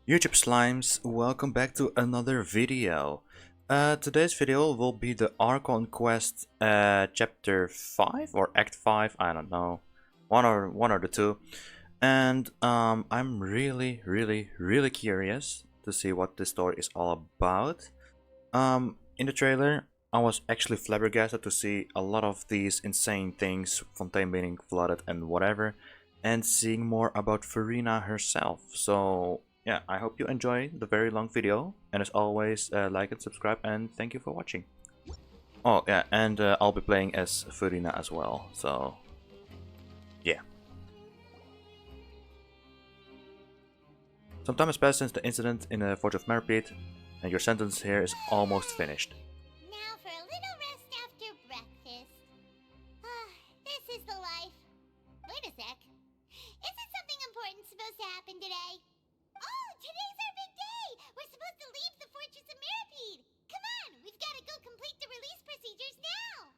YouTube Slimes, welcome back to another video. Today's video will be the Archon Quest chapter 5 or act 5, I don't know. One or the two. And I'm really curious to see what this story is all about. In the trailer, I was actually flabbergasted to see a lot of these insane things, Fontaine being flooded and whatever, and seeing more about Farina herself. So yeah, I hope you enjoy the very long video, and as always, like and subscribe, and thank you for watching. Oh yeah, and I'll be playing as Farina as well, so yeah. Some time has passed since the incident in the Forge of Merpeed, and your sentence here is almost finished. Now for a little rest after breakfast. This is the life. Wait a sec. Isn't something important supposed to happen today? Oh, today's our big day! We're supposed to leave the Fortress of Merpeed! Come on, we've got to go complete the release procedures now!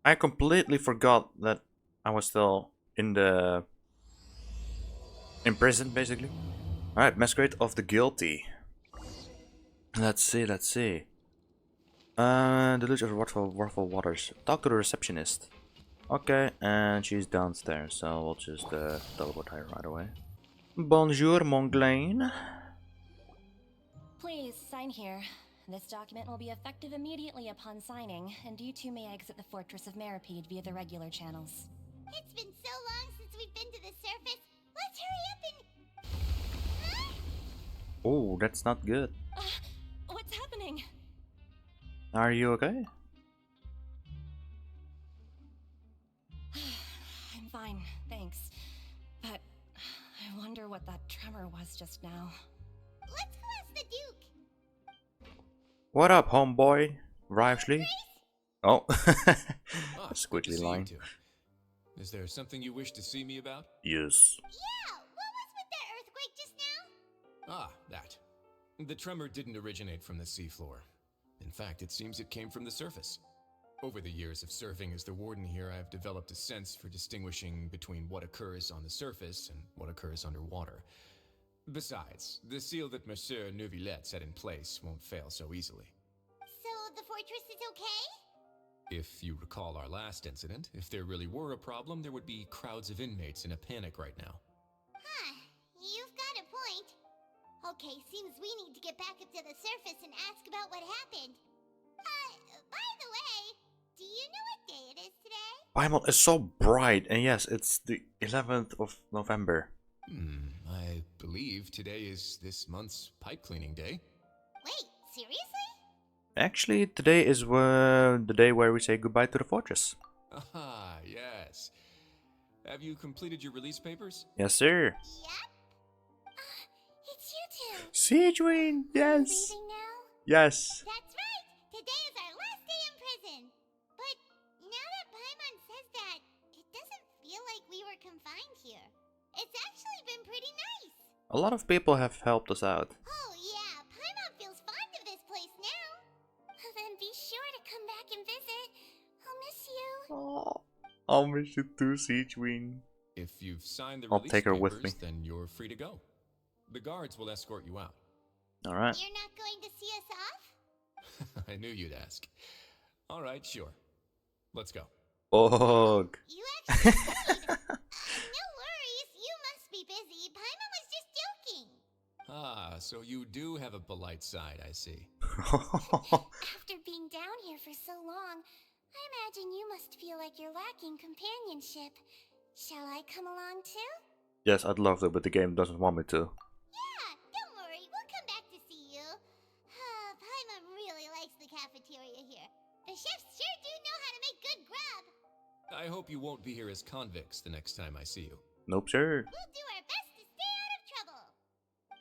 I completely forgot that I was still in prison, basically. Alright, Masquerade of the Guilty. Let's see. Deluge of Waterfall Waters. Talk to the receptionist. Okay, and she's downstairs, so we'll just teleport her right away. Bonjour, Monglaine. Please, sign here. This document will be effective immediately upon signing, and you two may exit the Fortress of Merpeed via the regular channels. It's been so long since we've been to the surface. Let's hurry up and... Huh? Oh, that's not good. What's happening? Are you okay? I'm fine, thanks. But I wonder what that tremor was just now. Let's go ask the Duke. What up, homeboy? Rivesly? Oh, Ah, a good to squiggly see you line. two. Is there something you wish to see me about? Yes. Yeah, what was with that earthquake just now? Ah, that. The tremor didn't originate from the seafloor. In fact, it seems it came from the surface. Over the years of serving as the warden here, I've developed a sense for distinguishing between what occurs on the surface and what occurs underwater. Besides, the seal that Monsieur Neuvillette set in place won't fail so easily. So the fortress is okay? If you recall our last incident, if there really were a problem, there would be crowds of inmates in a panic right now. Huh, you've got a point. Okay, seems we need to get back up to the surface and ask about what happened. By the way, do you know what day it is today? Paimon is so bright, and yes, it's the 11th of November. I believe today is this month's pipe cleaning day. Wait, seriously? Actually, today is the day where we say goodbye to the fortress. Ah, yes. Have you completed your release papers? Yes, sir. Yep. It's you two. Siegewin, yes. Leaving now? Yes. That's right. Today is our last day in prison. But now that Paimon says that, it doesn't feel like we were confined here. It's actually been pretty nice. A lot of people have helped us out. Oh yeah, Paimon feels fond of this place now. Then be sure to come back and visit. I'll miss you. Oh, I'll miss you too, Siegewin. If you've signed the I'll release take her papers, with me. then you're free to go. The guards will escort you out. Alright. You're not going to see us off? I knew you'd ask. All right, sure. Let's go. Ugh. You actually agreed. No worries, you must be busy. Paimon was just joking. Ah, so you do have a polite side, I see. After being down here for so long, I imagine you must feel like you're lacking companionship. Shall I come along too? Yes, I'd love to, but the game doesn't want me to. Yeah, don't worry, we'll come back to see you. Paimon really likes the cafeteria here. The chefs sure do know how to make good grub. I hope you won't be here as convicts the next time I see you. Nope, sir. We'll do our best to stay out of trouble.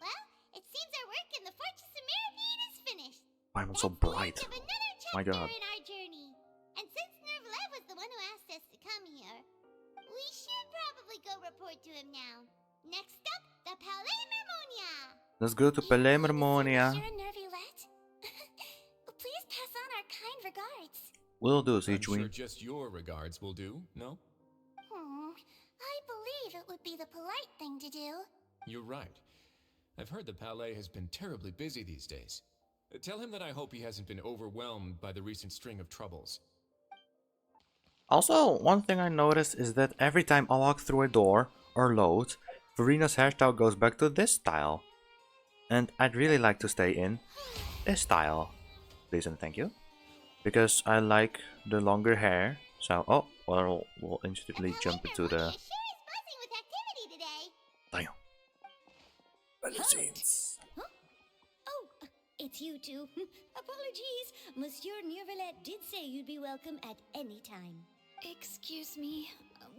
Well, it seems our work in the Fortress of Merpeed is finished. Paimon's so That's the bright. end of another My chapter God. in our journey. And since Neuvillette was the one who asked us to come here, we should probably go report to him now. Next up, the Palais Mermonia. Let's go to Palais Mermonia. Monsieur Neuvillette? Please pass on our kind regards. Will do, I'm sure Siegewin. just your regards will do, no? I believe it would be the polite thing to do. You're right. I've heard the Palais has been terribly busy these days. Tell him that I hope he hasn't been overwhelmed by the recent string of troubles. Also, one thing I noticed is that every time I walk through a door or load, Verina's hairstyle goes back to this style. And I'd really like to stay in this style. Please and thank you. Because I like the longer hair. So, oh, well, we'll instantly jump into the... Sure is buzzing with activity today. Damn. Cutscenes. Huh? Oh, it's you two. Apologies. Monsieur Neurvalette did say you'd be welcome at any time. Excuse me,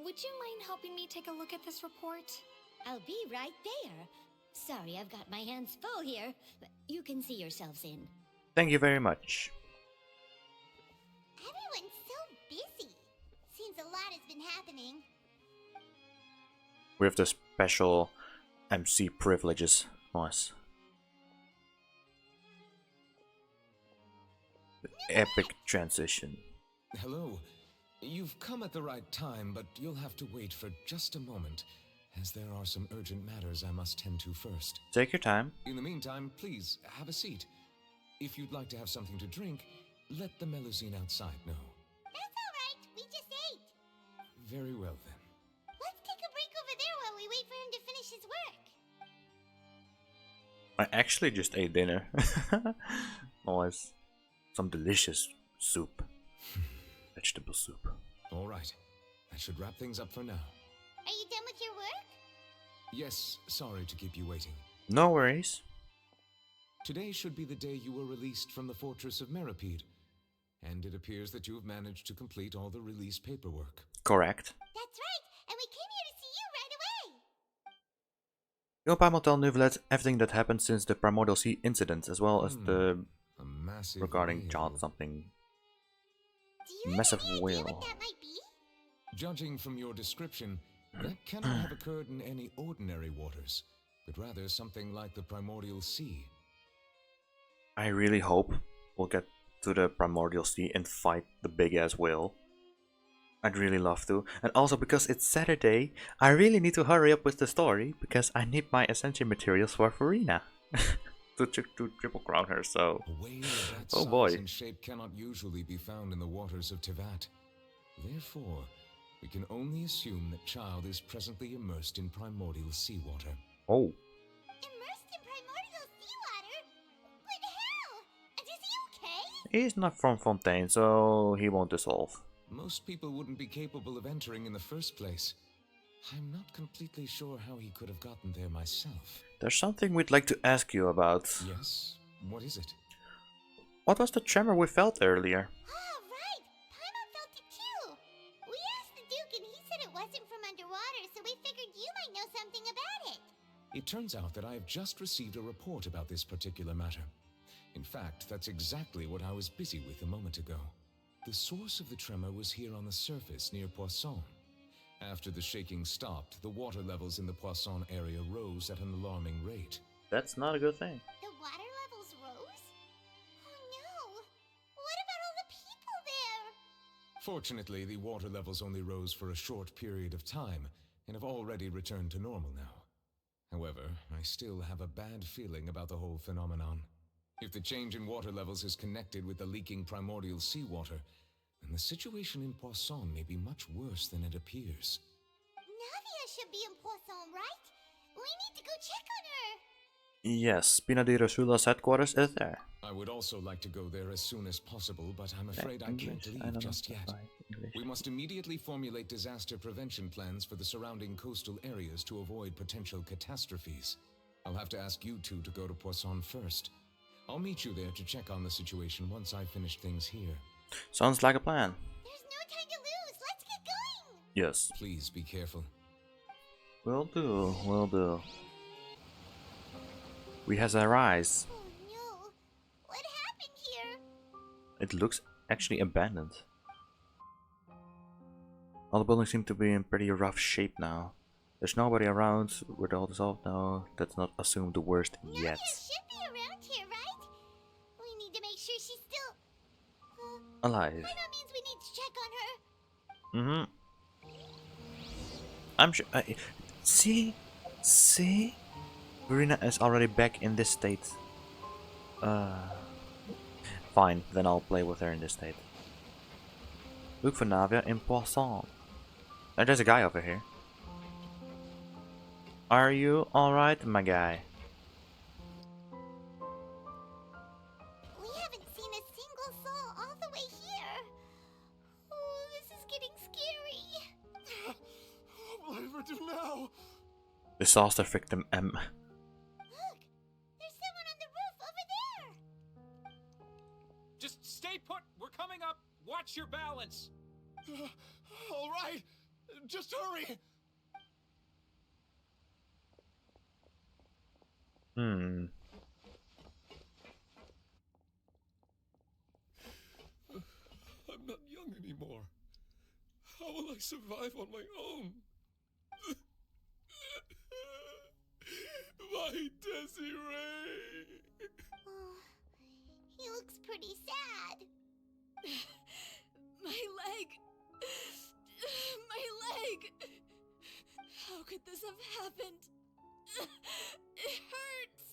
would you mind helping me take a look at this report? I'll be right there. Sorry, I've got my hands full here. You can see yourselves in. Thank you very much. Everyone's so busy. Seems a lot has been happening. We have the special MC privileges. Nice. The epic transition. Hello. You've come at the right time, but you'll have to wait for just a moment, as there are some urgent matters I must tend to first. Take your time. In the meantime, please, have a seat. If you'd like to have something to drink, let the Melusine outside know. That's alright, we just ate. Very well, then. Let's take a break over there while we wait for him to finish his work. I actually just ate dinner. Nice. Some delicious soup. Vegetable soup. All right. That should wrap things up for now. Are you done with your work? Yes, sorry to keep you waiting. No worries. Today should be the day you were released from the Fortress of Meripede, and it appears that you have managed to complete all the release paperwork. Correct. That's right, and we came here to see you right away. Your Pam will tell Neuvillette everything that happened since the Primordial Sea incident, as well as the A massive regarding whale. child something. Do you Massive have any idea whale. what that might be? Judging from your description, that cannot have occurred in any ordinary waters, but rather something like the Primordial Sea. I really hope we'll get to the Primordial Sea and fight the big ass whale. I'd really love to. And also because it's Saturday, I really need to hurry up with the story because I need my Ascension materials for Farina. to triple crown her, so... A whale of that Oh size boy. and shape cannot usually be found in the waters of Tevat. Therefore, we can only assume that Child is presently immersed in primordial seawater. Oh. Immersed in primordial seawater? But how? And is he okay? He's not from Fontaine, so he won't dissolve. Most people wouldn't be capable of entering in the first place. I'm not completely sure how he could have gotten there myself. There's something we'd like to ask you about. Yes? What is it? What was the tremor we felt earlier? Oh, right. Paimon felt it too. We asked the Duke and he said it wasn't from underwater, so we figured you might know something about it. It turns out that I have just received a report about this particular matter. In fact, that's exactly what I was busy with a moment ago. The source of the tremor was here on the surface near Poisson. After the shaking stopped, the water levels in the Poisson area rose at an alarming rate. That's not a good thing. The water levels rose? Oh no. What about all the people there? Fortunately, the water levels only rose for a short period of time and have already returned to normal now. However, I still have a bad feeling about the whole phenomenon. If the change in water levels is connected with the leaking primordial seawater, then the situation in Poisson may be much worse than it appears. Navia should be in Poisson, right? We need to go check on her. Yes, Pina di Rosula's headquarters is there. I would also like to go there as soon as possible, but I'm afraid I can't leave just yet. We must immediately formulate disaster prevention plans for the surrounding coastal areas to avoid potential catastrophes. I'll have to ask you two to go to Poisson first. I'll meet you there to check on the situation once I've finished things here. Sounds like a plan. There's no time to lose. Let's get going. Yes. Please be careful. Will do, will do. We has a rise. Oh no. What happened here? It looks actually abandoned. All the buildings seem to be in pretty rough shape now. There's nobody around. We're all dissolved now. Let's not assume the worst yet. Navia should be around here, right? We need to make sure she's still... Alive. That means we need to check on her. Mm-hmm. I'm sure. See? Verena is already back in this state. Fine, then I'll play with her in this state. Look for Navia in Poisson. Oh, there's a guy over here. Are you alright, my guy? We haven't seen a single soul all the way here. Oh, this is getting scary. What will I ever do now? Disaster victim M. Look, there's someone on the roof over there. Just stay put. We're coming up. Watch your balance. All right, just hurry. Hmm. I'm not young anymore. How will I survive on my own? My Desiree! Oh, he looks pretty sad. My leg! My leg! How could this have happened? It hurts!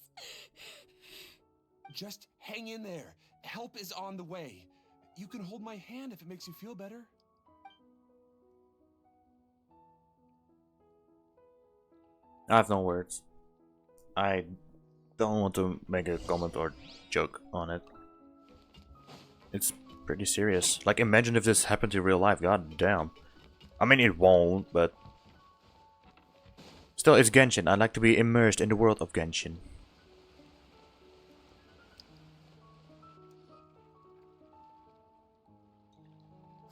Just hang in there. Help is on the way. You can hold my hand if it makes you feel better. I have no words. I don't want to make a comment or joke on it. It's pretty serious. Like, imagine if this happened in real life. God damn. I mean, it won't, but still, it's Genshin. I like to be immersed in the world of Genshin.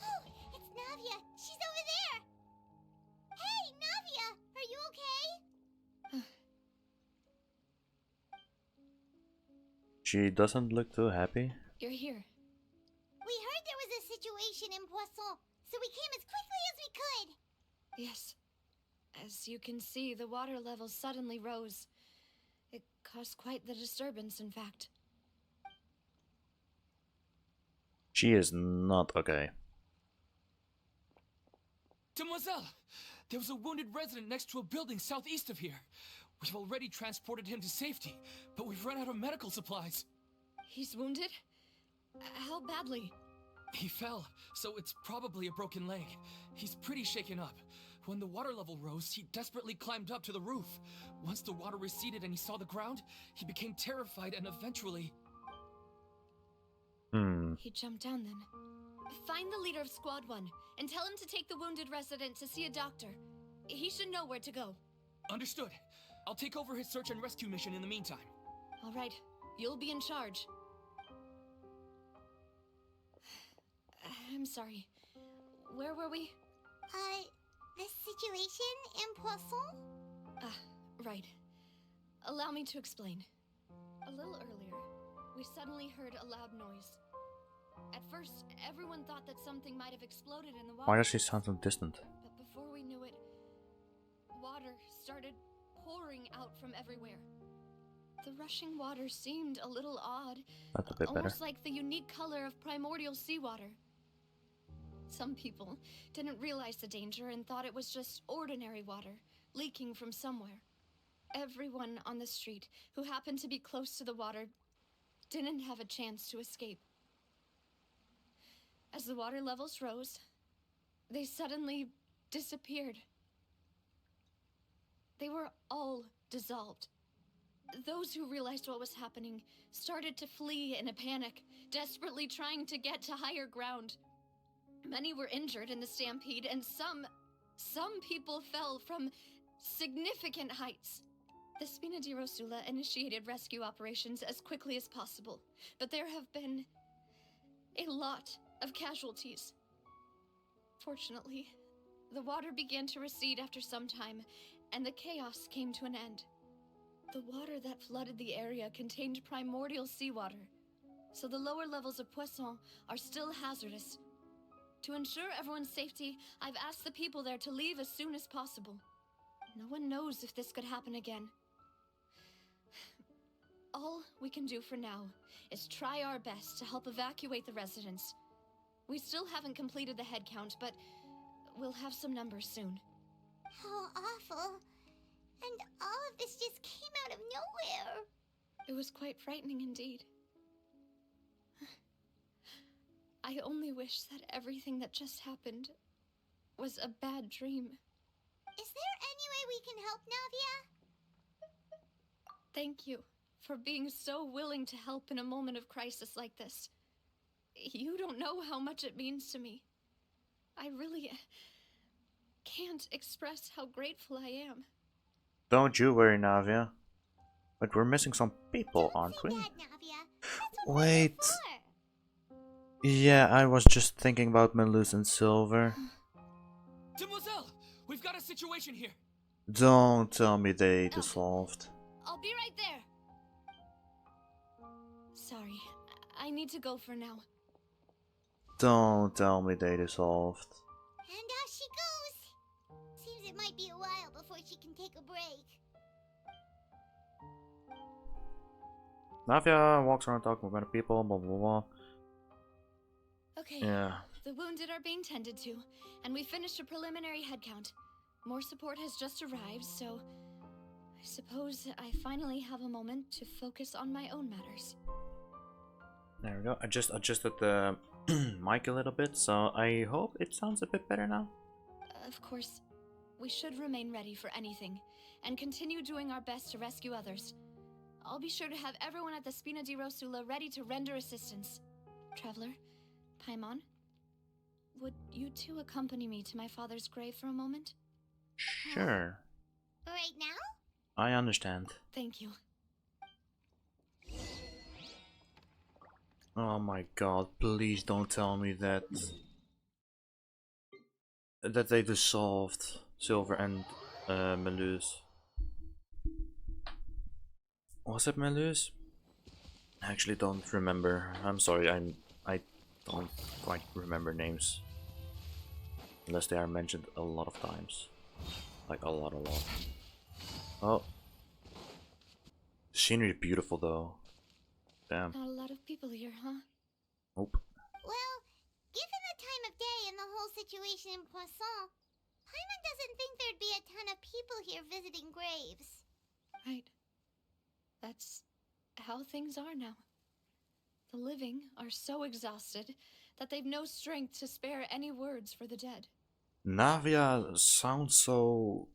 Oh, it's Navia. She's over there. Hey, Navia, are you okay? She doesn't look too happy. You're here. We heard there was a situation in Poisson, so we came as quickly as we could. Yes. As you can see, the water level suddenly rose. It caused quite the disturbance, in fact. She is not okay. Demoiselle, there was a wounded resident next to a building southeast of here. We've already transported him to safety, but we've run out of medical supplies. He's wounded? How badly? He fell, so it's probably a broken leg. He's pretty shaken up. When the water level rose, he desperately climbed up to the roof. Once the water receded and he saw the ground, he became terrified and eventually... He jumped down then. Find the leader of Squad 1 and tell him to take the wounded resident to see a doctor. He should know where to go. Understood. I'll take over his search and rescue mission in the meantime. All right, you'll be in charge. I'm sorry. Where were we? The situation in Poisson? Right. Allow me to explain. A little earlier, we suddenly heard a loud noise. At first, everyone thought that something might have exploded in the water. Why does she sound so distant? But before we knew it, water started pouring out from everywhere. The rushing water seemed a little odd, That's a bit better. almost like the unique color of primordial seawater. Some people didn't realize the danger and thought it was just ordinary water leaking from somewhere. Everyone on the street who happened to be close to the water didn't have a chance to escape. As the water levels rose, they suddenly disappeared. They were all dissolved. Those who realized what was happening started to flee in a panic, desperately trying to get to higher ground. Many were injured in the stampede, and some people fell from significant heights. The Spina di Rosula initiated rescue operations as quickly as possible, but there have been a lot of casualties. Fortunately, the water began to recede after some time, and the chaos came to an end. The water that flooded the area contained primordial seawater, so the lower levels of Poisson are still hazardous. To ensure everyone's safety, I've asked the people there to leave as soon as possible. No one knows if this could happen again. All we can do for now is try our best to help evacuate the residents. We still haven't completed the head count, but we'll have some numbers soon. How awful. And all of this just came out of nowhere. It was quite frightening indeed. I only wish that everything that just happened was a bad dream. Is there any way we can help, Navia? Thank you for being so willing to help in a moment of crisis like this. You don't know how much it means to me. I really can't express how grateful I am. Don't you worry, Navia. But we're missing some people, Don't aren't say we? that, Navia. That's what Wait. friends are for. Yeah, I was just thinking about Melus and Silver. Demoiselle, we've got a situation here. Don't tell me they dissolved. I'll be right there. Sorry, I need to go for now. Don't tell me they dissolved. And off she goes. Seems it might be a while before she can take a break. Navia walks around talking with other people, blah blah blah. Okay, Yeah. the wounded are being tended to, and we finished a preliminary head count. More support has just arrived, so I suppose I finally have a moment to focus on my own matters. There we go. I just adjusted the mic a little bit, so I hope it sounds a bit better now. Of course, we should remain ready for anything, and continue doing our best to rescue others. I'll be sure to have everyone at the Spina di Rosula ready to render assistance. Traveler, Paimon, would you two accompany me to my father's grave for a moment? Sure. Right now? I understand. Thank you. Oh my god, please don't tell me that they dissolved Silver and Melus. Was it Melus? I actually don't remember. I'm sorry, I don't quite remember names. Unless they are mentioned a lot of times. Like a lot. Oh. The scenery is beautiful though. Damn. Not a lot of people here, huh? Nope. Well, given the time of day and the whole situation in Poisson, Paimon doesn't think there'd be a ton of people here visiting graves. Right. That's how things are now. The living are so exhausted that they've no strength to spare any words for the dead. Navia sounds so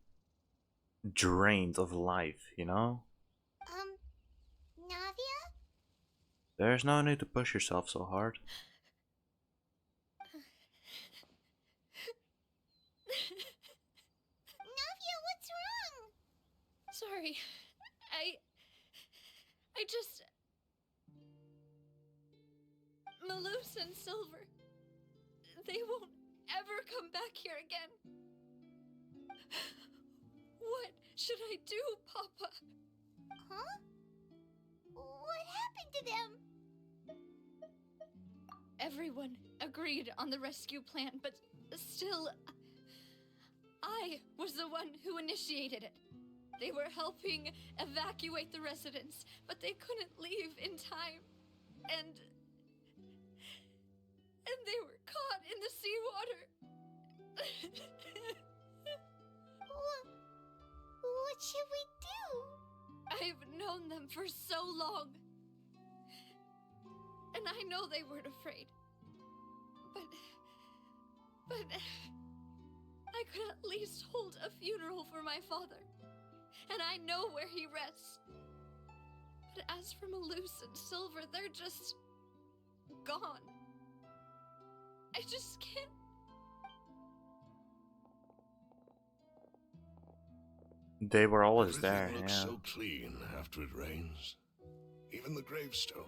drained of life, you know? Navia? There's no need to push yourself so hard. Navia, what's wrong? Sorry. I just... Melus and Silver. They won't ever come back here again. What should I do, Papa? Huh? What happened to them? Everyone agreed on the rescue plan, but still... I was the one who initiated it. They were helping evacuate the residents, but they couldn't leave in time. And they were caught in the seawater. What should we do? I've known them for so long. And I know they weren't afraid. But I could at least hold a funeral for my father. And I know where he rests. But as for Melus and Silver, they're just gone. I just can't. They were always Everything there, looks yeah. so clean after it rains. Even the gravestones.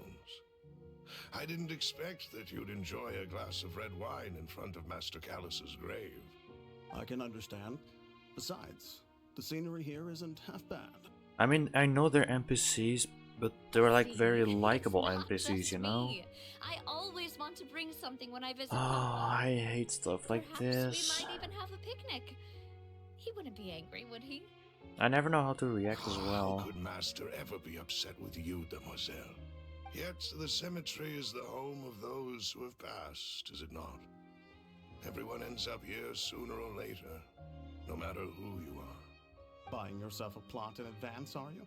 I didn't expect that you'd enjoy a glass of red wine in front of Master Callus's grave. I can understand. Besides, the scenery here isn't half bad. I mean, I know they're NPCs, but they were like very See, likable it's not NPCs, just you know? me. I always want to bring something when I visit Oh, Papa. I hate stuff like Perhaps this. we might even have a picnic. He wouldn't be angry, would he? I never know how to react as How well. could Master ever be upset with you, Demoiselle? Yet the cemetery is the home of those who have passed, is it not? Everyone ends up here sooner or later, no matter who you are. Buying yourself a plot in advance, are you?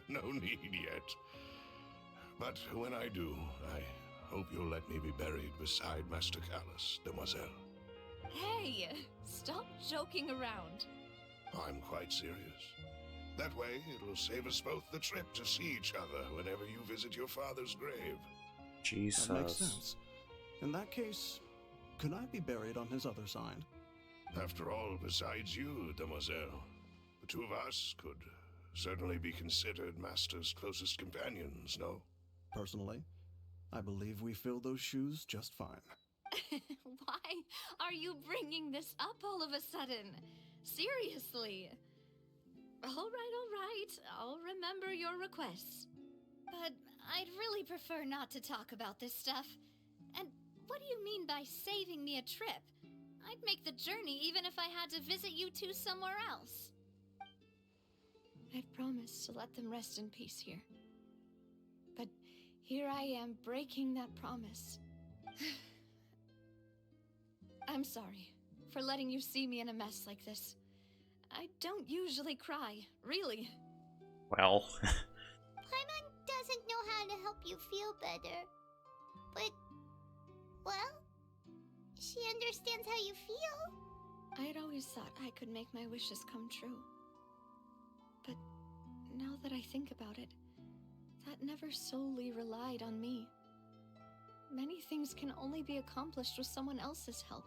No need yet. But when I do, I hope you'll let me be buried beside Master Callus, demoiselle. Hey, stop joking around. I'm quite serious. That way, it'll save us both the trip to see each other whenever you visit your father's grave. Jesus. That makes sense. In that case, could I be buried on his other side? After all, besides you, demoiselle, the two of us could certainly be considered Master's closest companions, no? Personally, I believe we fill those shoes just fine. Why are you bringing this up all of a sudden? Seriously. All right. I'll remember your requests. But I'd really prefer not to talk about this stuff. And what do you mean by saving me a trip? I'd make the journey even if I had to visit you two somewhere else. I'd promised to let them rest in peace here. But here I am breaking that promise. I'm sorry for letting you see me in a mess like this. I don't usually cry, really. Well. Paimon doesn't know how to help you feel better. But, well, she understands how you feel. I had always thought I could make my wishes come true. But now that I think about it, that never solely relied on me. Many things can only be accomplished with someone else's help.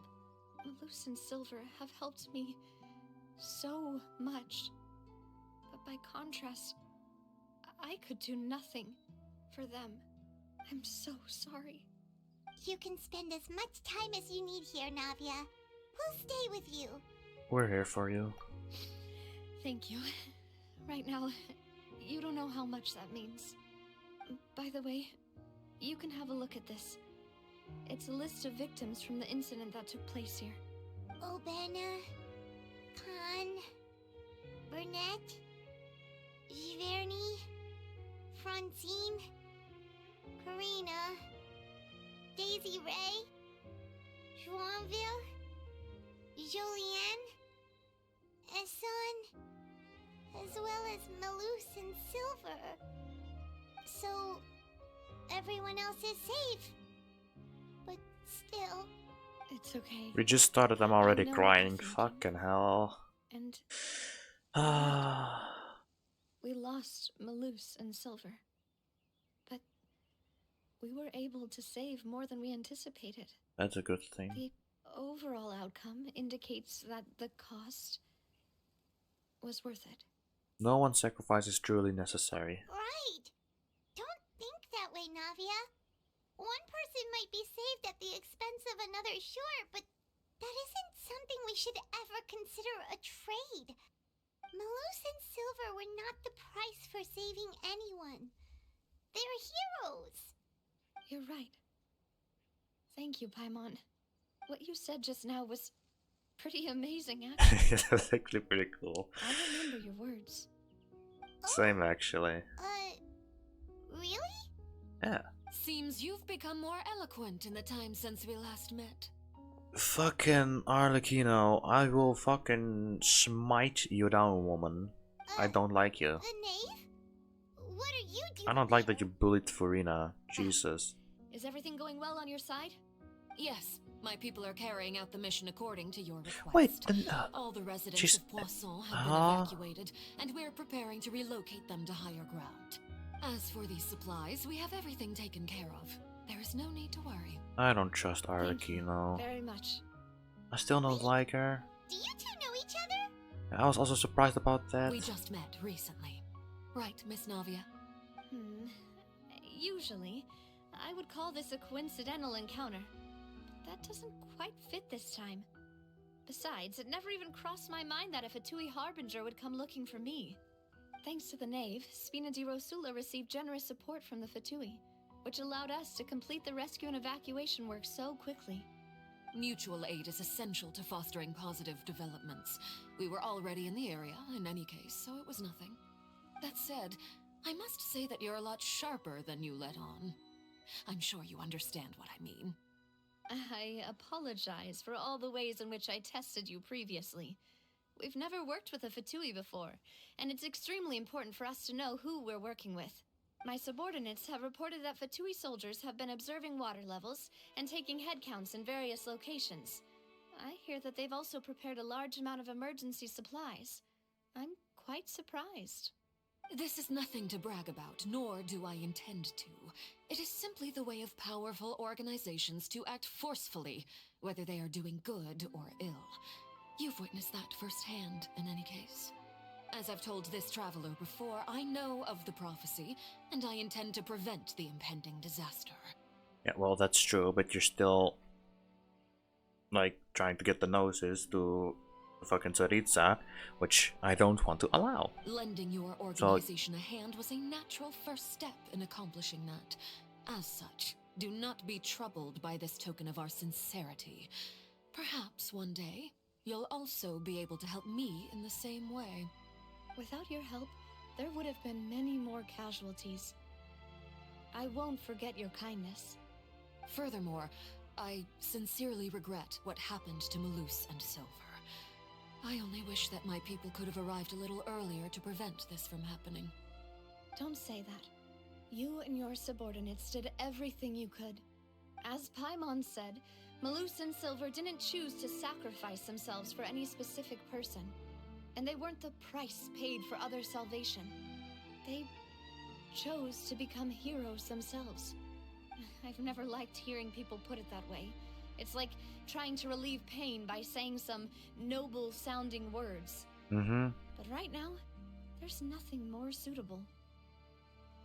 Malus and Silver have helped me so much. But by contrast, I could do nothing for them. I'm so sorry. You can spend as much time as you need here, Navia. We'll stay with you. We're here for you. Thank you. Right now, you don't know how much that means. By the way, you can have a look at this. It's a list of victims from the incident that took place here. Obena, Khan, Burnett, Giverny, Francine, Karina, Daisy Ray, Joinville, Jolienne, Esson, as well as Malus and Silver. So, everyone else is safe. But still... It's okay. We just started, I'm already I know crying. what you're Fucking hell. And Ah. we lost Malus and Silver. But we were able to save more than we anticipated. That's a good thing. The overall outcome indicates that the cost was worth it. No one's sacrifice is truly necessary. Right! Don't think that way, Navia. One person might be saved at the expense of another, sure, but that isn't something we should ever consider a trade. Malus and Silver were not the price for saving anyone. They're heroes. You're right. Thank you, Paimon. What you said just now was pretty amazing, actually. That's actually pretty cool. I remember your words. Same, actually. Really? Yeah. Seems you've become more eloquent in the time since we last met. Fucking Arlecchino, I will fucking smite you down, woman. I don't like you. A knave? What are you doing? I don't like that you bullied Furina. Jesus. Is everything going well on your side? Yes, my people are carrying out the mission according to your request. Wait, then, all the residents just, of Poisson have been evacuated, and we're preparing to relocate them to higher ground. As for these supplies, we have everything taken care of. There is no need to worry. I don't trust Arlecchino. Very much. I still don't like her. Do you two know each other? I was also surprised about that. We just met recently. Right, Miss Navia? Usually, I would call this a coincidental encounter. That doesn't quite fit this time. Besides, it never even crossed my mind that a Fatui Harbinger would come looking for me. Thanks to the Knave, Spina di Rosula received generous support from the Fatui, which allowed us to complete the rescue and evacuation work so quickly. Mutual aid is essential to fostering positive developments. We were already in the area, in any case, so it was nothing. That said, I must say that you're a lot sharper than you let on. I'm sure you understand what I mean. I apologize for all the ways in which I tested you previously. We've never worked with a Fatui before, and it's extremely important for us to know who we're working with. My subordinates have reported that Fatui soldiers have been observing water levels and taking head counts in various locations. I hear that they've also prepared a large amount of emergency supplies. I'm quite surprised. This is nothing to brag about, nor do I intend to. It is simply the way of powerful organizations to act forcefully, whether they are doing good or ill. You've witnessed that firsthand, in any case. As I've told this traveler before, I know of the prophecy, and I intend to prevent the impending disaster. Yeah, well, that's true, but you're still, like, trying to get the noses to fucking Tsaritsa, which I don't want to allow. Lending your organization a hand was a natural first step in accomplishing that. As such, do not be troubled by this token of our sincerity. Perhaps one day, you'll also be able to help me in the same way. Without your help, there would have been many more casualties. I won't forget your kindness. Furthermore, I sincerely regret what happened to Malus and Silver. I only wish that my people could have arrived a little earlier to prevent this from happening. Don't say that. You and your subordinates did everything you could. As Paimon said, Malus and Silver didn't choose to sacrifice themselves for any specific person. And they weren't the price paid for other salvation. They chose to become heroes themselves. I've never liked hearing people put it that way. It's like trying to relieve pain by saying some noble-sounding words. But right now, there's nothing more suitable.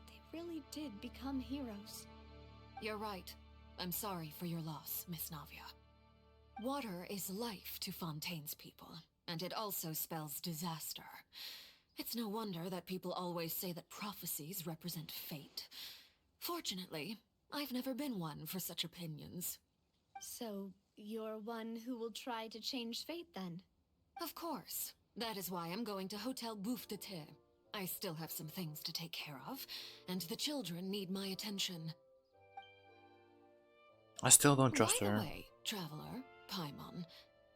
They really did become heroes. You're right. I'm sorry for your loss, Miss Navia. Water is life to Fontaine's people, and it also spells disaster. It's no wonder that people always say that prophecies represent fate. Fortunately, I've never been one for such opinions. So, you're one who will try to change fate, then? Of course. That is why I'm going to Hotel Bouffe de Thé. I still have some things to take care of, and the children need my attention. I still don't trust By her. the way, traveler, Paimon,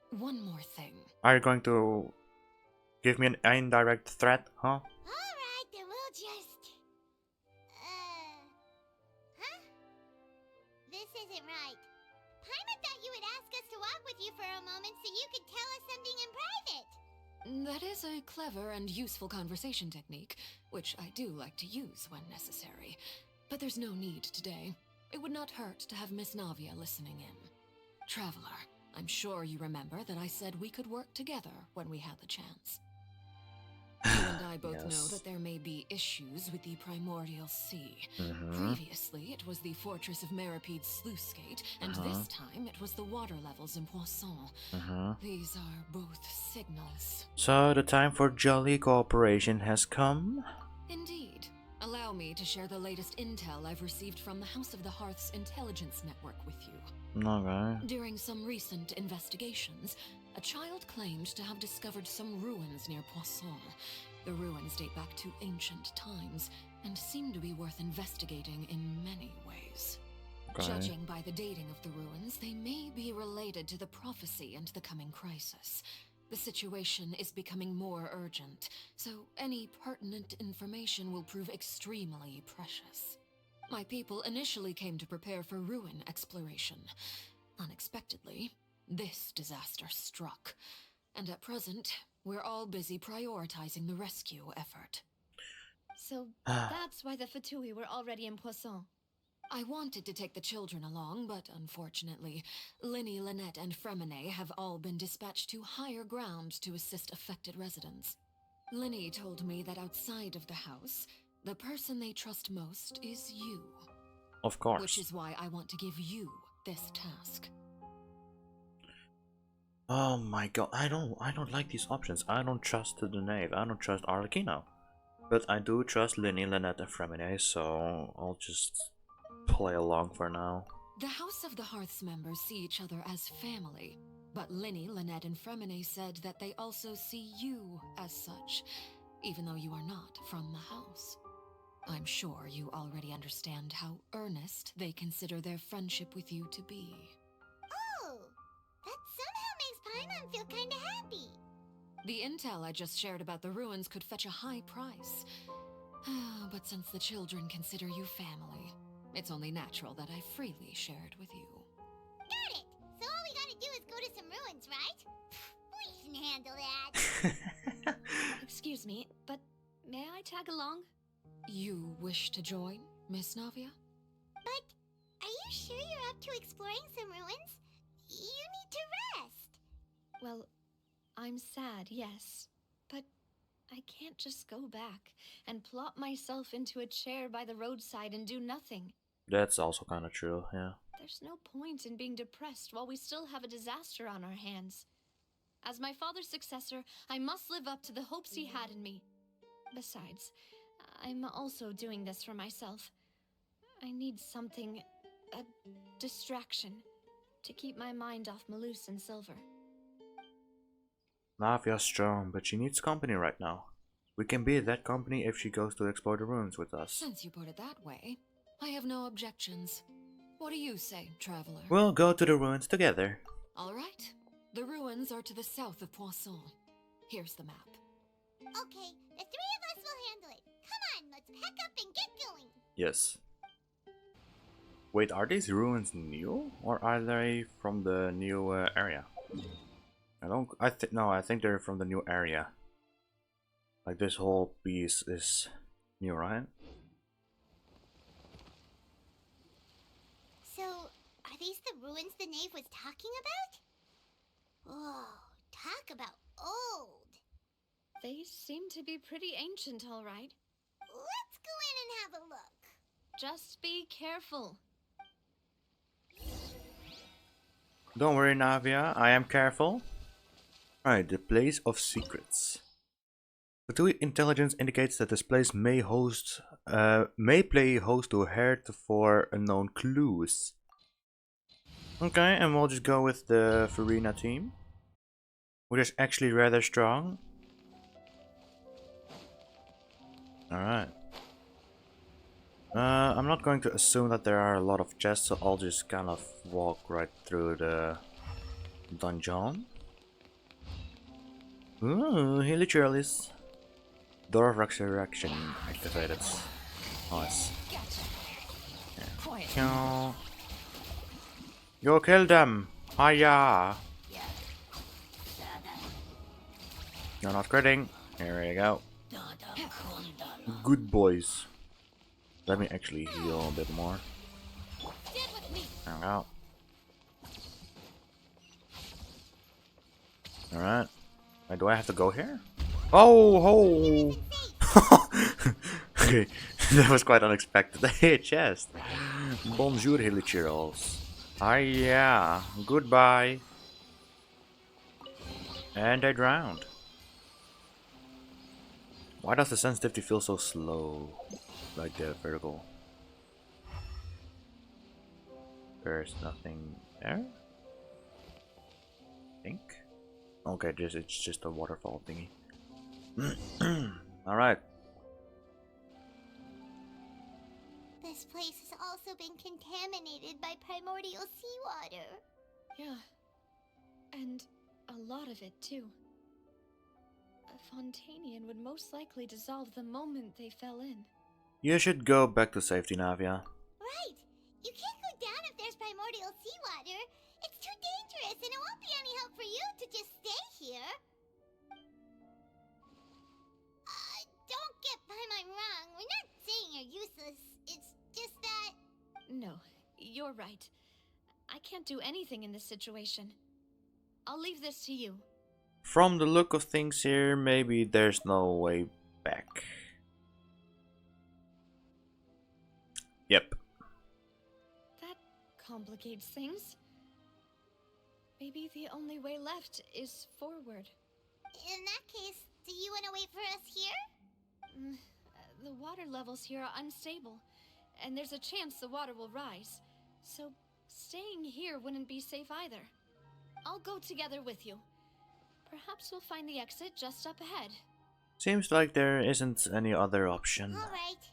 one more thing. Are you going to give me an indirect threat, huh? Alright, then we'll just... Huh? This isn't right. Paimon thought you would ask us to walk with you for a moment so you could tell us something in private. That is a clever and useful conversation technique, which I do like to use when necessary. But there's no need today. It would not hurt to have Miss Navia listening in. Traveler, I'm sure you remember that I said we could work together when we had the chance. You and I both know that there may be issues with the Primordial Sea. Previously, it was the fortress of Meripede's sluice gate, and this time it was the water levels in Poisson. These are both signals. So the time for jolly cooperation has come? Indeed. Allow me to share the latest intel I've received from the House of the Hearth's intelligence network with you. Okay. During some recent investigations, a child claimed to have discovered some ruins near Poisson. The ruins date back to ancient times and seem to be worth investigating in many ways. Okay. Judging by the dating of the ruins, they may be related to the prophecy and the coming crisis. The situation is becoming more urgent, so any pertinent information will prove extremely precious. My people initially came to prepare for ruin exploration. Unexpectedly, this disaster struck, and at present, we're all busy prioritizing the rescue effort. So that's why the Fatui were already in Poisson. I wanted to take the children along, but unfortunately, Linny, Lynette, and Fremine have all been dispatched to higher ground to assist affected residents. Linny told me that outside of the house, the person they trust most is you. Of course. Which is why I want to give you this task. Oh my god, I don't like these options. I don't trust the knave. I don't trust Arlecchino. But I do trust Linny, Lynette, and Fremine, so I'll just play along for now. The House of the Hearth's members see each other as family, but Linny, Lynette, and Fremine said that they also see you as such, even though you are not from the house. I'm sure you already understand how earnest they consider their friendship with you to be. Oh, that somehow makes Paimon feel kinda happy. The intel I just shared about the ruins could fetch a high price. But since the children consider you family, it's only natural that I freely share it with you. Got it! So all we gotta do is go to some ruins, right? We can handle that. Excuse me, but may I tag along? You wish to join, Miss Navia? But are you sure you're up to exploring some ruins? You need to rest. Well, I'm sad, yes. But I can't just go back and plop myself into a chair by the roadside and do nothing. That's also kind of true, yeah. There's no point in being depressed while we still have a disaster on our hands. As my father's successor, I must live up to the hopes he had in me. Besides, I'm also doing this for myself. I need something, a distraction, to keep my mind off Malus and Silver. Navia's strong, but she needs company right now. We can be that company if she goes to explore the ruins with us. Since you put it that way, I have no objections. What do you say, traveler? We'll go to the ruins together. All right. The ruins are to the south of Poisson. Here's the map. Okay, the three of us will handle it. Come on, let's pack up and get going. Yes. Wait, are these ruins new? Or are they from the new area? I think they're from the new area. Like this whole piece is new, right? So, are these the ruins the knave was talking about? Whoa, talk about old. They seem to be pretty ancient, all right. Let's go in and have a look. Just be careful. Don't worry, Navia, I am careful. Alright, the place of secrets. The two intelligence indicates that this place may play host to heretofore unknown clues. Okay, and we'll just go with the Farina team, which is actually rather strong. Alright. I'm not going to assume that there are a lot of chests, so I'll just kind of walk right through the dungeon. Ooh, Hilly Churlies. Door of Resurrection activated. Nice. Yeah. Go kill them! Hiya! You're not critting. Here we go. Good boys. Let me actually heal a bit more. There we go. Alright. Wait, do I have to go here? Oh, ho! Okay, that was quite unexpected. Hey, chest. Bonjour, Hilly Chirals. Yeah, goodbye. And I drowned. Why does the sensitivity feel so slow? Like the vertical. There's nothing there? I think. Okay, it's just a waterfall thingy. Alright. This place has also been contaminated by primordial seawater. Yeah. And a lot of it, too. A Fontanian would most likely dissolve the moment they fell in. You should go back to safety, Navia. Right! You can't go down if there's primordial seawater. It's too dangerous, and it won't be any help for you to just stay here. Don't get by my wrong. We're not saying you're useless. It's just that... No, you're right. I can't do anything in this situation. I'll leave this to you. From the look of things here, maybe there's no way back. Yep. That complicates things. Maybe the only way left is forward. In that case, do you want to wait for us here? The water levels here are unstable, and there's a chance the water will rise. So staying here wouldn't be safe either. I'll go together with you. Perhaps we'll find the exit just up ahead. Seems like there isn't any other option. Alright.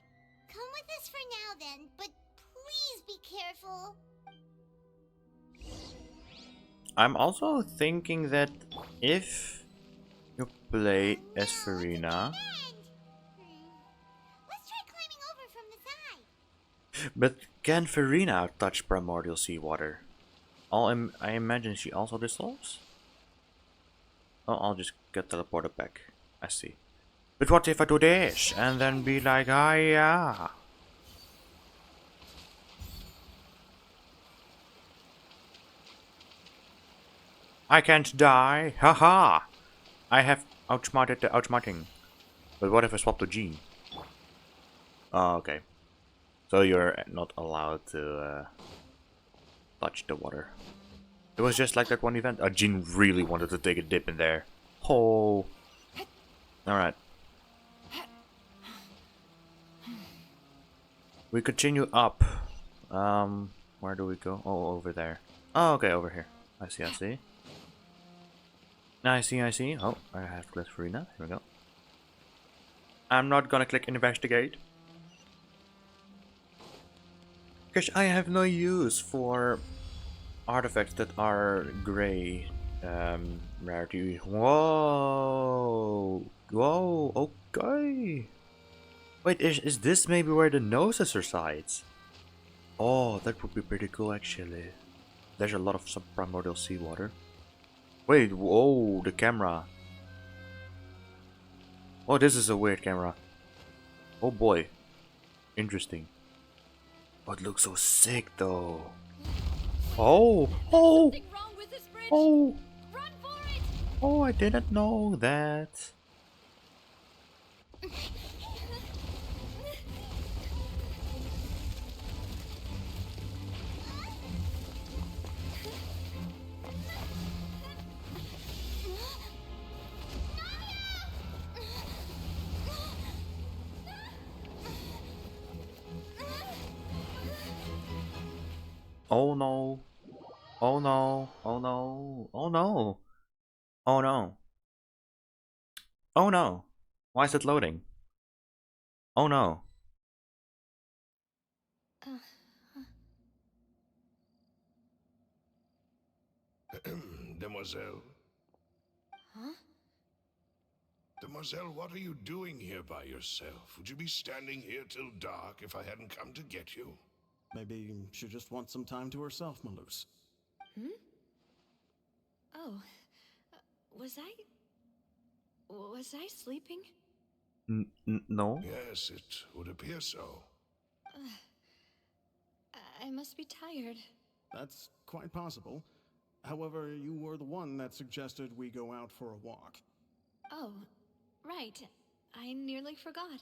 Come with us for now then, but please be careful. I'm also thinking that if You play as Farina, Let's try climbing over from the side. but can Farina touch primordial seawater? I imagine she also dissolves? Oh, I'll just get teleported back. I see. But what if I do this and then be like, ah, yeah. I can't die, haha! I have outsmarted the outsmarting. But what if I swap to Jean? Oh, okay. So you're not allowed to touch the water. It was just like that one event. Jean really wanted to take a dip in there. Oh. Alright. We continue up. Where do we go? Oh, over there. Oh, okay, over here. I see, I see. I see, I see. Oh, I have to click Farina. Here we go. I'm not gonna click investigate. Because I have no use for artifacts that are gray rarity. Whoa! Whoa, okay. Wait, is this maybe where the noses resides? Oh, that would be pretty cool actually. There's a lot of subprimordial seawater. Wait, whoa, the camera. Oh, this is a weird camera. Oh boy. Interesting. Oh, it looks so sick though. Oh, oh, oh, oh, I didn't know that. Oh no. Oh no. Oh no. Oh no. Oh no. Oh no. Why is it loading? Oh no. Demoiselle? Huh? Demoiselle, what are you doing here by yourself? Would you be standing here till dark if I hadn't come to get you? Maybe she just wants some time to herself, Malus. Hmm? Oh. Was I sleeping? No. Yes, it would appear so. I must be tired. That's quite possible. However, you were the one that suggested we go out for a walk. Oh, right. I nearly forgot.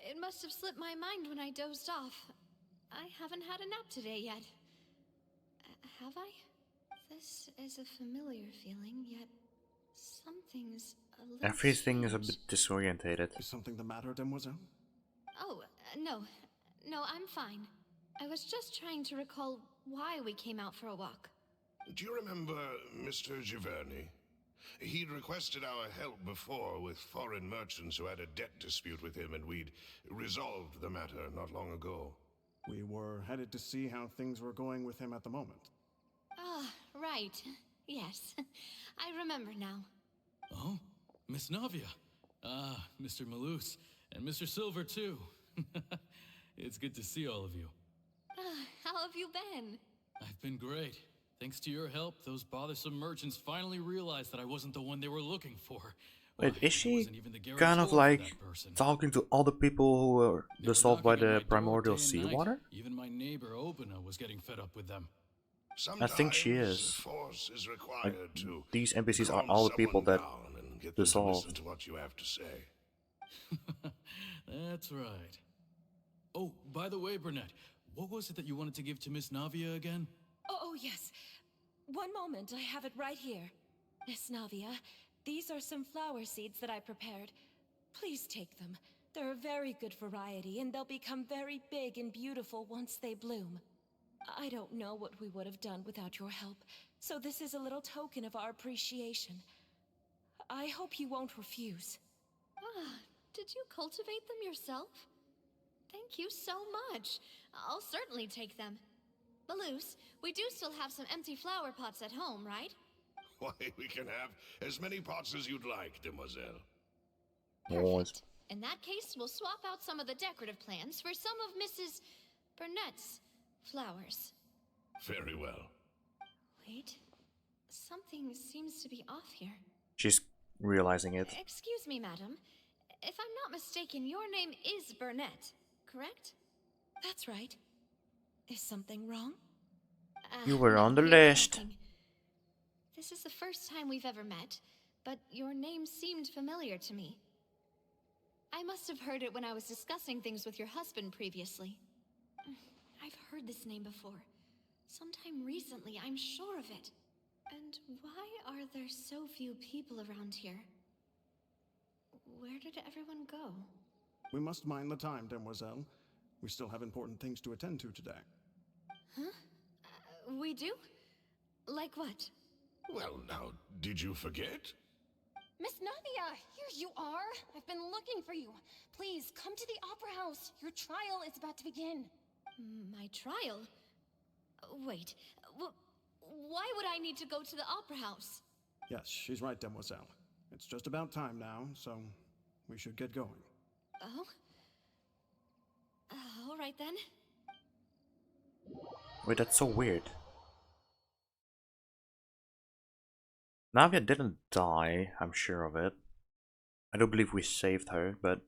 It must have slipped my mind when I dozed off. I haven't had a nap today yet. Have I? This is a familiar feeling, yet something's a little Everything is a strange. bit disorientated. Is something the matter, Demoiselle? Oh, no. No, I'm fine. I was just trying to recall why we came out for a walk. Do you remember Mr. Giverny? He'd requested our help before with foreign merchants who had a debt dispute with him, and we'd resolved the matter not long ago. We were headed to see how things were going with him at the moment. Ah, right. Yes. I remember now. Oh, Miss Navia. Ah, Mr. Malus. And Mr. Silver, too. It's good to see all of you. How have you been? I've been great. Thanks to your help, those bothersome merchants finally realized that I wasn't the one they were looking for. Wait, Why, is I she wasn't even the kind of guarantor for like that person. talking to all the people who were They were dissolved by knocking on the my door primordial day and night. seawater? Even my neighbor Obina was getting fed up with them. I think she Sometimes is. force is required Like, to these NPCs are calm all the people someone that down and get them to dissolved. listen to what you have to say. That's right. Oh, by the way, Burnett, what was it that you wanted to give to Miss Navia again? Oh, yes. One moment, I have it right here. Miss Navia, these are some flower seeds that I prepared. Please take them. They're a very good variety, and they'll become very big and beautiful once they bloom. I don't know what we would have done without your help, so this is a little token of our appreciation. I hope you won't refuse. Ah, did you cultivate them yourself? Thank you so much. I'll certainly take them. Malus, we do still have some empty flower pots at home, right? Why, we can have as many pots as you'd like, demoiselle. Perfect. In that case, we'll swap out some of the decorative plants for some of Mrs. Burnett's flowers. Very well. Wait, something seems to be off here. She's realizing it. Excuse me, madam. If I'm not mistaken, your name is Burnett, correct? That's right. Is something wrong? You were No, on the there's list. nothing. This is the first time we've ever met, but your name seemed familiar to me. I must have heard it when I was discussing things with your husband previously. I've heard this name before. Sometime recently, I'm sure of it. And why are there so few people around here? Where did everyone go? We must mind the time, demoiselle. We still have important things to attend to today. Huh? We do? Like what? Well, now, did you forget? Miss Navia, here you are. I've been looking for you. Please, come to the Opera House. Your trial is about to begin. My trial? Wait, why would I need to go to the Opera House? Yes, she's right, demoiselle. It's just about time now, so we should get going. Oh? All right then. Wait, that's so weird. Navia didn't die, I'm sure of it. I do believe we saved her, but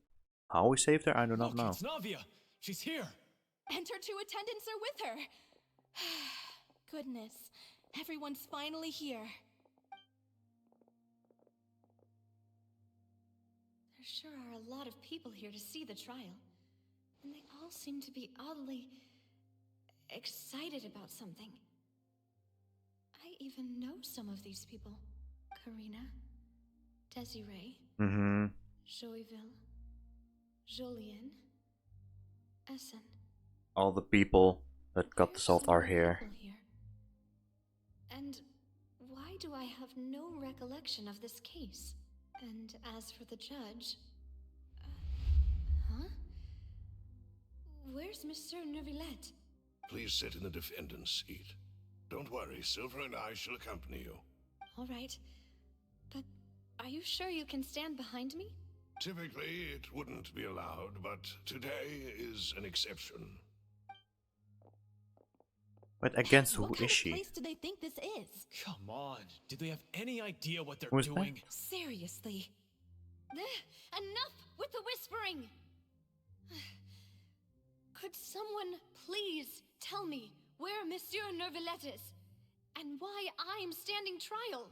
how we saved her, I do not know. It's Navia! She's here! And her two attendants are with her. Goodness, everyone's finally here. There sure are a lot of people here to see the trial. And they all seem to be oddly excited about something. I even know some of these people. Karina, Desiree, Joyville, Jolien, Essen. All the people that got the salt are here. And why do I have no recollection of this case? And as for the judge... huh? Where's Monsieur Neuvillette? Please sit in the defendant's seat. Don't worry, Silver and I shall accompany you. All right. But are you sure you can stand behind me? Typically, it wouldn't be allowed, but today is an exception. But against who What kind is of she? place do they think this is? Come on, do they have any idea what they're Who's doing? that? Seriously. Enough with the whispering! Could someone please tell me where Monsieur Neuvillette is? And why I'm standing trial?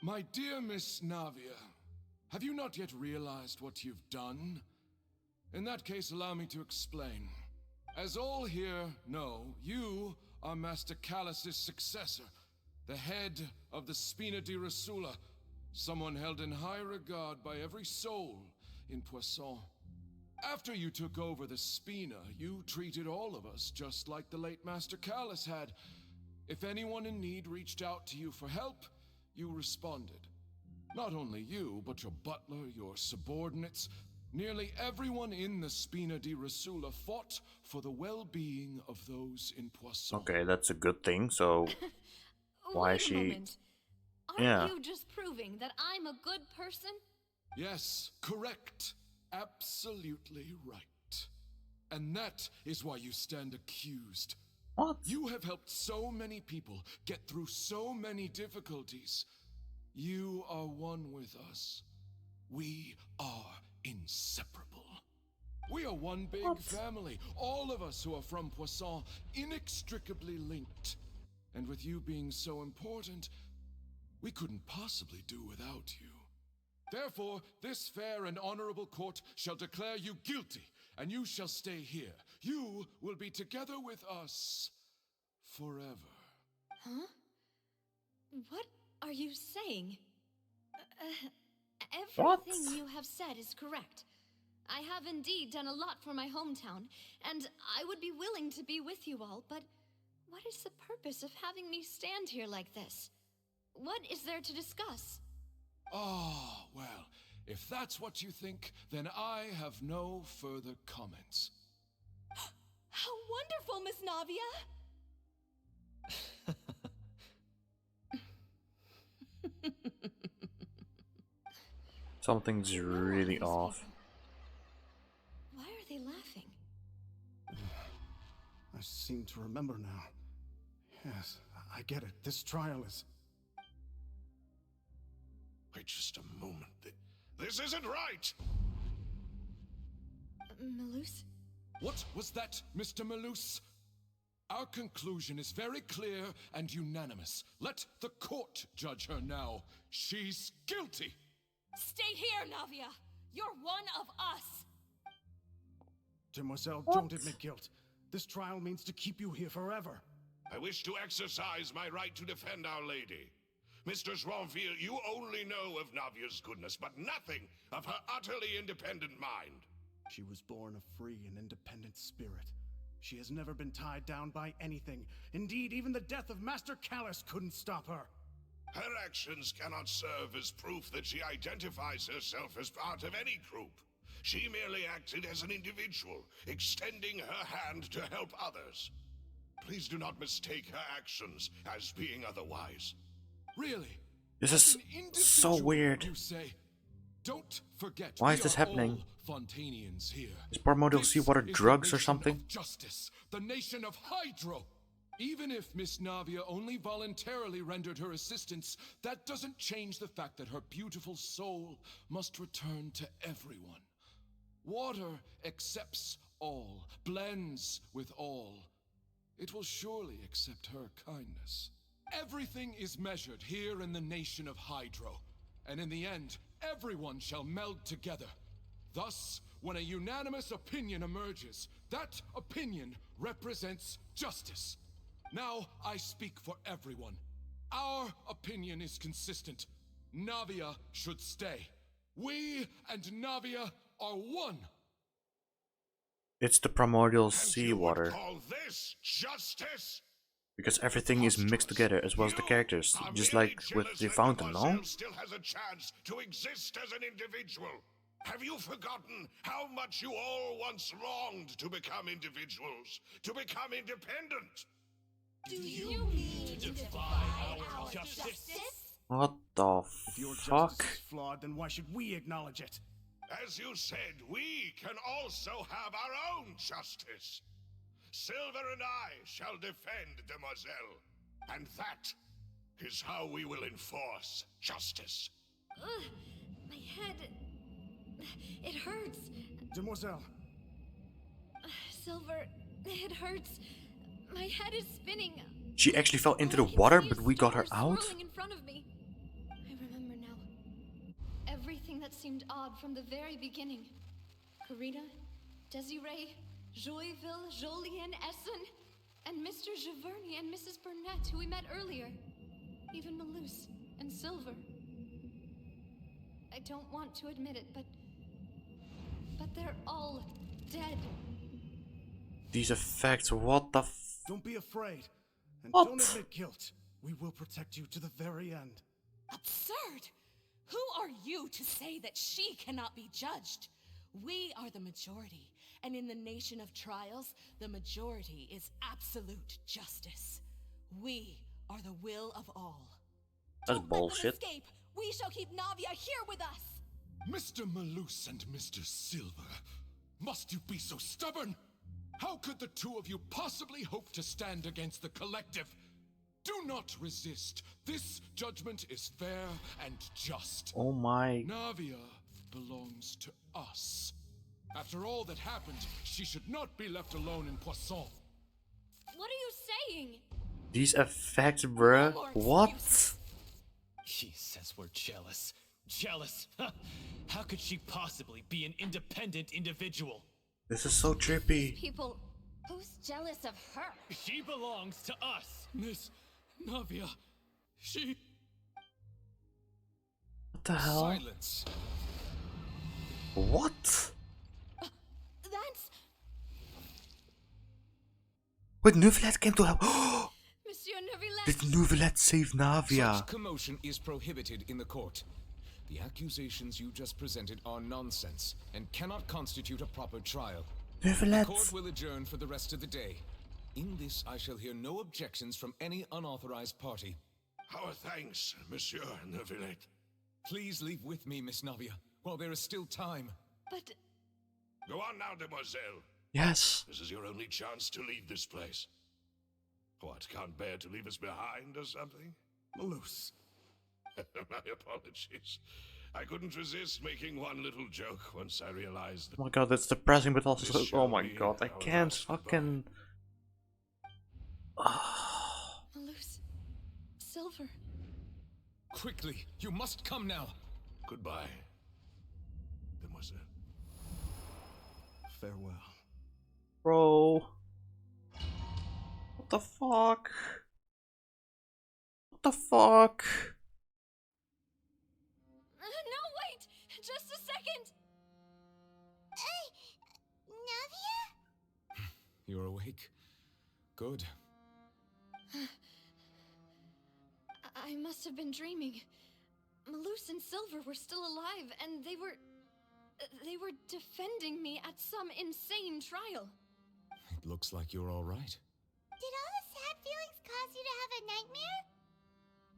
My dear Miss Navia, have you not yet realized what you've done? In that case, allow me to explain. As all here know, you are Master Callus's successor, the head of the Spina di Rasula, someone held in high regard by every soul in Poisson. After you took over the Spina, you treated all of us just like the late Master Callus had. If anyone in need reached out to you for help, you responded. Not only you, but your butler, your subordinates, nearly everyone in the Spina di Rasula fought for the well-being of those in Poisson. Okay, that's a good thing, so why is Wait a she... moment. Aren't Yeah. you just proving that I'm a good person? Yes, correct. Absolutely right. And that is why you stand accused. What? You have helped so many people get through so many difficulties. You are one with us. We are inseparable. We are one big family, all of us who are from Poisson, inextricably linked. And with you being so important, we couldn't possibly do without you. Therefore, this fair and honorable court shall declare you guilty, and you shall stay here. You will be together with us forever. Huh? What are you saying? Everything you have said is correct. I have indeed done a lot for my hometown, and I would be willing to be with you all, but what is the purpose of having me stand here like this? What is there to discuss? Ah, well, if that's what you think, then I have no further comments. How wonderful, Miss Navia! Something's really off. Why are they laughing? I seem to remember now. Yes, I get it. This trial is... Wait just a moment. This isn't right! Malus? What was that, Mr. Malus? Our conclusion is very clear and unanimous. Let the court judge her now. She's guilty! Stay here, Navia! You're one of us! Demoiselle, don't admit guilt. This trial means to keep you here forever. I wish to exercise my right to defend Our Lady. Mistress Ronville, you only know of Navia's goodness, but nothing of her utterly independent mind. She was born a free and independent spirit. She has never been tied down by anything. Indeed, even the death of Master Callus couldn't stop her. Her actions cannot serve as proof that she identifies herself as part of any group. She merely acted as an individual, extending her hand to help others. Please do not mistake her actions as being otherwise. Really? This is so weird. You say? Don't forget. Why is this happening? Fontanians here. Is Primordial Seawater drugs or something? Justice, the nation of Hydro. Even if Miss Navia only voluntarily rendered her assistance, that doesn't change the fact that her beautiful soul must return to everyone. Water accepts all, blends with all. It will surely accept her kindness. Everything is measured here in the nation of Hydro, and in the end, everyone shall meld together. Thus, when a unanimous opinion emerges, that opinion represents justice. Now I speak for everyone. Our opinion is consistent. Navia should stay. We and Navia are one. It's the primordial seawater. Call this justice? Because everything is mixed together as well as the characters, just like with the fountain, no? Still has a chance to exist as an individual. Have you forgotten how much you all once longed to become individuals, to become independent? Do you mean to defy our justice? What the If your fuck? justice is flawed, then why should we acknowledge it? As you said, we can also have our own justice. Silver and I shall defend Demoiselle, and that is how we will enforce justice. Ugh, my head... It hurts. Demoiselle. Silver, it hurts. My head is spinning. She actually fell into the water, but we got her out? Swirling in front of me. I remember now. Everything that seemed odd from the very beginning. Karina, Desiree, Joyville, Jolien, Essen, and Mr. Giverny and Mrs. Burnett, who we met earlier. Even Malus and Silver. I don't want to admit it, but they're all dead. These effects, what the f... Don't be afraid. And What? don't admit guilt. We will protect you to the very end. Absurd! Who are you to say that she cannot be judged? We are the majority, and in the nation of trials, the majority is absolute justice. We are the will of all. That's Don't let them bullshit. escape. We shall keep Navia here with us. Mr. Malus and Mr. Silver, must you be so stubborn? How could the two of you possibly hope to stand against the collective? Do not resist. This judgment is fair and just. Oh my... Navia belongs to us. After all that happened, she should not be left alone in Poisson. What are you saying? These effects, bruh. What? She says we're jealous. Jealous? Huh. How could she possibly be an independent individual? This is so trippy. People, who's jealous of her? She belongs to us. Miss Navia, she... What the hell? Silence. What? That's... Wait, Neuvillette came to help. Monsieur Neuvillette! Did Neuvillette save Navia? Such commotion is prohibited in the court. The accusations you just presented are nonsense and cannot constitute a proper trial. The court Neuvillette! will adjourn for the rest of the day. In this, I shall hear no objections from any unauthorized party. Our thanks, Monsieur Neuvillette. Please leave with me, Miss Navia. while there is still time. But Go on now, demoiselle. Yes. This is your only chance to leave this place. What, can't bear to leave us behind or something? Malus. My apologies. I couldn't resist making one little joke once I realized that. Oh my god, that's depressing, but also This oh shall my be god, I our can't last fucking. Malus, Silver. Quickly, you must come now. Goodbye, demoiselle. Farewell. Bro. What the fuck? What the fuck? No, wait! Just a second! Navia? You're awake. Good. I must have been dreaming. Malus and Silver were still alive, and they were defending me at some insane trial. It looks like you're all right. Did all the sad feelings cause you to have a nightmare?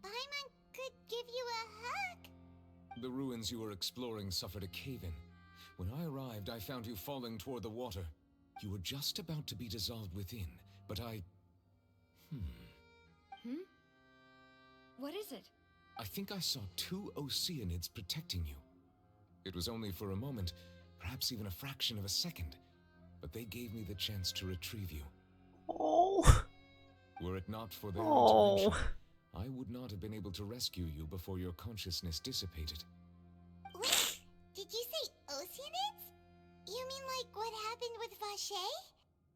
Paimon could give you a hug. The ruins you were exploring suffered a cave-in. When I arrived, I found you falling toward the water. You were just about to be dissolved within, but I... What is it? I think I saw 2 Oceanids protecting you. It was only for a moment, perhaps even a fraction of a second, but they gave me the chance to retrieve you. Oh. Were it not for their Oh. intervention, I would not have been able to rescue you before your consciousness dissipated. Wait, did you say Oceanids? You mean like what happened with Vache?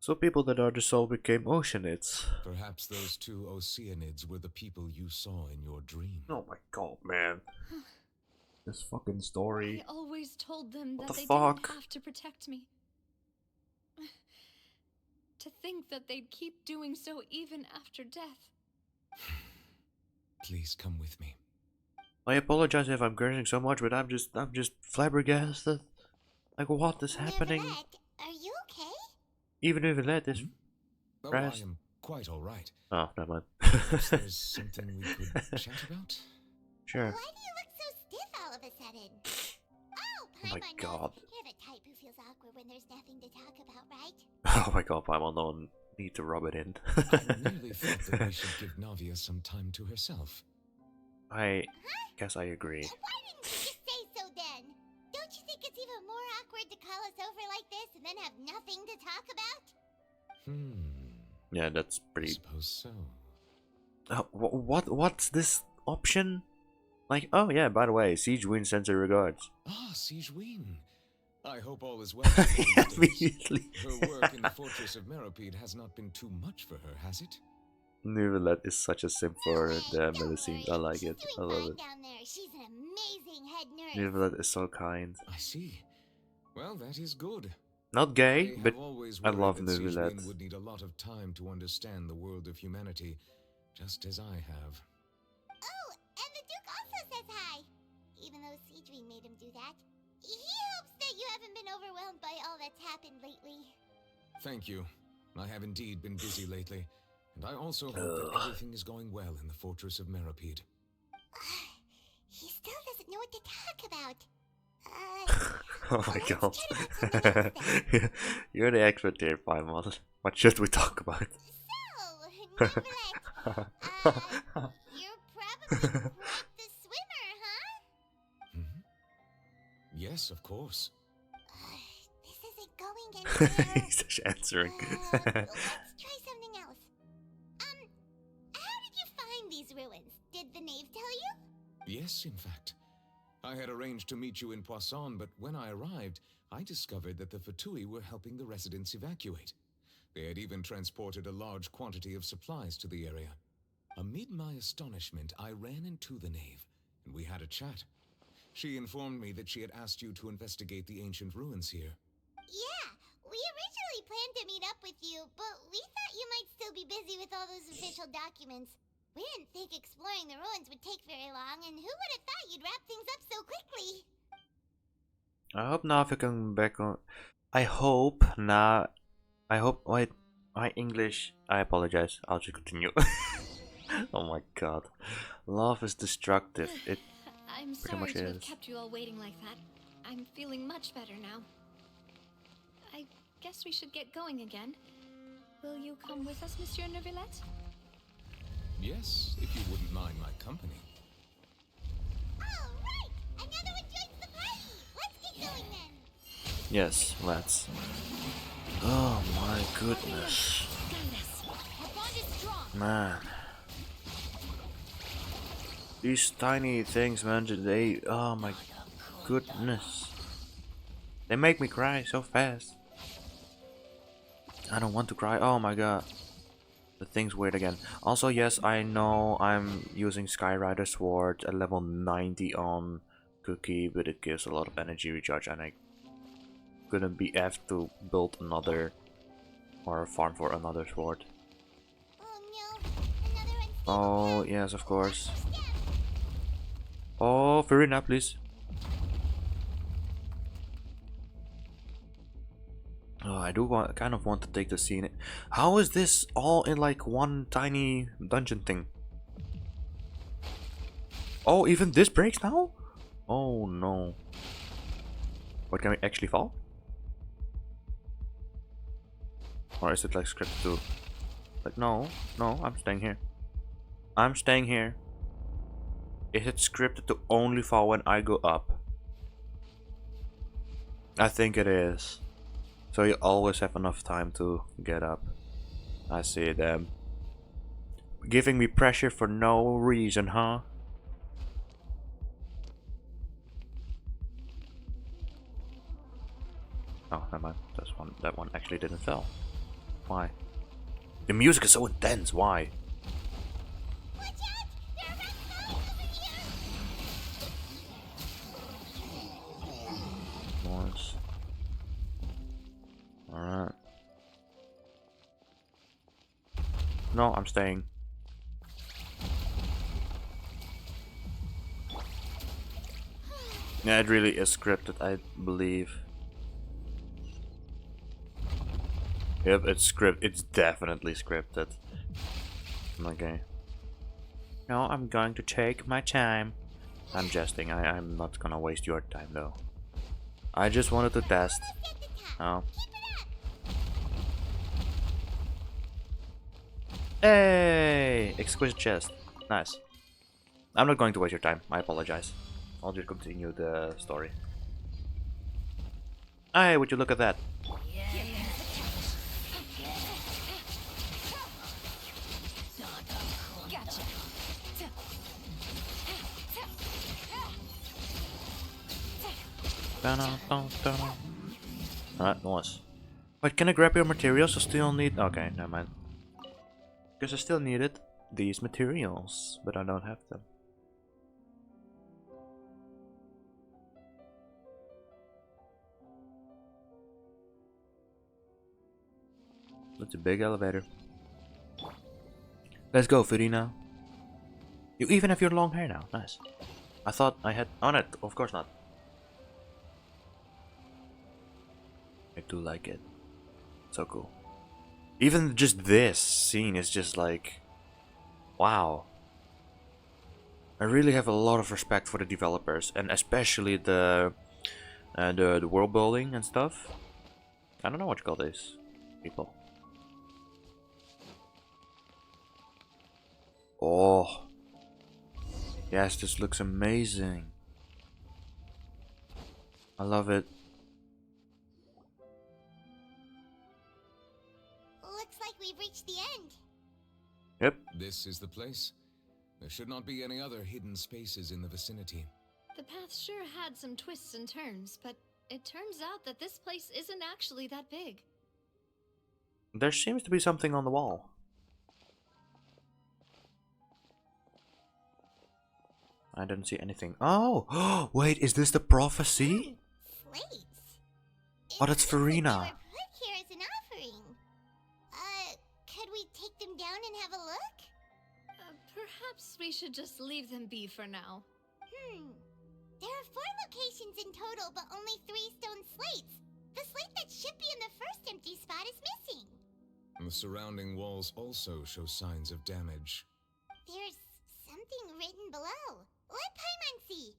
So people that are dissolved became Oceanids. Perhaps those 2 Oceanids were the people you saw in your dream. Oh my god, man. This fucking story. I always told them What that the they fuck? didn't have to protect me. To think that they'd keep doing so even after death. Please come with me. I apologize if I'm cursing so much, but I'm just flabbergasted. Like, what is happening? Neverette, are you okay? Even if it is. Oh, Rest. I am quite all right. Oh, never mind. Perhaps there's something we could chat about? Sure. Why do you look so stiff all of a sudden? Oh, Oh my Paimon god. knows. You're the type who feels awkward when there's nothing to talk about, right? Oh my god, Paimon, don't need to rub it in. I merely thought that we should give Navia some time to herself. I guess I agree. Why didn't you just say so then? Don't you think it's even more awkward to call us over like this and then have nothing to talk about? Yeah, that's I pretty. suppose so. What's this option? Like, oh yeah, by the way, Siege Win sends her regards. Ah, Siege Win. I hope all is well. with you these days. Immediately. Her work in the Fortress of Meropide has not been too much for her, has it? Nuvelet is such a simp for the Don't medicines. I worry, like she's it. I doing love fine it. down there. She's an amazing head nurse. Nuvelet is so kind. I see. Well, that is good. Not gay, I but have always I worried love that Siege Nuvelet. Win would need a lot of time to understand the world of humanity, just as I have. Oh, and the Duke also says hi. Even though Siegwing made him do that. He hopes that you haven't been overwhelmed by all that's happened lately. Thank you. I have indeed been busy lately, and I also hope that everything is going well in the Fortress of Meropide. He still doesn't know what to talk about. Oh my let's god. chat about something else then. You're the expert here, Paimon. What should we talk about? So, Neverlet, you're probably quite the swimmer, huh? Yes, of course. This isn't going anywhere. He's just answering. Let's try something else. How did you find these ruins? Did the knave tell you? Yes, in fact. I had arranged to meet you in Poisson, but when I arrived, I discovered that the Fatui were helping the residents evacuate. They had even transported a large quantity of supplies to the area. Amid my astonishment, I ran into the knave, and we had a chat. She informed me that she had asked you to investigate the ancient ruins here. Yeah, we originally planned to meet up with you, but we thought you might still be busy with all those official documents. We didn't think exploring the ruins would take very long, and who would have thought you'd wrap things up so quickly? I hope Navi can back on. I hope wait, my English. I apologize. I'll just continue. Oh my god, love is destructive. It I'm pretty sorry much to have is. kept you all waiting like that. I'm feeling much better now. I guess we should get going again. Will you come with us, Monsieur Neuvillette? Yes, if you wouldn't mind my company. All right! Another one joins the party! Let's get going then! Yes, let's. Oh my goodness. Man. These tiny things, man, they... Oh my goodness. They make me cry so fast. I don't want to cry. Oh my god. The thing's weird again. Also, yes, I know I'm using Skyrider Sword at level 90 on Cookie, but it gives a lot of energy recharge, and I couldn't be asked to build another or farm for another sword. Oh, yes, of course. Oh, Farina, please. Oh, I do kind of want to take the scene. How is this all in like one tiny dungeon thing? Oh, even this breaks now? Oh no. What, can we actually fall? Or is it like scripted to... Like, no, I'm staying here. I'm staying here. Is it scripted to only fall when I go up? I think it is. So you always have enough time to get up. I see them. Giving me pressure for no reason, huh? Oh, never mind. That one actually didn't fall. Why? The music is so intense, why? Watch out! There are rats over here! Nice. Alright. No, I'm staying. Yeah, it really is scripted, I believe. Yep, it's definitely scripted. Okay. No, I'm going to take my time. I'm jesting, I'm not gonna waste your time though. I just wanted to test. Oh. Hey! Exquisite chest. Nice. I'm not going to waste your time, I apologize. I'll just continue the story. Hey, would you look at that? Alright, nice. Wait, can I grab your materials? I still need... Okay, never mind. Because I still needed these materials, but I don't have them. That's a big elevator. Let's go, Farina. You even have your long hair now. Nice. I thought I had on it. Of course not. I do like it. So cool. Even just this scene is just like... Wow. I really have a lot of respect for the developers, and especially the world building and stuff. I don't know what you call these people. Oh. Yes, this looks amazing. I love it. Looks like we've reached the end. Yep. This is the place. There should not be any other hidden spaces in the vicinity. The path sure had some twists and turns, but it turns out that this place isn't actually that big. There seems to be something on the wall. I didn't see anything. Oh! Wait, is this the prophecy? Slates? Oh, that's Farina. They were put here as an offering. Could we take them down and have a look? Perhaps we should just leave them be for now. There are 4 locations in total, but only 3 stone slates. The slate that should be in the first empty spot is missing. The surrounding walls also show signs of damage. There's something written below. Let Paimon see.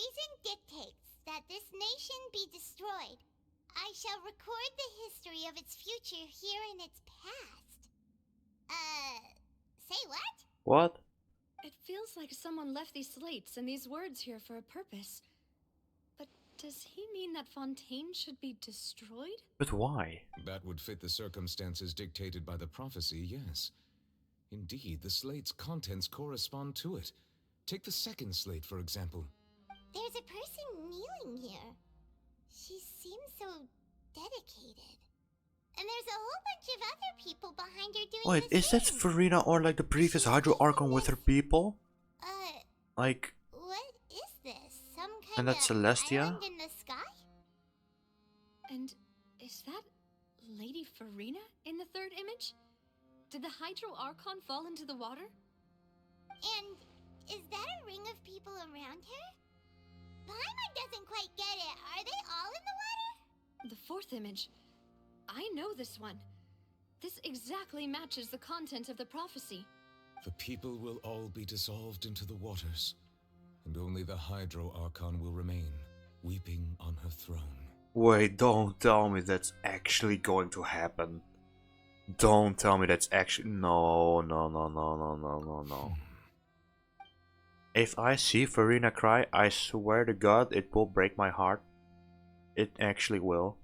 reason dictates that this nation be destroyed, I shall record the history of its future here in its past. Say what? What? It feels like someone left these slates and these words here for a purpose. But does he mean that Fontaine should be destroyed? But why? That would fit the circumstances dictated by the prophecy, yes. Indeed, the slate's contents correspond to it. Take the second slate, for example. There's a person kneeling here. She seems so dedicated. And there's a whole bunch of other people behind her doing Wait, the is that same. Farina or like the previous Hydro Archon with her people? Like... What is this? Some kind And that's of Celestia? island in the sky? And is that Lady Farina in the third image? Did the Hydro Archon fall into the water? And is that a ring of people around her? Paimon doesn't quite get it. Are they all in the water? The fourth image. I know this one. This exactly matches the content of the prophecy. The people will all be dissolved into the waters, and only the Hydro Archon will remain, weeping on her throne. Wait, don't tell me that's actually going to happen. Don't tell me that's actually... No. If I see Farina cry, I swear to God it will break my heart. It actually will.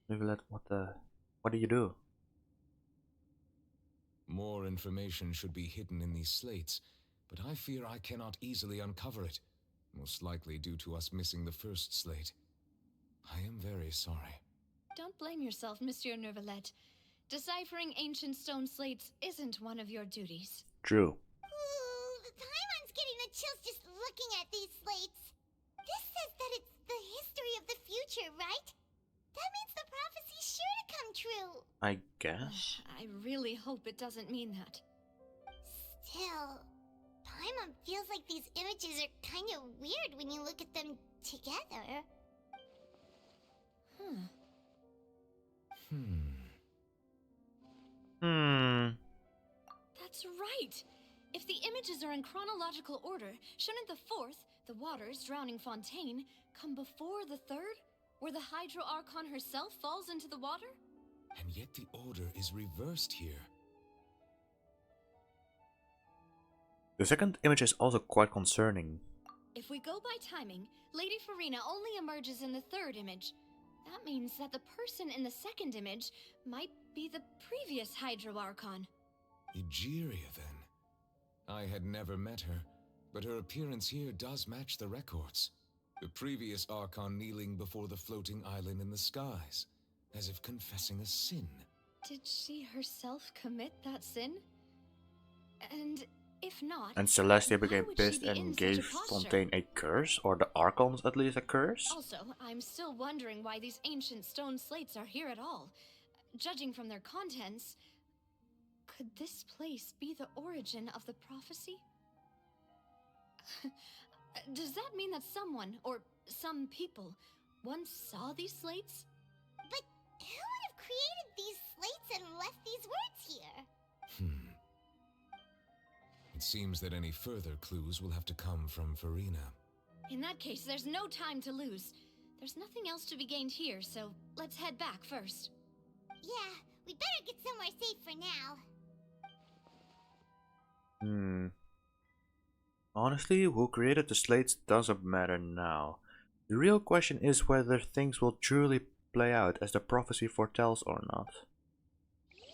Nicolette, what do you do? More information should be hidden in these slates, but I fear I cannot easily uncover it, most likely due to us missing the first slate. I am very sorry. Don't blame yourself, Monsieur Neuvillette. Deciphering ancient stone slates isn't one of your duties. True. Ooh, Paimon's getting the chills just looking at these slates. This says that it's the history of the future, right? That means the prophecy's sure to come true. I guess. I really hope it doesn't mean that. Still, Paimon feels like these images are kind of weird when you look at them together. That's right! If the images are in chronological order, shouldn't the fourth, the waters drowning Fontaine, come before the third, where the Hydro Archon herself falls into the water? And yet the order is reversed here. The second image is also quite concerning. If we go by timing, Lady Farina only emerges in the third image. That means that the person in the second image might be the previous Hydro Archon. Egeria, then. I had never met her, but her appearance here does match the records. The previous Archon kneeling before the floating island in the skies, as if confessing a sin. Did she herself commit that sin? And if not, And Celestia why became would she pissed be in and such a gave posture? Fontaine a curse, or the Archons at least a curse? Also, I'm still wondering why these ancient stone slates are here at all. Judging from their contents, could this place be the origin of the prophecy? Does that mean that someone, or some people, once saw these slates? But who would have created these slates and left these words here? It seems that any further clues will have to come from Farina. In that case, there's no time to lose. There's nothing else to be gained here, so let's head back first. Yeah, we better get somewhere safe for now. Honestly, who created the slates doesn't matter now. The real question is whether things will truly play out as the prophecy foretells or not.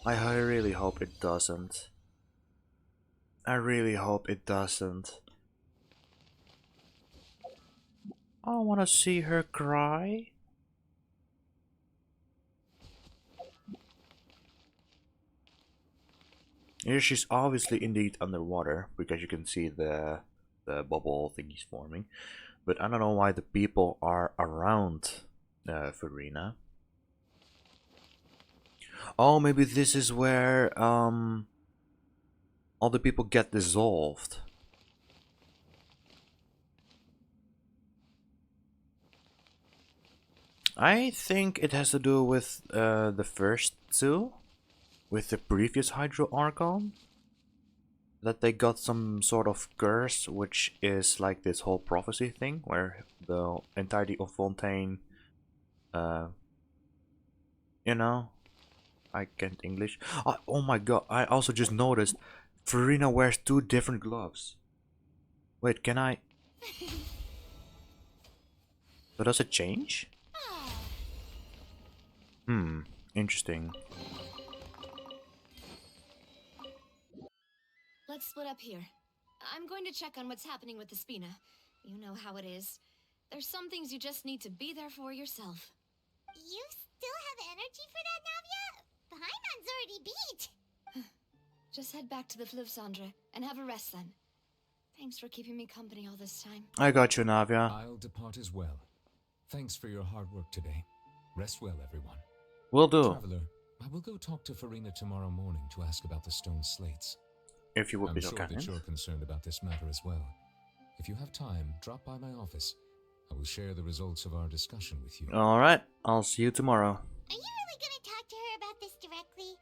I really hope it doesn't. I really hope it doesn't. I wanna see her cry. Here she's obviously indeed underwater, because you can see the bubble thingies forming. But I don't know why the people are around Farina. Oh, maybe this is where all the people get dissolved. I think it has to do with the first two, with the previous Hydro Archon. that they got some sort of curse, which is like this whole prophecy thing, where the entirety of Fontaine, you know, I can't English. Oh my god! I also just noticed, Farina wears 2 different gloves. Wait, can I? So does it change? Interesting. Let's split up here. I'm going to check on what's happening with the Spina. You know how it is. There's some things you just need to be there for yourself. You still have energy for that, Navia? Paimon's already beat. Just head back to the Fluvsandre and have a rest then. Thanks for keeping me company all this time. I got you, Navia. I'll depart as well. Thanks for your hard work today. Rest well, everyone. Will do. Traveler, I will go talk to Farina tomorrow morning to ask about the stone slates. If you would I'm be sure so kind. that you're concerned about this matter as well. If you have time, drop by my office. I will share the results of our discussion with you. Alright, I'll see you tomorrow. Are you really gonna talk to her about this directly?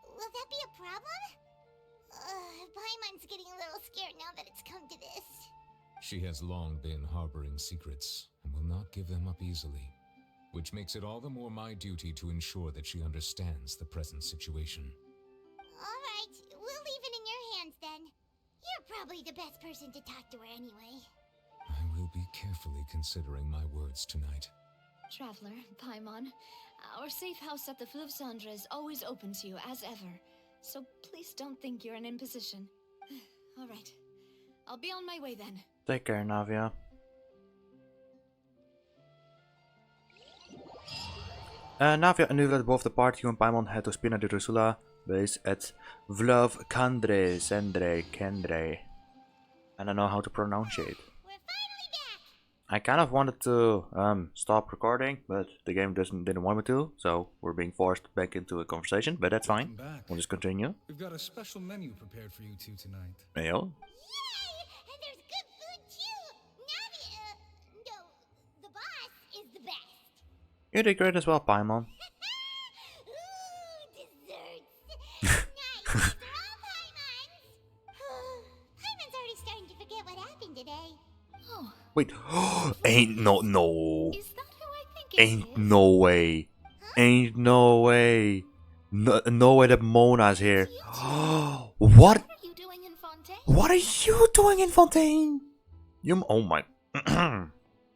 Will that be a problem? Paimon's getting a little scared now that it's come to this. She has long been harboring secrets and will not give them up easily, which makes it all the more my duty to ensure that she understands the present situation. Alright, we'll leave it in your hands then. You're probably the best person to talk to her anyway. I will be carefully considering my words tonight. Traveler, Paimon, our safe house at the Fluvsandre is always open to you as ever. So please don't think you're an imposition. Alright, I'll be on my way then. Take care, Navia. Navia and Nuvlet both depart. You and Paimon head to Spina de Drusula base at Vlov Kendre. I don't know how to pronounce it. I kind of wanted to stop recording, but the game didn't want me to, so we're being forced back into a conversation, but that's fine. We'll just continue. We've got a special menu prepared for you two tonight. Mayo. Yay! And there's good food too! Navia, no, the boss is the best. You did great as well, Paimon. Ooh, desserts! Nice, these are all Paimon's! Paimon's already starting to forget what happened today. Oh. Wait, ain't no. Is that who I think it Ain't is? no way. Ain't no way. No way that Mona's here. What? What are you doing in Fontaine? What are you doing in Fontaine? You. Oh my.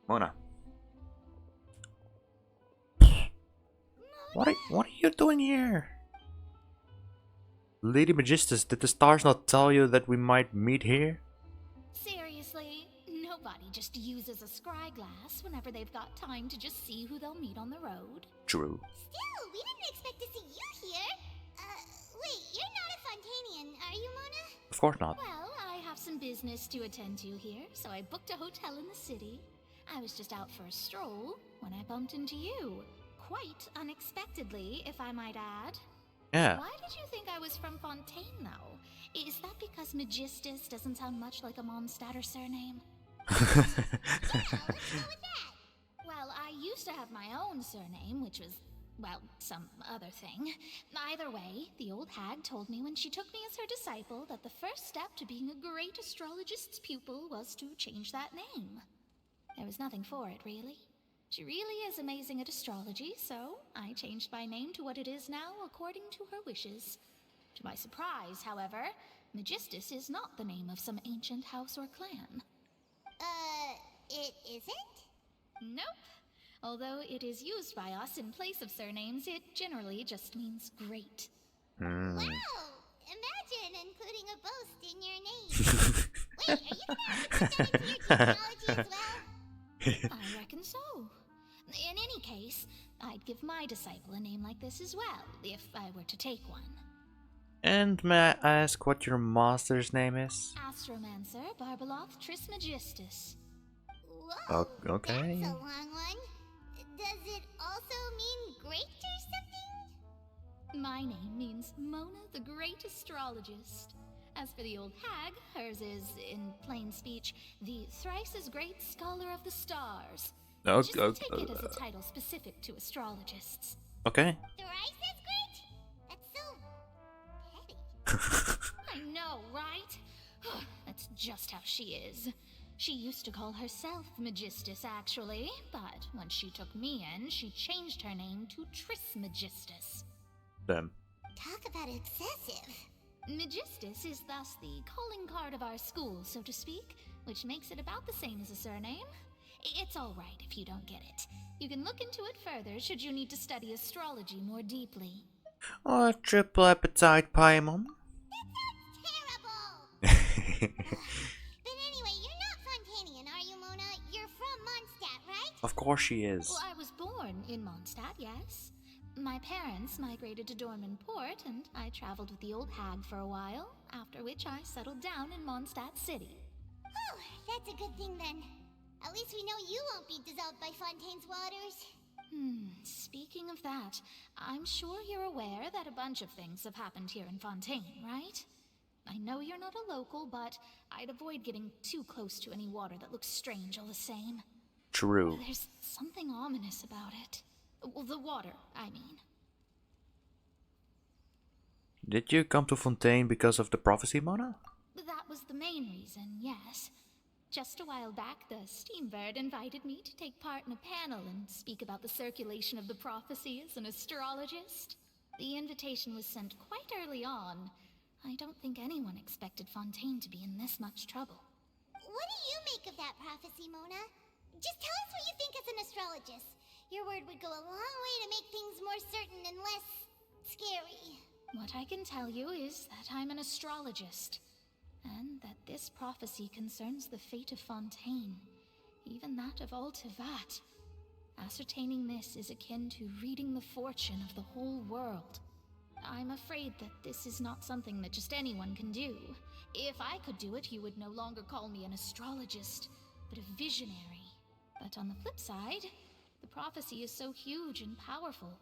Mona. What are you doing here? Lady Magistus, did the stars not tell you that we might meet here? Seriously, nobody just uses a scry glass whenever they've got time to just see who they'll meet on the road. True. Still, we didn't expect to see you here. Wait, you're not a Fontainian, are you, Mona? Of course not. Well, I have some business to attend to here, so I booked a hotel in the city. I was just out for a stroll when I bumped into you. Quite unexpectedly, if I might add. Yeah. Why did you think I was from Fontaine, though? Is that because Magistus doesn't sound much like a Mondstatter surname? Well, I used to have my own surname, which was, well, some other thing. Either way, the old hag told me when she took me as her disciple that the first step to being a great astrologist's pupil was to change that name. There was nothing for it, really. She really is amazing at astrology, so I changed my name to what it is now according to her wishes. To my surprise, however, Magistus is not the name of some ancient house or clan. It isn't? Nope. Although it is used by us in place of surnames, it generally just means great. Wow! Imagine including a boast in your name. Wait, are you gonna have to put that into your genealogy as well? I reckon so. In any case, I'd give my disciple a name like this as well, if I were to take one. And may I ask what your master's name is? Astromancer Barbeloth Trismegistus. Whoa, okay. that's a long one. Does it also mean great or something? My name means Mona the Great Astrologist. As for the old hag, hers is, in plain speech, the thrice as great scholar of the stars. Just take it as a title specific to astrologists. Okay. Thrice as great? That's so petty. I know, right? That's just how she is. She used to call herself Magistus, actually, but when she took me in, she changed her name to Trismegistus. Them. Talk about excessive. Magistus is thus the calling card of our school, so to speak, which makes it about the same as a surname. It's alright if you don't get it. You can look into it further should you need to study astrology more deeply. Oh, triple appetite pie, Mom. Terrible! But anyway, you're not Fontanian, are you, Mona? You're from Mondstadt, right? Of course she is. Well, I was born in Mondstadt, yes. My parents migrated to Dorman Port, and I traveled with the old hag for a while, after which I settled down in Mondstadt City. Oh, that's a good thing then. At least we know you won't be dissolved by Fontaine's waters. Speaking of that, I'm sure you're aware that a bunch of things have happened here in Fontaine, right? I know you're not a local, but I'd avoid getting too close to any water that looks strange all the same. True. There's something ominous about it. Well, the water, I mean. Did you come to Fontaine because of the prophecy, Mona? That was the main reason, yes. Just a while back, the Steambird invited me to take part in a panel and speak about the circulation of the prophecy as an astrologist. The invitation was sent quite early on. I don't think anyone expected Fontaine to be in this much trouble. What do you make of that prophecy, Mona? Just tell us what you think as an astrologist. Your word would go a long way to make things more certain and less scary. What I can tell you is that I'm an astrologist, and that this prophecy concerns the fate of Fontaine, even that of all Tevat. Ascertaining this is akin to reading the fortune of the whole world. I'm afraid that this is not something that just anyone can do. If I could do it, you would no longer call me an astrologist, but a visionary. But on the flip side, the prophecy is so huge and powerful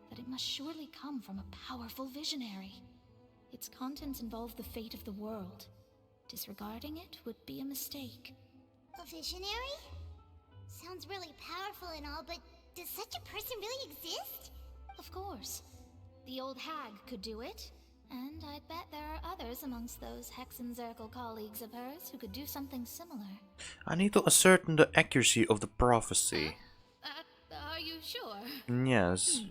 that it must surely come from a powerful visionary. Its contents involve the fate of the world. Disregarding it would be a mistake. A visionary? Sounds really powerful and all, but does such a person really exist? Of course. The old hag could do it, and I'd bet there are others amongst those Hexenzirkel colleagues of hers who could do something similar. I need to ascertain the accuracy of the prophecy. Are you sure? Yes.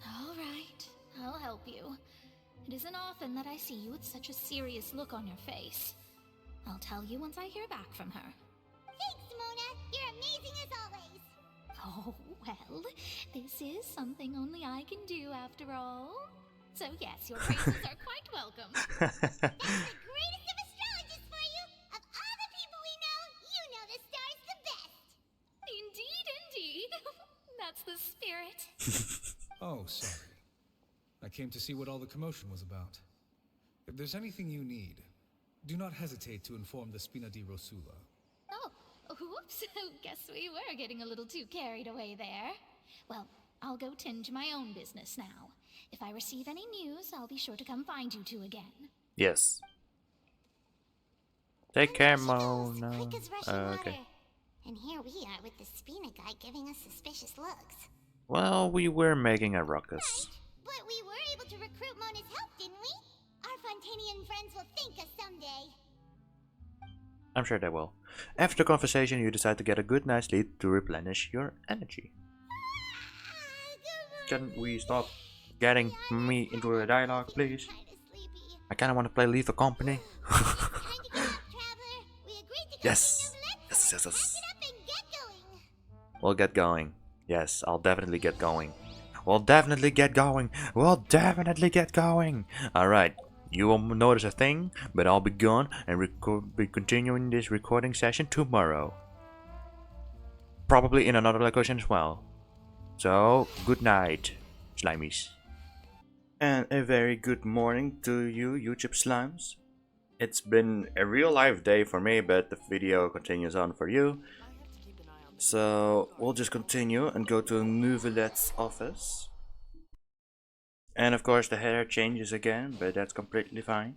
All right, I'll help you. It isn't often that I see you with such a serious look on your face. I'll tell you once I hear back from her. Thanks, Mona. You're amazing as always. Oh, well, this is something only I can do after all. So yes, your praises are quite welcome. That's the greatest of astrologists for you. Of all the people we know, you know the stars the best. Indeed, indeed. That's the spirit. Oh, sorry. I came to see what all the commotion was about. If there's anything you need, do not hesitate to inform the Spina di Rosula. Oh, whoops. Guess we were getting a little too carried away there. Well, I'll go tend to my own business now. If I receive any news, I'll be sure to come find you two again. Yes. Take care, Mona. Quick as rushing Okay. water. And here we are with the Spina guy giving us suspicious looks. Well, we were making a ruckus. But we were able to recruit Mona's help, didn't we? Our Fontanian friends will thank us someday. I'm sure they will. After the conversation, you decide to get a good night's sleep to replenish your energy. Can we stop getting me into a dialogue, please? I kinda want to play Leave a Company. Yes! Yes, yes, yes. We'll get going. Yes, I'll definitely get going. We'll definitely get going. We'll definitely get going. Alright, you won't notice a thing, but I'll be gone and be continuing this recording session tomorrow. Probably in another location as well. So, good night, Slimies. And a very good morning to you, YouTube Slimes. It's been a real life day for me, but the video continues on for you. So we'll just continue and go to Nouvelette's office. And of course the hair changes again, but that's completely fine.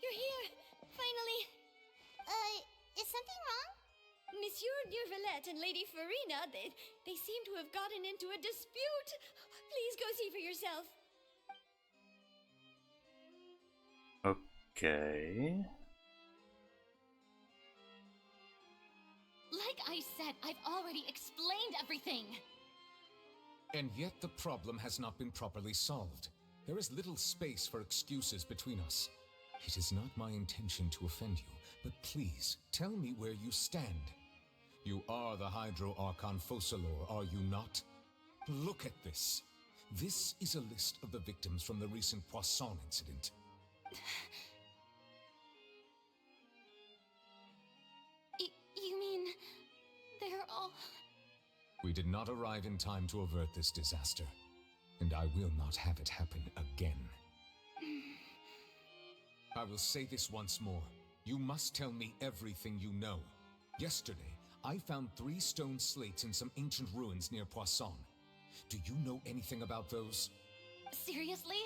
You're here! Finally! Is something wrong? Monsieur Dear Valette and Lady Farina, they seem to have gotten into a dispute. Please go see for yourself. Okay. Like I said, I've already explained everything. And yet the problem has not been properly solved. There is little space for excuses between us. It is not my intention to offend you, but please, tell me where you stand. You are the Hydro Archon Focalor, are you not? Look at this. This is a list of the victims from the recent Poisson incident. You mean they're all... We did not arrive in time to avert this disaster, and I will not have it happen again. I will say this once more. You must tell me everything you know. Yesterday, I found 3 stone slates in some ancient ruins near Poisson. Do you know anything about those? Seriously?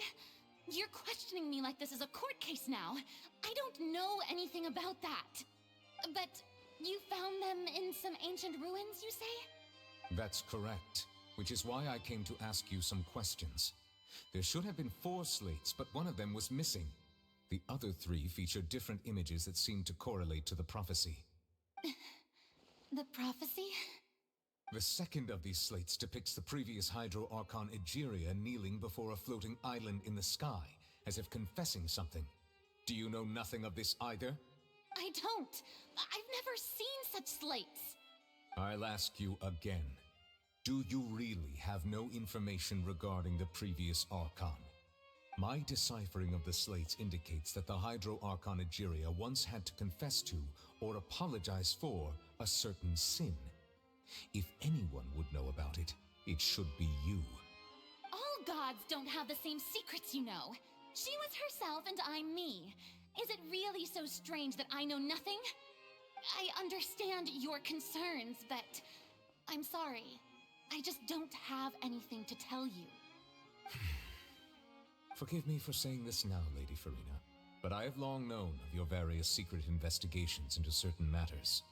You're questioning me like this is a court case now. I don't know anything about that. But you found them in some ancient ruins, you say? That's correct, which is why I came to ask you some questions. There should have been 4 slates, but one of them was missing. The other 3 feature different images that seem to correlate to the prophecy. The prophecy? The second of these slates depicts the previous Hydro Archon Egeria kneeling before a floating island in the sky, as if confessing something. Do you know nothing of this either? I don't. I've never seen such slates. I'll ask you again. Do you really have no information regarding the previous Archon? My deciphering of the slates indicates that the Hydro Archon Egeria once had to confess to, or apologize for, a certain sin. If anyone would know about it, it should be you. All gods don't have the same secrets, you know. She was herself and I'm me. Is it really so strange that I know nothing? I understand your concerns, but I'm sorry. I just don't have anything to tell you. Forgive me for saying this now, Lady Farina, but I have long known of your various secret investigations into certain matters.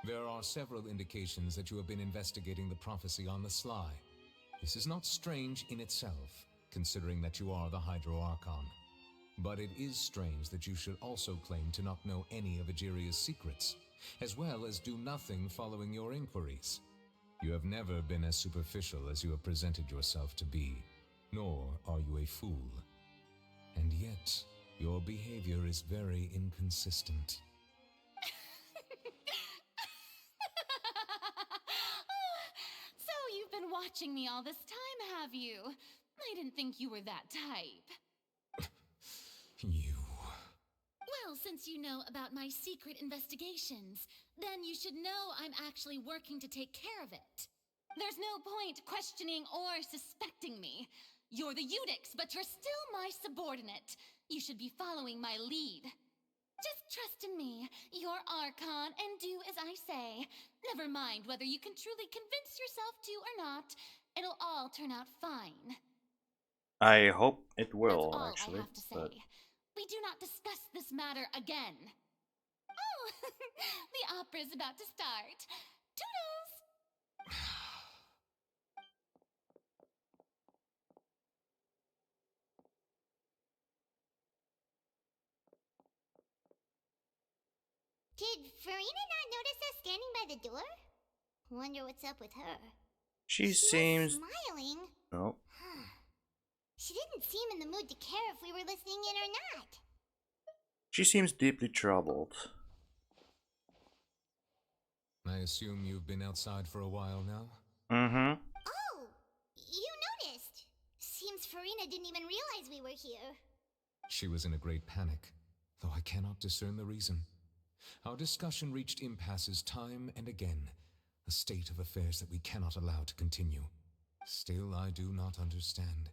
There are several indications that you have been investigating the prophecy on the sly. This is not strange in itself, considering that you are the Hydro Archon. But it is strange that you should also claim to not know any of Egeria's secrets, as well as do nothing following your inquiries. You have never been as superficial as you have presented yourself to be, nor are you a fool. And yet, your behavior is very inconsistent. So you've been watching me all this time, have you? I didn't think you were that type. You... Well, since you know about my secret investigations, then you should know I'm actually working to take care of it. There's no point questioning or suspecting me. You're the Eudix, but you're still my subordinate. You should be following my lead. Just trust in me, you're Archon, and do as I say. Never mind whether you can truly convince yourself to or not. It'll all turn out fine. I hope it will, That's all actually. I have to say. We do not discuss this matter again. Oh, the opera's about to start. Toodles! Did Farina not notice us standing by the door? Wonder what's up with her. She seems... was smiling. Oh. She didn't seem in the mood to care if we were listening in or not. She seems deeply troubled. I assume you've been outside for a while now? Mm-hmm. Oh, you noticed. Seems Farina didn't even realize we were here. She was in a great panic, though I cannot discern the reason. Our discussion reached impasses time and again, a state of affairs that we cannot allow to continue. Still, I do not understand.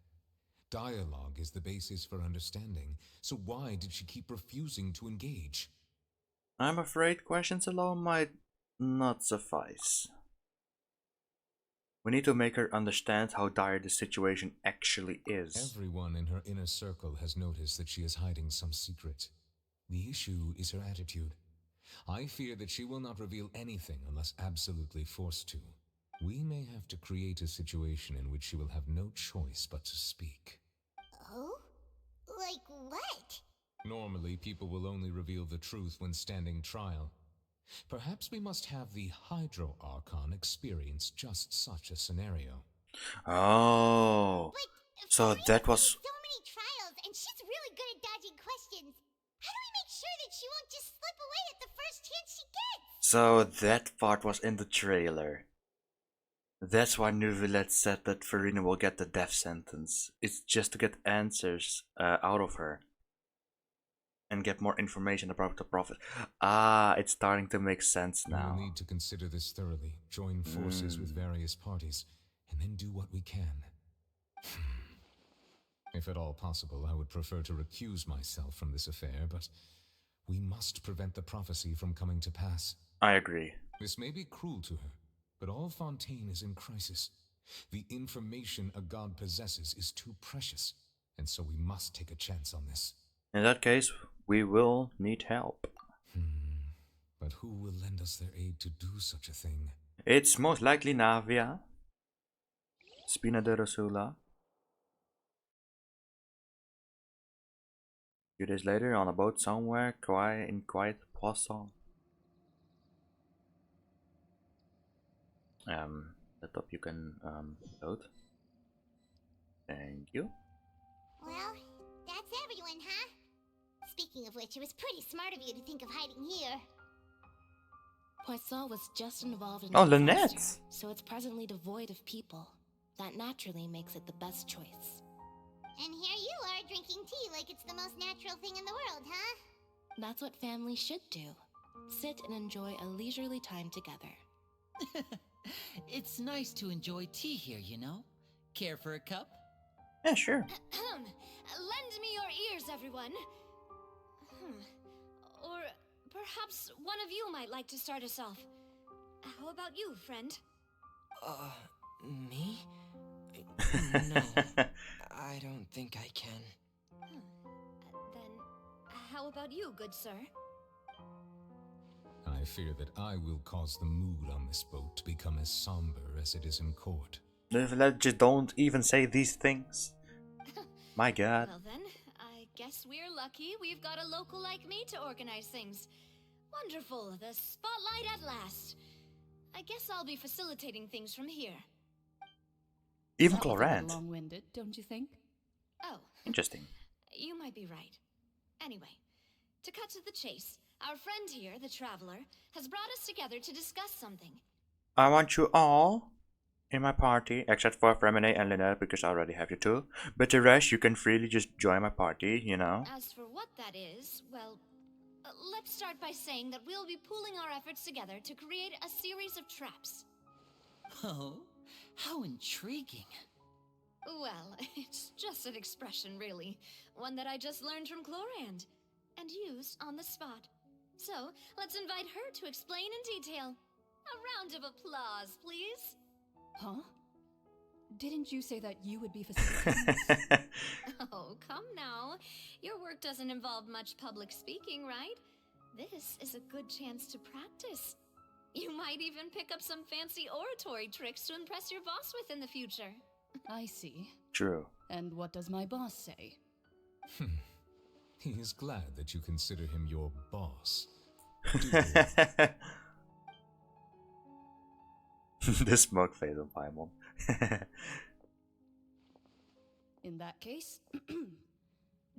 Dialogue is the basis for understanding, so why did she keep refusing to engage? I'm afraid questions alone might not suffice. We need to make her understand how dire the situation actually is. Everyone in her inner circle has noticed that she is hiding some secret. The issue is her attitude. I fear that she will not reveal anything unless absolutely forced to. We may have to create a situation in which she will have no choice but to speak. Oh? Like what? Normally, people will only reveal the truth when standing trial. Perhaps we must have the Hydro Archon experience just such a scenario. Oh. But So Farina's that been was... in so many trials, and she's really good at dodging questions. How do we make sure that she won't just slip away at the first chance she gets? So that part was in the trailer. That's why Nuvilet said that Farina will get the death sentence. It's just to get answers out of her. And get more information about the prophet. Ah, it's starting to make sense We will now. need to consider this thoroughly, join forces with various parties, and then do what we can. If at all possible, I would prefer to recuse myself from this affair, but we must prevent the prophecy from coming to pass. I agree. This may be cruel to her, but all Fontaine is in crisis. The information a god possesses is too precious, and so we must take a chance on this. In that case, we will need help. But who will lend us their aid to do such a thing? It's most likely Navia. Spina de Rosula. A few days later, on a boat somewhere, in quiet Poisson. Laptop you can load. Thank you. Well, that's everyone, huh? Speaking of which, it was pretty smart of you to think of hiding here. Poisson was just involved in Oh, a Lynette! disaster, so it's presently devoid of people. That naturally makes it the best choice. And here you are drinking tea like it's the most natural thing in the world, huh? That's what families should do. Sit and enjoy a leisurely time together. It's nice to enjoy tea here, you know? Care for a cup? Yeah, sure. Lend me your ears, everyone. Or perhaps one of you might like to start us off. How about you, friend? Me? No, I don't think I can. Then, how about you, good sir? I fear that I will cause the mood on this boat to become as somber as it is in court. Just don't even say these things. My god. Well then, I guess we're lucky we've got a local like me to organize things. Wonderful, the spotlight at last. I guess I'll be facilitating things from here. Even That was a Clorant. bit long-winded, don't you think? Oh. Interesting. You might be right. Anyway, to cut to the chase, our friend here, the Traveler, has brought us together to discuss something. I want you all in my party, except for Fremine and Lynette, because I already have you two. But the rest, you can freely just join my party, you know? As for what that is, well, let's start by saying that we'll be pooling our efforts together to create a series of traps. Oh, how intriguing. Well, it's just an expression, really. One that I just learned from Clorand, and used on the spot. So, let's invite her to explain in detail. A round of applause, please. Huh? Didn't you say that you would be facilitating this? Oh, come now. Your work doesn't involve much public speaking, right? This is a good chance to practice. You might even pick up some fancy oratory tricks to impress your boss with in the future. I see. True. And what does my boss say? He is glad that you consider him your boss. The smoke phase of Paimon. In that case,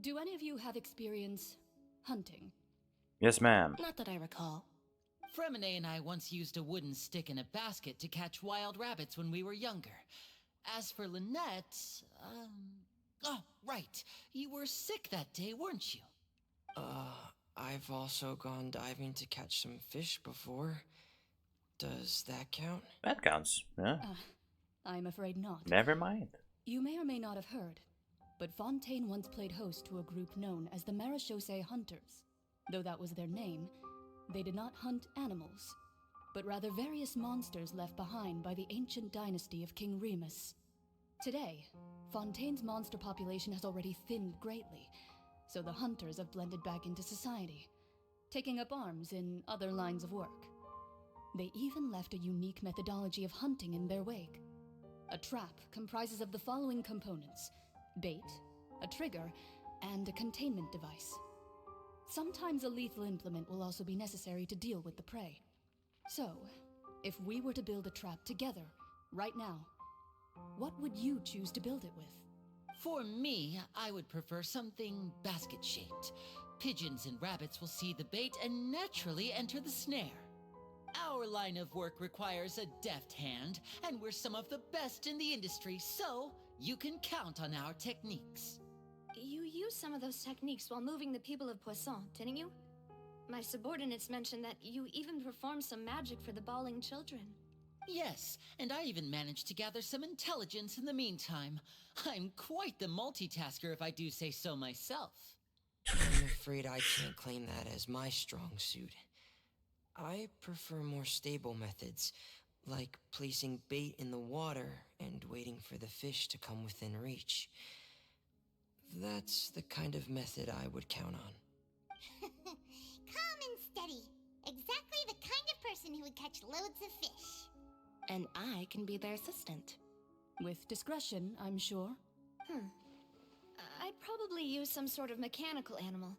do any of you have experience hunting? Yes, ma'am. Not that I recall. Fremine and I once used a wooden stick in a basket to catch wild rabbits when we were younger. As for Lynette, oh, right. You were sick that day, weren't you? I've also gone diving to catch some fish before. Does that count? That counts, yeah. I'm afraid not. Never mind. You may or may not have heard, but Fontaine once played host to a group known as the Marechaussee Hunters. Though that was their name, they did not hunt animals, but rather various monsters left behind by the ancient dynasty of King Remus. Today, Fontaine's monster population has already thinned greatly, so the hunters have blended back into society. taking up arms in other lines of work. They even left a unique methodology of hunting in their wake. A trap comprises of the following components: bait, a trigger, and a containment device. Sometimes a lethal implement will also be necessary to deal with the prey. So, if we were to build a trap together, right now, what would you choose to build it with? For me, I would prefer something basket-shaped. Pigeons and rabbits will see the bait and naturally enter the snare. Our line of work requires a deft hand, and we're some of the best in the industry, so you can count on our techniques. You used some of those techniques while moving the people of Poisson, didn't you? My subordinates mentioned that you even performed some magic for the bawling children. Yes, and I even managed to gather some intelligence in the meantime. I'm quite the multitasker, if I do say so myself. I'm afraid I can't claim that as my strong suit. I prefer more stable methods, like placing bait in the water and waiting for the fish to come within reach. That's the kind of method I would count on. Calm and steady. Exactly the kind of person who would catch loads of fish. And I can be their assistant. With discretion, I'm sure. I'd probably use some sort of mechanical animal.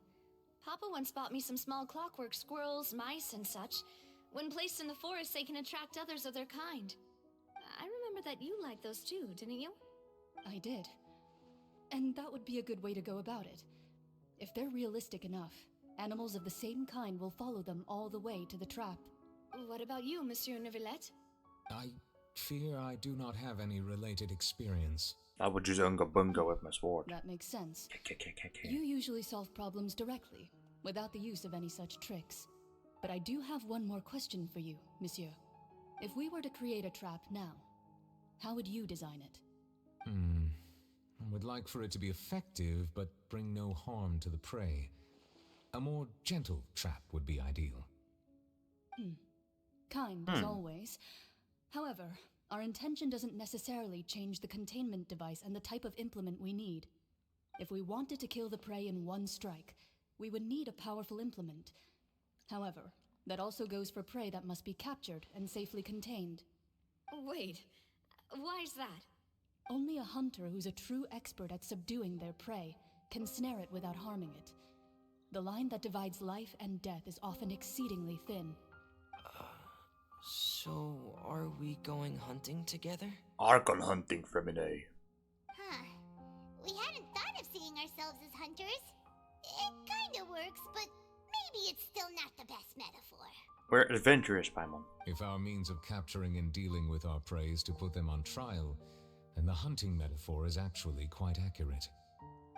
Papa once bought me some small clockwork squirrels, mice, and such. When placed in the forest, they can attract others of their kind. I remember that you liked those too, didn't you? I did. And that would be a good way to go about it. If they're realistic enough, animals of the same kind will follow them all the way to the trap. What about you, Monsieur Neuvillette? I fear I do not have any related experience. I would just unga bunga with my sword. That makes sense. You usually solve problems directly, without the use of any such tricks. But I do have one more question for you, Monsieur. If we were to create a trap now, how would you design it? I would like for it to be effective, but bring no harm to the prey. A more gentle trap would be ideal. Kind, as always. However, our intention doesn't necessarily change the containment device and the type of implement we need. If we wanted to kill the prey in one strike, we would need a powerful implement. However, that also goes for prey that must be captured and safely contained. Wait, why's that? Only a hunter who's a true expert at subduing their prey can snare it without harming it. The line that divides life and death is often exceedingly thin. So, are we going hunting together? Archon hunting from an A. We hadn't thought of seeing ourselves as hunters. It kinda works, but maybe it's still not the best metaphor. We're adventurous, Paimon. If our means of capturing and dealing with our prey is to put them on trial, then the hunting metaphor is actually quite accurate.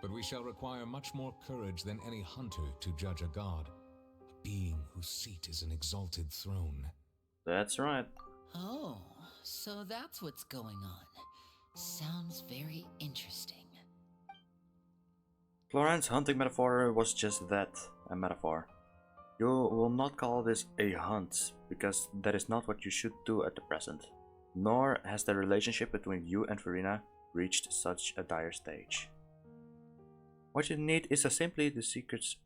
But we shall require much more courage than any hunter to judge a god, a being whose seat is an exalted throne. That's right. Oh, so that's what's going on. Sounds very interesting. Florent's hunting metaphor was just that, a metaphor. You will not call this a hunt, because that is not what you should do at the present. Nor has the relationship between you and Verena reached such a dire stage. What you need is simply the secrets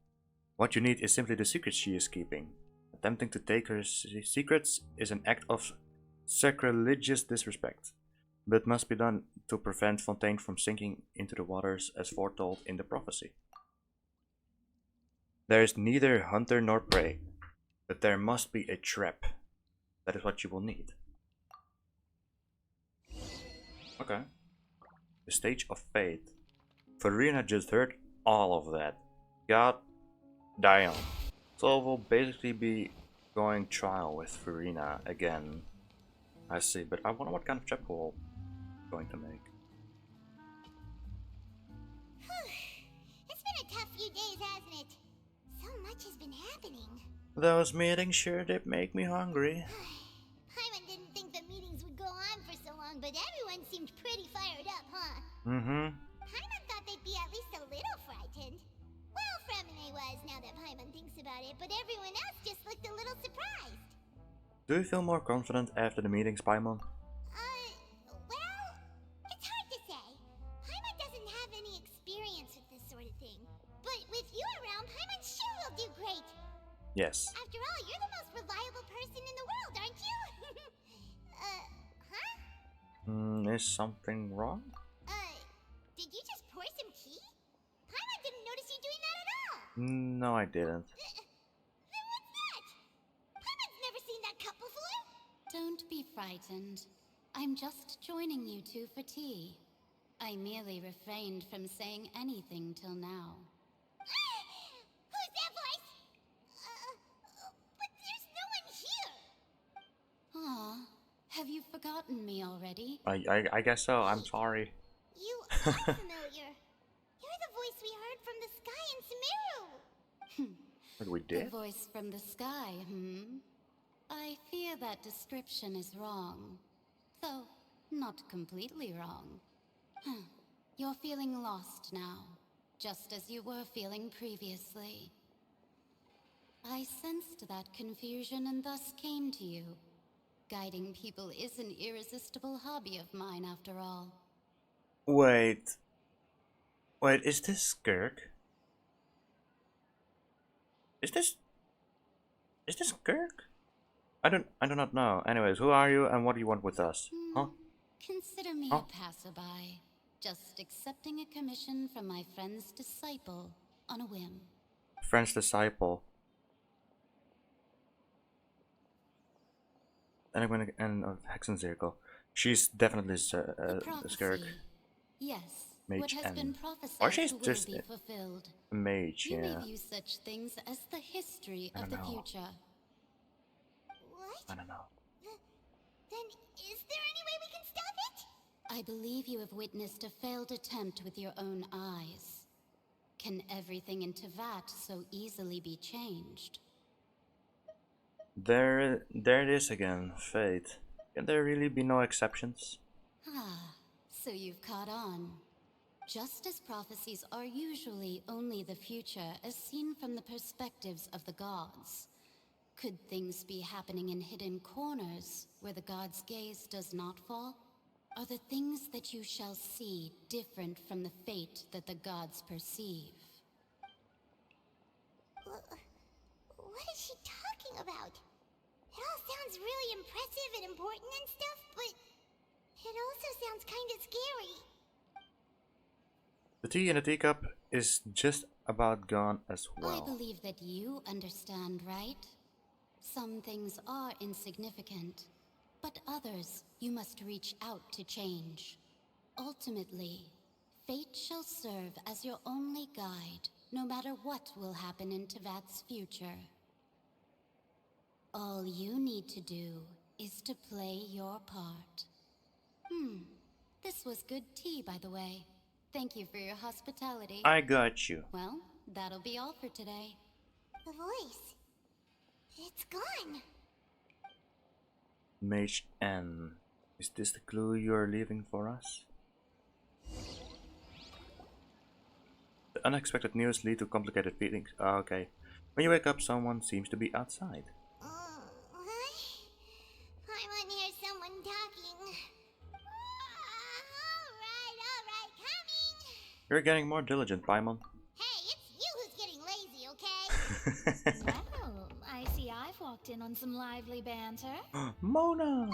she is keeping. Attempting to take her secrets is an act of sacrilegious disrespect, but must be done to prevent Fontaine from sinking into the waters as foretold in the prophecy. There is neither hunter nor prey, but there must be a trap. That is what you will need. Okay. The Stage of Fate. Verena just heard all of that. God damn. So we'll basically be going trial with Verena again. I see, but I wonder what kind of trap we're going to make. It's been a tough few days, hasn't it? So much has been happening. Those meetings sure did make me hungry. Paimon didn't think the meetings would go on for so long, but everyone seemed pretty fired up, huh? Paimon thought they'd be at least a little frightened. Well, Fremine was, now that Paimon thinks about it, but everyone else just looked a little surprised. Do you feel more confident after the meetings, Paimon? Well, it's hard to say. Paimon doesn't have any experience with this sort of thing. But with you around, Paimon sure will do great. Yes. After all, you're the most reliable person in the world, aren't you? Huh? Is something wrong? Did you just pour some tea? Paimon didn't notice you doing that at all. No, I didn't. Then what's that? Paimon's never seen that cup before. Don't be frightened. I'm just joining you two for tea. I merely refrained from saying anything till now. Who's that voice? But there's no one here. Aw, have you forgotten me already? I guess so. I'm sorry. You are familiar. You're the voice we heard from the sky in Sumeru. What we did? The voice from the sky, I fear that description is wrong. Though, not completely wrong. You're feeling lost now, just as you were feeling previously. I sensed that confusion and thus came to you. Guiding people is an irresistible hobby of mine, after all. Wait, is this Skirk? Is this Skirk? I do not know. Anyways, who are you and what do you want with us? Huh? Consider me a passerby, just accepting a commission from my friend's disciple on a whim. Friend's disciple. And I'm gonna end of Hexen Circle. She's definitely a Skirk. Yes, Mage what has and- been or prophesied she's will just be fulfilled. a mage, You yeah. may view such things as the history I of the don't know. future. What? I don't know. Then is there any way we can stop it? I believe you have witnessed a failed attempt with your own eyes. Can everything in Tevat so easily be changed? There it is again, fate. Can there really be no exceptions? Ah, so you've caught on. Just as prophecies are usually only the future as seen from the perspectives of the gods, could things be happening in hidden corners where the gods' gaze does not fall? Are the things that you shall see different from the fate that the gods perceive? What is she talking about? It all sounds really impressive and important and stuff, but it also sounds kind of scary. The tea in the teacup is just about gone as I well. believe that you understand, right? Some things are insignificant, but others you must reach out to change. Ultimately, fate shall serve as your only guide, no matter what will happen in Tevat's future. All you need to do is to play your part. This was good tea, by the way. Thank you for your hospitality. I got you. Well, that'll be all for today. The voice. It's gone. Mage N. Is this the clue you're leaving for us? The unexpected news lead to complicated feelings. Oh, okay. When you wake up, someone seems to be outside. I want to hear someone talking. Alright, coming. You're getting more diligent, Paimon. Hey, it's you who's getting lazy, okay? Well, I see I've walked in on some lively banter. Mona!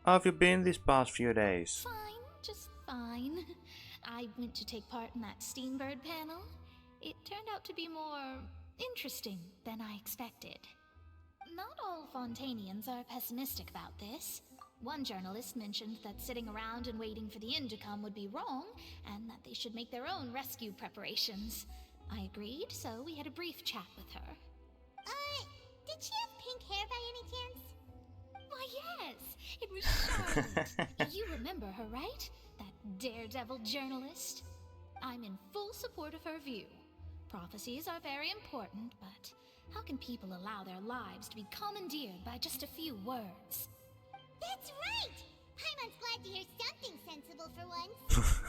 How have you been these past few days? Fine, just fine. I went to take part in that Steambird panel. It turned out to be more interesting than I expected. Not all Fontainians are pessimistic about this. One journalist mentioned that sitting around and waiting for the end to come would be wrong, and that they should make their own rescue preparations. I agreed, so we had a brief chat with her. Did she have pink hair by any chance? Why, yes! It was Charlotte. You remember her, right? That daredevil journalist? I'm in full support of her view. Prophecies are very important, but how can people allow their lives to be commandeered by just a few words? That's right! Paimon's glad to hear something sensible for once.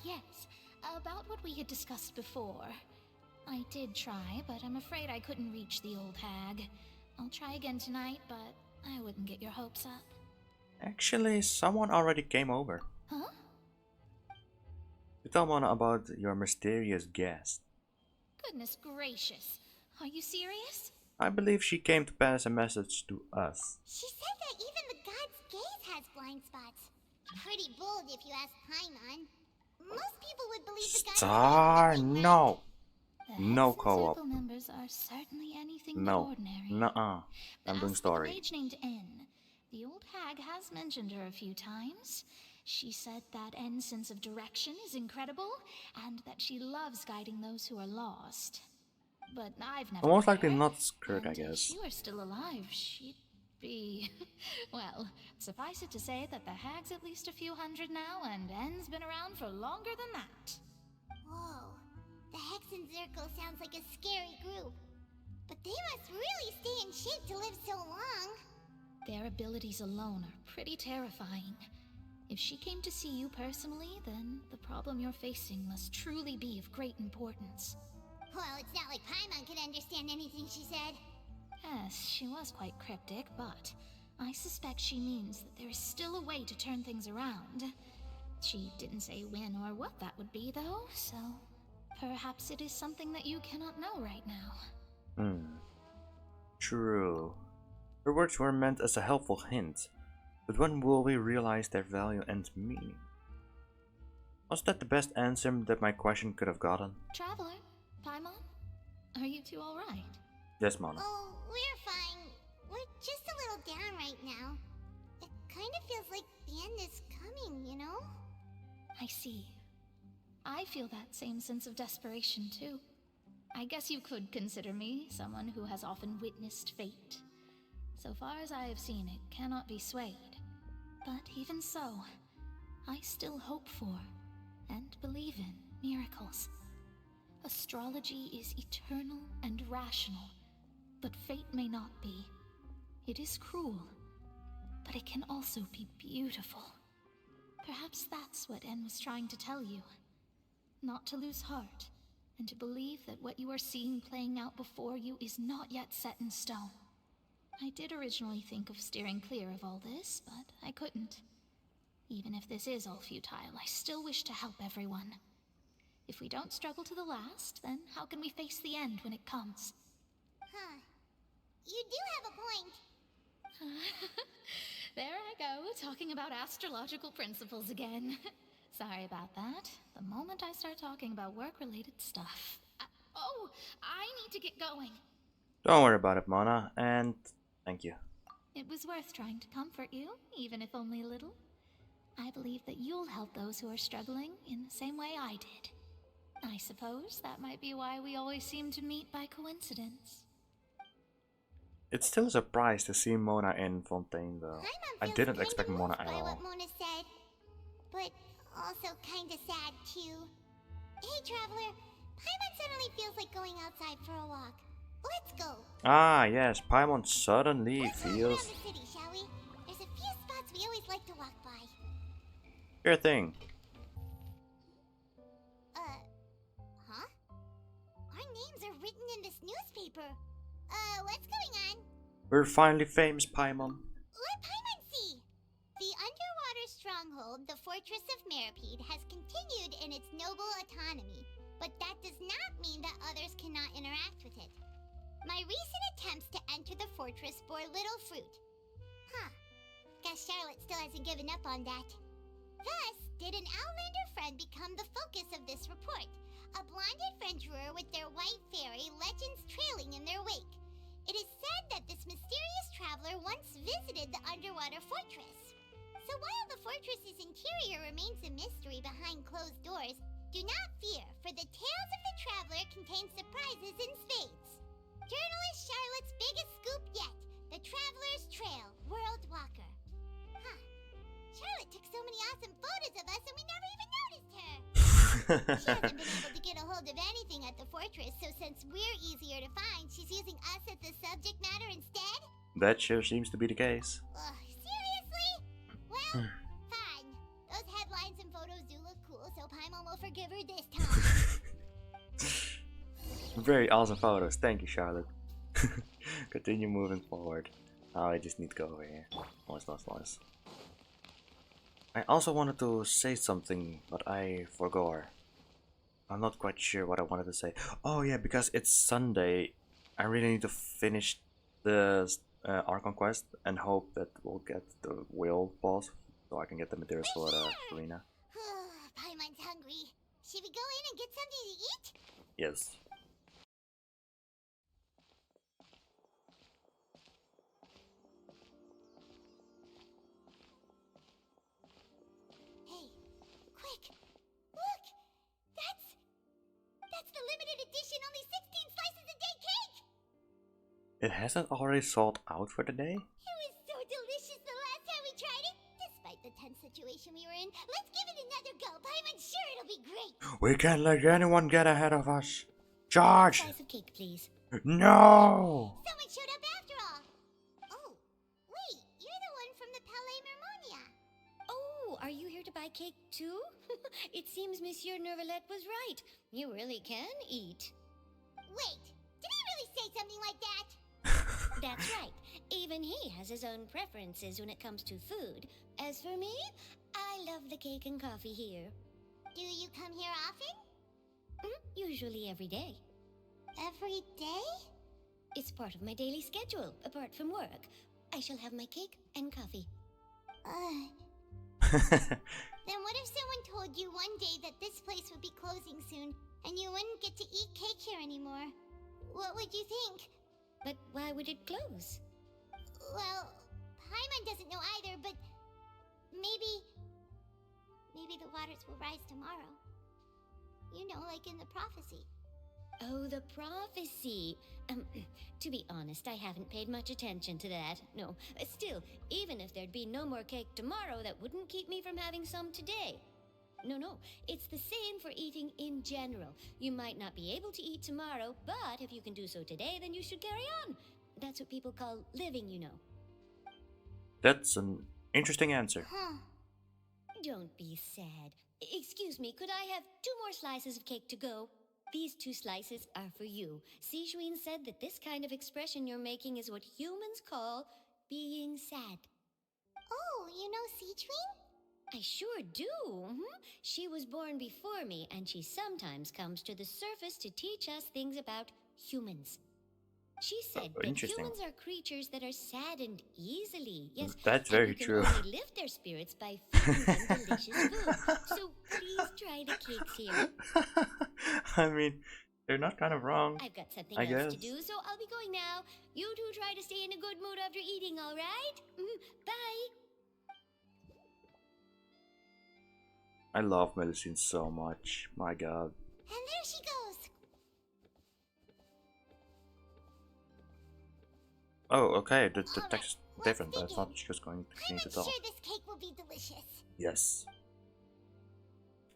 Yes. About what we had discussed before. I did try, but I'm afraid I couldn't reach the old hag. I'll try again tonight, but I wouldn't get your hopes up. Actually, someone already came over. Huh? To tell Mona about your mysterious guest. Goodness gracious. Are you serious? I believe she came to pass a message to us. She said that even the god's gaze has blind spots. Pretty bold if you ask Paimon. Most people would believe the god's Star, no. The No Hex and co-op. Circle members are certainly anything but No. ordinary. Nuh-uh. I'm doing As for the story. mage named N, the old hag has mentioned her a few times. She said that N's sense of direction is incredible, and that she loves guiding those who are lost. But I've never Most met likely her, not Skirt, I and if guess. she were still alive, she'd be... well, suffice it to say that the hag's at least a few hundred now, and N's been around for longer than that. Whoa. The Hex and Zirkel sounds like a scary group. But they must really stay in shape to live so long. Their abilities alone are pretty terrifying. If she came to see you personally, then the problem you're facing must truly be of great importance. Well, it's not like Paimon could understand anything she said. Yes, she was quite cryptic, but I suspect she means that there is still a way to turn things around. She didn't say when or what that would be, though, so perhaps it is something that you cannot know right now. True. Her words were meant as a helpful hint, but when will we realize their value and meaning? Was that the best answer that my question could have gotten? Traveler, Paimon, are you two alright? Yes, Mona. Oh, we're fine. We're just a little down right now. It kind of feels like the end is coming, you know? I see. I feel that same sense of desperation, too. I guess you could consider me someone who has often witnessed fate. So far as I have seen, it cannot be swayed. But even so, I still hope for, and believe in, miracles. Astrology is eternal and rational, but fate may not be. It is cruel, but it can also be beautiful. Perhaps that's what En was trying to tell you. Not to lose heart, and to believe that what you are seeing playing out before you is not yet set in stone. I did originally think of steering clear of all this, but I couldn't. Even if this is all futile, I still wish to help everyone. If we don't struggle to the last, then how can we face the end when it comes? Huh. You do have a point. There I go, talking about astrological principles again. Sorry about that. The moment I start talking about work-related stuff... oh, I need to get going. Don't worry about it, Mona, and thank you. It was worth trying to comfort you, even if only a little. I believe that you'll help those who are struggling in the same way I did. I suppose that might be why we always seem to meet by coincidence. It's still a surprise to see Mona in Fontaine, though. I didn't expect Mona at By all. what Mona said, but also kinda sad too. Hey, traveler, Paimon suddenly feels like going outside for a walk. Let's go. Ah, yes, Paimon suddenly Let's walk around feels... the city, shall we? There's a few spots we always like to walk by. Sure thing. Huh? Our names are written in this newspaper. What's going on? We're finally famous, Paimon. Let Paimon see! The underwater stronghold, the Fortress of Meripede, has continued in its noble autonomy, but that does not mean that others cannot interact with it. My recent attempts to enter the fortress bore little fruit. Huh. Guess Charlotte still hasn't given up on that. Thus, did an Outlander friend become the focus of this report? A blonde adventurer with their white fairy legends trailing in their wake. It is said that this mysterious traveler once visited the underwater fortress. So while the fortress's interior remains a mystery behind closed doors, do not fear, for the tales of the traveler contain surprises in spades. Journalist Charlotte's biggest scoop yet, the Traveler's Trail, World Walker. Huh. Charlotte took so many awesome photos of us and we never even noticed her. She hasn't been able to get a hold of anything at the fortress, so since we're easier to find, she's using us as the subject matter instead? That sure seems to be the case. Seriously? Well, fine. Those headlines and photos do look cool, so Paimon will forgive her this time. Very awesome photos, thank you, Charlotte. Continue moving forward. Oh, I just need to go over here. Nice. I also wanted to say something, but I forgot. I'm not quite sure what I wanted to say. Oh yeah, because it's Sunday I really need to finish the Archon Quest and hope that we'll get the whale boss so I can get the materials for the arena. Paimon's hungry. Should we go in and get something to eat? Yes. Hey, quick! Look! That's the limited edition only 16 slices a day cake! It hasn't already sold out for the day? It was so delicious the last time we tried it! Despite the tense situation we were in, let's give it another go. Paimon's sure it'll be great! We can't let anyone get ahead of us. Charge! Slice of cake, please. No! Someone showed up after all! Oh, wait, you're the one from the Palais Mermonia. Oh, are you here to buy cake too? It seems Monsieur Nervalette was right. You really can eat. Wait, did he really say something like that? That's right. Even he has his own preferences when it comes to food. As for me, I love the cake and coffee here. Do you come here often? Usually every day. Every day? It's part of my daily schedule, apart from work. I shall have my cake and coffee. Then what if someone told you one day that this place would be closing soon, and you wouldn't get to eat cake here anymore? What would you think? But why would it close? Well, Paimon doesn't know either, but maybe the waters will rise tomorrow. You know, like in the prophecy. Oh, the prophecy. To be honest, I haven't paid much attention to that. No, still, even if there'd be no more cake tomorrow, that wouldn't keep me from having some today. No, it's the same for eating in general. You might not be able to eat tomorrow, but if you can do so today, then you should carry on. That's what people call living, you know. That's an interesting answer. Huh. Don't be sad. Excuse me, could I have 2 more slices of cake to go? These 2 slices are for you. Sijuin said that this kind of expression you're making is what humans call being sad. Oh, you know Sijuin? I sure do. She was born before me, and she sometimes comes to the surface to teach us things about humans. She said that humans are creatures that are saddened easily. Yes, that's very true. And you can only lift their spirits by feeding them delicious food. So please try the cakes here. I mean, they're not kind of wrong. I've got something I else guess. to do, so I'll be going now. You two try to stay in a good mood after eating, all right? Bye. I love medicine so much. My god. And there she goes. Oh, okay. The text is different, but it's not just going to continue to talk. I'm sure this cake will be delicious. Yes.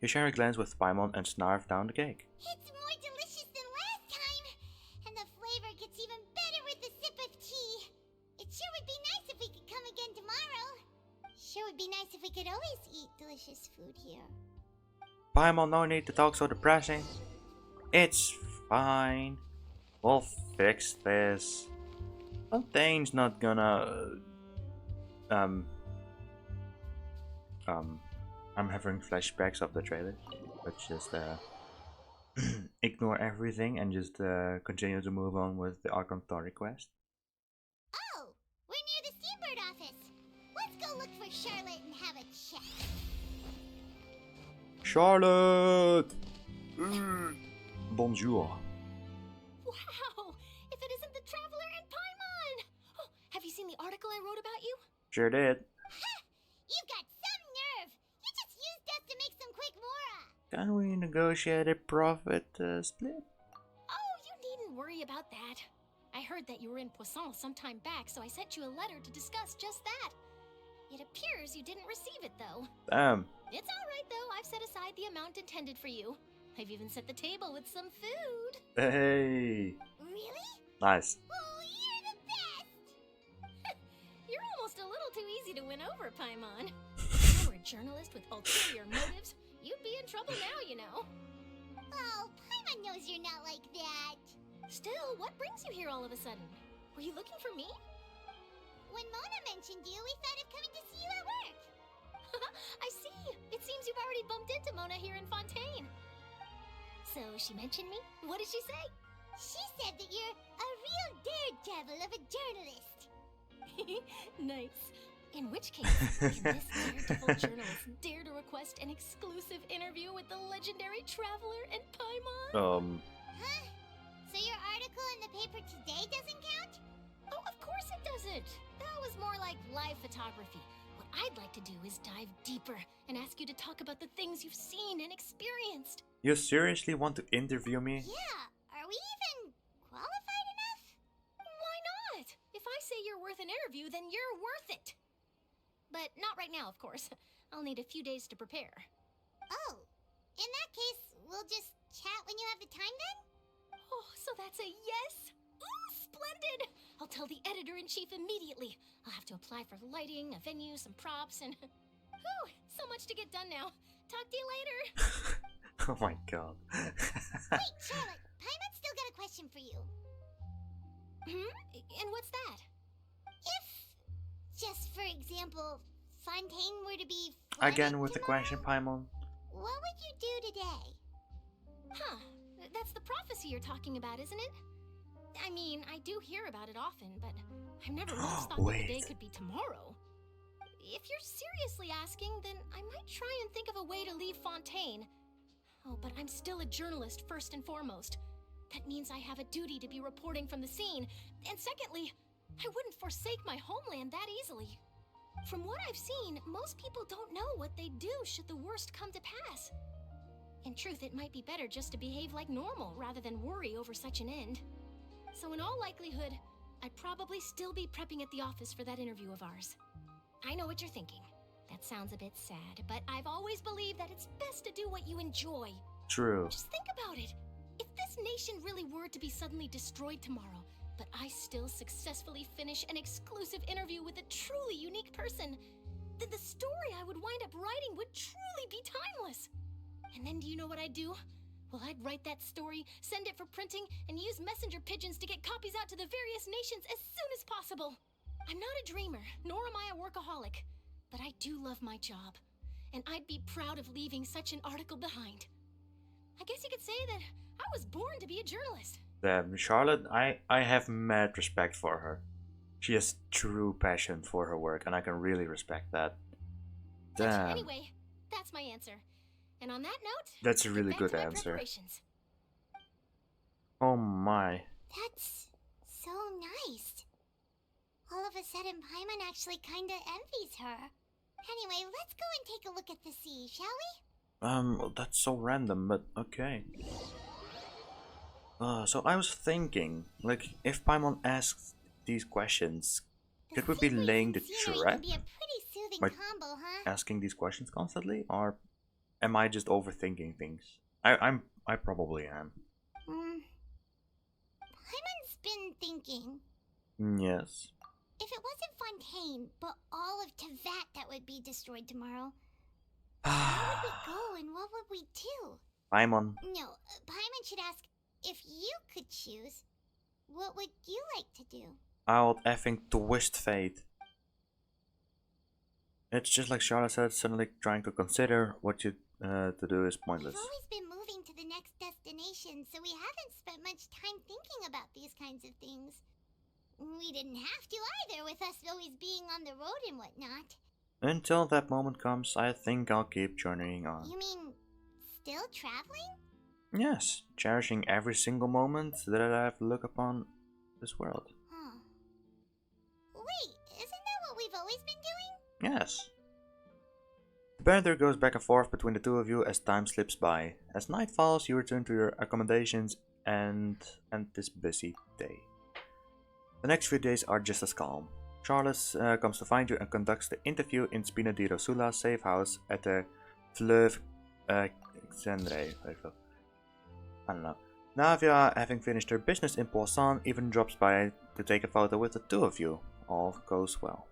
You share a glance with Paimon and snarf down the cake. It's more delicious than last time, and the flavor gets even better with a sip of tea. It sure would be nice if we could come again tomorrow. Sure would be nice if we could always eat delicious food here. Paimon, no need to talk so depressing. It's fine. We'll fix this. Fontaine's not gonna... I'm having flashbacks of the trailer, but just ignore everything and just continue to move on with the Archon Quest. Oh, we're near the Steambird office. Let's go look for Charlotte and have a chat. Charlotte! Bonjour. Wow! If it isn't the Traveler and Paimon! Oh, have you seen the article I wrote about you? Sure did. You've got some nerve. You just used us to make some quick mora. Can we negotiate a profit split? Oh, you needn't worry about that. I heard that you were in Poisson some time back, so I sent you a letter to discuss just that. It appears you didn't receive it, though. Damn. It's all right, though. I've set aside the amount intended for you. I've even set the table with some food. Hey. Really? Nice. Oh, you're the best! You're almost a little too easy to win over, Paimon. If you were a journalist with ulterior motives, you'd be in trouble now, you know. Oh, Paimon knows you're not like that. Still, what brings you here all of a sudden? Were you looking for me? When Mona mentioned you, we thought of coming to see you at work. I see. It seems you've already bumped into Mona here in Fontaine. So she mentioned me? What did she say? She said that you're a travel of a journalist. Nice. In which case, can this daredevil journalist dare to request an exclusive interview with the legendary traveler and Paimon? Huh? So your article in the paper today doesn't count? Oh, of course it doesn't. That was more like live photography. What I'd like to do is dive deeper and ask you to talk about the things you've seen and experienced. You seriously want to interview me? Yeah, are we even qualified enough? Why not? If I say you're worth an interview, then you're worth it. But not right now, of course. I'll need a few days to prepare. Oh, in that case, we'll just chat when you have the time then? Oh, so that's a yes? Ooh, splendid! I'll tell the editor-in-chief immediately. I'll have to apply for lighting, a venue, some props, and... Whew, so much to get done now. Talk to you later. Oh my god. Wait, Charlotte, Paimon's still got a question for you. And what's that? If, just for example, Fontaine were to be Again with the tomorrow, question, Paimon. what would you do today? Huh, that's the prophecy you're talking about, isn't it? I mean, I do hear about it often, but I've never once thought that the day could be tomorrow. If you're seriously asking, then I might try and think of a way to leave Fontaine. Oh, but I'm still a journalist first and foremost. That means I have a duty to be reporting from the scene. And secondly, I wouldn't forsake my homeland that easily. From what I've seen, most people don't know what they'd do should the worst come to pass. In truth, it might be better just to behave like normal rather than worry over such an end. So in all likelihood, I'd probably still be prepping at the office for that interview of ours. I know what you're thinking. That sounds a bit sad, but I've always believed that it's best to do what you enjoy. True. Just think about it. If this nation really were to be suddenly destroyed tomorrow, but I still successfully finish an exclusive interview with a truly unique person, then the story I would wind up writing would truly be timeless. And then do you know what I'd do? Well, I'd write that story, send it for printing, and use messenger pigeons to get copies out to the various nations as soon as possible. I'm not a dreamer, nor am I a workaholic, but I do love my job, and I'd be proud of leaving such an article behind. I guess you could say that I was born to be a journalist. Charlotte, I have mad respect for her. She has true passion for her work, and I can really respect that. Damn. Anyway, that's my answer. And on that note, that's a really good answer. Oh my. That's so nice. All of a sudden, Paimon actually kinda envies her. Anyway, let's go and take a look at the sea, shall we? That's so random, but okay. So I was thinking, like, if Paimon asks these questions, could we be laying the trap by asking these questions constantly, or am I just overthinking things? I probably am. Paimon's been thinking. Yes. If it wasn't Fontaine, but all of Tevat that would be destroyed tomorrow, where would we go and what would we do? Paimon. No, Paimon should ask, if you could choose, what would you like to do? I would effing twist fate. It's just like Charlotte said, suddenly trying to consider what you to do is pointless. We've always been moving to the next destination, so we haven't spent much time thinking about these kinds of things. We didn't have to either, with us always being on the road and whatnot. Until that moment comes, I think I'll keep journeying on. You mean, still traveling? Yes, cherishing every single moment that I have to look upon this world. Huh. Wait, isn't that what we've always been doing? Yes. The banter goes back and forth between the two of you as time slips by. As night falls, you return to your accommodations and end this busy day. The next few days are just as calm. Charles comes to find you and conducts the interview in Spina di Rosula's safe house at the Fleuve Xendre. I don't know. Navia, having finished her business in Poisson, even drops by to take a photo with the two of you. All goes well.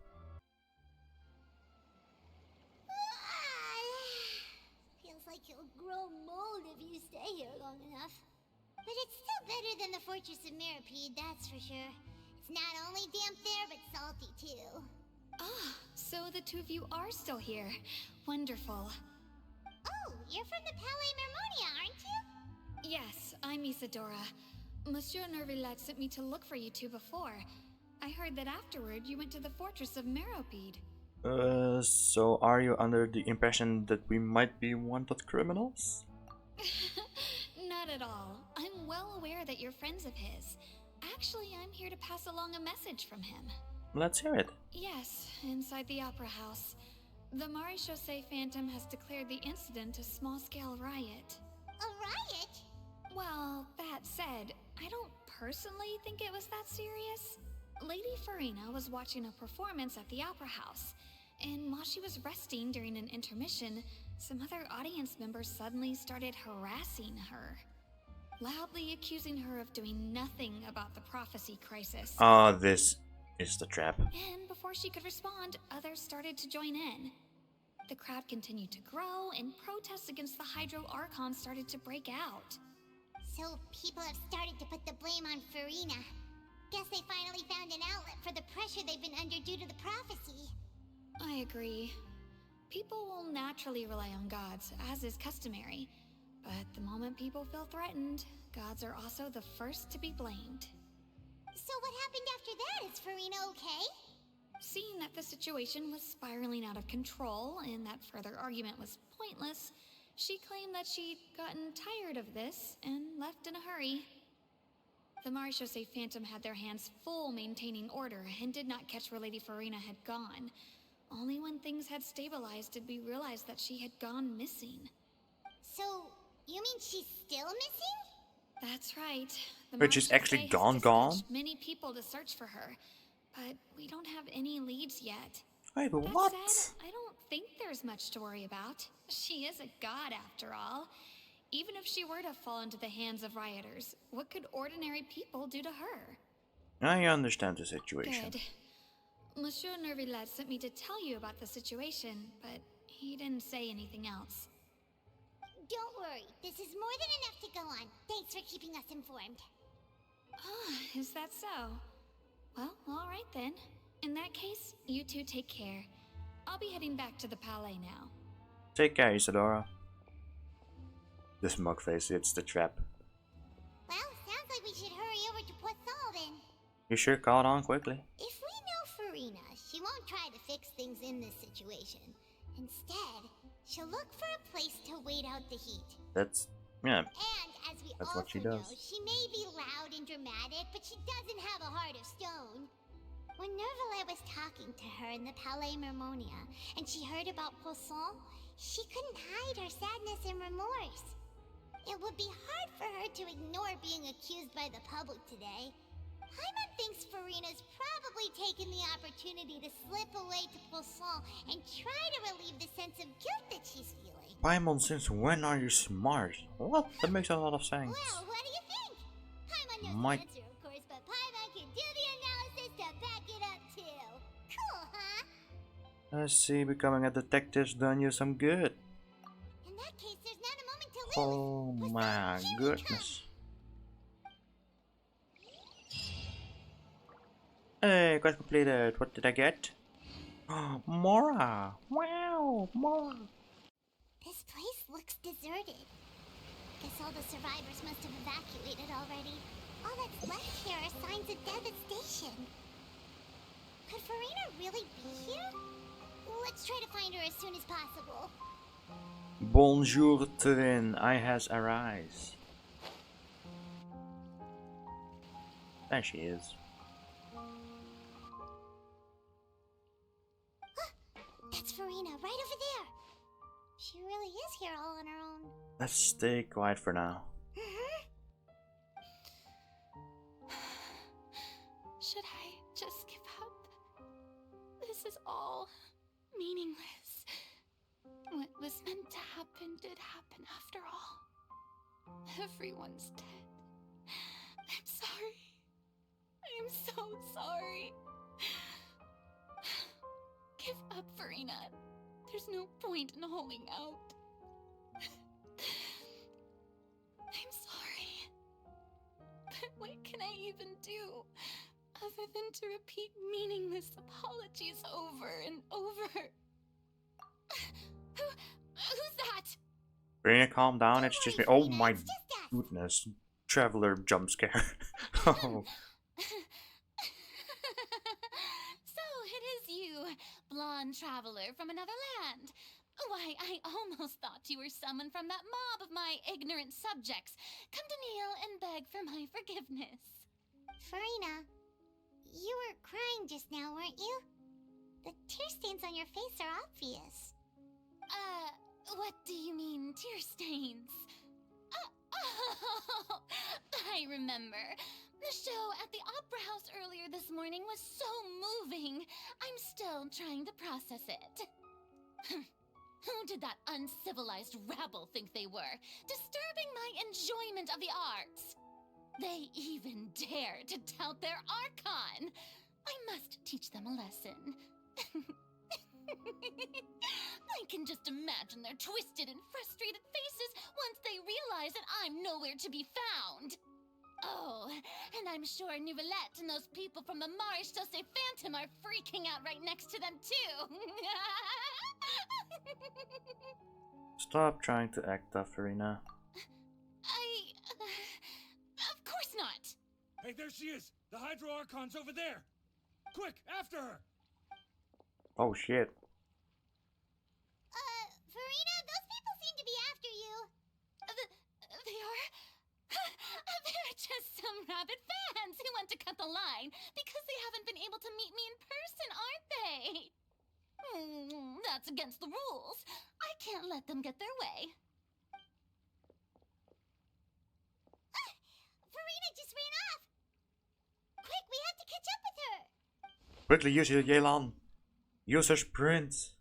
Feels like you'll grow mold if you stay here long enough. But it's still better than the Fortress of Mirapede, that's for sure. It's not only damp there, but salty too. Ah, so the two of you are still here. Wonderful. Oh, you're from the Palais Mermonia, aren't you? Yes, I'm Isadora. Monsieur Nervillat sent me to look for you two before. I heard that afterward you went to the fortress of Meropide. So are you under the impression that we might be wanted criminals? Not at all. I'm well aware that you're friends of his. Actually, I'm here to pass along a message from him. Let's hear it. Yes, inside the Opera House. The Maréchaussée Phantom has declared the incident a small-scale riot. A riot? Well, that said, I don't personally think it was that serious. Lady Farina was watching a performance at the Opera House, and while she was resting during an intermission, some other audience members suddenly started harassing her, loudly accusing her of doing nothing about the prophecy crisis. Ah, this is the trap. And before she could respond, others started to join in. The crowd continued to grow, and protests against the Hydro Archon started to break out. So people have started to put the blame on Farina. Guess they finally found an outlet for the pressure they've been under due to the prophecy. I agree. People will naturally rely on gods, as is customary. But the moment people feel threatened, gods are also the first to be blamed. So what happened after that? Is Farina okay? Seeing that the situation was spiraling out of control and that further argument was pointless, she claimed that she'd gotten tired of this and left in a hurry. The Maréchaussée Phantom had their hands full maintaining order and did not catch where Lady Farina had gone. Only when things had stabilized did we realize that she had gone missing. So, you mean she's still missing? That's right. The But she's actually Maréchaussée gone? has dispatched many people to search for her, but we don't have any leads yet. Wait, but That what? said, I don't think there's much to worry about. She is a god after all. Even if she were to fall into the hands of rioters, what could ordinary people do to her? I understand the situation. Good. Monsieur Nervillat sent me to tell you about the situation, but he didn't say anything else. Don't worry, this is more than enough to go on. Thanks for keeping us informed. Ah, is that so? Well, all right then. In that case, you two take care. I'll be heading back to the Palais now. Take care, Isadora. The smug face, it's the trap. Well, sounds like we should hurry over to Poisson then. You sure caught on quickly. If we know Farina, she won't try to fix things in this situation. Instead, she'll look for a place to wait out the heat. That's, yeah. And as we That's also what she know, does. she may be loud and dramatic, but she doesn't have a heart of stone. When Nervillat was talking to her in the Palais Mermonia, and she heard about Poisson, she couldn't hide her sadness and remorse. It would be hard for her to ignore being accused by the public today. Paimon thinks Farina's probably taken the opportunity to slip away to Poisson and try to relieve the sense of guilt that she's feeling. Paimon, since when are you smart? What? That makes a lot of sense. Well, what do you think? Paimon knows My- the answer, of course, but Paimon can do the analysis to back it up too. Cool, huh? I see, becoming a detective's done you some good. In that case, there's not a moment to lose. Oh my goodness. Hey, quest completed. What did I get? Mora! Wow, Mora! This place looks deserted. Guess all the survivors must have evacuated already. All that's left here are signs of devastation. Could Farina really be here? Let's try to find her as soon as possible. Bonjour, twin. I has arise. There she is. That's Farina, right over there. She really is here all on her own. Let's stay quiet for now. Should I just give up? This is all meaningless. What was meant to happen did happen after all. Everyone's dead. I'm sorry. I am so sorry. Give up, Farina. There's no point in holding out. I'm sorry. But what can I even do other than to repeat meaningless apologies over and over? Who's that? Brina, calm down. It's just me. Oh my goodness. traveler jump scare. Oh. So it is you, blonde traveler from another land. Why, I almost thought you were someone from that mob of my ignorant subjects. Come to kneel and beg for my forgiveness. Farina, you were crying just now, weren't you? The tear stains on your face are obvious. What do you mean, tear stains? Oh, I remember. The show at the Opera House earlier this morning was so moving. I'm still trying to process it. Who did that uncivilized rabble think they were, disturbing my enjoyment of the arts? They even dare to tout their Archon. I must teach them a lesson. I can just imagine their twisted and frustrated faces once they realize that I'm nowhere to be found. Oh, and I'm sure Nouvellette and those people from the Marsh Sauce Phantom are freaking out right next to them too. Stop trying to act tough, Farina. Of course not. Hey, there she is! The Hydro Archon's over there! Quick, after her! Oh shit. Farina, those people seem to be after you. They are? They're just some rabid fans who want to cut the line because they haven't been able to meet me in person, aren't they? That's against the rules. I can't let them get their way. Farina just ran off. Quick, we have to catch up with her. Quickly use your Yelan. Use her sprint.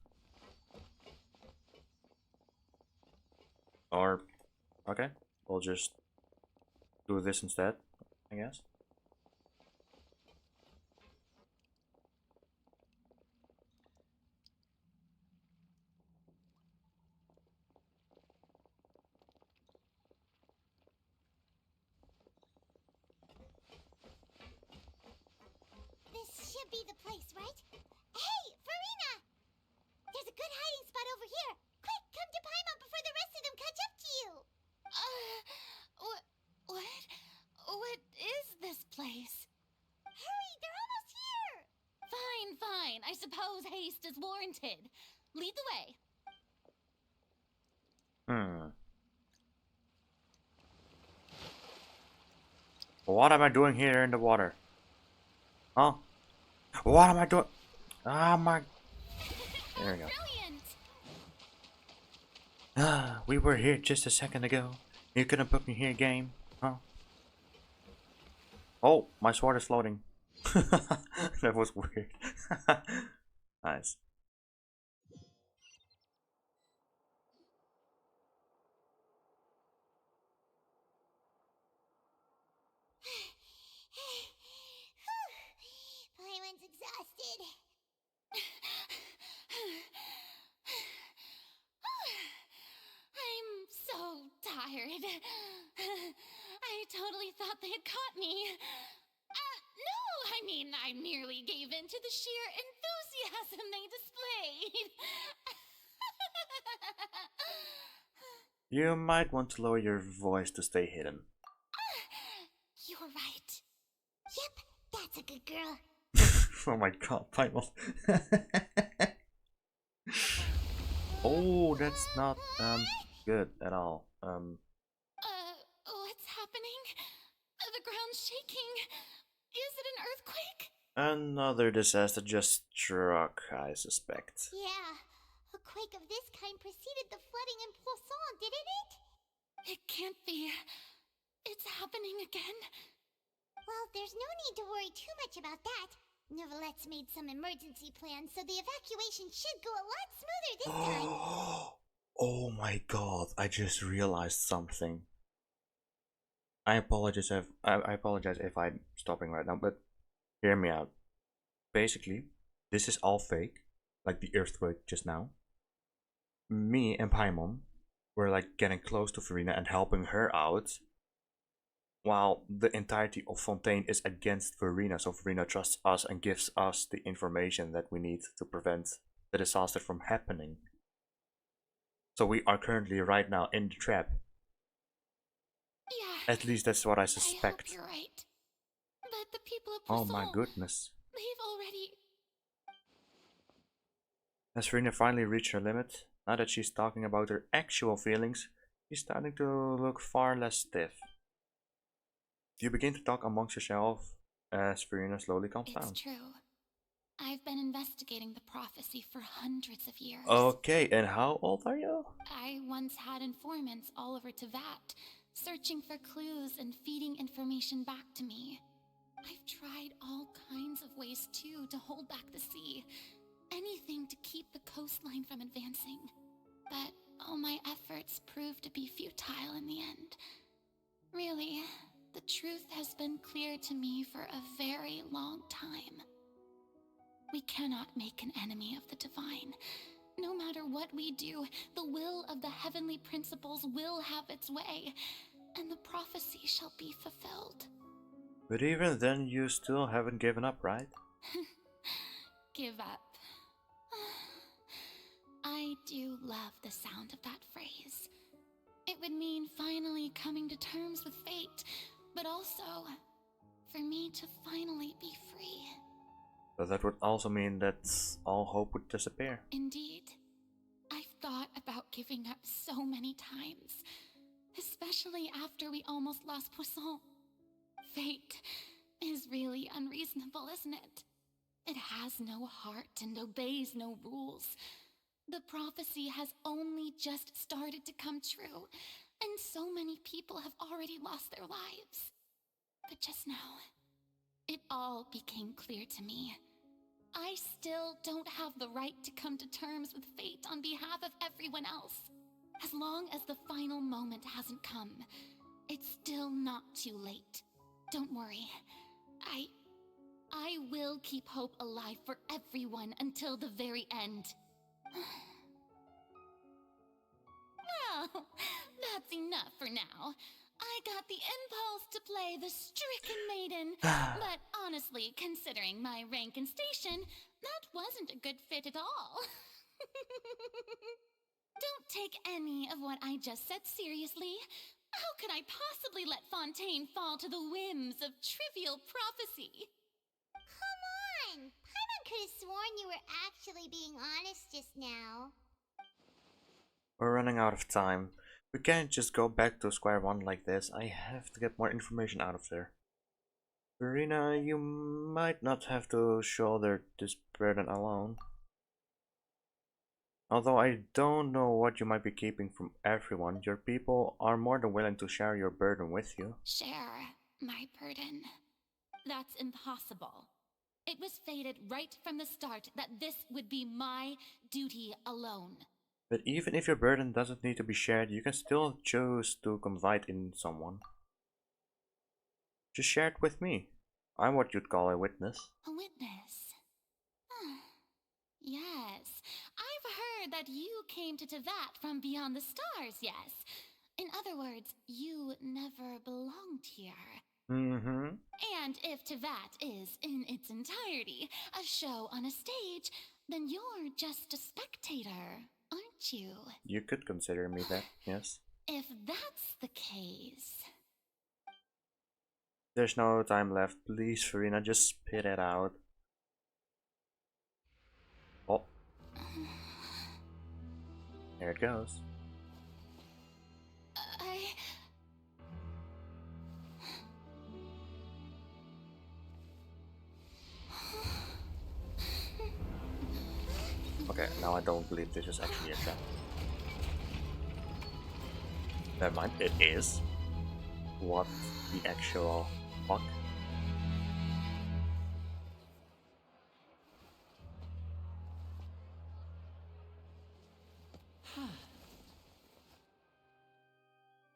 Or, okay, we'll just do this instead, I guess. This should be the place, right? Hey, Farina! There's a good hiding spot over here. Quick, come to Paimon before the rest of them catch up to you. What is this place? Hurry, they're almost here. Fine. I suppose haste is warranted. Lead the way. What am I doing here in the water? Huh? What am I doing? Ah, my... There we go. Ah, we were here just a second ago. You couldn't put me here, game. Huh? Oh, my sword is floating. That was weird. Nice. Paimon's exhausted. I'm so tired. I totally thought they had caught me. No, I mean, I merely gave in to the sheer enthusiasm they displayed. You might want to lower your voice to stay hidden. You're right. Yep, that's a good girl. Oh my god, Paimon. Oh, that's not good at all. What's happening? The ground's shaking. Is it an earthquake? Another disaster just struck, I suspect. Yeah, a quake of this kind preceded the flooding in Poisson, didn't it? It can't be. It's happening again. Well, there's no need to worry too much about that. Nouvellette's made some emergency plans, so the evacuation should go a lot smoother this time. Oh my god, I just realized something. I apologize if I'm stopping right now, but hear me out. Basically, this is all fake, like the earthquake just now. Me and Paimon were like getting close to Farina and helping her out, while the entirety of Fontaine is against Farina, so Farina trusts us and gives us the information that we need to prevent the disaster from happening. So we are currently right now in the trap. Yeah. At least that's what I I hope suspect. you're right. But the people of Oh Poisson, my goodness. they've already... As Serena finally reached her limit, now that she's talking about her actual feelings, she's starting to look far less stiff. You begin to talk amongst yourself as Serena slowly calms down. It's true. I've been investigating the prophecy for hundreds of years. Okay, and how old are you? I once had informants all over Tevat, searching for clues and feeding information back to me. I've tried all kinds of ways too to hold back the sea. Anything to keep the coastline from advancing. But all my efforts proved to be futile in the end. Really, the truth has been clear to me for a very long time. We cannot make an enemy of the divine. No matter what we do, the will of the heavenly principles will have its way, and the prophecy shall be fulfilled. But even then, you still haven't given up, right? Give up. I do love the sound of that phrase. It would mean finally coming to terms with fate, but also for me to finally be free. But that would also mean that all hope would disappear. Indeed. I've thought about giving up so many times, especially after we almost lost Poisson. Fate is really unreasonable, isn't it? It has no heart and obeys no rules. The prophecy has only just started to come true, and so many people have already lost their lives. But just now, it all became clear to me. I still don't have the right to come to terms with fate on behalf of everyone else. As long as the final moment hasn't come, it's still not too late. Don't worry. I will keep hope alive for everyone until the very end. Well, that's enough for now. I got the impulse to play the stricken maiden, but honestly, considering my rank and station, that wasn't a good fit at all. Don't take any of what I just said seriously. How could I possibly let Fontaine fall to the whims of trivial prophecy? Come on! Paimon could have sworn you were actually being honest just now. We're running out of time. We can't just go back to square one like this. I have to get more information out of there. Serena, you might not have to shoulder this burden alone. Although I don't know what you might be keeping from everyone, your people are more than willing to share your burden with you. Share my burden. That's impossible. It was fated right from the start that this would be my duty alone. But even if your burden doesn't need to be shared, you can still choose to confide in someone. Just share it with me. I'm what you'd call a witness. A witness? Yes. I've heard that you came to Tevat from beyond the stars, yes. In other words, you never belonged here. Mm-hmm. And if Tevat is, in its entirety, a show on a stage, then you're just a spectator, aren't you? You could consider me that, yes. If that's the case... There's no time left. Please, Farina, just spit it out. Oh. There it goes. Okay, now I don't believe this is actually a trap. Never mind, it is. What the actual fuck?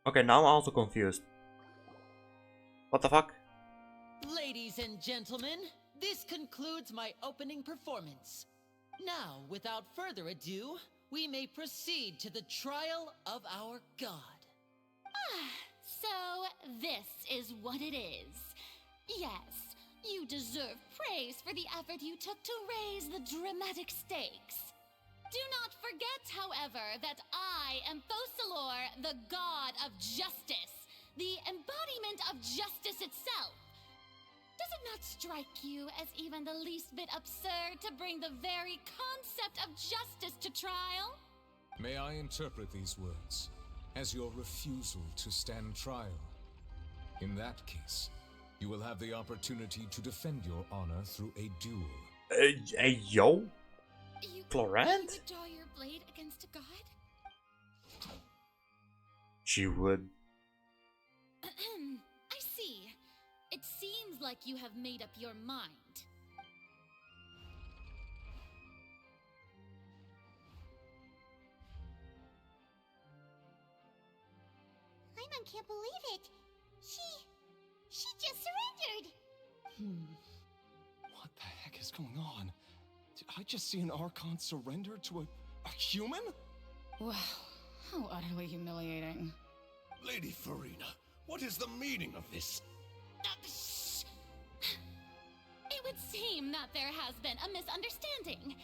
Okay, now I'm also confused. What the fuck? Ladies and gentlemen, this concludes my opening performance. Now, without further ado, we may proceed to the trial of our god. So this is what it is. Yes, you deserve praise for the effort you took to raise the dramatic stakes. Do not forget, however, that I am Focalor, the god of justice. the embodiment of justice itself. Does it not strike you as even the least bit absurd to bring the very concept of justice to trial? May I interpret these words as your refusal to stand trial? In that case, you will have the opportunity to defend your honor through a duel. Yo? You Florent? would draw your blade against a god? She would. I see. It seems like you have made up your mind. Paimon can't believe it. She just surrendered. What the heck is going on? Did I just see an Archon surrender to a human? Wow, how utterly humiliating. Lady Farina, what is the meaning of this? It would seem that there has been a misunderstanding.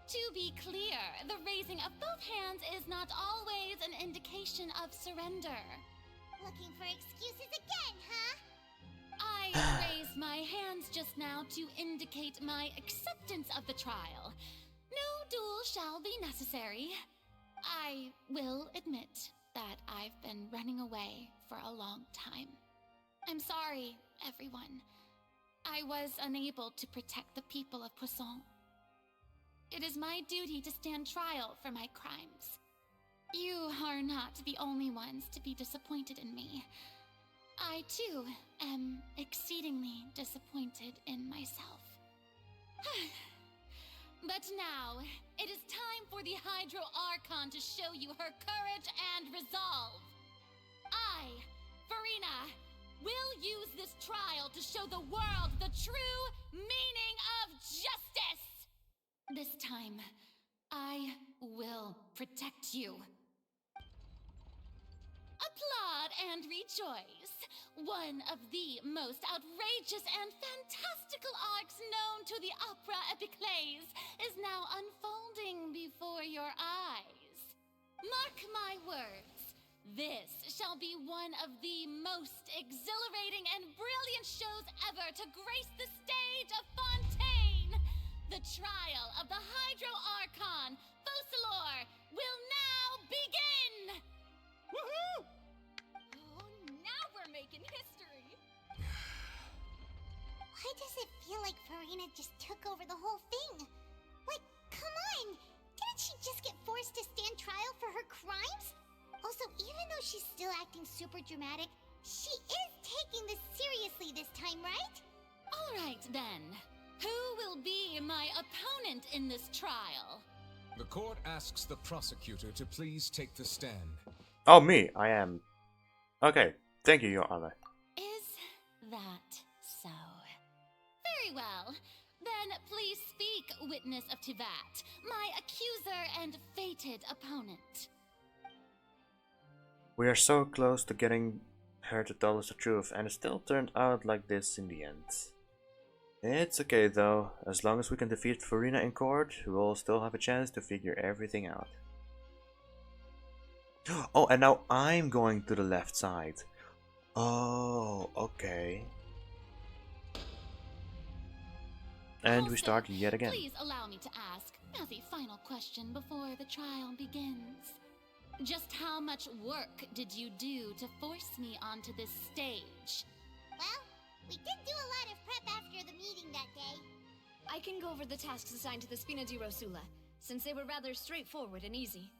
To be clear, the raising of both hands is not always an indication of surrender. Looking for excuses again, huh? I raised my hands just now to indicate my acceptance of the trial. No duel shall be necessary. I will admit that I've been running away for a long time. I'm sorry, everyone. I was unable to protect the people of Poisson. It is my duty to stand trial for my crimes. You are not the only ones to be disappointed in me. I, too, am exceedingly disappointed in myself. But now, it is time for the Hydro Archon to show you her courage and resolve. I, Farina, will use this trial to show the world the true meaning of justice! This time, I will protect you. Applaud and rejoice! One of the most outrageous and fantastical arcs known to the opera epiclese is now unfolding before your eyes. Mark my words, this shall be one of the most exhilarating and brilliant shows ever to grace the stage of Fontaine! The trial of the Hydro Archon, Focalor, will now begin! Woohoo! Oh, now we're making history! Why does it feel like Farina just took over the whole thing? Like, come on! Didn't she just get forced to stand trial for her crimes? Also, even though she's still acting super dramatic, she is taking this seriously this time, right? Alright then. Who will be my opponent in this trial? The court asks the prosecutor to please take the stand. Oh, me. I am. Okay. Thank you, Your Honor. Is that so? Very well. Then please speak, witness of Tivat, my accuser and fated opponent. We are so close to getting her to tell us the truth, and it still turned out like this in the end. It's okay though, as long as we can defeat Farina in court, we'll still have a chance to figure everything out. Oh, and now I'm going to the left side. Oh, okay. And Also, we start yet again. Please allow me to ask, as a final question before the trial begins. Just how much work did you do to force me onto this stage? Well, we did do a lot of prep after the meeting that day. I can go over the tasks assigned to the Spina di Rosula, since they were rather straightforward and easy.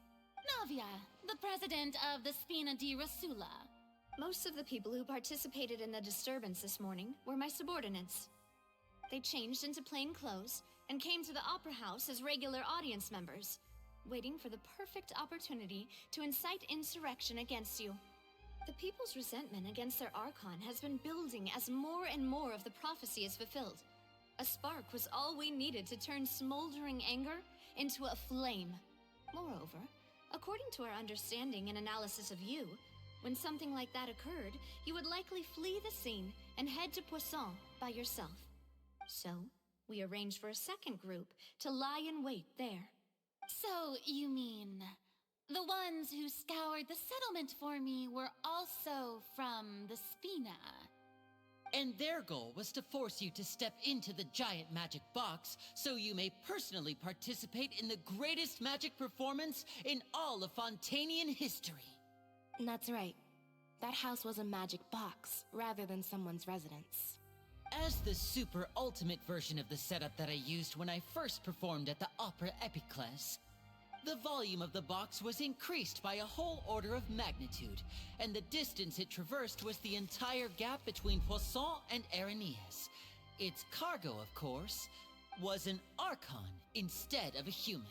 Navia, the president of the Spina di Rosula. Most of the people who participated in the disturbance this morning were my subordinates. They changed into plain clothes and came to the Opera House as regular audience members, waiting for the perfect opportunity to incite insurrection against you. The people's resentment against their Archon has been building as more and more of the prophecy is fulfilled. A spark was all we needed to turn smoldering anger into a flame. Moreover, according to our understanding and analysis of you, when something like that occurred, you would likely flee the scene and head to Poisson by yourself. So, we arranged for a second group to lie in wait there. So, you mean The ones who scoured the settlement for me were also from the Spina. And their goal was to force you to step into the giant magic box so you may personally participate in the greatest magic performance in all of Fontanian history. That's right. That house was a magic box, rather than someone's residence. As the super ultimate version of the setup that I used when I first performed at the Opera Epiclese, the volume of the box was increased by a whole order of magnitude, and the distance it traversed was the entire gap between Poisson and Aranias. Its cargo, of course, was an Archon instead of a human.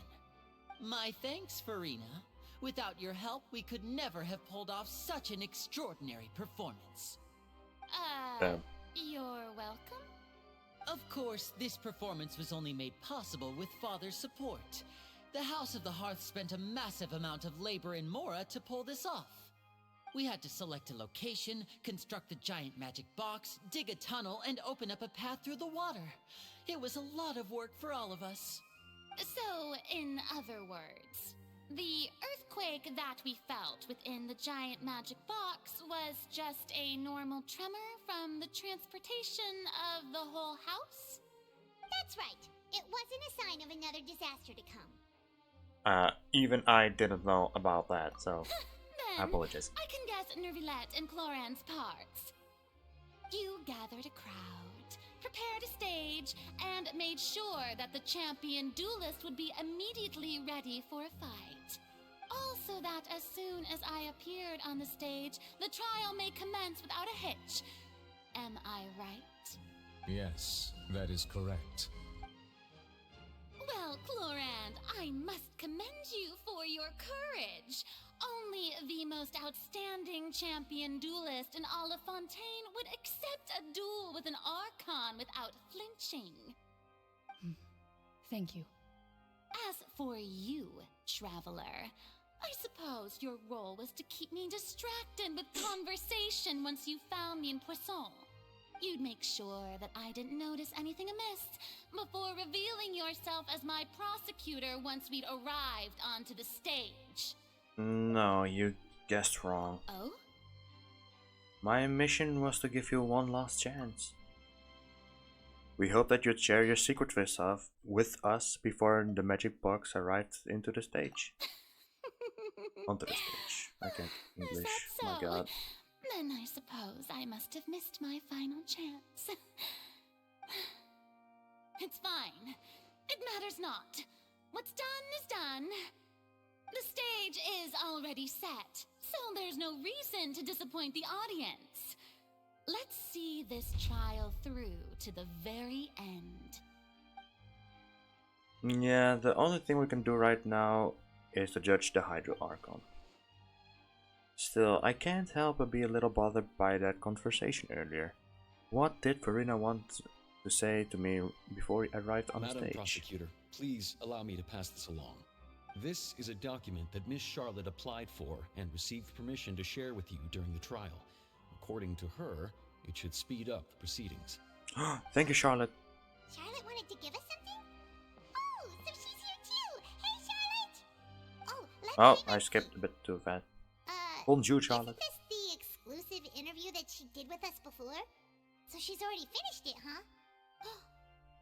My thanks, Farina. Without your help, we could never have pulled off such an extraordinary performance. You're welcome? Of course, this performance was only made possible with Father's support. The House of the Hearth spent a massive amount of labor in Mora to pull this off. We had to select a location, construct the giant magic box, dig a tunnel, and open up a path through the water. It was a lot of work for all of us. So, in other words, the earthquake that we felt within the giant magic box was just a normal tremor from the transportation of the whole house? That's right. It wasn't a sign of another disaster to come. Even I didn't know about that, so I apologize. I can guess Nervilette and Cloran's parts. You gathered a crowd, prepared a stage, and made sure that the champion duelist would be immediately ready for a fight. Also that as soon as I appeared on the stage, the trial may commence without a hitch. Am I right? Yes, that is correct. Well, Clorand, I must commend you for your courage. Only the most outstanding champion duelist in all of Fontaine would accept a duel with an Archon without flinching. Thank you. As for you, Traveler, I suppose your role was to keep me distracted with conversation once you found me in Poisson. You'd make sure that I didn't notice anything amiss before revealing yourself as my prosecutor once we'd arrived onto the stage. No, you guessed wrong. Oh? My mission was to give you one last chance. We hope that you'd share your secret with us before the magic box arrived into the stage. Onto the stage. I can't English. So? My god. Then I suppose I must have missed my final chance. It's fine. It matters not. What's done is done. The stage is already set, so there's no reason to disappoint the audience. Let's see this trial through to the very end. Yeah, the only thing we can do right now is to judge the Hydro Archon. Still, I can't help but be a little bothered by that conversation earlier. What did Farina want to say to me before he arrived on the Madam stage? Prosecutor, please allow me to pass this along. This is a document that Miss Charlotte applied for and received permission to share with you during the trial. According to her, it should speed up the proceedings. Thank you, Charlotte. Charlotte wanted to give us something? Oh, so she's here too! Hey, Charlotte! Oh, I skipped a bit too fast. Bonjour, Charlotte. Is this the exclusive interview that she did with us before? So she's already finished it, huh?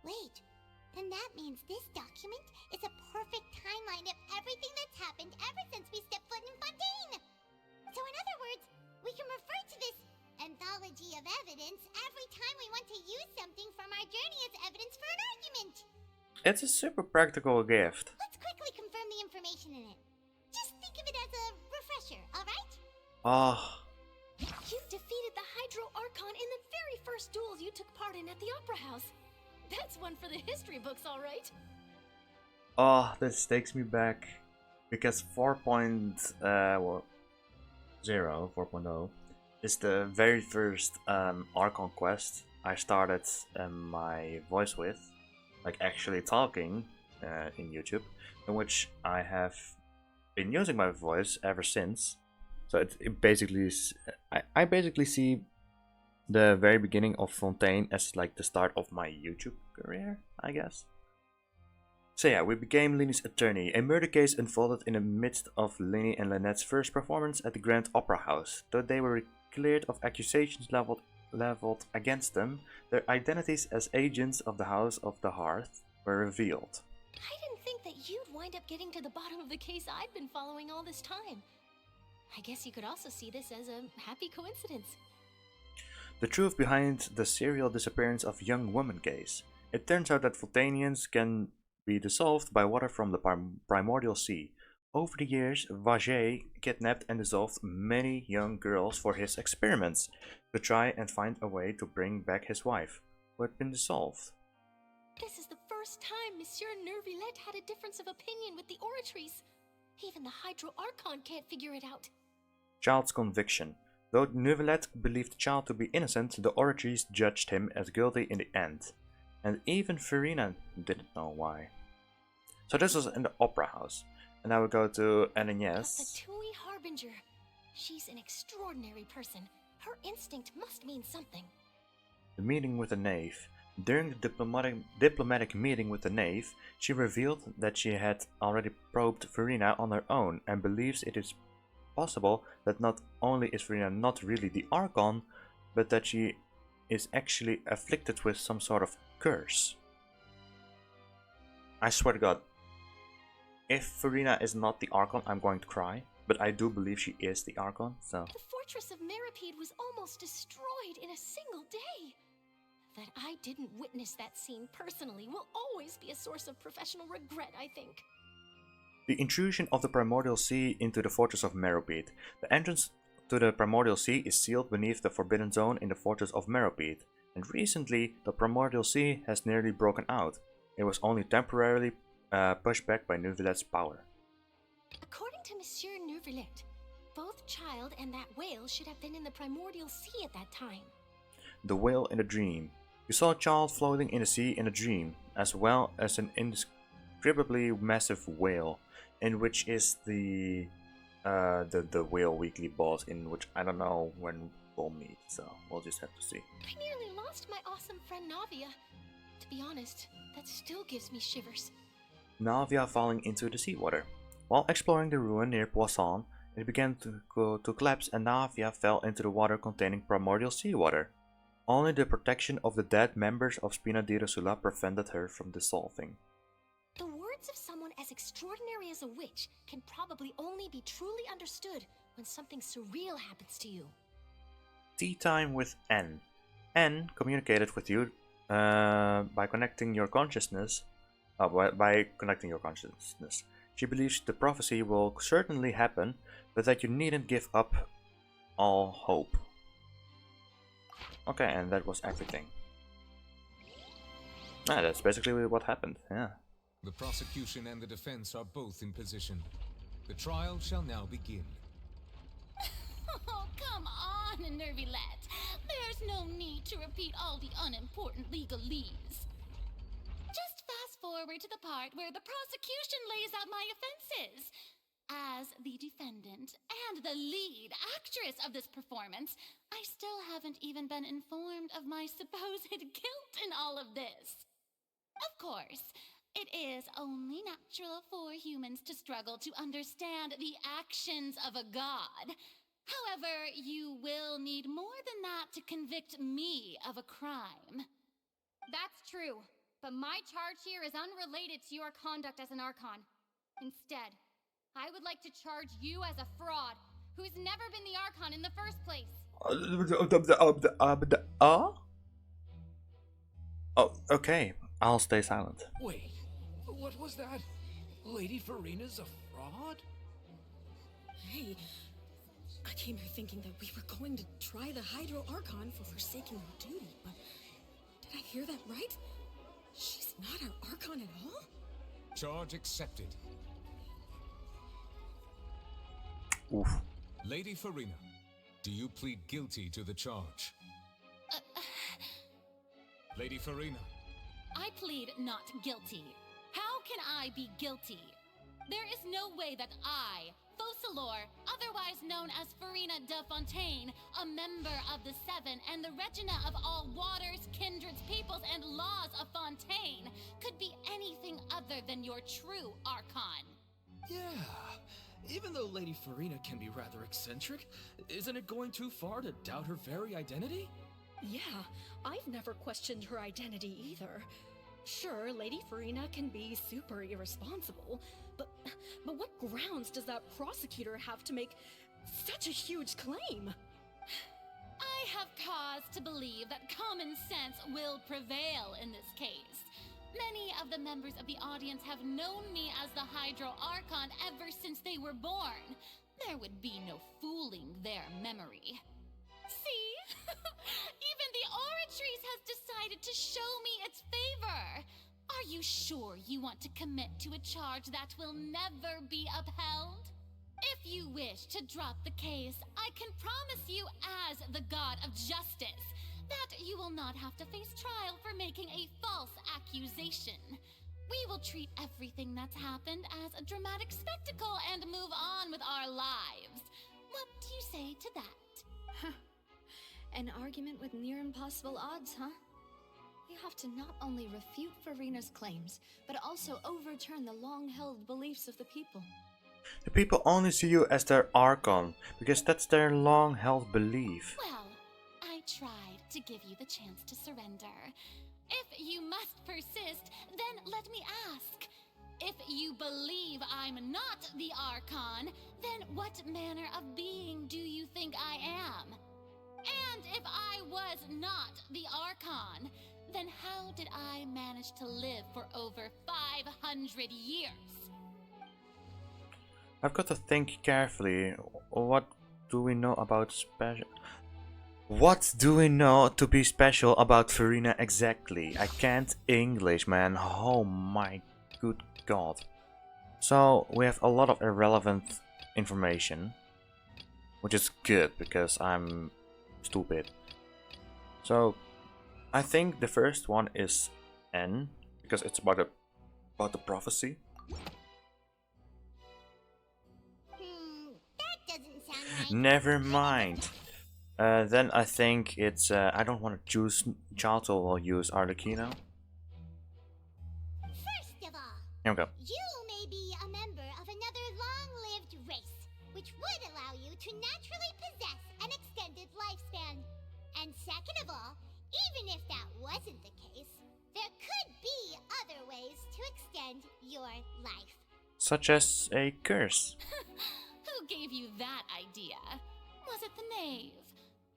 Wait, then that means this document is a perfect timeline of everything that's happened ever since we stepped foot in Fontaine! So in other words, we can refer to this anthology of evidence every time we want to use something from our journey as evidence for an argument! It's a super practical gift. Let's quickly confirm the information in it. Just think of it as a refresher, alright? You defeated the Hydro Archon in the very first duels you took part in at the Opera House. That's one for the history books, alright? This takes me back because 4.0 is the very first Archon Quest I started my voice with, like actually talking in YouTube, in which I have been using my voice ever since. So it basically is, I basically see the very beginning of Fontaine as like the start of my YouTube career, I guess. So yeah, we became Lini's attorney. A murder case unfolded in the midst of Lini and Lynette's first performance at the Grand Opera House. Though they were cleared of accusations leveled against them, their identities as agents of the House of the Hearth were revealed. I didn't think that you'd wind up getting to the bottom of the case I'd been following all this time. I guess you could also see this as a happy coincidence. The truth behind the serial disappearance of young woman case. It turns out that Vultanians can be dissolved by water from the primordial sea. Over the years, Vajay kidnapped and dissolved many young girls for his experiments, to try and find a way to bring back his wife, who had been dissolved. This is the first time Monsieur Nervillette had a difference of opinion with the oratories. Even the Hydro Archon can't figure it out. Child's conviction. Though Nervillette believed the child to be innocent, the oratories judged him as guilty in the end. And even Farina didn't know why. So this was in the opera house. And now we go to Ananias. The Tui Harbinger. She's an extraordinary person. Her instinct must mean something. The meeting with the knave. During the diplomatic meeting with the knave, she revealed that she had already probed Farina on her own and believes it is possible that not only is Farina not really the Archon, but that she is actually afflicted with some sort of curse. I swear to God, if Farina is not the Archon, I'm going to cry. But I do believe she is the Archon, so... The fortress of Meripede was almost destroyed in a single day. That I didn't witness that scene personally will always be a source of professional regret, I think. The intrusion of the Primordial Sea into the fortress of Meripede. The entrance to the Primordial Sea is sealed beneath the Forbidden Zone in the fortress of Meripede. And recently, the Primordial Sea has nearly broken out. It was only temporarily pushed back by Nervillette's power. According to Monsieur Nervillette, both Child and that whale should have been in the Primordial Sea at that time. The whale in a dream. You saw a child floating in the sea in a dream, as well as an indescribably massive whale, in which is the Whale Weekly boss, in which I don't know when we'll meet, so we'll just have to see. I nearly lost my awesome friend Navia. To be honest, that still gives me shivers. Navia falling into the seawater. While exploring the ruin near Poisson, it began to collapse and Navia fell into the water containing primordial seawater. Only the protection of the dead members of Spina di Rosula prevented her from dissolving. The words of someone as extraordinary as a witch can probably only be truly understood when something surreal happens to you. Tea time with N. N communicated with you by connecting your consciousness. She believes the prophecy will certainly happen, but that you needn't give up all hope. Okay, and that was everything. That's basically what happened, yeah. The prosecution and the defense are both in position. The trial shall now begin. Oh, come on, Nervillette. There's no need to repeat all the unimportant legalese. Just fast forward to the part where the prosecution lays out my offenses. As the defendant and the lead actress of this performance, I still haven't even been informed of my supposed guilt in all of this. Of course, it is only natural for humans to struggle to understand the actions of a god. However, you will need more than that to convict me of a crime. That's true, but my charge here is unrelated to your conduct as an Archon. Instead, I would like to charge you as a fraud who's never been the Archon in the first place. Oh, okay. I'll stay silent. Wait, what was that? Lady Farina's a fraud? Hey, I came here thinking that we were going to try the Hydro Archon for forsaking her duty, but did I hear that right? She's not our Archon at all? Charge accepted. Oof. Lady Farina, do you plead guilty to the charge? Lady Farina. I plead not guilty. How can I be guilty? There is no way that I, Focalor, otherwise known as Farina de Fontaine, a member of the Seven and the Regina of all waters, kindreds, peoples, and laws of Fontaine, could be anything other other than your true Archon. Yeah, even though Lady Farina can be rather eccentric, isn't it going too far to doubt her very identity? Yeah, I've never questioned her identity either. Sure, Lady Farina can be super irresponsible, but what grounds does that prosecutor have to make such a huge claim? I have cause to believe that common sense will prevail in this case. Many of the members of the audience have known me as the Hydro Archon ever since they were born. There would be no fooling their memory. See? Even the Oratrice has decided to show me its favor. Are you sure you want to commit to a charge that will never be upheld? If you wish to drop the case, I can promise you as the God of Justice that you will not have to face trial for making a false accusation. We will treat everything that's happened as a dramatic spectacle and move on with our lives. What do you say to that? An argument with near impossible odds, huh? You have to not only refute Farina's claims, but also overturn the long-held beliefs of the people. The people only see you as their Archon, because that's their long-held belief. Well, I tried to give you the chance to surrender. If you must persist, then let me ask. If you believe I'm not the Archon, then what manner of being do you think I am? And if I was not the Archon, then how did I manage to live for over 500 years? I've got to think carefully. What do we know about special? What do we know to be special about Farina exactly? I can't English, man. Oh my good god. So we have a lot of irrelevant information, which is good because I'm stupid. So I think the first one is N, because it's about the prophecy. That doesn't sound right. Never mind. Then I think it's I don't want to choose Chato or use Arlecchino. First of all, Here we go. you may be a member of another long-lived race, which would allow you to naturally possess an extended lifespan. And second of all, even if that wasn't the case, there could be other ways to extend your life. Such as a curse. Who gave you that idea? Was it the knave?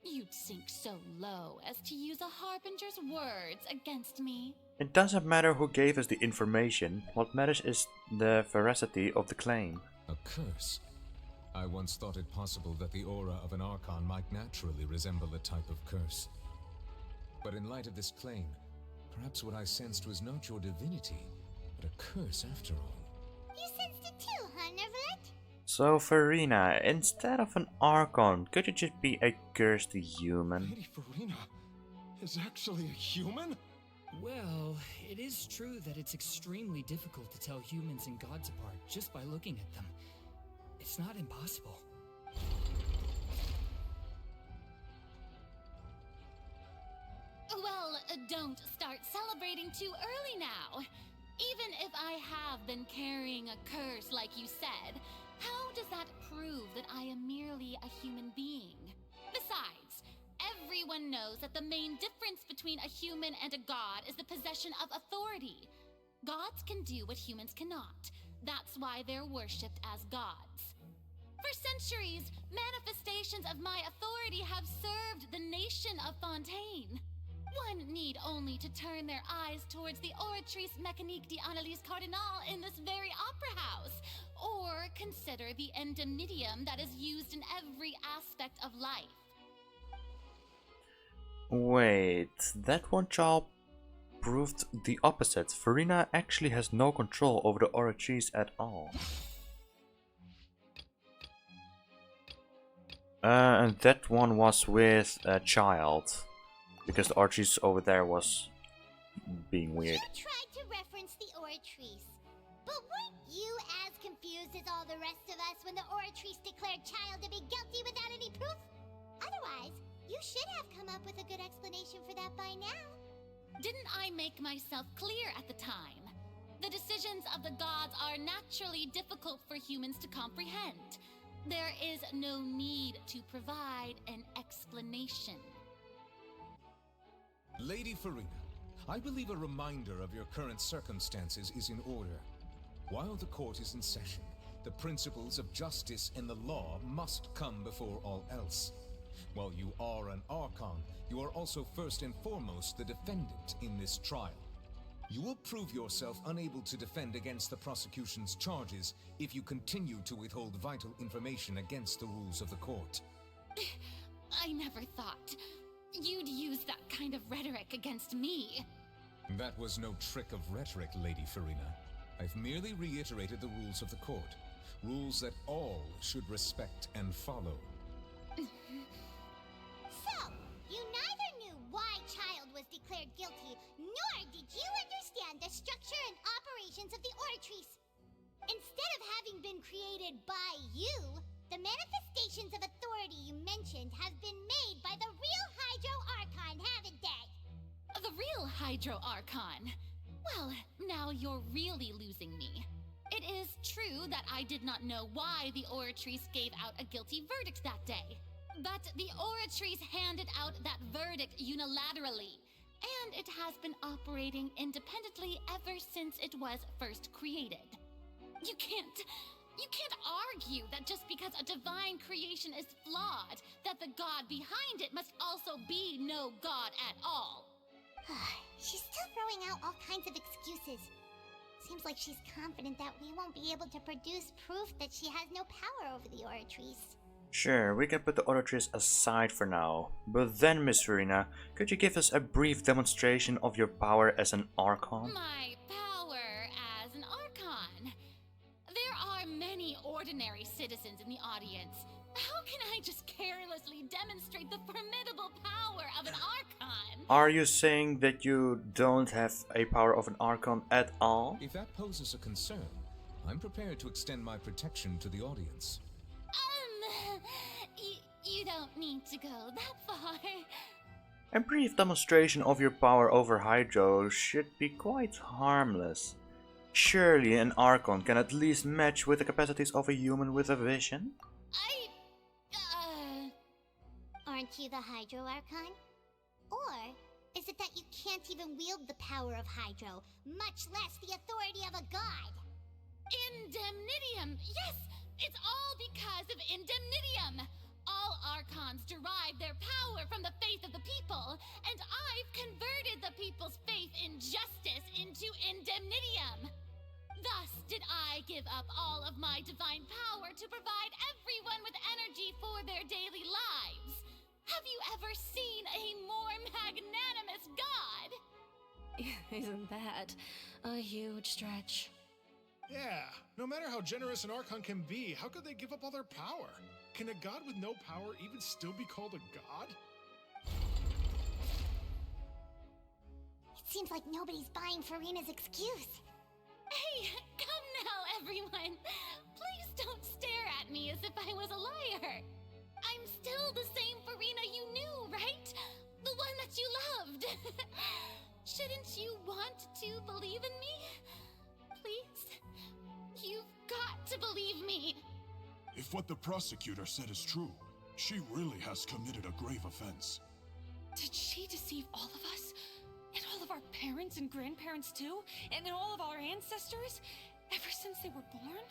You'd sink so low as to use a harbinger's words against me. It doesn't matter who gave us the information. What matters is the veracity of the claim. A curse? I once thought it possible that the aura of an Archon might naturally resemble a type of curse. But in light of this claim, perhaps what I sensed was not your divinity, but a curse after all. You sensed it too, huh, Neverlet? So Farina, instead of an Archon, could you just be a cursed human? Lady Farina is actually a human? Well, it is true that it's extremely difficult to tell humans and gods apart just by looking at them. It's not impossible. Well, don't start celebrating too early now. Even if I have been carrying a curse like you said, how does that prove that I am merely a human being? Besides, everyone knows that the main difference between a human and a god is the possession of authority. Gods can do what humans cannot. That's why they're worshipped as gods. For centuries, manifestations of my authority have served the nation of Fontaine. One need only to turn their eyes towards the Oratrice Mécanique d'Analyse Cardinal in this very opera house, or consider the endemnitium that is used in every aspect of life. Wait, that one child proved the opposite. Farina actually has no control over the Oratrice at all. And that one was with a child, because the Oratrice over there was being weird. You tried to reference the Oratrice, but weren't you as confused as all the rest of us when the Oratrice declared Child to be guilty without any proof? Otherwise, you should have come up with a good explanation for that by now. Didn't I make myself clear at the time? The decisions of the gods are naturally difficult for humans to comprehend. There is no need to provide an explanation. Lady Farina, I believe a reminder of your current circumstances is in order. While the court is in session, the principles of justice and the law must come before all else. While you are an Archon, you are also first and foremost the defendant in this trial. You will prove yourself unable to defend against the prosecution's charges if you continue to withhold vital information against the rules of the court. I never thought you'd use that kind of rhetoric against me. That was no trick of rhetoric, Lady Farina. I've merely reiterated the rules of the court. Rules that all should respect and follow. So, you neither knew why Child was declared guilty, nor did you understand the structure and operations of the Oratrice. Instead of having been created by you, the manifestations of authority you mentioned have been made by the real Hydro Archon, haven't they? The real Hydro Archon? Well, now you're really losing me. It is true that I did not know why the Oratrice gave out a guilty verdict that day. But the Oratrice handed out that verdict unilaterally, and it has been operating independently ever since it was first created. You can't argue that just because a divine creation is flawed, that the god behind it must also be no god at all. She's still throwing out all kinds of excuses. Seems like she's confident that we won't be able to produce proof that she has no power over the Oratrice. Sure, we can put the Oratrice aside for now. But then, Miss Farina, could you give us a brief demonstration of your power as an Archon? My power as an Archon? There are many ordinary citizens in the audience. How can I just carelessly demonstrate the formidable power of an Archon? Are you saying that you don't have a power of an Archon at all? If that poses a concern, I'm prepared to extend my protection to the audience. You don't need to go that far. A brief demonstration of your power over Hydro should be quite harmless. Surely an Archon can at least match with the capacities of a human with a vision? Aren't you the Hydro Archon? Or is it that you can't even wield the power of Hydro, much less the authority of a god? Indemnitium! Yes! It's all because of Indemnitium! All Archons derive their power from the faith of the people, and I've converted the people's faith in justice into Indemnitium! Thus did I give up all of my divine power to provide everyone with energy for their daily lives. Have you ever seen a more magnanimous god? Isn't that a huge stretch? Yeah, no matter how generous an Archon can be, how could they give up all their power? Can a god with no power even still be called a god? It seems like nobody's buying Farina's excuse. Hey, come now, everyone. Please don't stare at me as if I was a liar. I'm still the same Farina you knew, right? The one that you loved. Shouldn't you want to believe in me? Please? You've got to believe me. If what the prosecutor said is true, she really has committed a grave offense. Did she deceive all of us? And all of our parents and grandparents too? And all of our ancestors? Ever since they were born?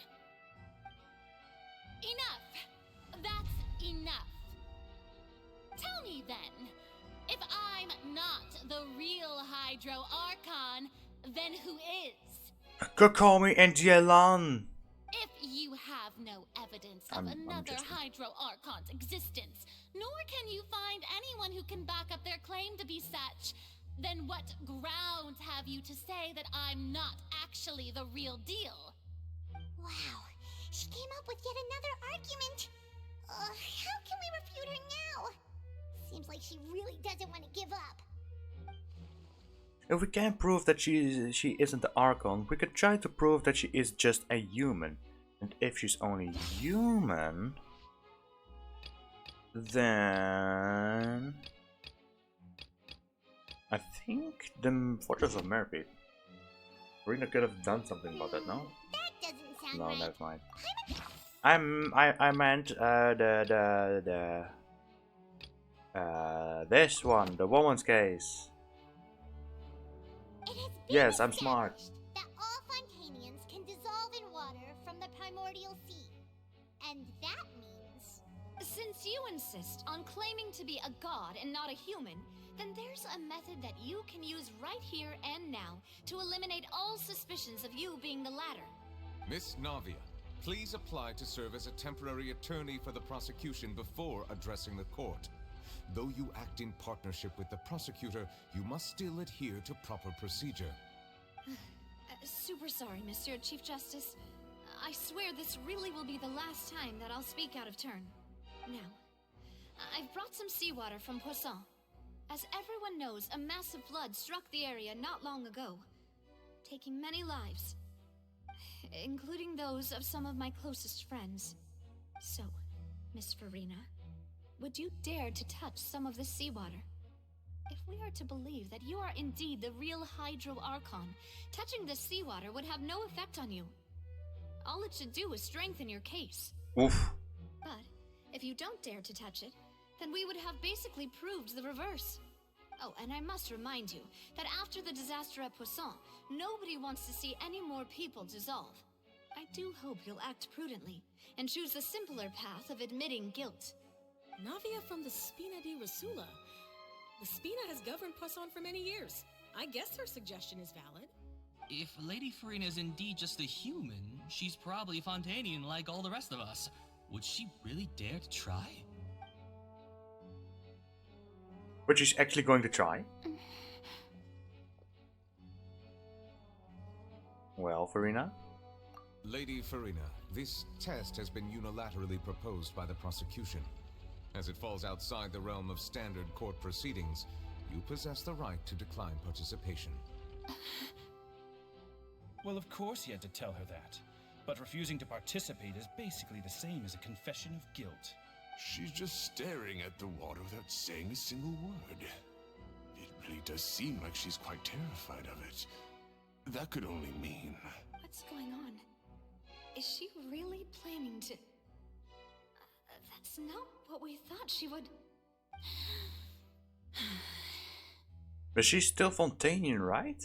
Enough! That's enough. Tell me then, if I'm not the real Hydro Archon, then who is? Kokomi and Yelan! If you have no evidence of another Hydro Archon's existence, nor can you find anyone who can back up their claim to be such, then what grounds have you to say that I'm not actually the real deal? Wow, she came up with yet another argument. How can we refute her now? Seems like she really doesn't want to give up. If we can't prove that she isn't the Archon, we could try to prove that she is just a human. And if she's only human, then I think the Fortress of Merpy. Farina could have done something about that, no? That doesn't sound No, right. never mind. I meant this one, the woman's case. It has been Yes, I'm smart. established that all Fontanians can dissolve in water from the primordial sea. And that means... Since you insist on claiming to be a god and not a human, then there's a method that you can use right here and now to eliminate all suspicions of you being the latter. Miss Navia, please apply to serve as a temporary attorney for the prosecution before addressing the court. Though you act in partnership with the prosecutor, you must still adhere to proper procedure. Super sorry, Mr. Chief Justice. I swear this really will be the last time that I'll speak out of turn. Now, I've brought some seawater from Poisson. As everyone knows, a massive flood struck the area not long ago, taking many lives, including those of some of my closest friends. So, Miss Farina, would you dare to touch some of this seawater? If we are to believe that you are indeed the real Hydro Archon, touching this seawater would have no effect on you. All it should do is strengthen your case. Oof. But if you don't dare to touch it, then we would have basically proved the reverse. Oh, and I must remind you that after the disaster at Poisson, nobody wants to see any more people dissolve. I do hope you'll act prudently and choose the simpler path of admitting guilt. Navia from the Spina di Rasula. The Spina has governed Poisson for many years. I guess her suggestion is valid. If Lady Farina is indeed just a human, she's probably Fontanian like all the rest of us. Would she really dare to try? But she's actually going to try. Well, Farina? Lady Farina, this test has been unilaterally proposed by the prosecution. As it falls outside the realm of standard court proceedings, you possess the right to decline participation. Well, of course he had to tell her that. But refusing to participate is basically the same as a confession of guilt. She's just staring at the water without saying a single word. It really does seem like she's quite terrified of it. That could only mean... What's going on? Is she really planning to... that's not what we thought she would... But she's still Fontanian, right?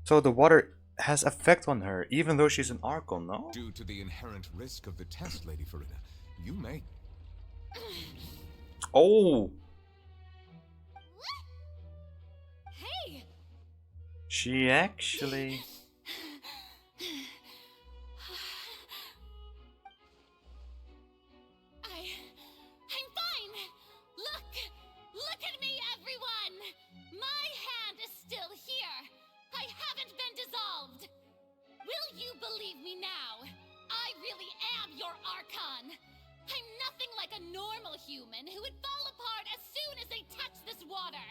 So the water has effect on her, even though she's an Archon, no? Due to the inherent risk of the test, Lady Farina, you may... Oh! Hey! She actually... I'm fine! Look at me, everyone! My hand is still here! I haven't been dissolved! Will you believe me now? I really am your Archon! I'm nothing like a normal human who would fall apart as soon as they touch this water!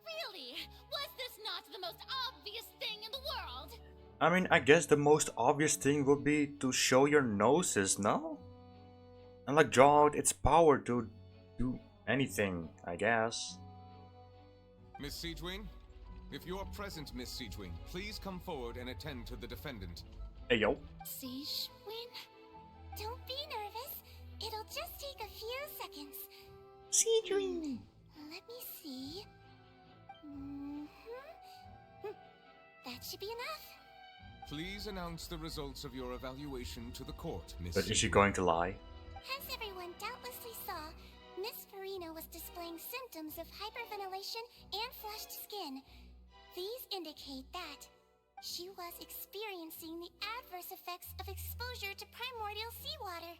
Really? Was this not the most obvious thing in the world? I mean, I guess the most obvious thing would be to show your noses, no? And like draw out its power to do anything, I guess. Miss Siegewing? If you are present, Miss Siegewing, please come forward and attend to the defendant. Hey, yo. Siegewing? Don't be nervous. It'll just take a few seconds. Siegewing. Let me see. That should be enough. Please announce the results of your evaluation to the court, Miss But is she Siegewing. going to lie? As everyone doubtlessly saw, Miss Farina was displaying symptoms of hyperventilation and flushed skin. These indicate that she was experiencing the adverse effects of exposure to primordial seawater.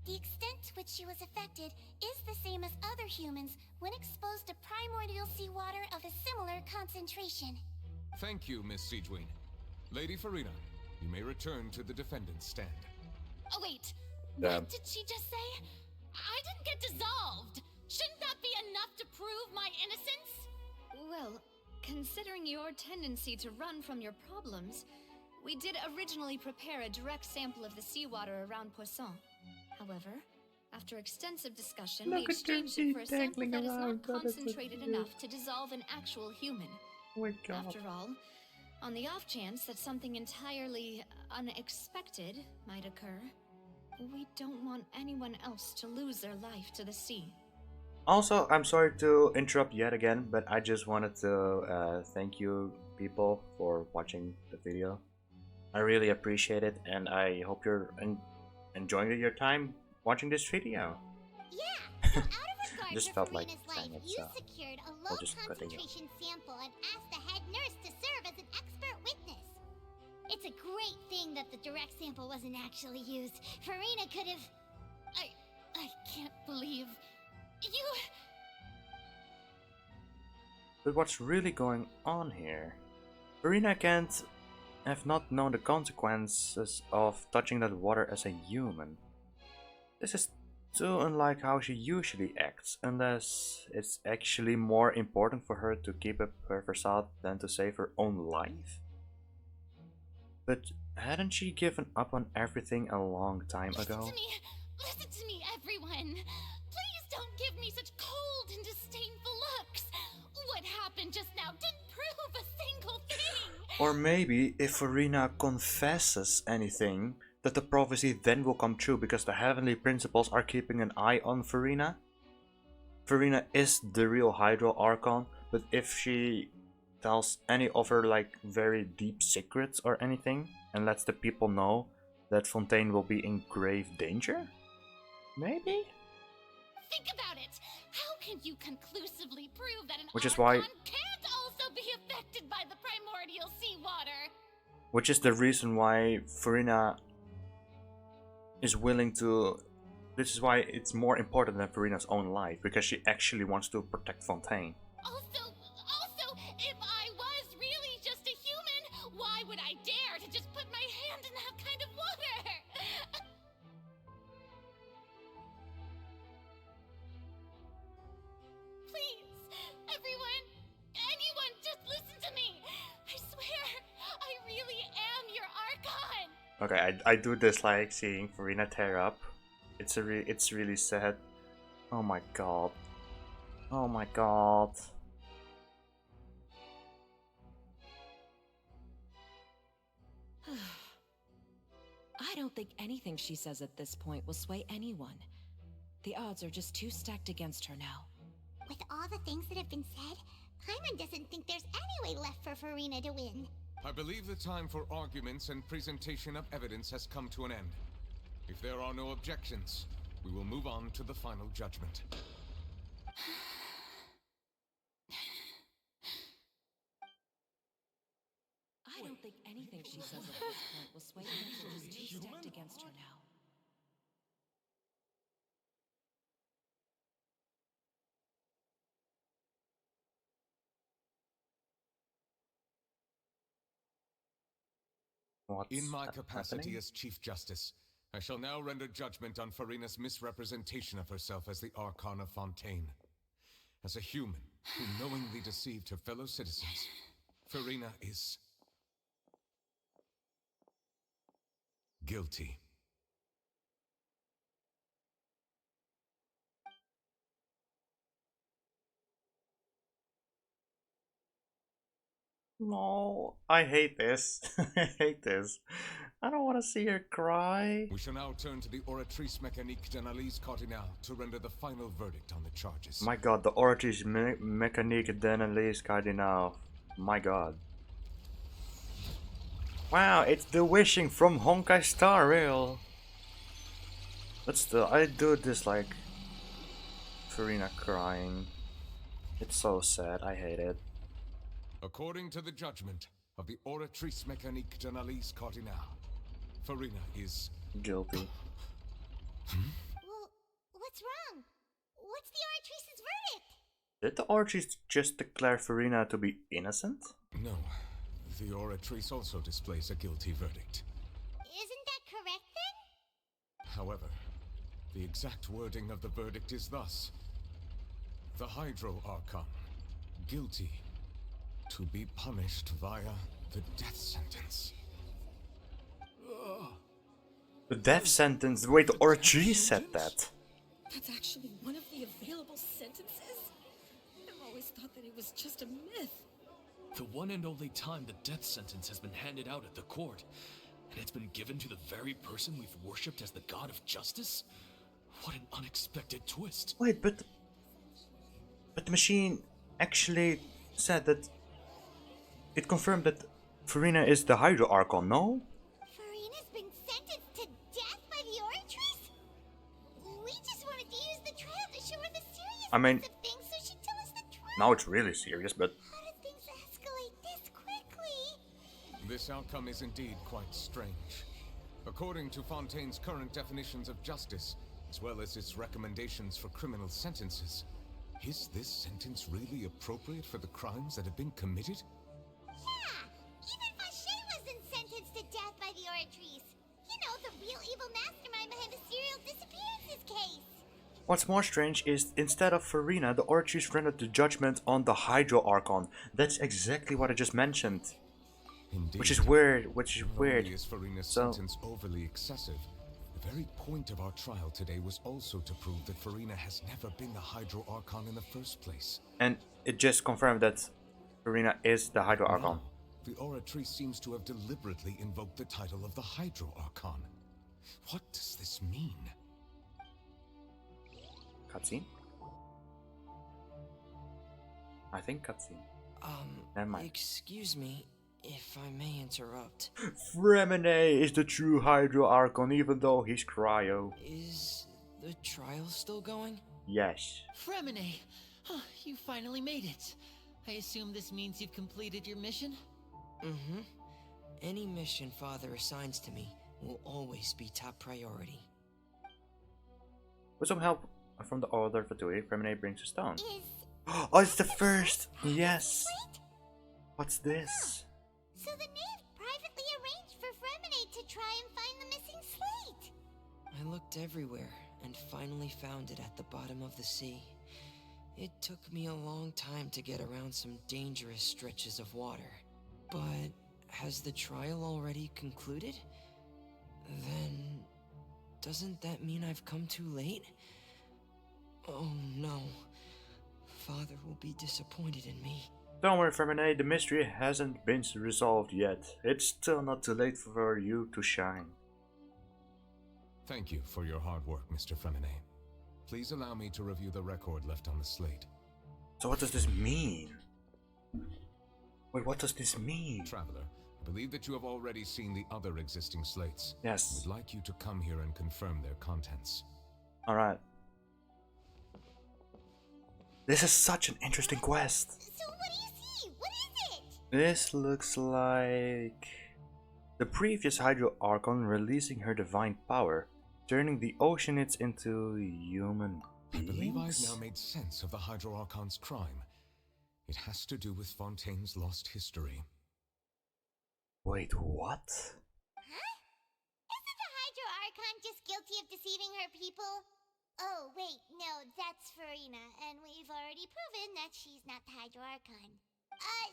The extent to which she was affected is the same as other humans when exposed to primordial seawater of a similar concentration. Thank you, Miss Siegewing. Lady Farina, you may return to the defendant's stand. Oh wait, Damn. what did she just say? I didn't get dissolved! Shouldn't that be enough to prove my innocence? Well, considering your tendency to run from your problems, we did originally prepare a direct sample of the seawater around Poisson. However, after extensive discussion, we exchanged it for a sample that is not concentrated enough to dissolve an actual human. Oh my god. After all, On the off chance that something entirely unexpected might occur, we don't want anyone else to lose their life to the sea. Also, I'm sorry to interrupt yet again, but I just wanted to thank you people for watching the video. I really appreciate it, and I hope you're enjoying your time watching this video. Yeah, so out of regard Just for felt like Farina's saying life, it, you so secured a I'll low just continue. concentration sample and asked the head nurse to serve as an expert witness. It's a great thing that the direct sample wasn't actually used. Farina could have... I can't believe... You... But what's really going on here? Farina can't have not known the consequences of touching that water as a human. This is too unlike how she usually acts, unless it's actually more important for her to keep up her facade than to save her own life. But hadn't she given up on everything a long time ago? Listen to me, everyone! Please don't give me such cold and disdainful looks! What happened just now didn't prove a single thing! Or maybe if Farina confesses anything, that the prophecy then will come true because the heavenly principles are keeping an eye on Farina? Farina is the real Hydro Archon, but if she tells any of her like very deep secrets or anything and lets the people know that Fontaine will be in grave danger? Maybe? Think about it! How can you conclusively prove that an Which is Archon why can't also be affected by the primordial seawater? Which is the reason why Farina is willing to... This is why it's more important than Farina's own life, because she actually wants to protect Fontaine. Also, if I was really just a human, why would I dare to just put my hand in that kind of water? Please, everyone, anyone, just listen to me. I swear, I really am your Archon. Okay, I do dislike seeing Farina tear up. It's really sad. Oh my god. Oh my god. I don't think anything she says at this point will sway anyone. The odds are just too stacked against her now. With all the things that have been said, Paimon doesn't think there's any way left for Farina to win. I believe the time for arguments and presentation of evidence has come to an end. If there are no objections, we will move on to the final judgment. I don't think anything she says at this point will sway anyone. She's too stacked against her now. In my capacity as Chief Justice, I shall now render judgment on Farina's misrepresentation of herself as the Archon of Fontaine. As a human who knowingly deceived her fellow citizens, Farina is... guilty. No, I hate this. I hate this. I don't want to see her cry. We shall now turn to the Oratrice Mécanique d'Analyse Cardinale to render the final verdict on the charges. My god, the Oratrice Mécanique d'Analyse Cardinale. My god. Wow, it's the wishing from Honkai Star Rail. But still, I do dislike Farina crying. It's so sad, I hate it. According to the judgment of the Oratrice Mécanique d'Analyse Cardinale, Farina is... guilty. Well, what's wrong? What's the Oratrice's verdict? Did the Oratrice just declare Farina to be innocent? No. The Oratrice also displays a guilty verdict. Isn't that correct then? However, the exact wording of the verdict is thus. The Hydro Archon, guilty, to be punished via the death sentence. The death sentence? Wait, the Oratrice said that. That's actually one of the available sentences? I've always thought that it was just a myth. The one and only time the death sentence has been handed out at the court, and it's been given to the very person we've worshipped as the god of justice? What an unexpected twist. Wait, but the machine actually said that it confirmed that Farina is the Hydro Archon, no? Farina's been sentenced to death by the Oratrice? We just wanted to use the trial to show her the seriousness I mean, of things, so she'd tell us the truth. now it's really serious, but How did things escalate this quickly? This outcome is indeed quite strange. According to Fontaine's current definitions of justice, as well as its recommendations for criminal sentences, is this sentence really appropriate for the crimes that have been committed? Yeah, even Fache wasn't sentenced to death by the Oratrice. You know, the real evil mastermind behind the serial disappearances case. what's more strange is instead of Farina, the Oratrice rendered the judgment on the Hydro Archon. That's exactly what I just mentioned. Indeed. Which is weird, Not only is Farina's sentence overly excessive, the very point of our trial today was also to prove that Farina has never been the Hydro Archon in the first place. And it just confirmed that Farina is the Hydro Archon. Now, the Oratrice seems to have deliberately invoked the title of the Hydro Archon. What does this mean? Cutscene? I think cutscene. Never mind. Excuse me, if I may interrupt. Fremine is the true Hydro Archon, even though he's cryo. Is the trial still going? Yes. Fremine! You finally made it. I assume this means you've completed your mission? Mm-hmm. Any mission Father assigns to me will always be top priority. With some help from the other Fatui, Fremine brings a stone. Is Oh, it's the first! Yes! What's this? So the knave privately arranged for Fremine to try and find the missing slate. I looked everywhere and finally found it at the bottom of the sea. It took me a long time to get around some dangerous stretches of water. But has the trial already concluded? Then doesn't that mean I've come too late? Oh no. Father will be disappointed in me. Don't worry, Fremine, the mystery hasn't been resolved yet. It's still not too late for you to shine. Thank you for your hard work, Mr. Fremine. Please allow me to review the record left on the slate. So what does this mean? Wait, what does this mean? Traveler, I believe that you have already seen the other existing slates. Yes. I would like you to come here and confirm their contents. Alright. This is such an interesting quest. So what do you see? What is it? This looks like the previous Hydro Archon releasing her divine power, turning the Oceanids into human beings. I believe I've now made sense of the Hydro Archon's crime. It has to do with Fontaine's lost history. Wait, what? Huh? Isn't the Hydro Archon just guilty of deceiving her people? Oh, wait, no, that's Farina, and we've already proven that she's not the Hydro Archon.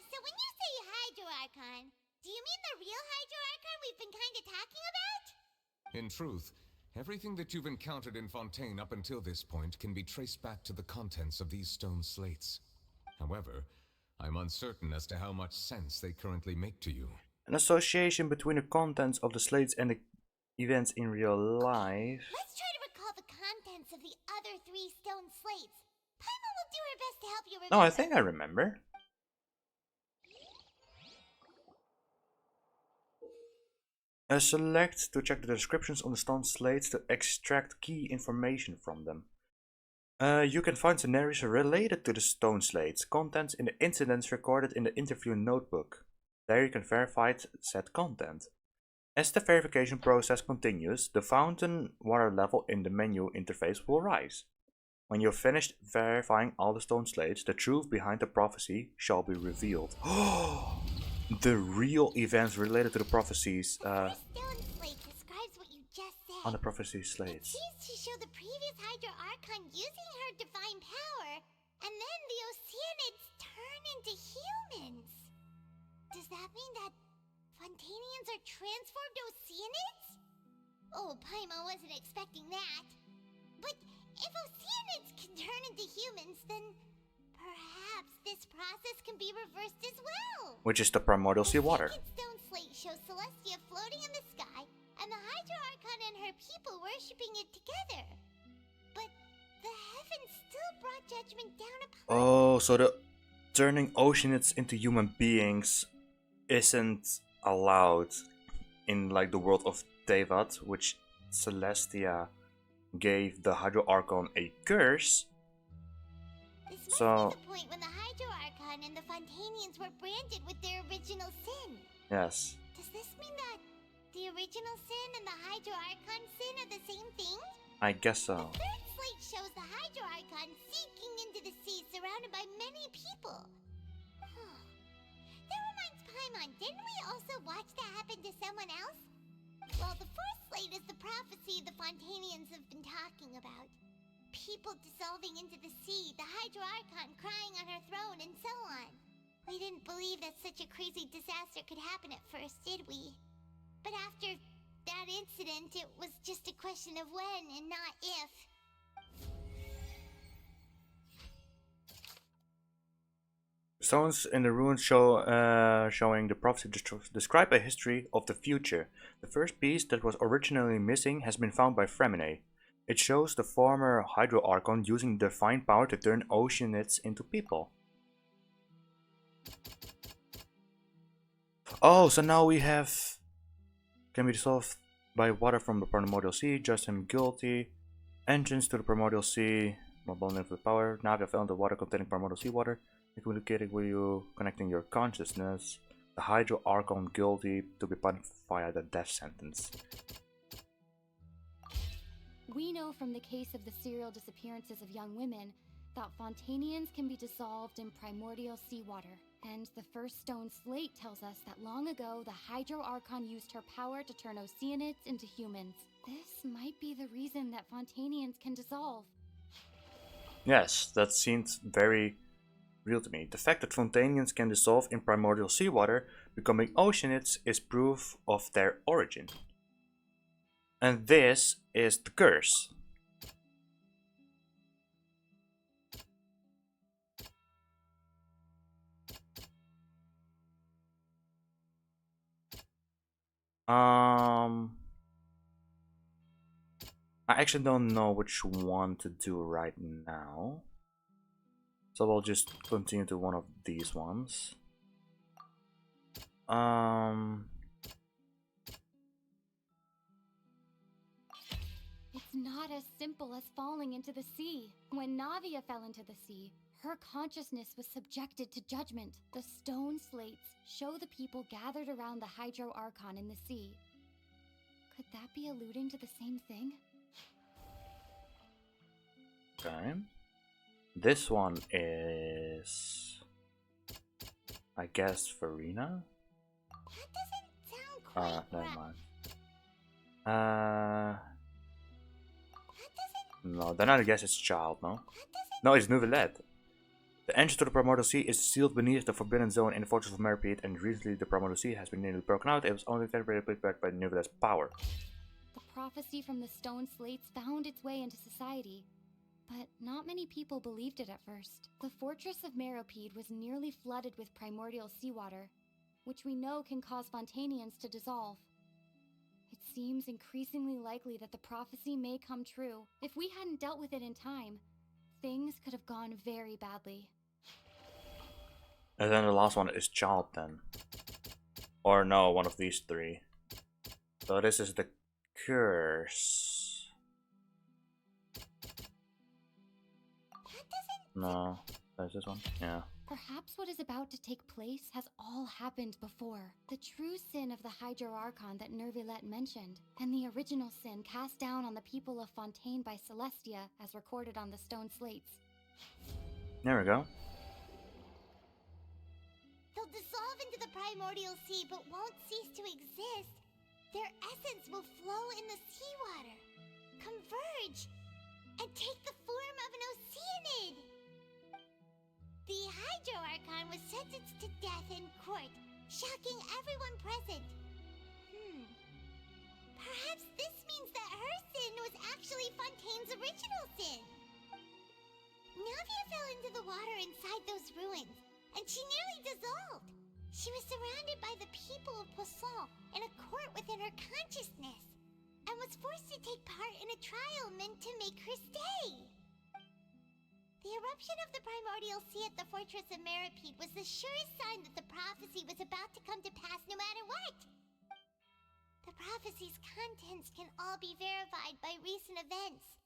So when you say Hydro Archon, do you mean the real Hydro Archon we've been kinda talking about? In truth, everything that you've encountered in Fontaine up until this point can be traced back to the contents of these stone slates. However, I'm uncertain as to how much sense they currently make to you. An association between the contents of the slates and the events in real life. Let's try to recall the contents of the other 3 stone slates. Paima will do her best to help you remember. No, I think I remember. Select to check the descriptions on the stone slates to extract key information from them. You can find scenarios related to the stone slates, contents in the incidents recorded in the interview notebook. There you can verify said content. As the verification process continues, the fountain water level in the menu interface will rise. When you've finished verifying all the stone slates, the truth behind the prophecy shall be revealed. The real events related to the prophecies The stone slate describes what you just said. on the prophecy slates. It seems to show the previous Hydro Archon using her divine power, and then the Oceanids turn into humans. Does that mean that Fontainians are transformed Oceanids? Oh, Paima wasn't expecting that. But if Oceanids can turn into humans, then perhaps this process can be reversed as well. Which is the primordial sea water. The second stone slate shows Celestia floating in the sky, and the Hydro Archon and her people worshipping it together. But the heavens still brought judgment down upon Oh, so the turning oceanids into human beings isn't allowed in like the world of Tevat, which Celestia gave the Hydro Archon a curse. This So must be the point when the Hydro Archon and the Fontanians were branded with their original sin. yes. Does this mean that the original sin and the Hydro Archon sin are the same thing? I guess so. The third slate shows the Hydro Archon sinking into the sea surrounded by many people. That reminds Paimon, didn't we also watch that happen to someone else? Well, the fourth slate is the prophecy the Fontanians have been talking about. People dissolving into the sea, the Hydro Archon crying on her throne, and so on. We didn't believe that such a crazy disaster could happen at first, did we? But after that incident, it was just a question of when and not if. Stones in the ruins show showing the prophecy describe a history of the future. The first piece that was originally missing has been found by Fremine. It shows the former Hydro Archon using divine power to turn oceanids into people. Oh, so now we have can be dissolved by water from the primordial sea, just him guilty. Entrance to the primordial sea, more abundant with power. Navia fell into water containing primordial sea water. Communicating with you, connecting your consciousness. The Hydro Archon guilty to be punished via the death sentence. We know from the case of the serial disappearances of young women that Fontanians can be dissolved in primordial seawater. And the first stone slate tells us that long ago the Hydro Archon used her power to turn Oceanids into humans. This might be the reason that Fontanians can dissolve. Yes, that seems very real to me. The fact that Fontanians can dissolve in primordial seawater, becoming Oceanids, is proof of their origin. And this is the curse. I actually don't know which one to do right now. So we'll just continue to one of these ones. It's not as simple as falling into the sea. When Navia fell into the sea, her consciousness was subjected to judgment. The stone slates show the people gathered around the Hydro Archon in the sea. Could that be alluding to the same thing? Okay. This one is, I guess, Farina? Never mind. No, then I guess it's Child, no? No, it's Nouvellette. The entrance to the Primordial Sea is sealed beneath the Forbidden Zone in the Fortress of Merpeet, and recently the Primordial Sea has been nearly broken out. It was only temporarily put back by Nouvellette's power. The prophecy from the stone slates found its way into society, but not many people believed it at first. The Fortress of Meropide was nearly flooded with primordial seawater, which we know can cause Fontanians to dissolve. It seems increasingly likely that the prophecy may come true. If we hadn't dealt with it in time, things could have gone very badly. And then the last one is Child then. Or no, one of these three. So this is the curse. No, there's this one. Yeah. Perhaps what is about to take place has all happened before. The true sin of the Hydro Archon that Neuvillette mentioned, and the original sin cast down on the people of Fontaine by Celestia as recorded on the stone slates. There we go. They'll dissolve into the primordial sea but won't cease to exist. Their essence will flow in the seawater, converge, and take the form of an Oceanid. The Hydro Archon was sentenced to death in court, shocking everyone present. Perhaps this means that her sin was actually Fontaine's original sin. Navia fell into the water inside those ruins, and she nearly dissolved. She was surrounded by the people of Poisson in a court within her consciousness, and was forced to take part in a trial meant to make her stay. The eruption of the primordial sea at the fortress of Meripede was the surest sign that the prophecy was about to come to pass no matter what. The prophecy's contents can all be verified by recent events.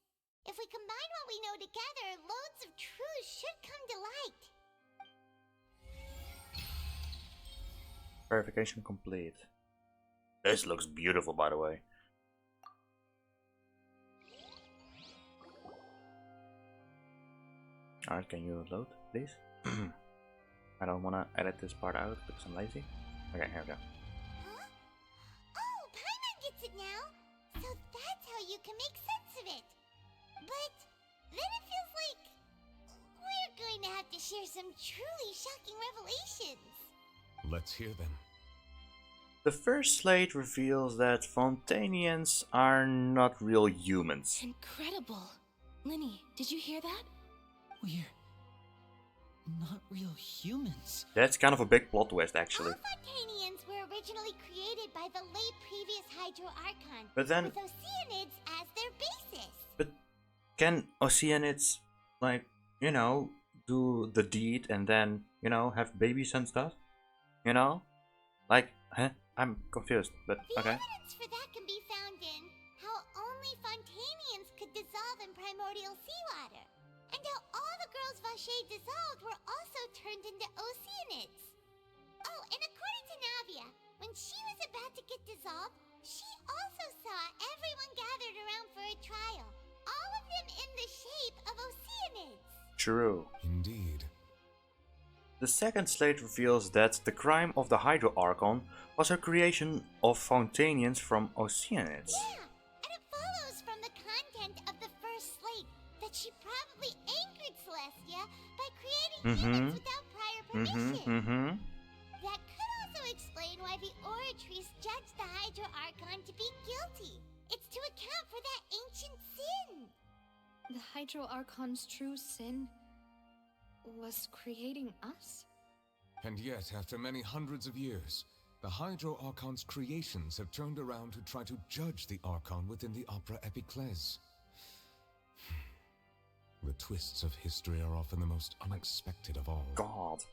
If we combine what we know together, loads of truths should come to light. Verification complete. This looks beautiful, by the way. Alright, can you load, please? I don't wanna edit this part out because I'm lazy. Okay, here we go. Huh? Oh, Paimon gets it now! So that's how you can make sense of it! But then it feels like we're going to have to share some truly shocking revelations. Let's hear them. The first slate reveals that Fontanians are not real humans. Incredible. Linny, did you hear that? We're not real humans. That's kind of a big plot twist, actually. All Fontanians were originally created by the late previous Hydro Archon, But then, with Oceanids as their basis. but can Oceanids, like, you know, do the deed and then, you know, have babies and stuff? You know? Like, huh? I'm confused, but The okay. evidence for that can be found in how only Fontanians could dissolve in primordial seawater, and how all the girls Vacher dissolved were also turned into Oceanids. Oh, and according to Navia, when she was about to get dissolved, she also saw everyone gathered around for a trial, all of them in the shape of Oceanids. True. Indeed. The second slate reveals that the crime of the Hydro Archon was her creation of Fontanians from Oceanids. Yeah, and it follows from the content of the first slate that she probably angered Celestia by creating humans without prior permission. That could also explain why the Oratrice judged the Hydro Archon to be guilty. It's to account for that ancient sin. The Hydro Archon's true sin was creating us? And yet, after many hundreds of years, the Hydro Archon's creations have turned around to try to judge the Archon within the Opera Epiclese. The twists of history are often the most unexpected of all. God.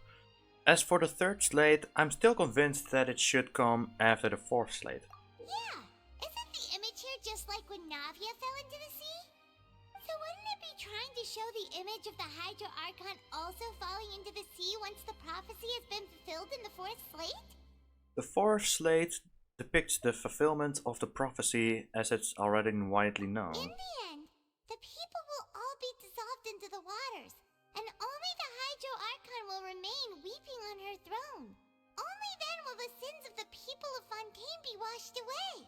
As for the third slate, I'm still convinced that it should come after the fourth slate. Yeah, isn't the image here just like when Navia fell into the sea? So wouldn't it be trying to show the image of the Hydro Archon also falling into the sea once the prophecy has been fulfilled in the fourth slate? The fourth slate depicts the fulfillment of the prophecy as it's already widely known. In the end, the people will all be dissolved into the waters, and only the Hydro Archon will remain weeping on her throne. Only then will the sins of the people of Fontaine be washed away.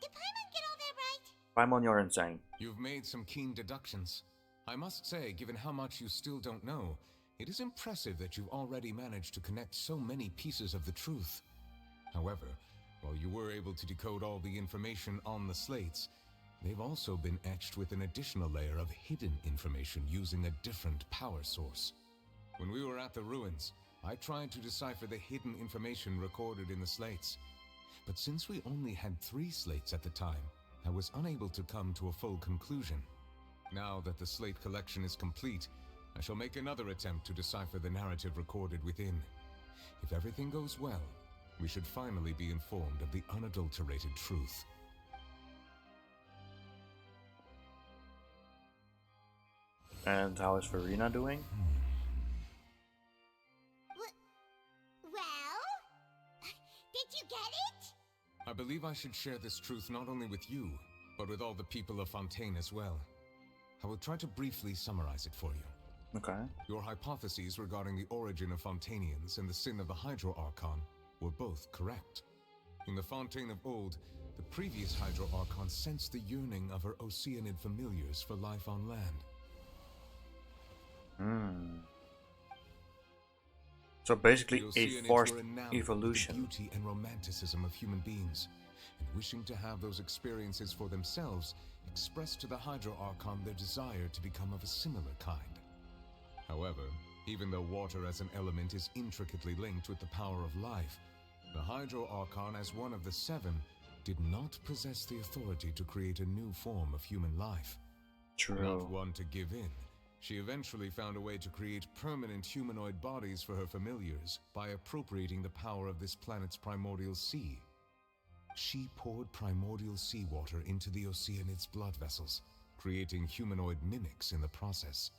Did Paimon get all that right? Paimon, you're insane. You've made some keen deductions. I must say, given how much you still don't know, it is impressive that you've already managed to connect so many pieces of the truth. However, while you were able to decode all the information on the slates, they've also been etched with an additional layer of hidden information using a different power source. When we were at the ruins, I tried to decipher the hidden information recorded in the slates. But since we only had 3 slates at the time, I was unable to come to a full conclusion. Now that the slate collection is complete, I shall make another attempt to decipher the narrative recorded within. If everything goes well, we should finally be informed of the unadulterated truth. And how is Verena doing? Well? Did you get it? I believe I should share this truth not only with you, but with all the people of Fontaine as well. I will try to briefly summarize it for you. Okay. Your hypotheses regarding the origin of Fontanians and the sin of the Hydro Archon were both correct. In the Fontaine of old, the previous Hydro Archon sensed the yearning of her Oceanid familiars for life on land. So basically The a Oceanids forced were enamored evolution. with the beauty and romanticism of human beings, and wishing to have those experiences for themselves, expressed to the Hydro Archon their desire to become of a similar kind. However, even though water as an element is intricately linked with the power of life, the Hydro Archon, as one of the seven, did not possess the authority to create a new form of human life. True. Not one to give in, she eventually found a way to create permanent humanoid bodies for her familiars by appropriating the power of this planet's primordial sea. She poured primordial seawater into the Oceanids' blood vessels, creating humanoid mimics in the process.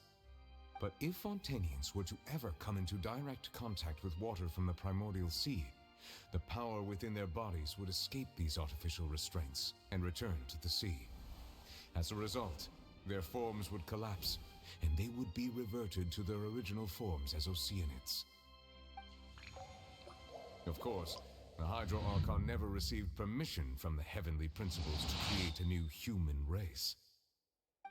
But if Fontainians were to ever come into direct contact with water from the primordial sea, the power within their bodies would escape these artificial restraints and return to the sea. As a result, their forms would collapse, and they would be reverted to their original forms as Oceanids. Of course, the Hydro Archon never received permission from the heavenly principles to create a new human race.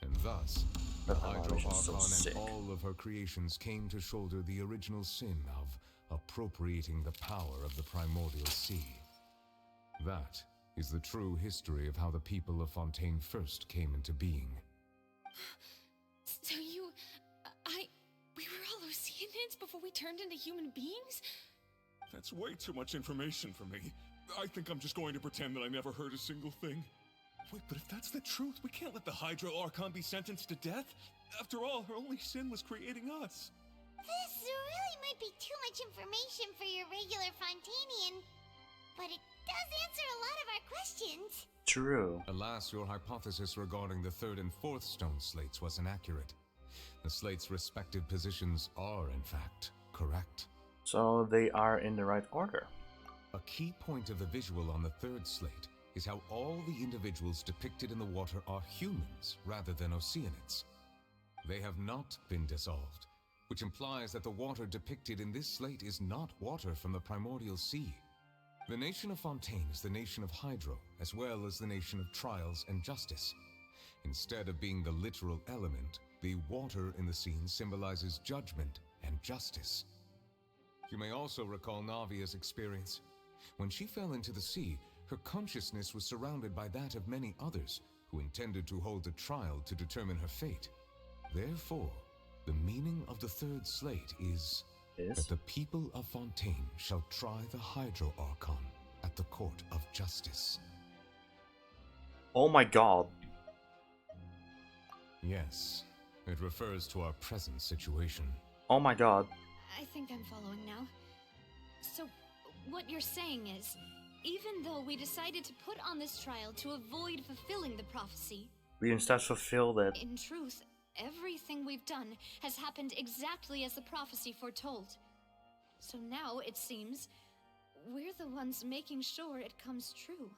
And thus, the Hydro Archon and all of her creations came to shoulder the original sin of appropriating the power of the primordial sea. That is the true history of how the people of Fontaine first came into being. So we were all Oceanids before we turned into human beings? That's way too much information for me. I think I'm just going to pretend that I never heard a single thing. Wait, but if that's the truth, we can't let the Hydro Archon be sentenced to death. After all, her only sin was creating us. This really might be too much information for your regular Fontainian, but it does answer a lot of our questions. True. Alas, your hypothesis regarding the third and fourth stone slates was inaccurate. The slates' respective positions are, in fact, correct. So they are in the right order. A key point of the visual on the third slate is how all the individuals depicted in the water are humans rather than Oceanids. They have not been dissolved, which implies that the water depicted in this slate is not water from the primordial sea. The nation of Fontaine is the nation of Hydro, as well as the nation of trials and justice. Instead of being the literal element, the water in the scene symbolizes judgment and justice. You may also recall Navia's experience. When she fell into the sea, her consciousness was surrounded by that of many others who intended to hold a trial to determine her fate. Therefore, the meaning of the third slate is that the people of Fontaine shall try the Hydro Archon at the court of justice. Oh my god. Yes, it refers to our present situation. Oh my god. I think I'm following now. So, what you're saying is, even though we decided to put on this trial to avoid fulfilling the prophecy, we instead fulfilled it. In truth, everything we've done has happened exactly as the prophecy foretold. So now, it seems, we're the ones making sure it comes true.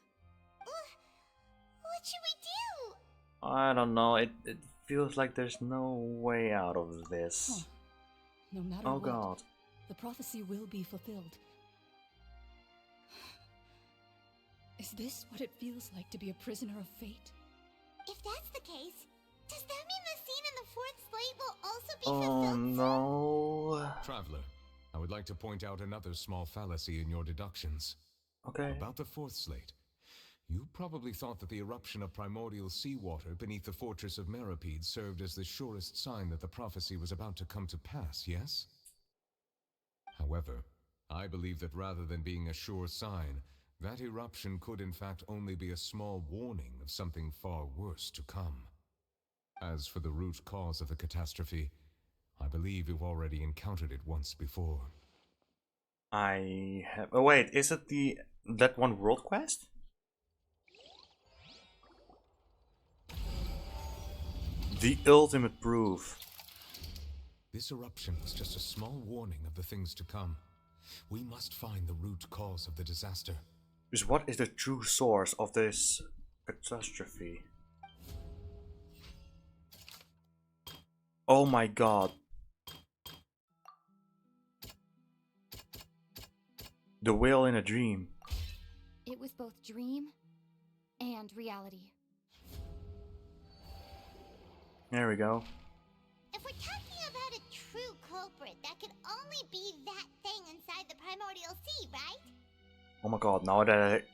What should we do? I don't know, it feels like there's no way out of this. Huh. No matter oh what, god. The prophecy will be fulfilled. Is this what it feels like to be a prisoner of fate? If that's the case, does that mean the scene in the fourth slate will also be Oh fulfilled? no. Traveler, I would like to point out another small fallacy in your deductions. Okay. About the fourth slate. You probably thought that the eruption of primordial seawater beneath the fortress of Meripede served as the surest sign that the prophecy was about to come to pass, yes? However, I believe that rather than being a sure sign, that eruption could in fact only be a small warning of something far worse to come. As for the root cause of the catastrophe, I believe you've already encountered it once before. I have... Oh wait, is it that one world quest? The ultimate proof. This eruption was just a small warning of the things to come. We must find the root cause of the disaster. Because what is the true source of this catastrophe? Oh my god. The whale in a dream. It was both dream and reality. There we go. If we're talking about a true culprit, that could only be that thing inside the primordial sea, right? Oh my god, now that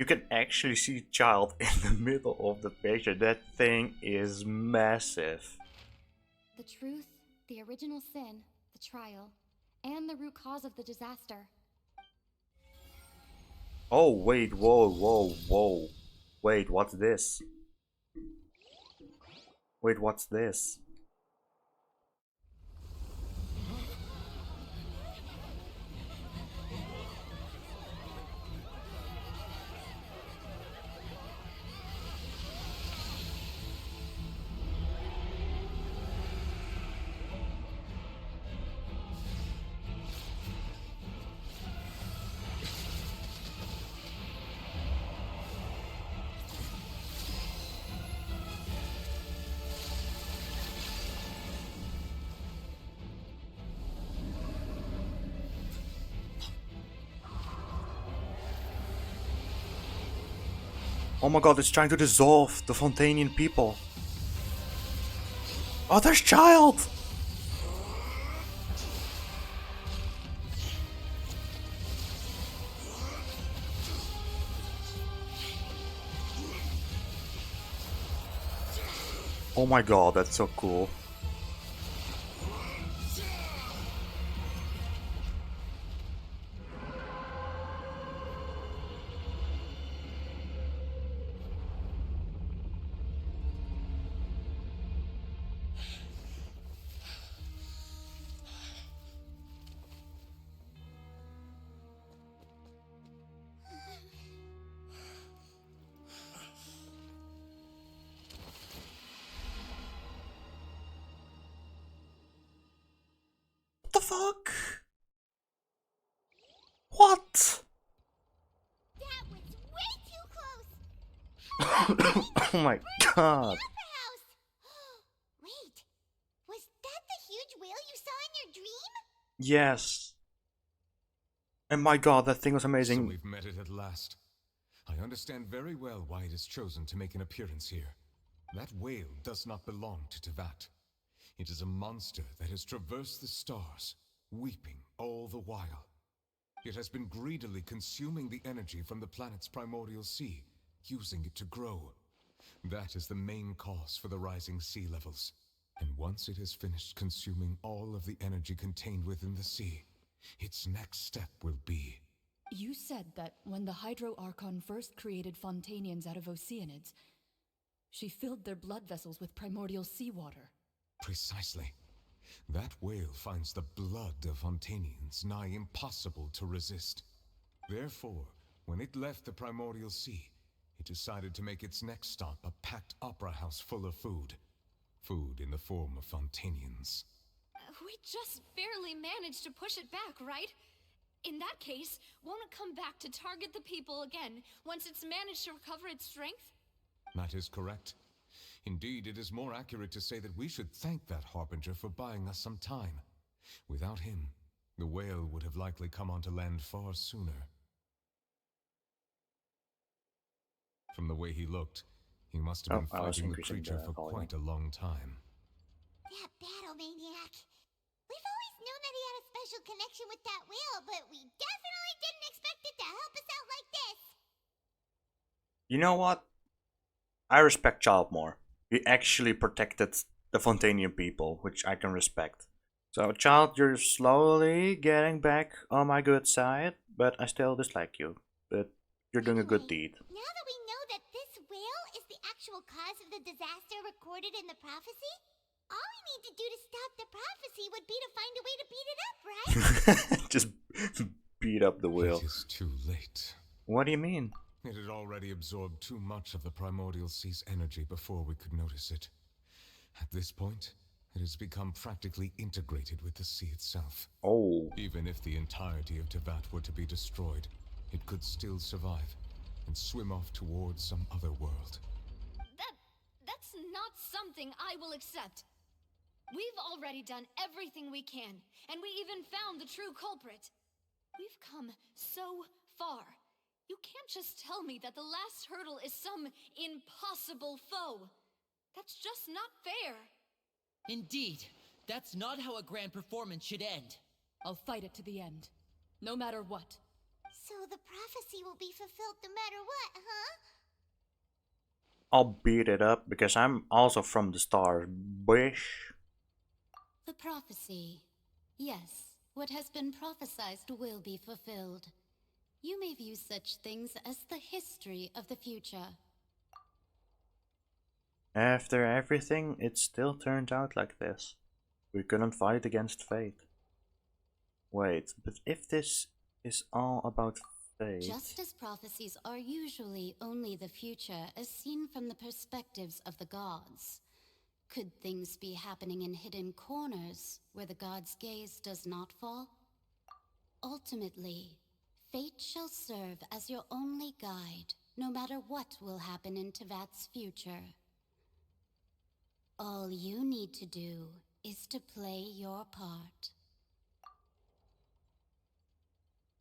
you can actually see child in the middle of the picture, that thing is massive. The truth The original sin, the trial, and the root cause of the disaster. Oh, wait, whoa, whoa, whoa. Wait, what's this? Wait, what's this? Oh my god, it's trying to dissolve the Fontanian people. Oh, there's child! Oh my god, that's so cool. What the fuck? What? That was way too close. Oh my god. Wait, was that the huge whale you saw in your dream? Yes. And my god, that thing was So amazing. we've met it at last. I understand very well why it is chosen to make an appearance here. That whale does not belong to Tevat. It is a monster that has traversed the stars, weeping all the while. It has been greedily consuming the energy from the planet's primordial sea, using it to grow. That is the main cause for the rising sea levels. And once it has finished consuming all of the energy contained within the sea, its next step will be... You said that when the Hydro Archon first created Fontanians out of Oceanids, she filled their blood vessels with primordial seawater. Precisely. That whale finds the blood of Fontanians nigh impossible to resist. Therefore, when it left the primordial sea, it decided to make its next stop a packed opera house full of food. Food in the form of Fontanians. We just barely managed to push it back, right? In that case, won't it come back to target the people again once it's managed to recover its strength? That is correct. Indeed, it is more accurate to say that we should thank that Harbinger for buying us some time. Without him, the whale would have likely come onto land far sooner. From the way he looked, he must have been fighting the creature for quite a long time. That battle maniac. We've always known that he had a special connection with that whale, but we definitely didn't expect it to help us out like this. You know what? I respect Child more. He actually protected the Fontanian people, which I can respect. So, Child, you're slowly getting back on my good side, but I still dislike you. But you're doing a good deed. Now that we know that this whale is the actual cause of the disaster recorded in the prophecy, all we need to do to stop the prophecy would be to find a way to beat it up, right? Just beat up the whale. It is too late. What do you mean? It had already absorbed too much of the primordial sea's energy before we could notice it. At this point, it has become practically integrated with the sea itself. Oh. Even if the entirety of Tevat were to be destroyed, it could still survive and swim off towards some other world. That's not something I will accept. We've already done everything we can, and we even found the true culprit. We've come so far. You can't just tell me that the last hurdle is some impossible foe. That's just not fair. Indeed, that's not how a grand performance should end. I'll fight it to the end, no matter what. So the prophecy will be fulfilled no matter what, huh? I'll beat it up because I'm also from the stars, bish. The prophecy. Yes, what has been prophesied will be fulfilled. You may view such things as the history of the future. After everything, it still turned out like this. We couldn't fight against fate. Wait, but if this is all about fate... Just as prophecies are usually only the future as seen from the perspectives of the gods, could things be happening in hidden corners where the gods' gaze does not fall? Ultimately, fate shall serve as your only guide, no matter what will happen in Tevat's future. All you need to do is to play your part.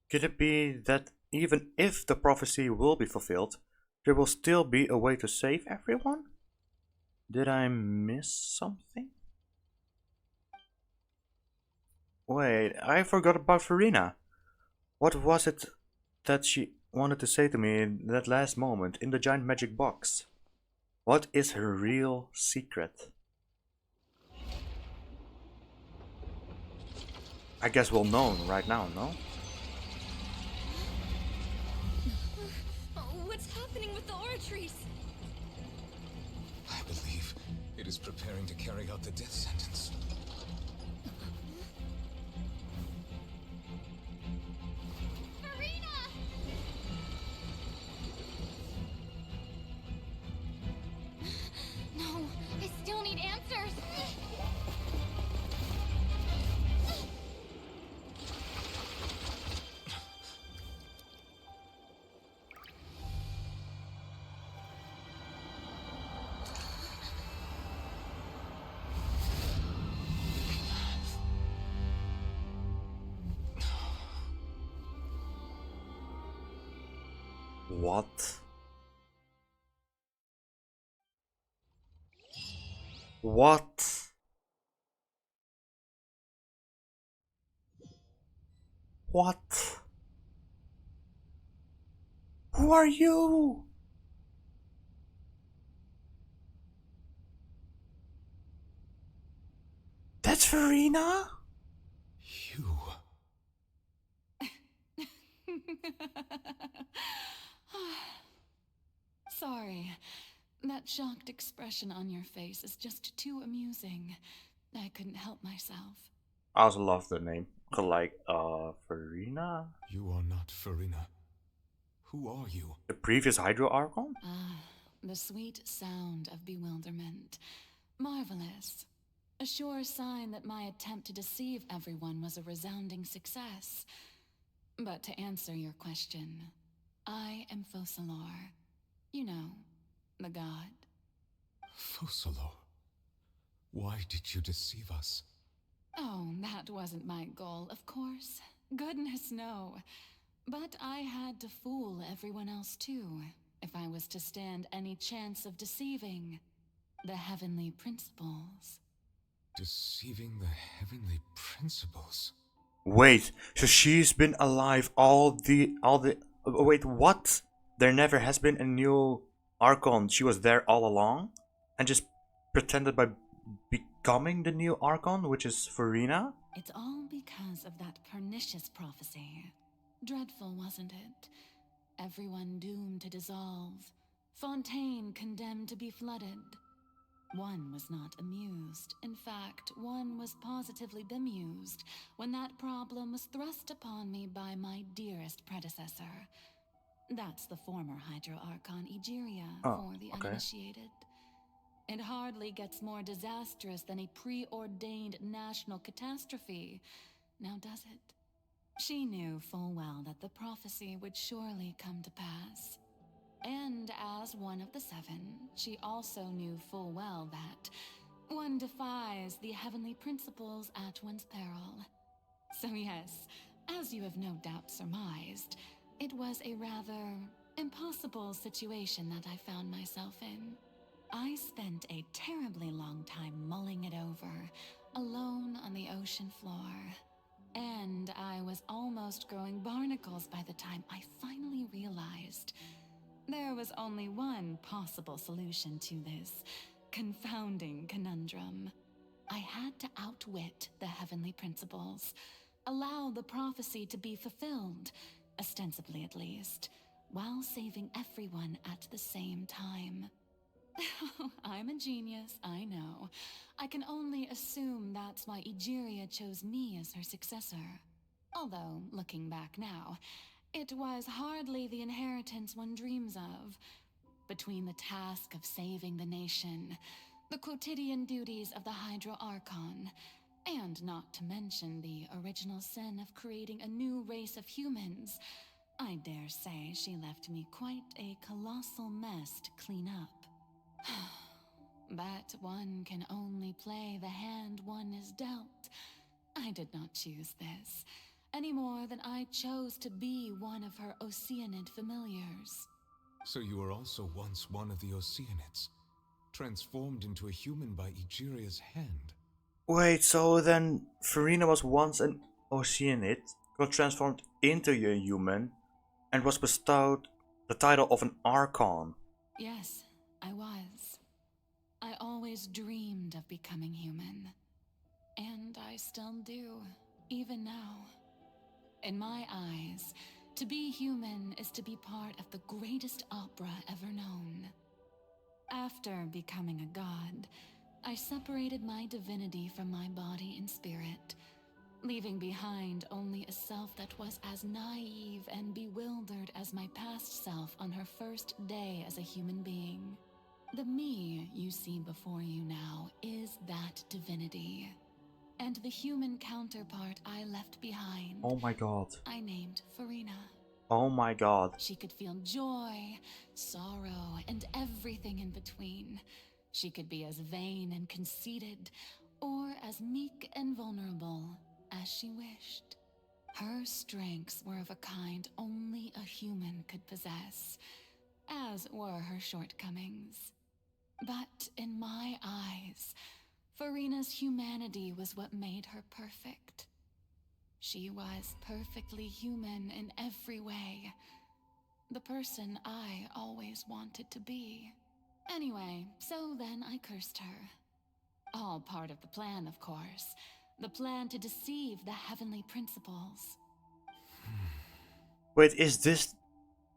Could it be that even if the prophecy will be fulfilled, there will still be a way to save everyone? Did I miss something? Wait, I forgot about Farina. What was it that she wanted to say to me in that last moment in the giant magic box? What is her real secret? I guess we'll know right now, no? What's happening with the aura trees? I believe it is preparing to carry out the death sentence. Farina! No, I still need answers. What? What? What? Who are you? That's Farina? You. Sorry. That shocked expression on your face is just too amusing. I couldn't help myself. I also love the name. Like, Farina? You are not Farina. Who are you? The previous Hydro Archon? Ah, the sweet sound of bewilderment. Marvelous. A sure sign that my attempt to deceive everyone was a resounding success. But to answer your question, I am Focalor. You know, the god. Focalor. Why did you deceive us? Oh, that wasn't my goal, of course. Goodness, no. But I had to fool everyone else too, if I was to stand any chance of deceiving the heavenly principles. Deceiving the heavenly principles? Wait, so she's been alive wait, what? There never has been a new Archon. She was there all along? And just pretended by becoming the new Archon, which is Farina? It's all because of that pernicious prophecy. Dreadful, wasn't it? Everyone doomed to dissolve. Fontaine condemned to be flooded. One was not amused. In fact, one was positively bemused when that problem was thrust upon me by my dearest predecessor. That's the former Hydro Archon Egeria for the uninitiated. It hardly gets more disastrous than a preordained national catastrophe, now does it? She knew full well that the prophecy would surely come to pass. And as one of the seven, she also knew full well that one defies the heavenly principles at one's peril. So yes, as you have no doubt surmised, it was a rather impossible situation that I found myself in. I spent a terribly long time mulling it over, alone on the ocean floor. And I was almost growing barnacles by the time I finally realized there was only one possible solution to this confounding conundrum. I had to outwit the heavenly principles, allow the prophecy to be fulfilled, ostensibly at least, while saving everyone at the same time. I'm a genius, I know. I can only assume that's why Egeria chose me as her successor. Although, looking back now, it was hardly the inheritance one dreams of. Between the task of saving the nation, the quotidian duties of the Hydro Archon, and not to mention the original sin of creating a new race of humans, I dare say she left me quite a colossal mess to clean up. But one can only play the hand one is dealt. I did not choose this, any more than I chose to be one of her Oceanid familiars. So you were also once one of the Oceanids, transformed into a human by Egeria's hand. Wait, so then Farina was once an Oceanid, got transformed into a human, and was bestowed the title of an Archon. Yes, I was. I always dreamed of becoming human. And I still do, even now. In my eyes, to be human is to be part of the greatest opera ever known. After becoming a god, I separated my divinity from my body and spirit, leaving behind only a self that was as naive and bewildered as my past self on her first day as a human being. The me you see before you now is that divinity. And the human counterpart I left behind, Oh my god. I named Farina. Oh my god. She could feel joy, sorrow, and everything in between. She could be as vain and conceited, or as meek and vulnerable as she wished. Her strengths were of a kind only a human could possess, as were her shortcomings. But in my eyes, Farina's humanity was what made her perfect. She was perfectly human in every way. The person I always wanted to be. Anyway, so then I cursed her. All part of the plan, of course. The plan to deceive the heavenly principles. Wait, is this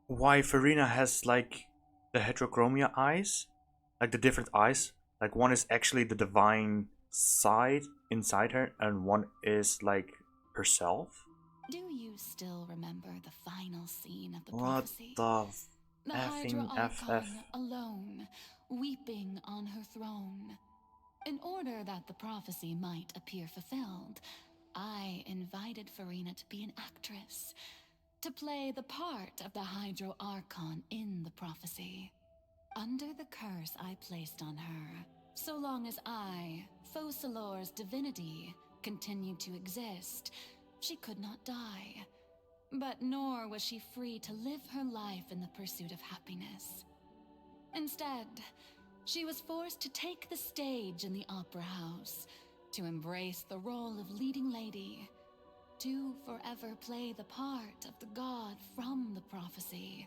why Farina has like the heterochromia eyes? Like the different eyes? Like one is actually the divine side inside her and one is like herself? Do you still remember the final scene of the What prophecy? the The Hydra effing FF? Archon alone, weeping on her throne. In order that the prophecy might appear fulfilled, I invited Farina to be an actress, to play the part of the Hydro Archon in the prophecy. Under the curse I placed on her, so long as I, Focalor's divinity, continued to exist, she could not die. But nor was she free to live her life in the pursuit of happiness. Instead, she was forced to take the stage in the opera house, to embrace the role of leading lady, to forever play the part of the god from the prophecy,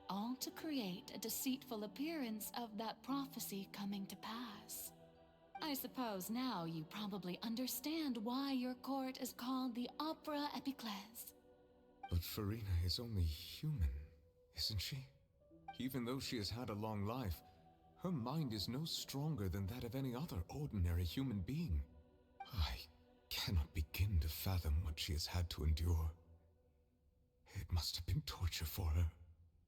all to create a deceitful appearance of that prophecy coming to pass. I suppose now you probably understand why your court is called the Opera Epiclese. But Farina is only human, isn't she? Even though she has had a long life, her mind is no stronger than that of any other ordinary human being. I cannot begin to fathom what she has had to endure. It must have been torture for her.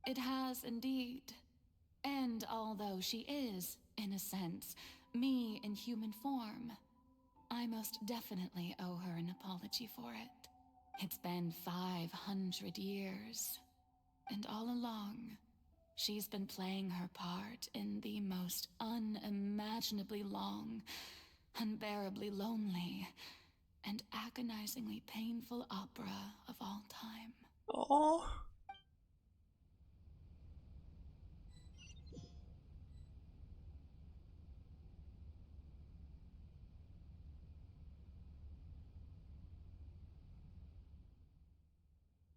It has indeed. And although she is, in a sense, me in human form, I most definitely owe her an apology for it. It's been 500 years, and all along, she's been playing her part in the most unimaginably long, unbearably lonely, and agonizingly painful opera of all time. Oh.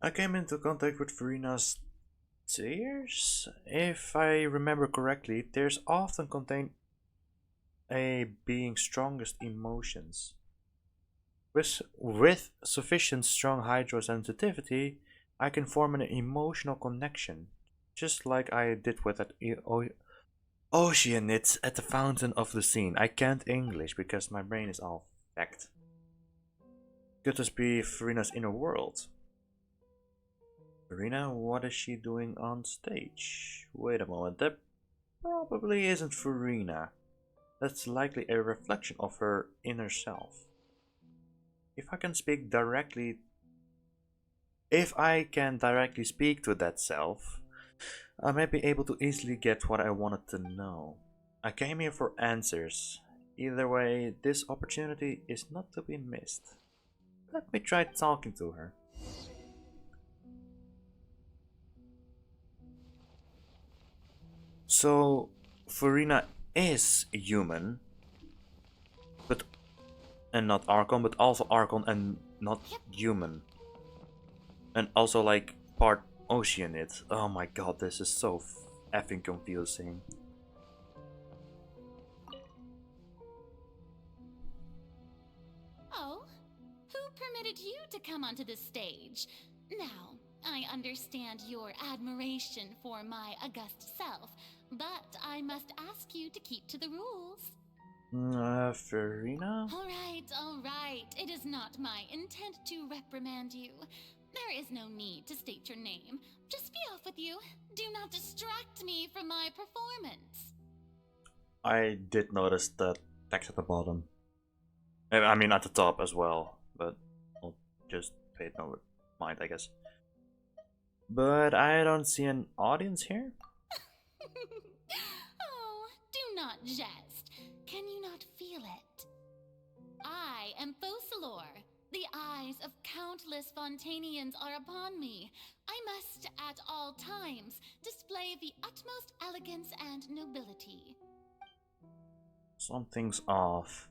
I came into contact with Farina's tears. If I remember correctly, tears often contain a being's strongest emotions. With sufficient strong hydrosensitivity, I can form an emotional connection, just like I did with that Oceanid at the fountain of the scene. I can't English because my brain is all fact. Could this be Farina's inner world? Farina, what is she doing on stage? Wait a moment, that probably isn't Farina. That's likely a reflection of her inner self. If I can directly speak to that self, I might be able to easily get what I wanted to know. I came here for answers. Either way, this opportunity is not to be missed. Let me try talking to her. So, Farina is human, and not Archon, but also Archon and not human. And also like part Oceanid. Oh my god, this is so effing confusing. Oh, who permitted you to come onto the stage? Now, I understand your admiration for my august self, but I must ask you to keep to the rules. Farina? All right. It is not my intent to reprimand you. There is no need to state your name. Just be off with you. Do not distract me from my performance. I did notice that text at the bottom. I mean at the top as well, but I'll just pay it no mind, I guess. But I don't see an audience here. Oh, do not jest. Can you not feel it? I am Focalor. The eyes of countless Fontanians are upon me. I must, at all times, display the utmost elegance and nobility. Something's off.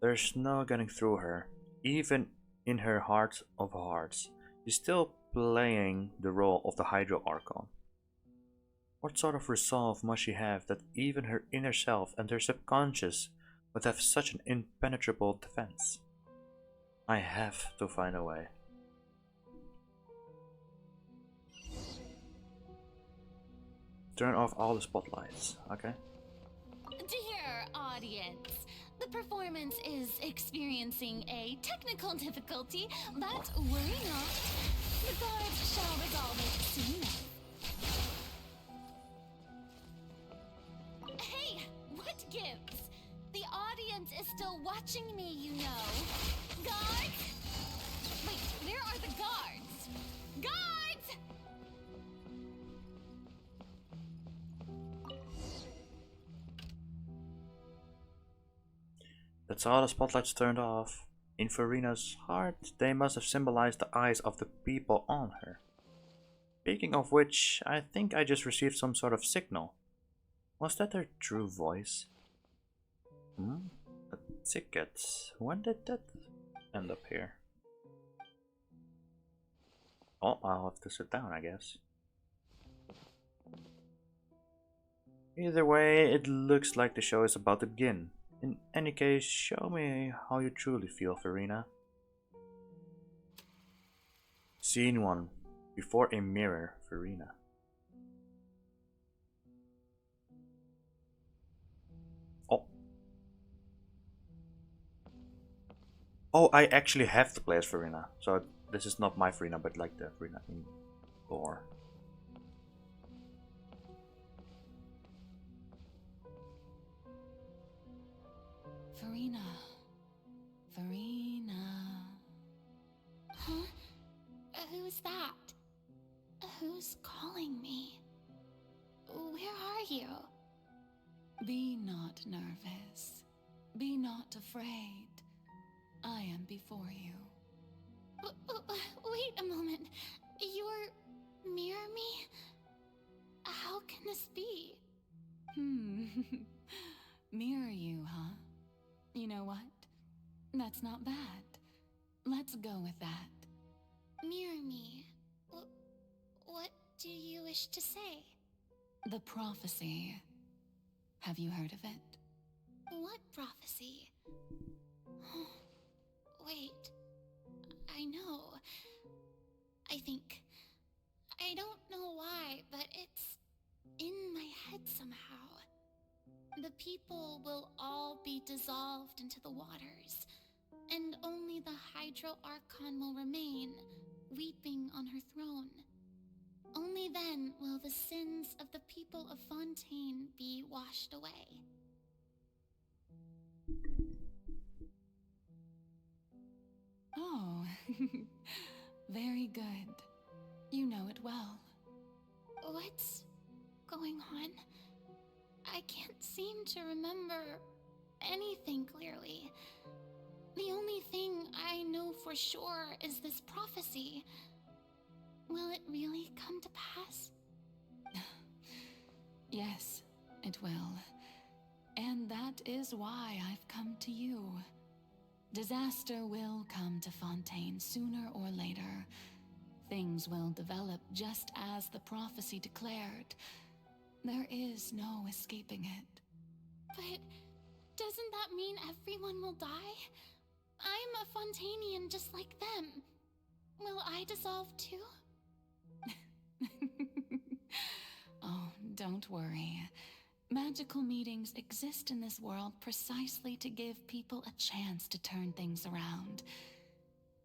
There's no getting through her. Even in her heart of hearts, she's still playing the role of the Hydro Archon. What sort of resolve must she have that even her inner self and her subconscious would have such an impenetrable defense? I have to find a way. Turn off all the spotlights, okay? Dear audience, the performance is experiencing a technical difficulty, but worry not. The guards shall resolve it soon enough. Hey, what gives? The audience is still watching me, you know. Guards? Wait, where are the guards? Guards! That's all the spotlights turned off. In Farina's heart, they must have symbolized the eyes of the people on her. Speaking of which, I think I just received some sort of signal. Was that her true voice? A ticket. When did that end up here? Oh, I'll have to sit down, I guess. Either way, it looks like the show is about to begin. In any case, show me how you truly feel, Farina. Scene 1. Before a mirror, Farina. Oh. Oh, I actually have to play as Farina. So this is not my Farina, but like the Farina in lore. Farina. Huh? Who's that? Who's calling me? Where are you? Be not nervous. Be not afraid. I am before you. Wait a moment. You're near me? How can this be? Mirror you, huh? You know what? That's not bad. Let's go with that. Mirror me? What do you wish to say? The prophecy. Have you heard of it? What prophecy? Wait. I know. I think. I don't know why, but it's in my head somehow. The people will all be dissolved into the waters, and only the Hydro Archon will remain, weeping on her throne. Only then will the sins of the people of Fontaine be washed away. Oh, very good. You know it well. What's going on? I can't seem to remember anything clearly. The only thing I know for sure is this prophecy. Will it really come to pass? Yes, it will. And that is why I've come to you. Disaster will come to Fontaine sooner or later. Things will develop just as the prophecy declared. There is no escaping it. But doesn't that mean everyone will die? I'm a Fontainian just like them. Will I dissolve too? Oh, don't worry. Magical meetings exist in this world precisely to give people a chance to turn things around.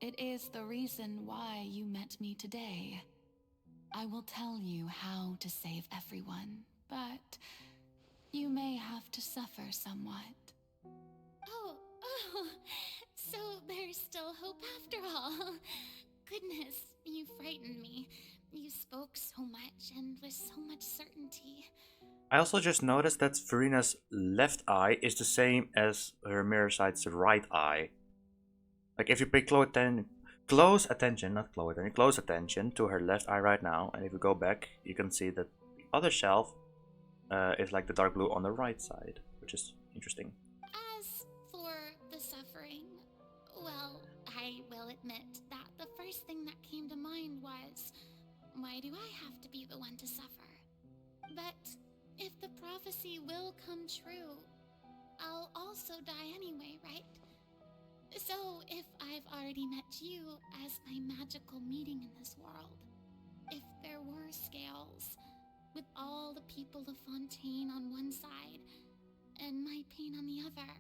It is the reason why you met me today. I will tell you how to save everyone, but you may have to suffer somewhat. Oh, so there's still hope after all. Goodness, you frightened me. You spoke so much and with so much certainty. I also just noticed that Verina's left eye is the same as her mirror side's right eye. Like if you pay close attention to her left eye right now, and if you go back, you can see that the other shelf is like the dark blue on the right side, which is interesting. As for the suffering, well, I will admit that the first thing that came to mind was, why do I have to be the one to suffer? But if the prophecy will come true, I'll also die anyway, right? So if I've already met you as my magical meeting in this world, if there were scales, with all the people of Fontaine on one side, and my pain on the other,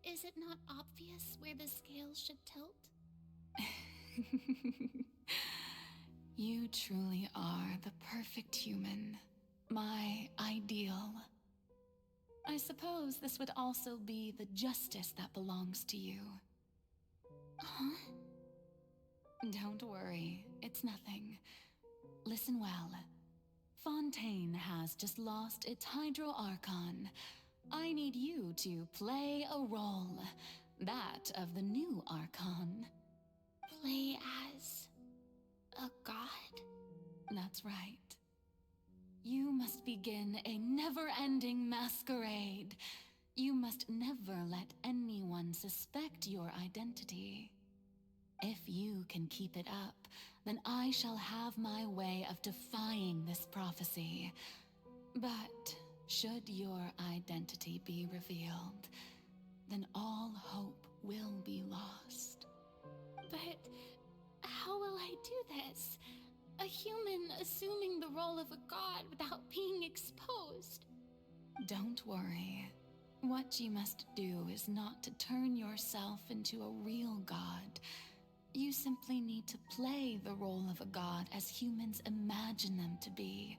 is it not obvious where the scales should tilt? You truly are the perfect human. My ideal. I suppose this would also be the justice that belongs to you. Huh? Don't worry, it's nothing. Listen well. Fontaine has just lost its Hydro Archon. I need you to play a role. That of the new Archon. Play as a god? That's right. You must begin a never-ending masquerade. You must never let anyone suspect your identity. If you can keep it up, then I shall have my way of defying this prophecy. But should your identity be revealed, then all hope will be lost. But how will I do this? A human assuming the role of a god without being exposed. Don't worry. What you must do is not to turn yourself into a real god. You simply need to play the role of a god as humans imagine them to be.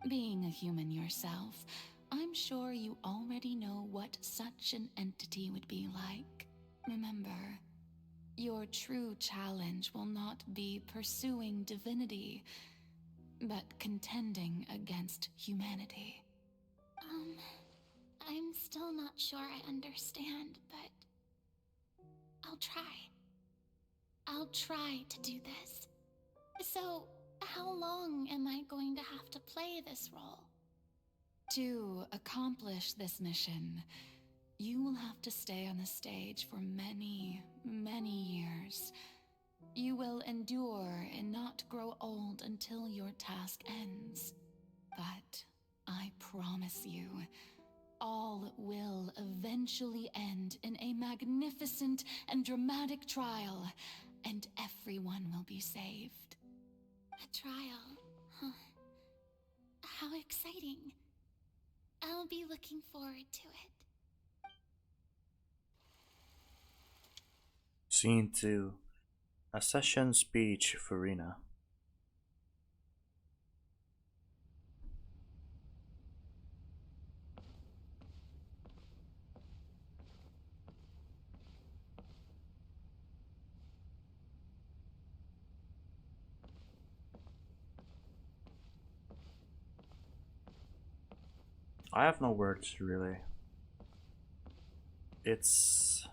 Being a human yourself, I'm sure you already know what such an entity would be like. Remember, your true challenge will not be pursuing divinity, but contending against humanity. I'm still not sure I understand, but I'll try. I'll try to do this. So, how long am I going to have to play this role? To accomplish this mission, you will have to stay on the stage for many, many years. You will endure and not grow old until your task ends. But I promise you, all will eventually end in a magnificent and dramatic trial, and everyone will be saved. A trial, huh? How exciting. I'll be looking forward to it. Scene 2. A session speech, Farina. I have no words, really. It's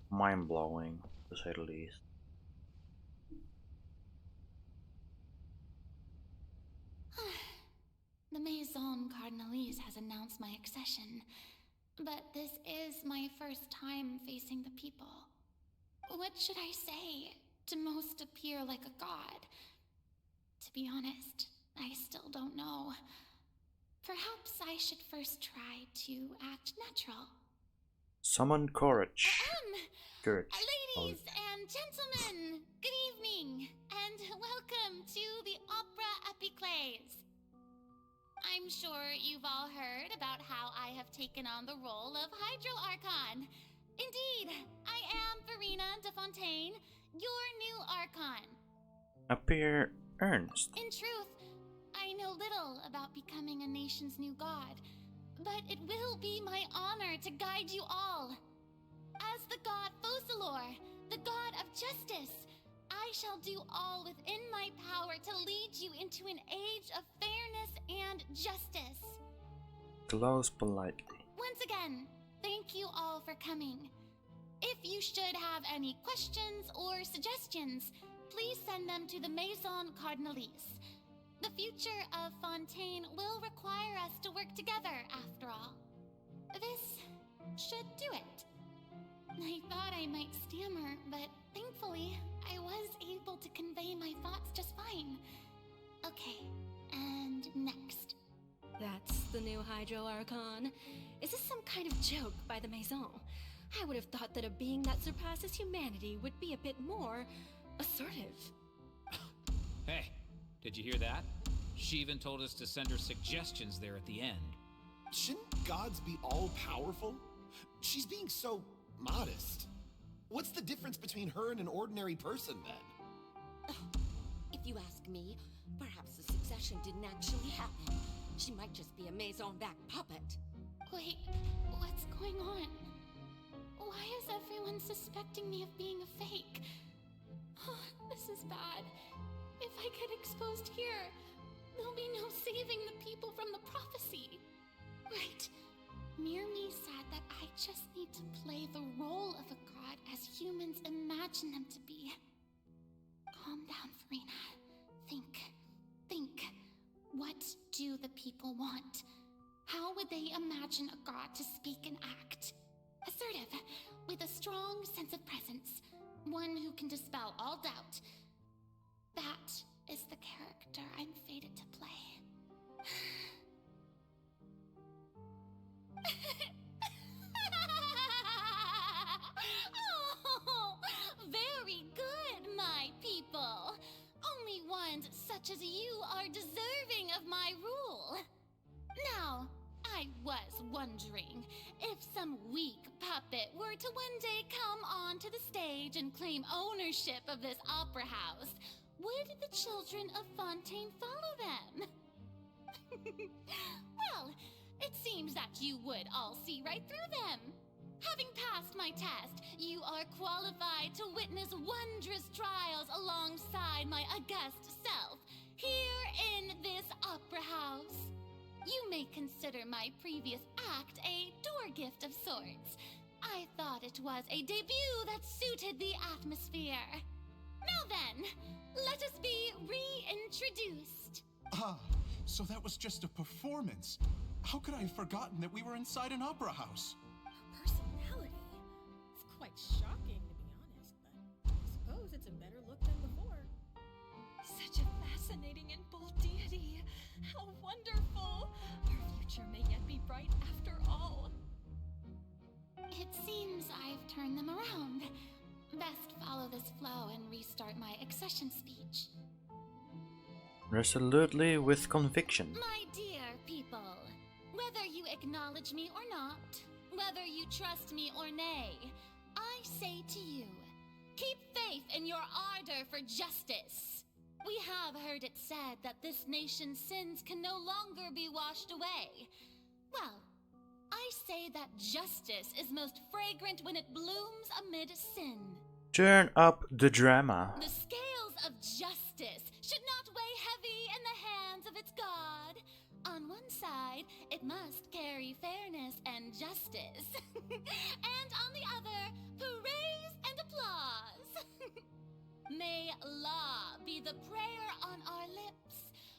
mind-blowing, to say the least. The Maison Cardinalise has announced my accession, but this is my first time facing the people. What should I say to most appear like a god? To be honest, I still don't know. Perhaps I should first try to act natural. Summon courage. Courage. Ladies and gentlemen, good evening, and welcome to the Opera Epiclese. I'm sure you've all heard about how I have taken on the role of Hydro Archon. Indeed, I am Farina de Fontaine, your new Archon. Appear earnest. In truth, I know little about becoming a nation's new god, but it will be my honor to guide you all. As the god Focalor, the god of justice, I shall do all within my power to lead you into an age of fairness and justice. Close politely. Once again, thank you all for coming. If you should have any questions or suggestions, please send them to the Maison Cardinalise. The future of Fontaine will require us to work together, after all. This should do it. I thought I might stammer, but thankfully, I was able to convey my thoughts just fine. Okay, and next. That's the new Hydro Archon. Is this some kind of joke by the Maison? I would have thought that a being that surpasses humanity would be a bit more assertive. Hey, did you hear that? She even told us to send her suggestions there at the end. Shouldn't gods be all-powerful? She's being so modest. What's the difference between her and an ordinary person, then? If you ask me, perhaps the succession didn't actually happen. She might just be a Maison-back puppet. Wait, what's going on? Why is everyone suspecting me of being a fake? Oh, this is bad. If I get exposed here, there'll be no saving the people from the prophecy. Right. Mirmi said that I just need to play the role of a god as humans imagine them to be. Calm down, Farina. Think. What do the people want? How would they imagine a god to speak and act? Assertive, with a strong sense of presence. One who can dispel all doubt. That is the character I'm fated to play. Oh, very good, my people. Only ones such as you are deserving of my rule. Now, I was wondering if some weak puppet were to one day come onto the stage and claim ownership of this opera house, would the children of Fontaine follow them? Well, it seems that you would all see right through them. Having passed my test, you are qualified to witness wondrous trials alongside my august self, here in this opera house. You may consider my previous act a door gift of sorts. I thought it was a debut that suited the atmosphere. Now then, let us be reintroduced. Ah, so that was just a performance. How could I have forgotten that we were inside an opera house? Her personality. It's quite shocking, to be honest, but I suppose it's a better look than before. Such a fascinating and bold deity. How wonderful! Her future may yet be bright after turn them around. Best follow this flow and restart my accession speech. Resolutely with conviction. My dear people, whether you acknowledge me or not, whether you trust me or nay, I say to you, keep faith in your ardor for justice. We have heard it said that this nation's sins can no longer be washed away. Well, I say that justice is most fragrant when it blooms amid sin. Turn up the drama. The scales of justice should not weigh heavy in the hands of its God. On one side, it must carry fairness and justice. And on the other, praise and applause. May law be the prayer on our lips.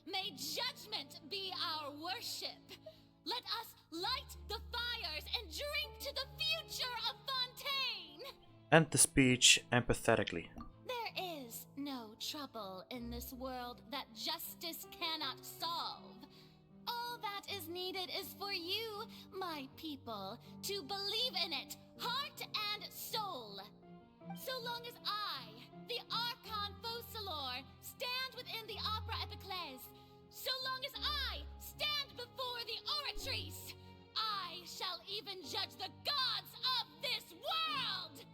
May judgment be our worship. Let us light the fires and drink to the future of Fontaine. End the speech empathetically. There is no trouble in this world that justice cannot solve. All that is needed is for you, my people, to believe in it, heart and soul. So long as I, the Archon Quest, stand within the Opera Epiclese, so long as I stand before the Oratrice, I shall even judge the gods of this world!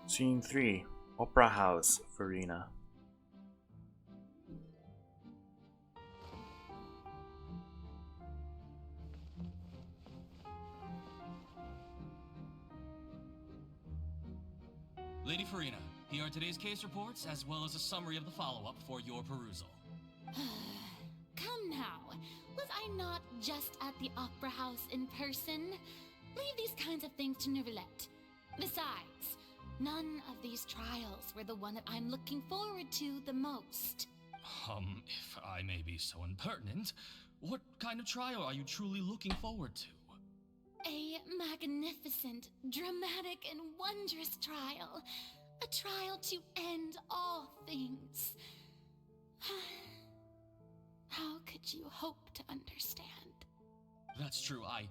Scene 3. Opera House, Farina. Lady Farina, here are today's case reports, as well as a summary of the follow-up for your perusal. Come now, was I not just at the Opera House in person? Leave these kinds of things to Neuvillette. Besides, none of these trials were the one that I'm looking forward to the most. If I may be so impertinent, what kind of trial are you truly looking forward to? A magnificent, dramatic, and wondrous trial. A trial to end all things. How could you hope to understand? That's true. I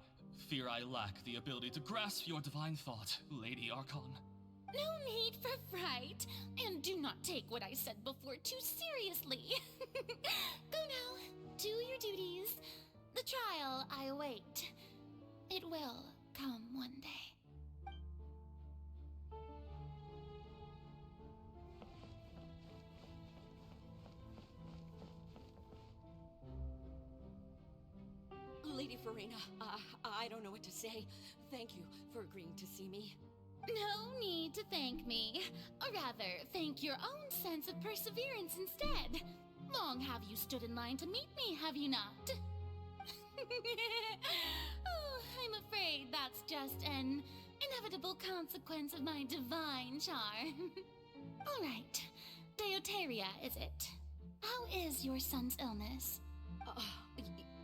fear I lack the ability to grasp your divine thought, Lady Archon. No need for fright, and do not take what I said before too seriously. Go now, do your duties. The trial I await. It will come one day. Lady Farina, I don't know what to say. Thank you for agreeing to see me. No need to thank me. Or rather, thank your own sense of perseverance instead. Long have you stood in line to meet me, have you not? Oh, I'm afraid that's just an inevitable consequence of my divine charm. All right, Deoteria, is it? How is your son's illness?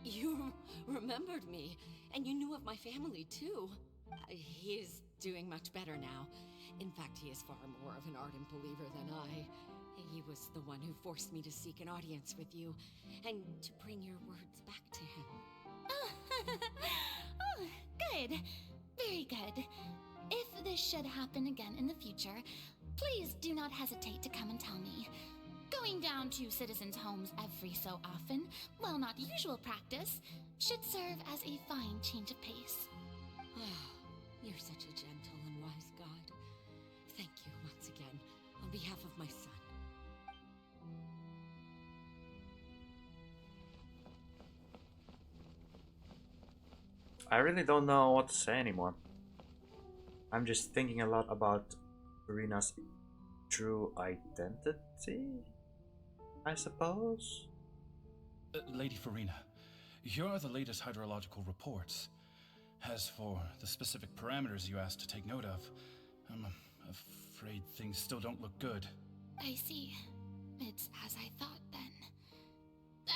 You remembered me, and you knew of my family, too. He is doing much better now. In fact, he is far more of an ardent believer than I. He was the one who forced me to seek an audience with you, and to bring your words back to him. Oh, good. Very good. If this should happen again in the future, please do not hesitate to come and tell me. Going down to citizens' homes every so often, while not usual practice, should serve as a fine change of pace. You're such a gentle and wise god. Thank you once again, on behalf of my son. I really don't know what to say anymore. I'm just thinking a lot about Farina's true identity, I suppose. Lady Farina, here are the latest hydrological reports. As for the specific parameters you asked to take note of, I'm afraid things still don't look good. I see. It's as I thought then.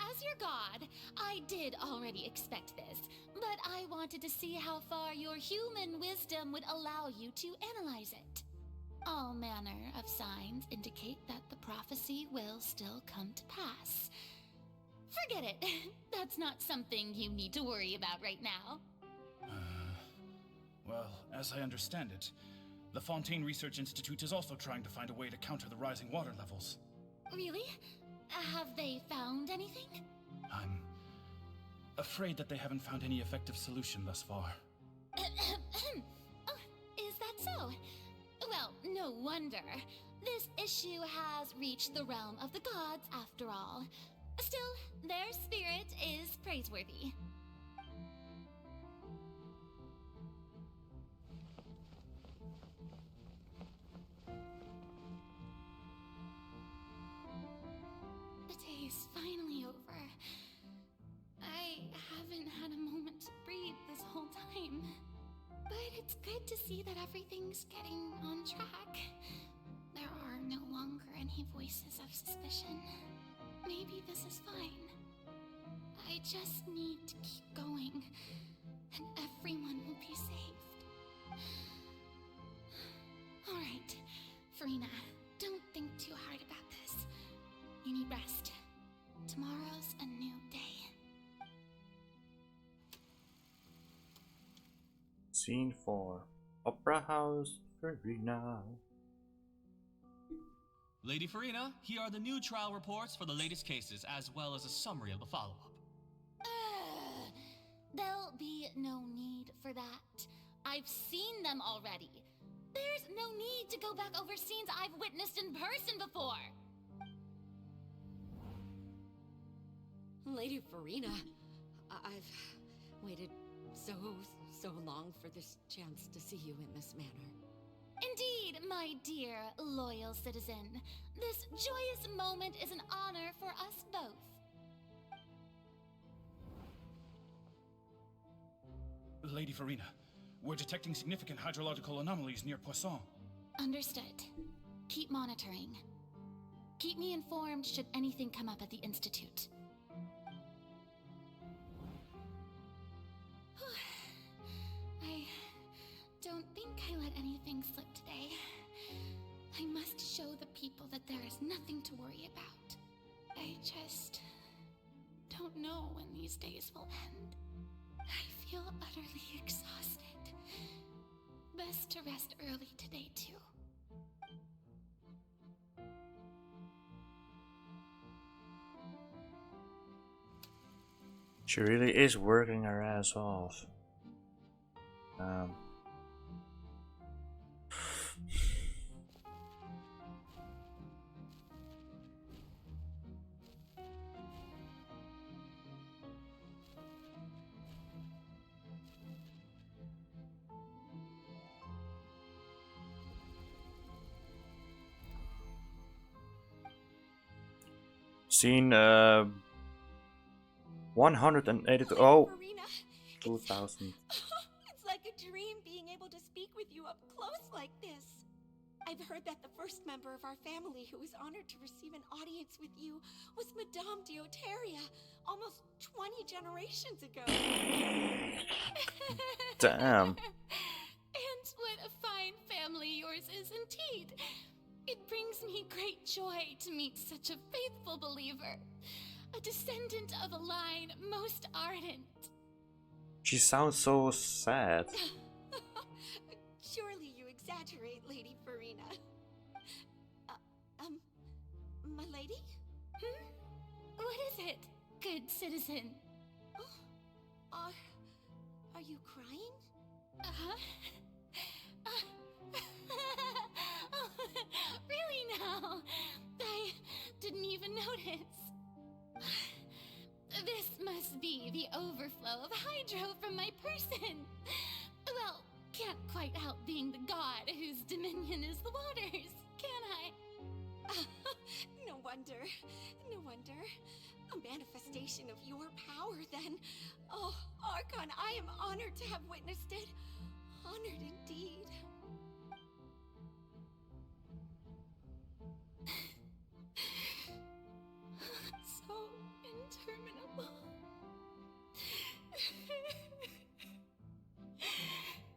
As your god, I did already expect this, but I wanted to see how far your human wisdom would allow you to analyze it. All manner of signs indicate that the prophecy will still come to pass. Forget it. That's not something you need to worry about right now. Well, as I understand it, the Fontaine Research Institute is also trying to find a way to counter the rising water levels. Really? Have they found anything? I'm afraid that they haven't found any effective solution thus far. Oh, is that so? Well, no wonder. This issue has reached the realm of the gods, after all. Still, their spirit is praiseworthy. The day is finally over. I haven't had a moment to breathe this whole time. But it's good to see that everything's getting on track. There are no longer any voices of suspicion. Maybe this is fine. I just need to keep going, and everyone will be saved. Alright, Furina, don't think too hard about this. You need rest. Tomorrow's a new day. Scene 4. Opera House, Furina. Lady Furina, here are the new trial reports for the latest cases, as well as a summary of the follow-up. There'll be no need for that. I've seen them already. There's no need to go back over scenes I've witnessed in person before. Lady Furina, I've waited so long for this chance to see you in this manner. Indeed, my dear, loyal citizen. This joyous moment is an honor for us both. Lady Furina, we're detecting significant hydrological anomalies near Poisson. Understood. Keep monitoring. Keep me informed should anything come up at the Institute. I don't think I let anything slip today. I must show the people that there is nothing to worry about. I just don't know when these days will end. I feel utterly exhausted. Best to rest early today, too. She really is working her ass off. Scene 182. Oh, 2000. It's like a dream being able to speak with you up close like this. I've heard that the first member of our family who was honored to receive an audience with you was Madame Deoteria, almost 20 generations ago. Damn. And what a fine family yours is indeed. It brings me great joy to meet such a faithful believer, a descendant of a line most ardent. She sounds so sad. Surely you exaggerate, Lady Furina. My lady? What is it, good citizen? Are you crying? Really now? I didn't even notice. This must be the overflow of hydro from my person. Well, can't quite help being the god whose dominion is the waters, can I? No wonder. No wonder. A manifestation of your power, then. Oh, Archon, I am honored to have witnessed it. Honored indeed. So interminable.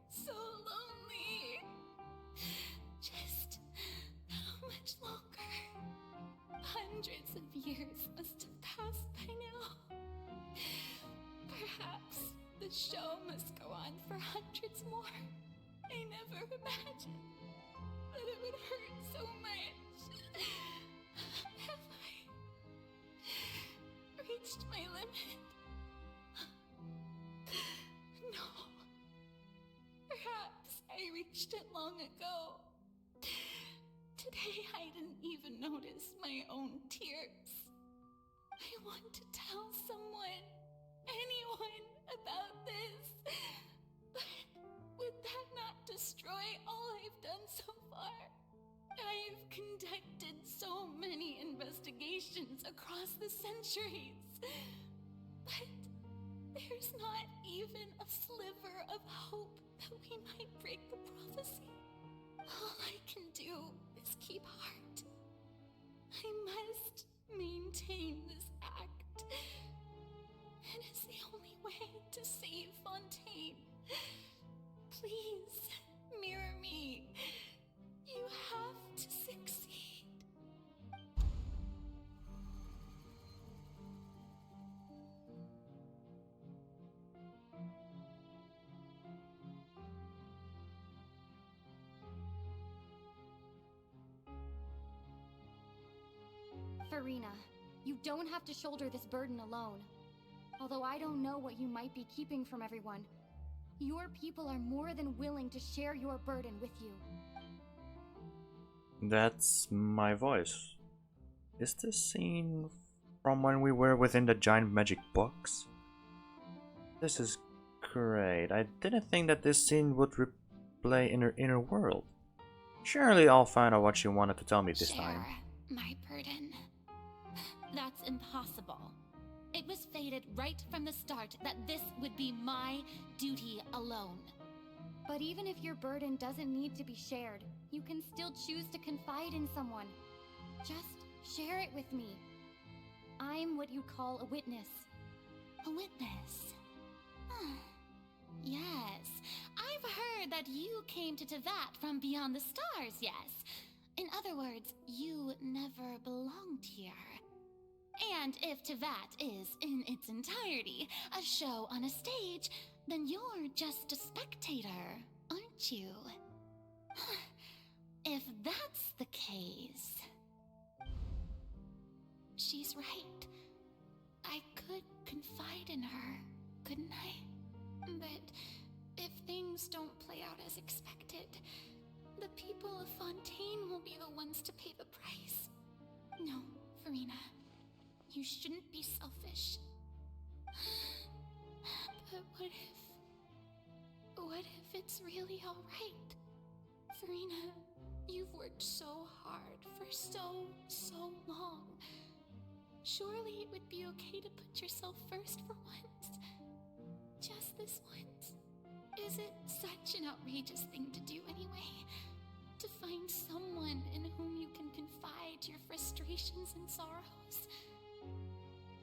So lonely. Just The show must go on for hundreds more. I never imagined that it would hurt so much. Have I reached my limit? No. Perhaps I reached it long ago. Today I didn't even notice my own tears. I want to tell someone, anyone, about this. But would that not destroy all I've done so far? I've conducted so many investigations across the centuries. But there's not even a sliver of hope that we might break the prophecy. All I can do is keep heart. I must maintain this act. It is the only way to save Fontaine. Please, mirror me. You have to succeed. Farina, you don't have to shoulder this burden alone. Although I don't know what you might be keeping from everyone, your people are more than willing to share your burden with you. That's my voice. Is this scene from when we were within the giant magic box? This is great. I didn't think that this scene would replay in her inner world. Surely I'll find out what she wanted to tell me this time. My burden. That's impossible. It was fated right from the start that this would be my duty alone. But even if your burden doesn't need to be shared, you can still choose to confide in someone. Just share it with me. I'm what you'd call a witness. A witness? Yes, I've heard that you came to Tevat from beyond the stars, yes. In other words, you never belonged here. And if Tevat is, in its entirety, a show on a stage, then you're just a spectator, aren't you? If that's the case... She's right. I could confide in her, couldn't I? But if things don't play out as expected, the people of Fontaine will be the ones to pay the price. No, Farina. You shouldn't be selfish. But what if it's really alright? Farina, you've worked so hard for so long. Surely it would be okay to put yourself first for once. Just this once. Is it such an outrageous thing to do anyway? To find someone in whom you can confide your frustrations and sorrows?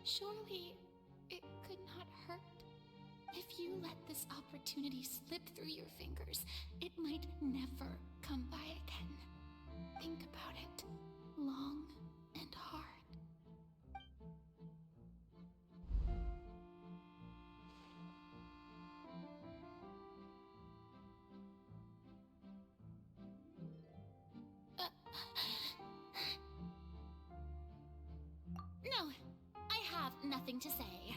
Surely it could not hurt. If you let this opportunity slip through your fingers, it might never come by again. Think about it long and hard. No, I have nothing to say.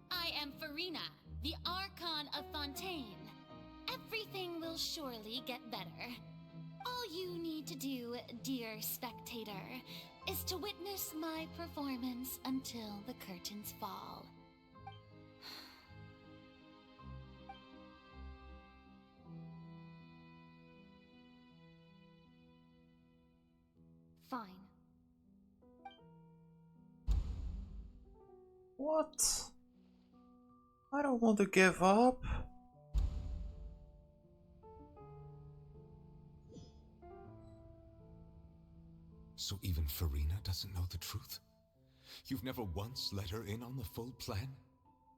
I am Farina, the Archon of Fontaine. Everything will surely get better. All you need to do, dear spectator, is to witness my performance until the curtains fall. Fine. What? I don't want to give up. So even Farina doesn't know the truth? You've never once let her in on the full plan?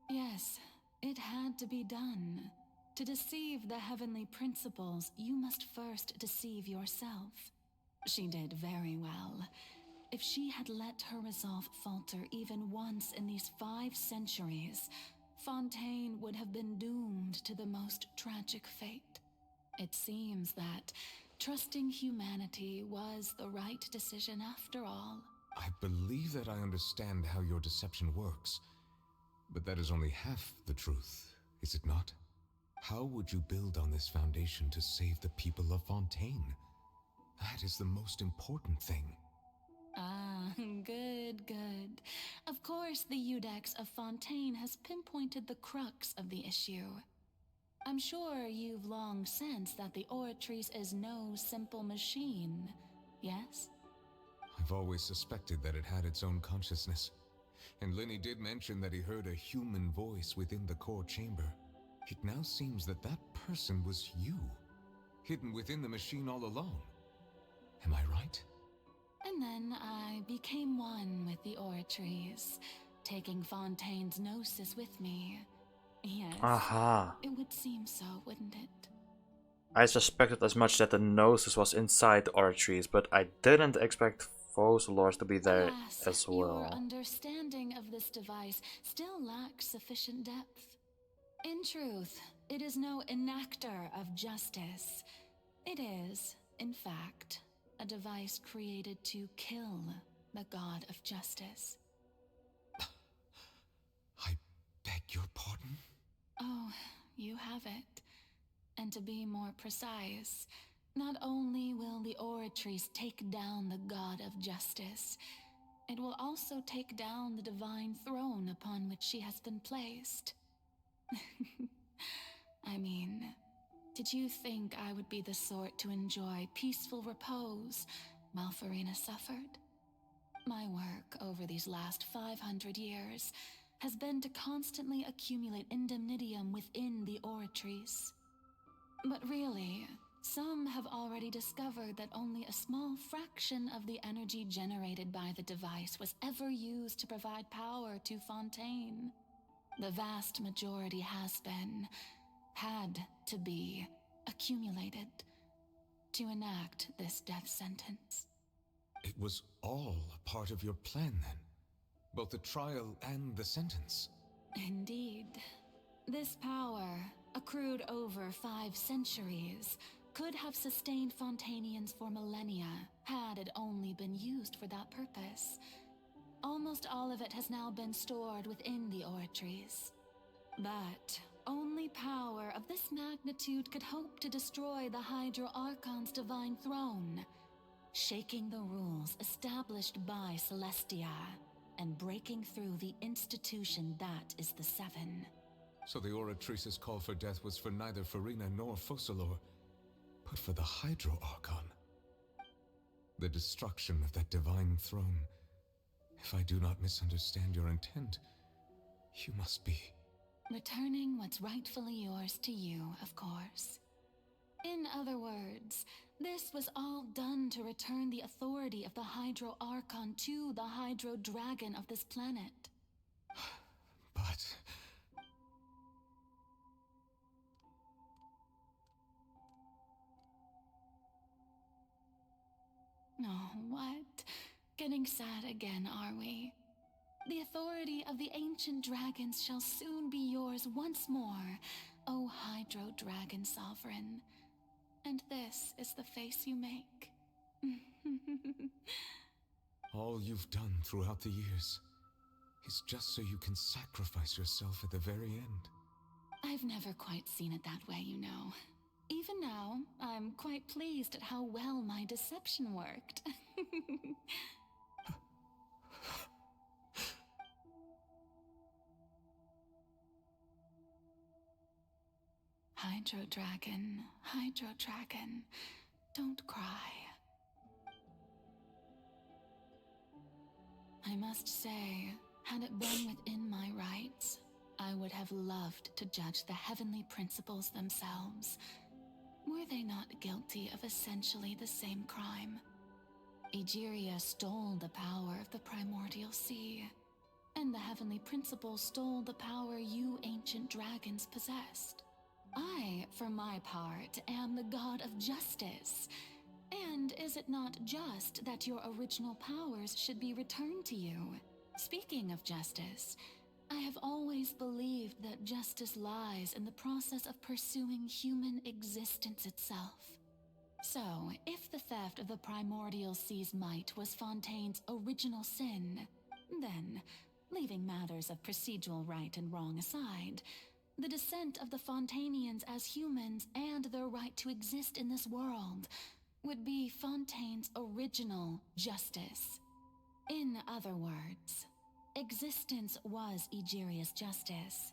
Yes, it had to be done. To deceive the heavenly principles, you must first deceive yourself. She did very well. If she had let her resolve falter even once in these 5 centuries, Fontaine would have been doomed to the most tragic fate. It seems that trusting humanity was the right decision after all. I believe that I understand how your deception works, but that is only half the truth, is it not? How would you build on this foundation to save the people of Fontaine? That is the most important thing. Ah, good, good. Of course, the Eudex of Fontaine has pinpointed the crux of the issue. I'm sure you've long sensed that the Oratrice is no simple machine, yes? I've always suspected that it had its own consciousness, and Lenny did mention that he heard a human voice within the core chamber. It now seems that that person was you, hidden within the machine all along. Am I right? And then I became one with the Oratrice, taking Fontaine's gnosis with me. Yes, Aha. it would seem so, wouldn't it? I suspected as much that the Gnosis was inside the Oratrice, but I didn't expect Focalors to be there as Your well. understanding of this device still lacks sufficient depth. In truth, it is no enactor of justice. It is, in fact, a device created to kill the god of justice. I beg your pardon? Oh, you have it. And to be more precise, not only will the Oratrice take down the god of justice, it will also take down the divine throne upon which she has been placed. I mean, did you think I would be the sort to enjoy peaceful repose while Farina suffered? My work over these last 500 years has been to constantly accumulate indemnitium within the Oratrice. But really, some have already discovered that only a small fraction of the energy generated by the device was ever used to provide power to Fontaine. The vast majority had to be, accumulated to enact this death sentence. It was all a part of your plan then? Both the trial and the sentence? Indeed. This power, accrued over 5 centuries, could have sustained Fontainians for millennia had it only been used for that purpose. Almost all of it has now been stored within the Oratrice. But only power of this magnitude could hope to destroy the Hydro Archon's divine throne, shaking the rules established by Celestia and breaking through the institution that is the Seven. So the Oratrice's call for death was for neither Farina nor Focalor, but for the Hydro Archon. The destruction of that divine throne. If I do not misunderstand your intent, you must be... Returning what's rightfully yours to you, of course. In other words, this was all done to return the authority of the Hydro Archon to the Hydro Dragon of this planet. But... Oh, what? Getting sad again, are we? The authority of the ancient dragons shall soon be yours once more, O Hydro Dragon Sovereign. And this is the face you make. all you've done throughout the years is just so you can sacrifice yourself at the very end. I've never quite seen it that way, you know. Even now, I'm quite pleased at how well my deception worked. Hydro Dragon, don't cry. I must say, had it been within my rights, I would have loved to judge the heavenly principles themselves. Were they not guilty of essentially the same crime? Egeria stole the power of the primordial sea, and the heavenly principles stole the power you ancient dragons possessed. I, for my part, am the god of justice. And is it not just that your original powers should be returned to you? Speaking of justice, I have always believed that justice lies in the process of pursuing human existence itself. So, if the theft of the primordial sea's might was Fontaine's original sin, then, leaving matters of procedural right and wrong aside, the descent of the Fontainians as humans and their right to exist in this world would be Fontaine's original justice. In other words, existence was Egeria's justice,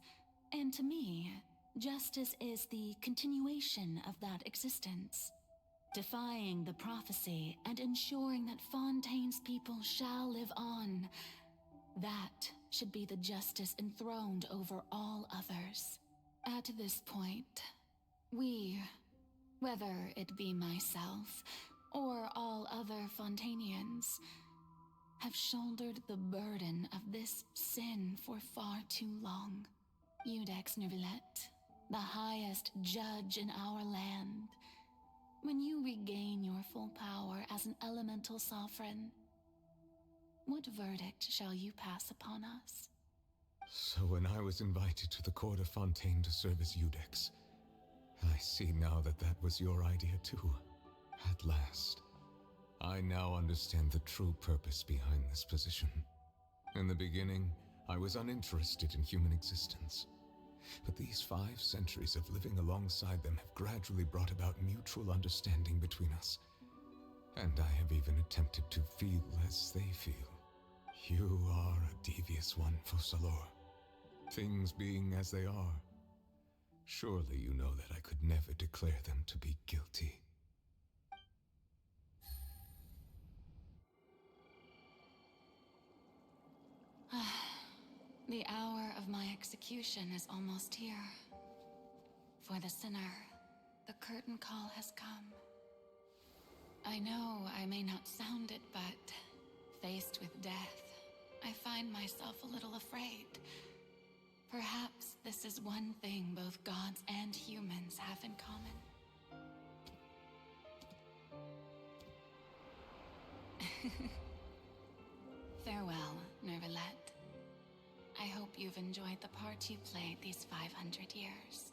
and to me, justice is the continuation of that existence. Defying the prophecy and ensuring that Fontaine's people shall live on. That should be the justice enthroned over all others. At this point, we, whether it be myself or all other Fontainians, have shouldered the burden of this sin for far too long. Iudex Neuvillette, the highest judge in our land, when you regain your full power as an elemental sovereign, what verdict shall you pass upon us? So when I was invited to the court of Fontaine to serve as Iudex, I see now that that was your idea too. At last, I now understand the true purpose behind this position. In the beginning, I was uninterested in human existence. But these 5 centuries of living alongside them have gradually brought about mutual understanding between us. And I have even attempted to feel as they feel. You are a devious one, Focalor. Things being as they are, surely you know that I could never declare them to be guilty. The hour of my execution is almost here. For the sinner, the curtain call has come. I know I may not sound it, but faced with death, I find myself a little afraid. Perhaps this is one thing both gods and humans have in common. Farewell, Neuvillette. I hope you've enjoyed the part you played these 500 years.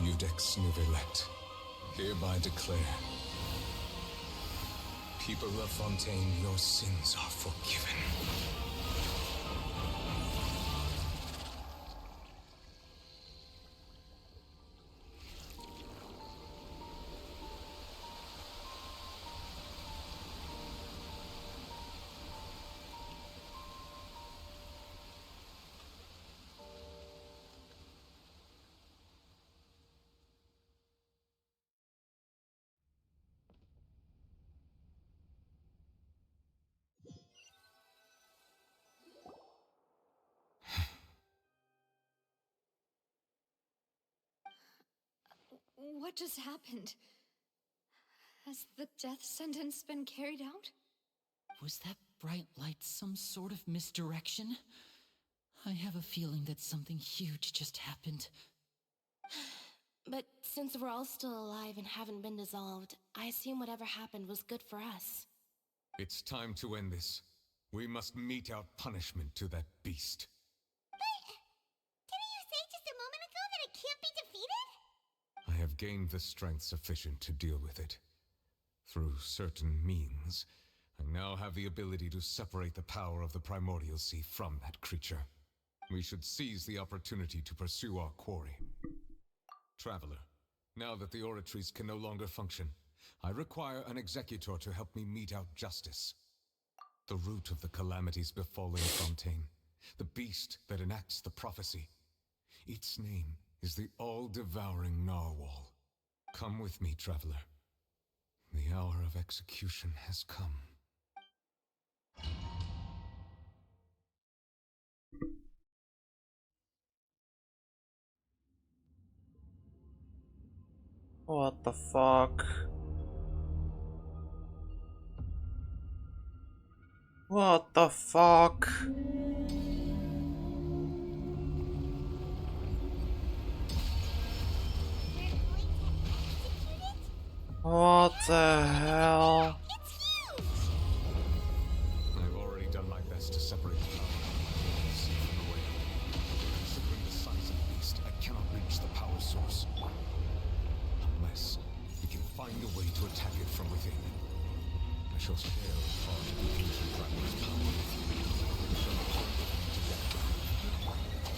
Iudex Neuvillette, hereby declare, people of Fontaine, your sins are forgiven. What just happened? Has the death sentence been carried out? Was that bright light some sort of misdirection? I have a feeling that something huge just happened. But since we're all still alive and haven't been dissolved, I assume whatever happened was good for us. It's time to end this. We must mete out punishment to that beast. Didn't you say just a moment ago that it can't be defeated? I have gained the strength sufficient to deal with it. Through certain means, I now have the ability to separate the power of the Primordial Sea from that creature. We should seize the opportunity to pursue our quarry. Traveler, now that the oratories can no longer function, I require an executor to help me mete out justice. The root of the calamities befalling Fontaine, the beast that enacts the prophecy. Its name is the all-devouring Narwhal. Come with me, traveler. The hour of execution has come. What the fuck? What the fuck? What the hell? I've already done my best to separate the power from the way. Considering the size of the beast, I cannot reach the power source. Unless we can find a way to attack it from within. I shall spare a part of the ancient dragon's power. We shall hold it together.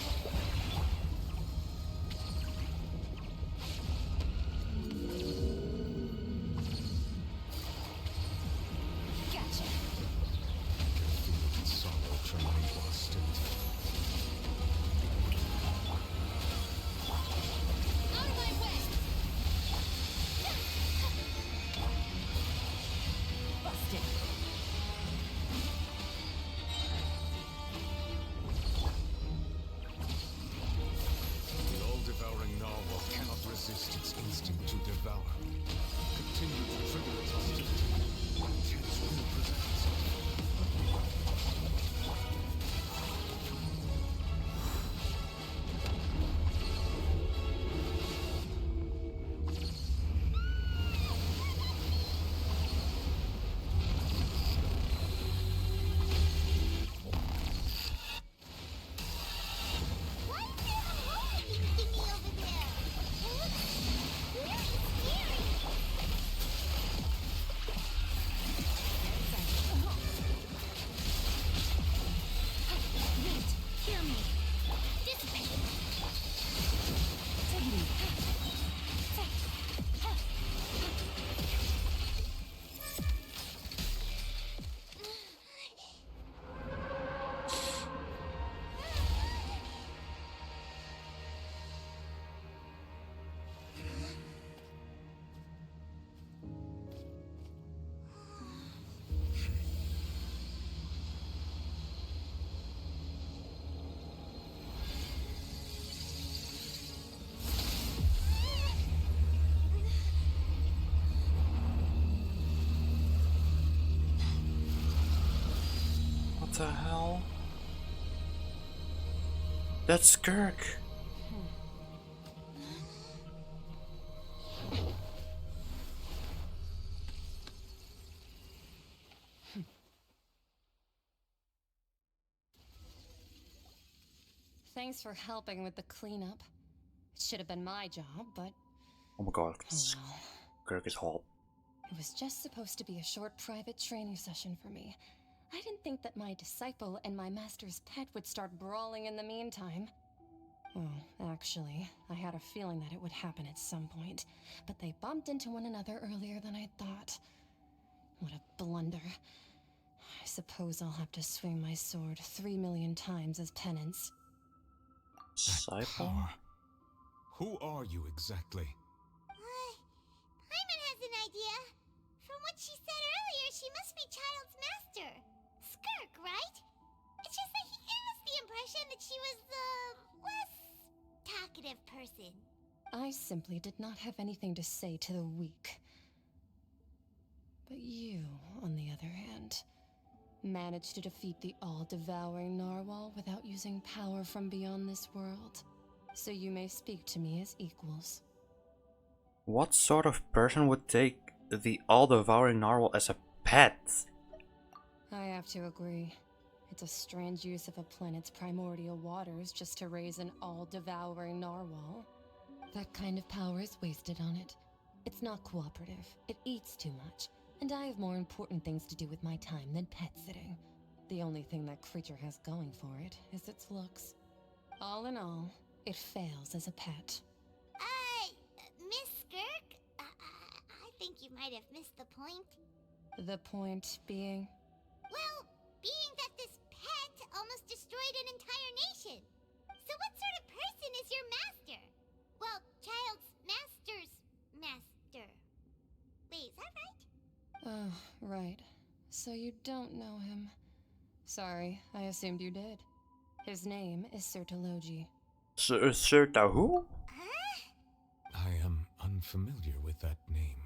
Gotcha. I can feel its sorrow trembling for hostility. Out of my way! Busted. The all-devouring narwhal cannot resist its instinct to devour. Continue to trigger its hostility. Chance will present itself. What the hell? That's Kirk. Thanks for helping with the cleanup. It should have been my job, but Oh my god. oh well. Kirk is hot. It was just supposed to be a short private training session for me. I didn't think that my disciple and my master's pet would start brawling in the meantime. Well, actually, I had a feeling that it would happen at some point, but they bumped into one another earlier than I thought. What a blunder. I suppose I'll have to swing my sword 3 million times as penance. Disciple? Who are you exactly? Paimon has an idea. From what she said earlier, she must be Child's master. Skirk, right? It's just that he gave us the impression that she was the less talkative person. I simply did not have anything to say to the weak. But you, on the other hand, managed to defeat the all-devouring narwhal without using power from beyond this world. So you may speak to me as equals. What sort of person would take the all-devouring narwhal as a pet? I have to agree. It's a strange use of a planet's primordial waters just to raise an all-devouring narwhal. That kind of power is wasted on it. It's not cooperative, it eats too much, and I have more important things to do with my time than pet sitting. The only thing that creature has going for it is its looks. All in all, it fails as a pet. Miss Skirk? I think you might have missed the point. The point being? Well, being that this pet almost destroyed an entire nation. So what sort of person is your master? Well, child's master's master. Wait, is that right? Oh, right. So you don't know him. Sorry, I assumed you did. His name is Sertologi. Serta who? I am unfamiliar with that name.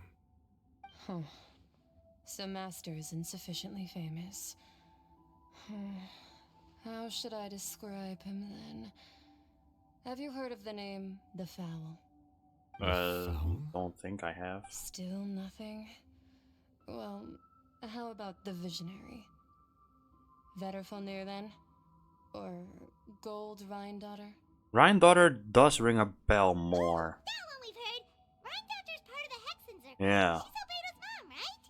Huh. So Master is insufficiently famous. How should I describe him then? Have you heard of the name The Fowl? Don't think I have. Still nothing? Well, how about the Visionary? Vetterfalnir then? Or Gold Rhine-daughter? Rhine-daughter does ring a bell more. That one we've heard. Rhine-daughter's part of the Hexen. Yeah. She's Albedo's mom, right?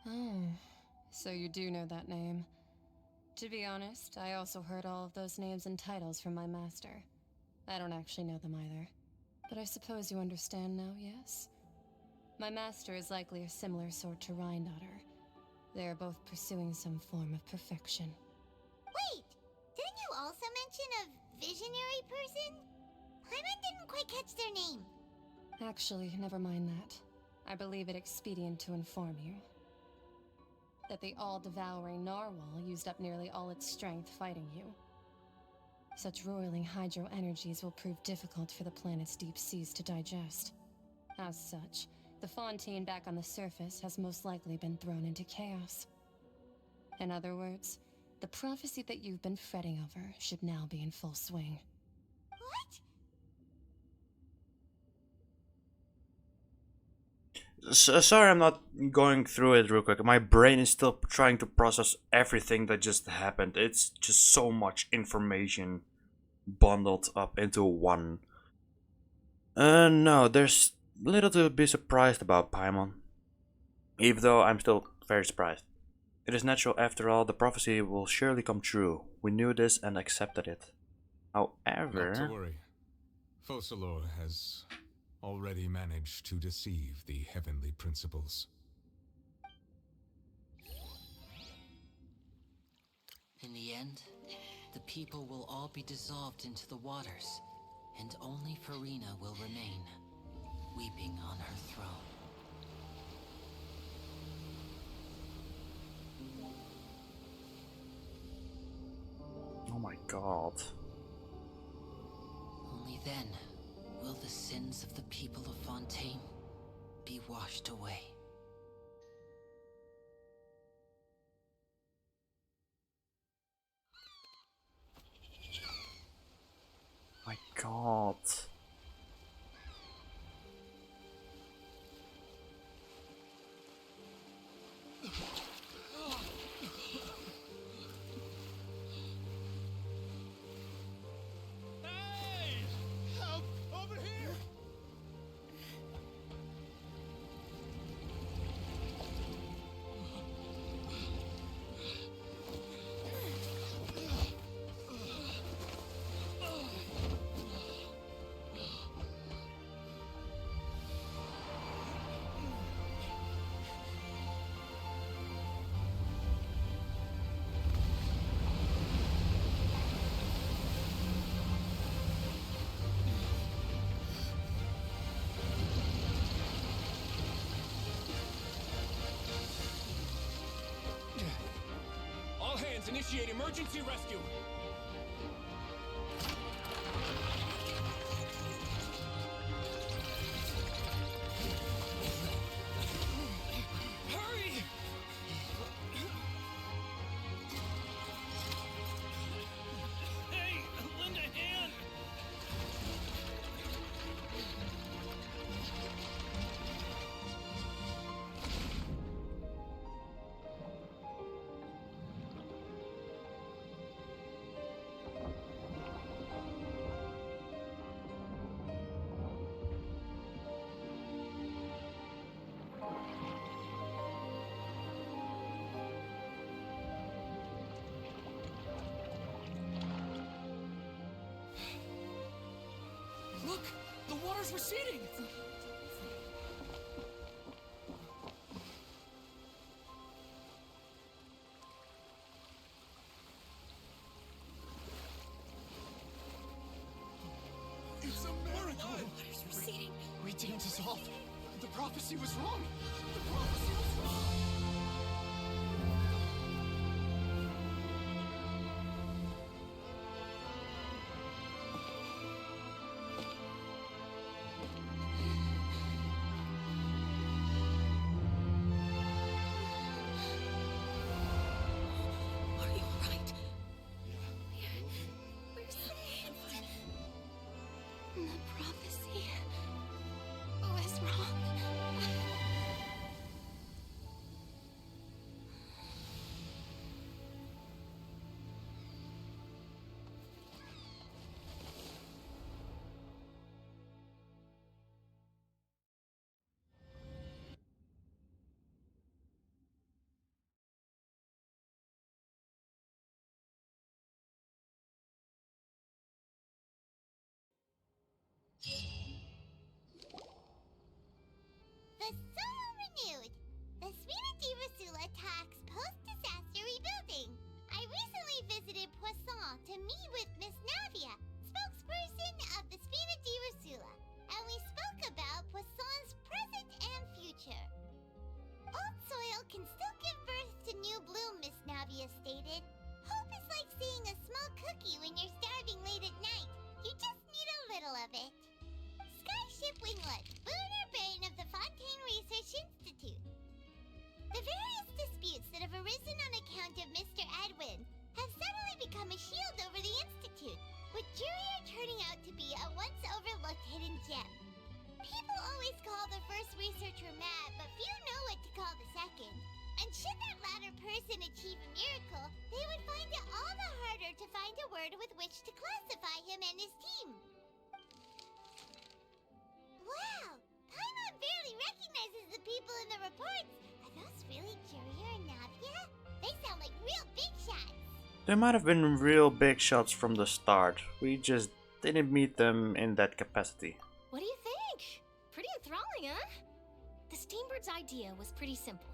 Oh, so you do know that name. To be honest, I also heard all of those names and titles from my master. I don't actually know them either. But I suppose you understand now, yes? My master is likely a similar sort to Rhine-daughter. They are both pursuing some form of perfection. Wait, didn't you also mention a visionary person? Paimon didn't quite catch their name. Actually, never mind that. I believe it expedient to inform you that the all-devouring narwhal used up nearly all its strength fighting you. Such roiling hydro energies will prove difficult for the planet's deep seas to digest. As such, the Fontaine back on the surface has most likely been thrown into chaos. In other words, the prophecy that you've been fretting over should now be in full swing. Sorry, I'm not going through it real quick. My brain is still trying to process everything that just happened. It's just so much information bundled up into one. No, there's little to be surprised about, Paimon. Even though I'm still very surprised. It is natural after all, the prophecy will surely come true. We knew this and accepted it. However... Not to worry. Focalor has already managed to deceive the heavenly principles. In the end, the people will all be dissolved into the waters, and only Furina will remain, weeping on her throne. Oh my god. Only then will the sins of the people of Fontaine be washed away. My god. Help! Over here! All hands, initiate emergency rescue! The water's receding! It's a miracle! Water's receding. We didn't dissolve. The prophecy was wrong. The prophecy was wrong. Are you alright? We're saved. The prophecy was wrong. The soul renewed. The Spina di Rasula talks post-disaster rebuilding. I recently visited Poisson to meet with Miss Navia, spokesperson of the Spina di Rasula, and we spoke about Poisson's present and future. Old soil can still give birth to new bloom, Miss Navia stated. Hope is like seeing a small cookie when you're starving late at night. You just need a little of it. Skyship Winglet, lunar brain of the Fontaine Research Institute. The various disputes that have arisen on account of Mr. Edwin have suddenly become a shield over the Institute, with Jurier turning out to be a once overlooked hidden gem. People always call the first researcher mad, but few know what to call the second. And should that latter person achieve a miracle, they would find it all the harder to find a word with which to classify him and his team. Wow! Paimon barely recognizes the people in the reports. Are those really Jurier and Navia? They sound like real big shots. They might have been real big shots from the start. We just didn't meet them in that capacity. What do you think? Pretty enthralling, huh? The Steambird's idea was pretty simple.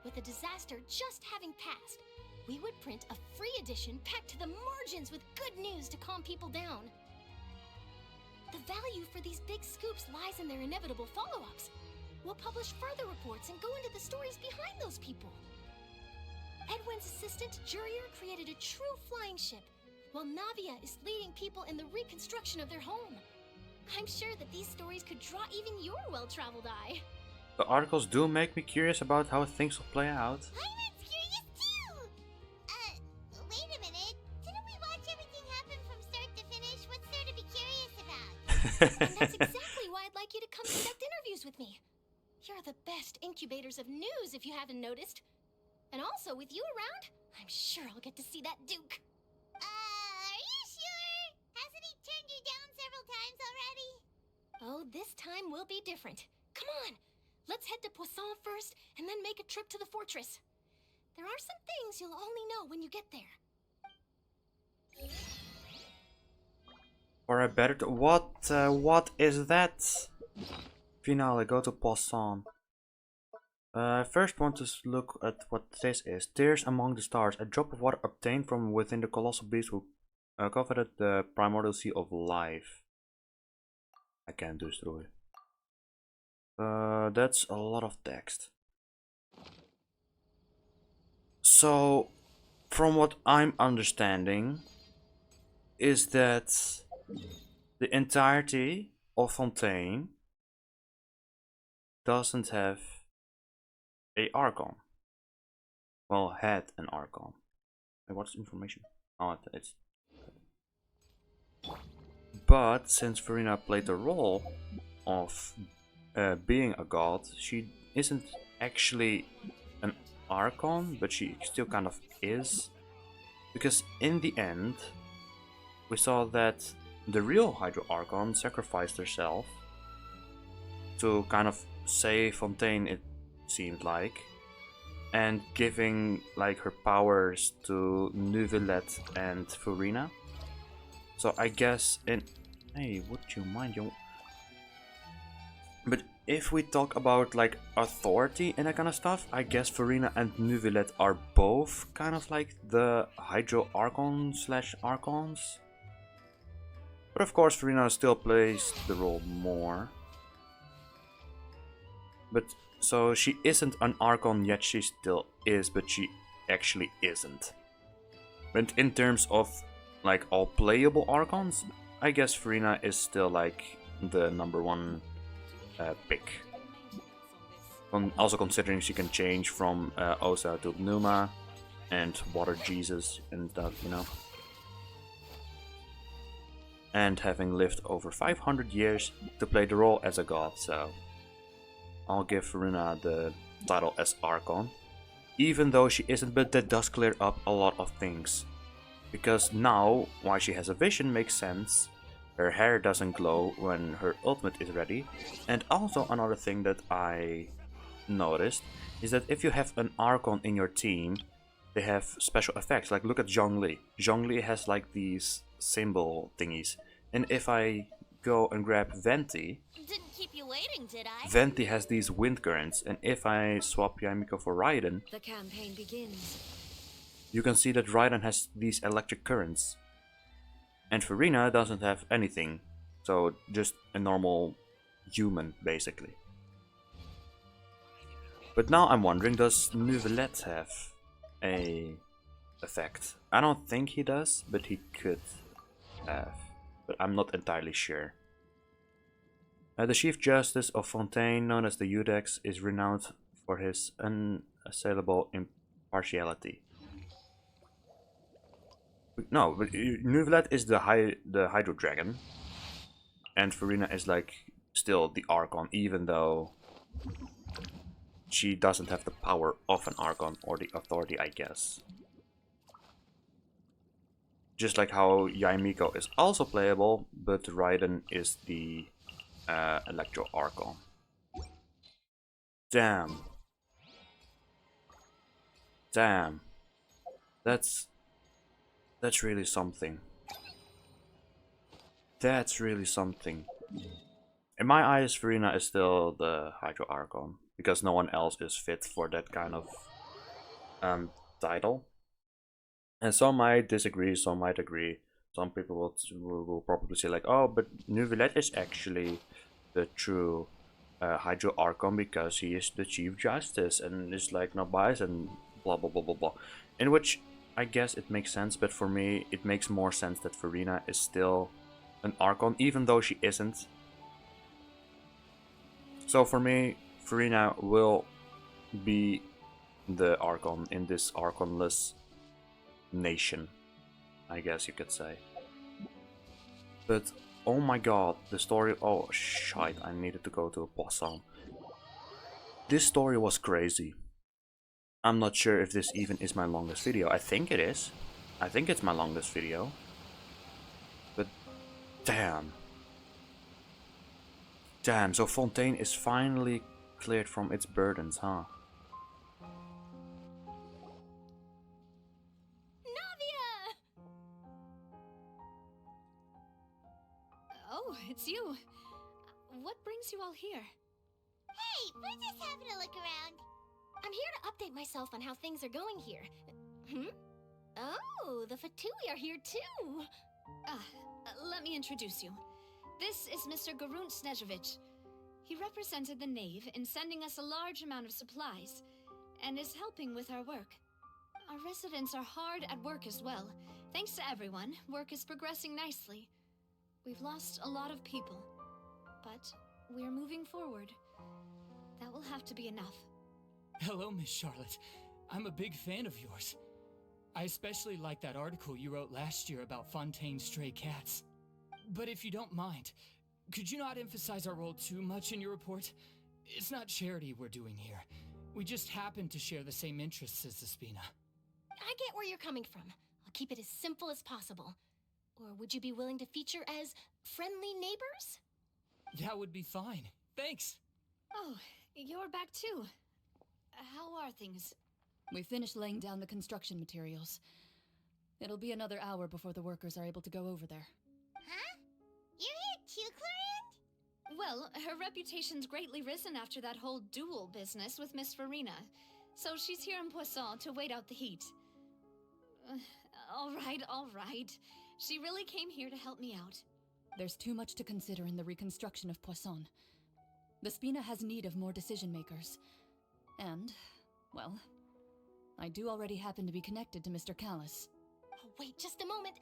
With the disaster just having passed, we would print a free edition packed to the margins with good news to calm people down. The value for these big scoops lies in their inevitable follow-ups. We'll publish further reports and go into the stories behind those people. Edwin's assistant, Jurier, created a true flying ship, while Navia is leading people in the reconstruction of their home. I'm sure that these stories could draw even your well-traveled eye. The articles do make me curious about how things will play out. Paimon curious too! Wait a minute. Didn't we watch everything happen from start to finish? What's there to be curious about? And that's exactly why I'd like you to come conduct interviews with me. You're the best incubators of news, if you haven't noticed. And also, with you around, I'm sure I'll get to see that Duke. Are you sure? Hasn't he turned you down several times already? Oh, this time will be different. Come on! Let's head to Poisson first, and then make a trip to the fortress. There are some things you'll only know when you get there. Or I better what is that? Finale, go to Poisson. First want to look at what this is. Tears among the stars. A drop of water obtained from within the colossal beast who coveted the primordial sea of life. I can't do this through it. That's a lot of text. So, from what I'm understanding, is that the entirety of Fontaine doesn't have a Archon. Well, had an Archon. Hey, what's information? Oh, it's. But since Verena played the role of being a god, she isn't actually an Archon, but she still kind of is. Because in the end, we saw that the real Hydro Archon sacrificed herself to kind of save Fontaine, it seemed like, and giving like her powers to Neuvillette and Verena. So I guess in... Hey, would you mind? But if we talk about like authority and that kind of stuff, I guess Farina and Nuvilet are both kind of like the Hydro Archon / Archons. But of course Farina still plays the role more. But so she isn't an Archon yet, she still is, but she actually isn't. But in terms of like all playable Archons, I guess Farina is still like the #1 pick. Also considering she can change from Osa to Pneuma and Water Jesus and stuff, you know. And having lived over 500 years to play the role as a god, so I'll give Farina the title as Archon. Even though she isn't, but that does clear up a lot of things. Because now, why she has a vision makes sense. Her hair doesn't glow when her ultimate is ready. And also another thing that I noticed is that if you have an Archon in your team, they have special effects. Like look at Zhongli. Zhongli has like these symbol thingies. And if I go and grab Venti, Didn't keep you waiting, did I? Venti has these wind currents. And if I swap Yaimiko for Raiden, The campaign begins. you can see that Raiden has these electric currents. And Farina doesn't have anything. So just a normal human, basically. But now I'm wondering, does Nuvelet have a effect? I don't think he does, but he could have. But I'm not entirely sure. The Chief Justice of Fontaine, known as the Udex, is renowned for his unassailable impartiality. No, but Nuvelet is the Hydro Dragon, and Farina is like still the Archon, even though she doesn't have the power of an Archon or the authority, I guess. Just like how Yaimiko is also playable, but Raiden is the Electro Archon. Damn. Damn. That's really something. That's really something. In my eyes, Farina is still the Hydro Archon, because no one else is fit for that kind of title. And some might disagree, some might agree. Some people will probably say like, oh, but Nuvelet is actually the true Hydro Archon because he is the Chief Justice and is like no bias and blah blah blah blah blah. In which I guess it makes sense, but for me it makes more sense that Farina is still an Archon, even though she isn't. So for me, Farina will be the Archon in this Archonless nation, I guess you could say. But oh my god, the story, oh shite, I needed to go to a possum. This story was crazy. I'm not sure if this even is my longest video. I think it is. I think it's my longest video. But damn. Damn, so Fontaine is finally cleared from its burdens, huh? Oh, it's you. What brings you all here? Hey, we're just having a look around. I'm here to update myself on how things are going here. Oh, the Fatui are here too. Let me introduce you. This is Mr. Garunt Snezhevich. He represented the Knave in sending us a large amount of supplies, and is helping with our work. Our residents are hard at work as well. Thanks to everyone, work is progressing nicely. We've lost a lot of people, but we're moving forward. That will have to be enough. Hello, Miss Charlotte. I'm a big fan of yours. I especially like that article you wrote last year about Fontaine's stray cats. But if you don't mind, could you not emphasize our role too much in your report? It's not charity we're doing here. We just happen to share the same interests as the Spina. I get where you're coming from. I'll keep it as simple as possible. Or would you be willing to feature as friendly neighbors? That would be fine. Thanks. Oh, you're back too. How are things? We finished laying down the construction materials. It'll be another hour before the workers are able to go over there. Huh? You're here too, Clorian? Well, Well, her reputation's greatly risen after that whole duel business with Miss Farina, so she's here in Poisson to wait out the heat. All right. She really came here to help me out. There's too much to consider in the reconstruction of Poisson. The Spina has need of more decision makers. And, well, I do already happen to be connected to Mr. Callis. Oh, wait just a moment.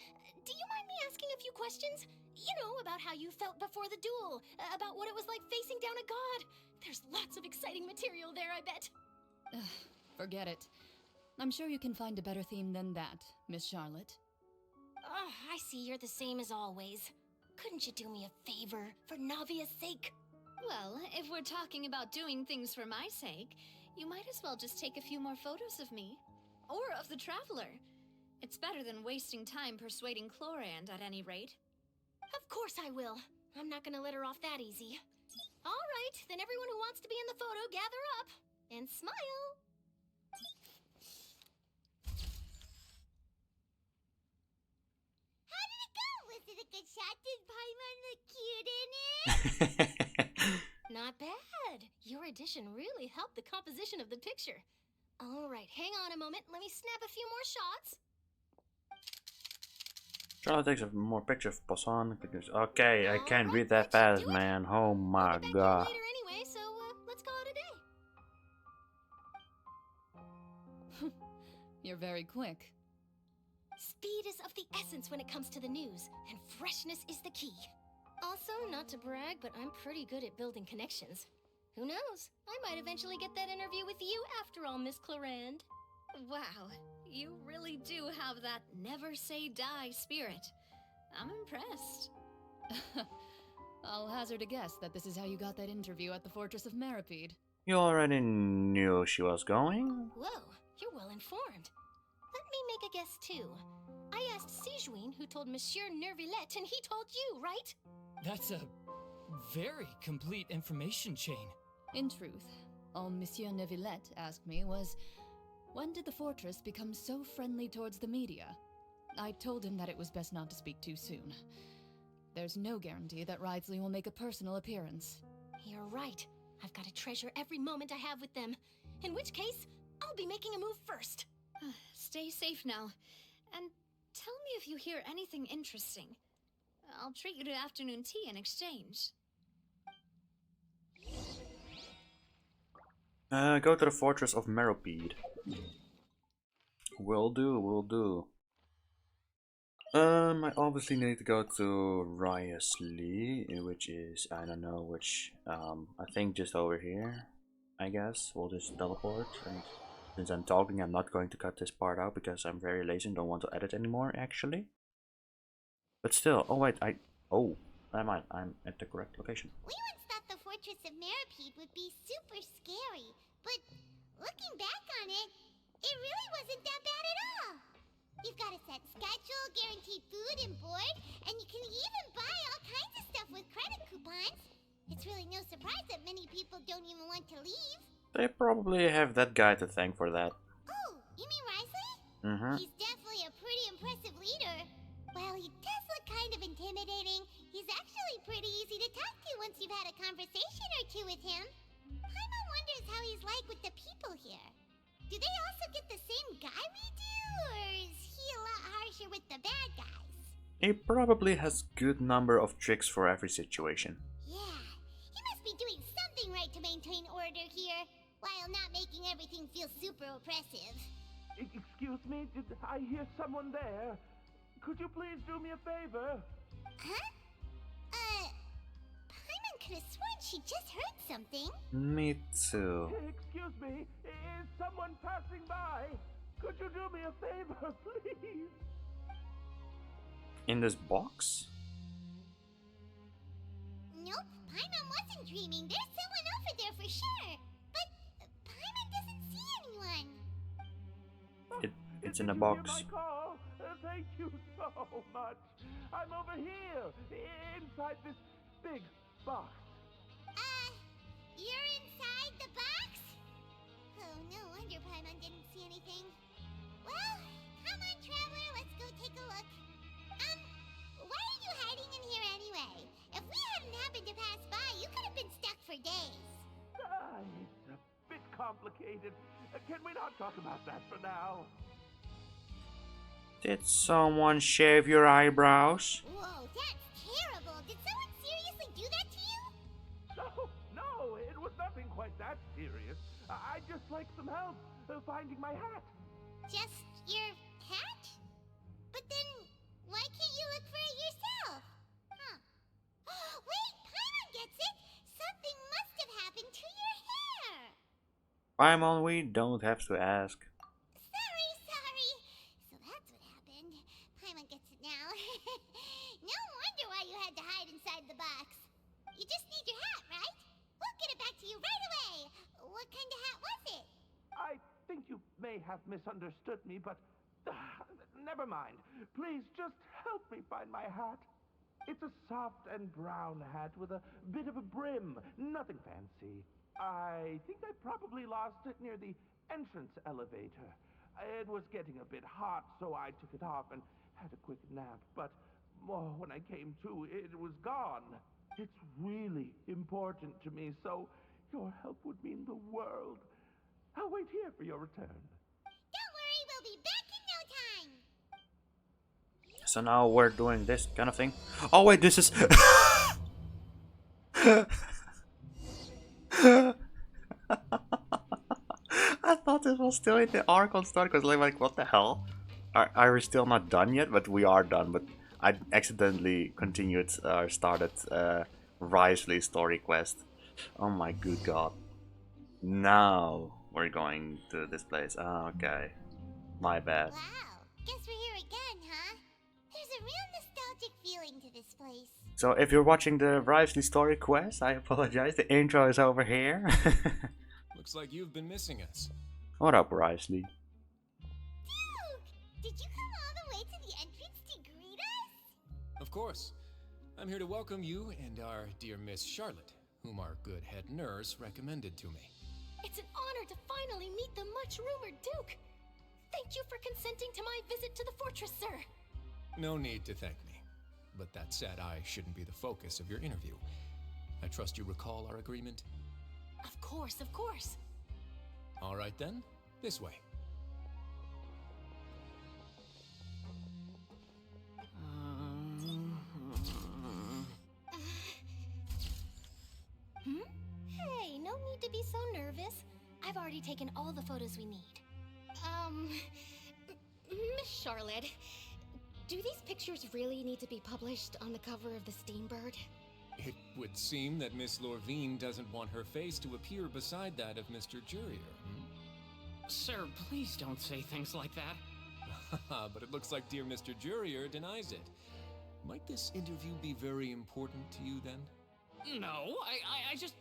Do you mind me asking a few questions? You know, about how you felt before the duel, about what it was like facing down a god. There's lots of exciting material there, I bet. Forget it. I'm sure you can find a better theme than that, Miss Charlotte. Oh, I see you're the same as always. Couldn't you do me a favor, for Navia's sake? Well, if we're talking about doing things for my sake, you might as well just take a few more photos of me. Or of the Traveler. It's better than wasting time persuading Chlorand at any rate. Of course I will. I'm not gonna let her off that easy. All right, then everyone who wants to be in the photo, gather up. And smile. How did it go? Was it a good shot? Did Paimon look cute in it? Not bad. Your addition really helped the composition of the picture. All right, hang on a moment. Let me snap a few more shots. Charlotte takes a more picture of Poisson. Okay, I can't read that fast, man. Oh my god. Later anyway, so let's call it a day. You're very quick. Speed is of the essence when it comes to the news, and freshness is the key. Also, not to brag, but I'm pretty good at building connections. Who knows? I might eventually get that interview with you after all, Miss Chlorand. Wow, you really do have that never say die spirit. I'm impressed. I'll hazard a guess that this is how you got that interview at the Fortress of Meripede. You already knew she was going? Whoa, you're well informed. Let me make a guess too. I asked Sijuin, who told Monsieur Nervillette, and he told you, right? That's a very complete information chain. In truth, all Monsieur Neuvillette asked me was, when did the fortress become so friendly towards the media? I told him that it was best not to speak too soon. There's no guarantee that Ridsley will make a personal appearance. You're right. I've got to treasure every moment I have with them. In which case, I'll be making a move first. Stay safe now. And tell me if you hear anything interesting. I'll treat you to afternoon tea in exchange. Go to the Fortress of Meripede. Will do. I obviously need to go to Riosley, which is, I don't know which, I think just over here, I guess. We'll just teleport, and since I'm talking, I'm not going to cut this part out because I'm very lazy and don't want to edit anymore, actually. But still, oh wait, never mind, I'm at the correct location. We once thought the Fortress of Meripede would be super scary, but looking back on it, it really wasn't that bad at all. You've got a set schedule, guaranteed food and board, and you can even buy all kinds of stuff with credit coupons. It's really no surprise that many people don't even want to leave. They probably have that guy to thank for that. Oh, you mean Risley? Mm-hmm. He's definitely a pretty impressive leader. While he does look kind of intimidating, he's actually pretty easy to talk to once you've had a conversation or two with him. Paimon wonders how he's like with the people here. Do they also get the same guy we do, or is he a lot harsher with the bad guys? He probably has good number of tricks for every situation. Yeah, he must be doing something right to maintain order here, while not making everything feel super oppressive. Excuse me, did I hear someone there? Could you please do me a favor? Huh? Paimon could have sworn she just heard something. Me too. Excuse me, is someone passing by? Could you do me a favor, please? In this box? Nope, Paimon wasn't dreaming. There's someone over there for sure. But Paimon doesn't see anyone. It's in a box. Did you hear my call? Thank you so much. I'm over here, inside this big box. You're inside the box? Oh, no wonder Paimon didn't see anything. Well, come on, Traveler, let's go take a look. Why are you hiding in here anyway? If we hadn't happened to pass by, you could have complicated. Can we not talk about that for now? Did someone shave your eyebrows? Whoa, that's terrible. Did someone seriously do that to you? No, it was nothing quite that serious. I'd just like some help finding my hat. Just your hat? But then, why can't you look for it yourself? Huh. Wait, Paimon gets it! Something must have happened to your hair! Paimon, we don't have to ask. Sorry. So that's what happened. Paimon gets it now. No wonder why you had to hide inside the box. You just need your hat, right? We'll get it back to you right away. What kind of hat was it? I think you may have misunderstood me, but never mind. Please just help me find my hat. It's a soft and brown hat with a bit of a brim. Nothing fancy. I think I probably lost it near the entrance elevator. It was getting a bit hot, so I took it off and had a quick nap. But when I came to, it was gone. It's really important to me, so your help would mean the world. I'll wait here for your return. Don't worry, we'll be back in no time. So now we're doing this kind of thing. Oh wait, this is... I thought this was still in the Archon story, because like what the hell? Are we still not done yet? But we are done, but I accidentally continued or started Risley's story quest. Oh my good god. Now we're going to this place. Oh, okay. My bad. Wow, guess we're here again, huh? There's a real nostalgic feeling to this place. So if you're watching the Risley story quest, I apologize. The intro is over here. Looks like you've been missing us. What up, Risley? Duke! Did you come all the way to the entrance to greet us? Of course. I'm here to welcome you and our dear Miss Charlotte, whom our good head nurse recommended to me. It's an honor to finally meet the much-rumored Duke. Thank you for consenting to my visit to the fortress, sir. No need to thank me. But that said, I shouldn't be the focus of your interview. I trust you recall our agreement? Of course, of course. All right then, this way. Hey, no need to be so nervous. I've already taken all the photos we need. Miss Charlotte, do these pictures really need to be published on the cover of the Steambird? It would seem that Miss Lorvine doesn't want her face to appear beside that of Mr. Jurier. Sir, please don't say things like that. But it looks like dear Mr. Jurier denies it. Might this interview be very important to you then? No, I just...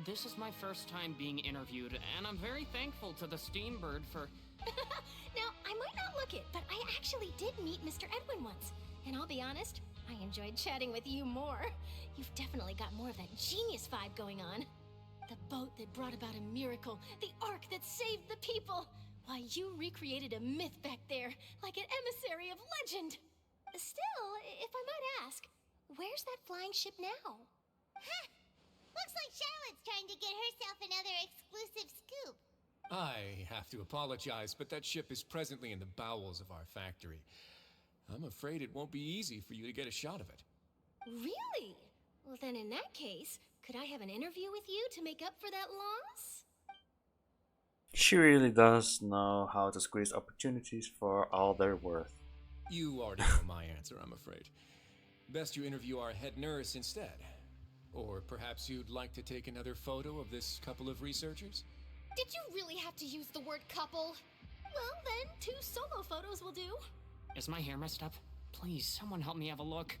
This is my first time being interviewed, and I'm very thankful to the Steambird for... Now, I might not look it, but I actually did meet Mr. Edwin once. And I'll be honest, I enjoyed chatting with you more. You've definitely got more of that genius vibe going on. The boat that brought about a miracle, the ark that saved the people. Why, you recreated a myth back there, like an emissary of legend. Still, if I might ask, where's that flying ship now? Huh. Looks like Charlotte's trying to get herself another exclusive scoop. I have to apologize, but that ship is presently in the bowels of our factory. I'm afraid it won't be easy for you to get a shot of it. Really? Well, then in that case, could I have an interview with you to make up for that loss? She really does know how to squeeze opportunities for all they're worth. You already know my answer, I'm afraid. Best you interview our head nurse instead. Or perhaps you'd like to take another photo of this couple of researchers? Did you really have to use the word couple? Well, then, 2 solo photos will do. Is my hair messed up? Please, someone help me have a look.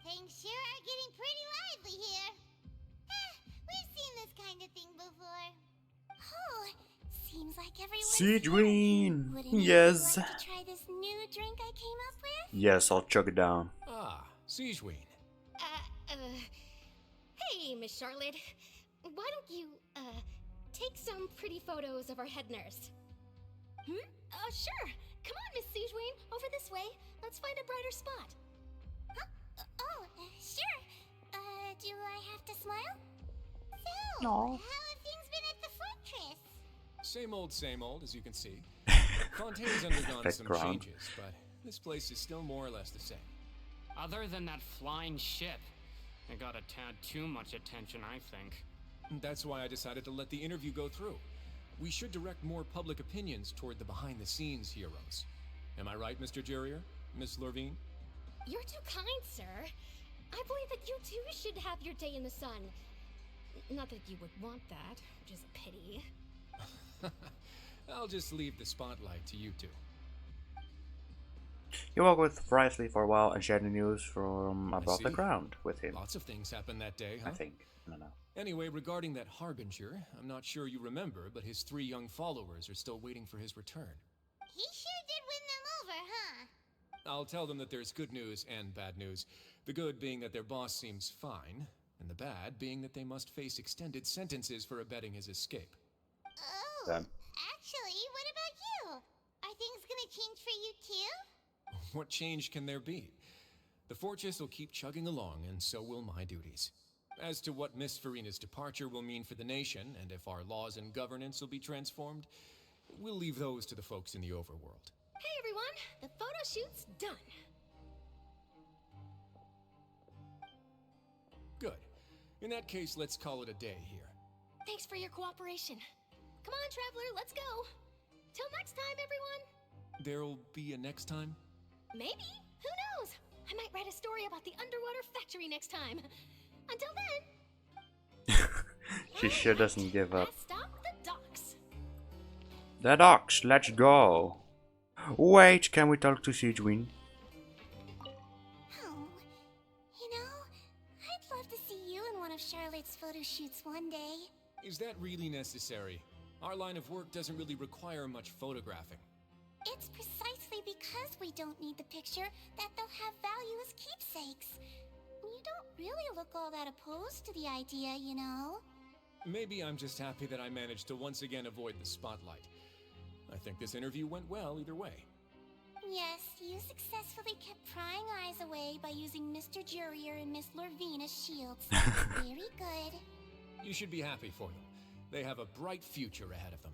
Things sure are getting pretty lively here. We've seen this kind of thing before. Oh, seems like everyone's Seedween! Would anyone Yes. like to try this new drink I came up with? Yes, I'll chug it down. Ah, Seedween. Hey, Miss Charlotte. Why don't you, take some pretty photos of our head nurse? Sure. Come on, Miss Seedween. Over this way. Let's find a brighter spot. Huh? Sure. Do I have to smile? So, No. how have things been at the fortress? Same old, as you can see. Fontaine's undergone some changes, but this place is still more or less the same. Other than that flying ship, it got a tad too much attention, I think. That's why I decided to let the interview go through. We should direct more public opinions toward the behind-the-scenes heroes. Am I right, Mr. Jurrier? Miss Lurvine? You're too kind, sir. I believe that you too should have your day in the sun. Not that you would want that, which is a pity. I'll just leave the spotlight to you two. You walk with Brysley for a while and share the news from above the ground with him. Lots of things happened that day, huh? I think. I don't know. Anyway, regarding that Harbinger, I'm not sure you remember, but his 3 young followers are still waiting for his return. He sure did win them over, huh? I'll tell them that there's good news and bad news. The good being that their boss seems fine, and the bad being that they must face extended sentences for abetting his escape. Oh, actually, what about you? Are things gonna change for you too? What change can there be? The fortress will keep chugging along, and so will my duties. As to what Miss Furina's departure will mean for the nation, and if our laws and governance will be transformed, we'll leave those to the folks in the overworld. Hey everyone, the photo shoot's done. Good. In that case, let's call it a day here. Thanks for your cooperation. Come on, Traveler, let's go. Till next time, everyone. There'll be a next time? Maybe. Who knows? I might write a story about the underwater factory next time. Until then. She sure doesn't give up. Let's stop the docks. The docks, let's go. Wait, can we talk to Sigewin? Oh, you know, I'd love to see you in one of Charlotte's photo shoots one day. Is that really necessary? Our line of work doesn't really require much photographing. It's precisely because we don't need the picture that they'll have value as keepsakes. You don't really look all that opposed to the idea, you know? Maybe I'm just happy that I managed to once again avoid the spotlight. I think this interview went well either way. Yes, you successfully kept prying eyes away by using Mr. Jurrier and Miss Lurvine as shields. Very good. You should be happy for them. They have a bright future ahead of them.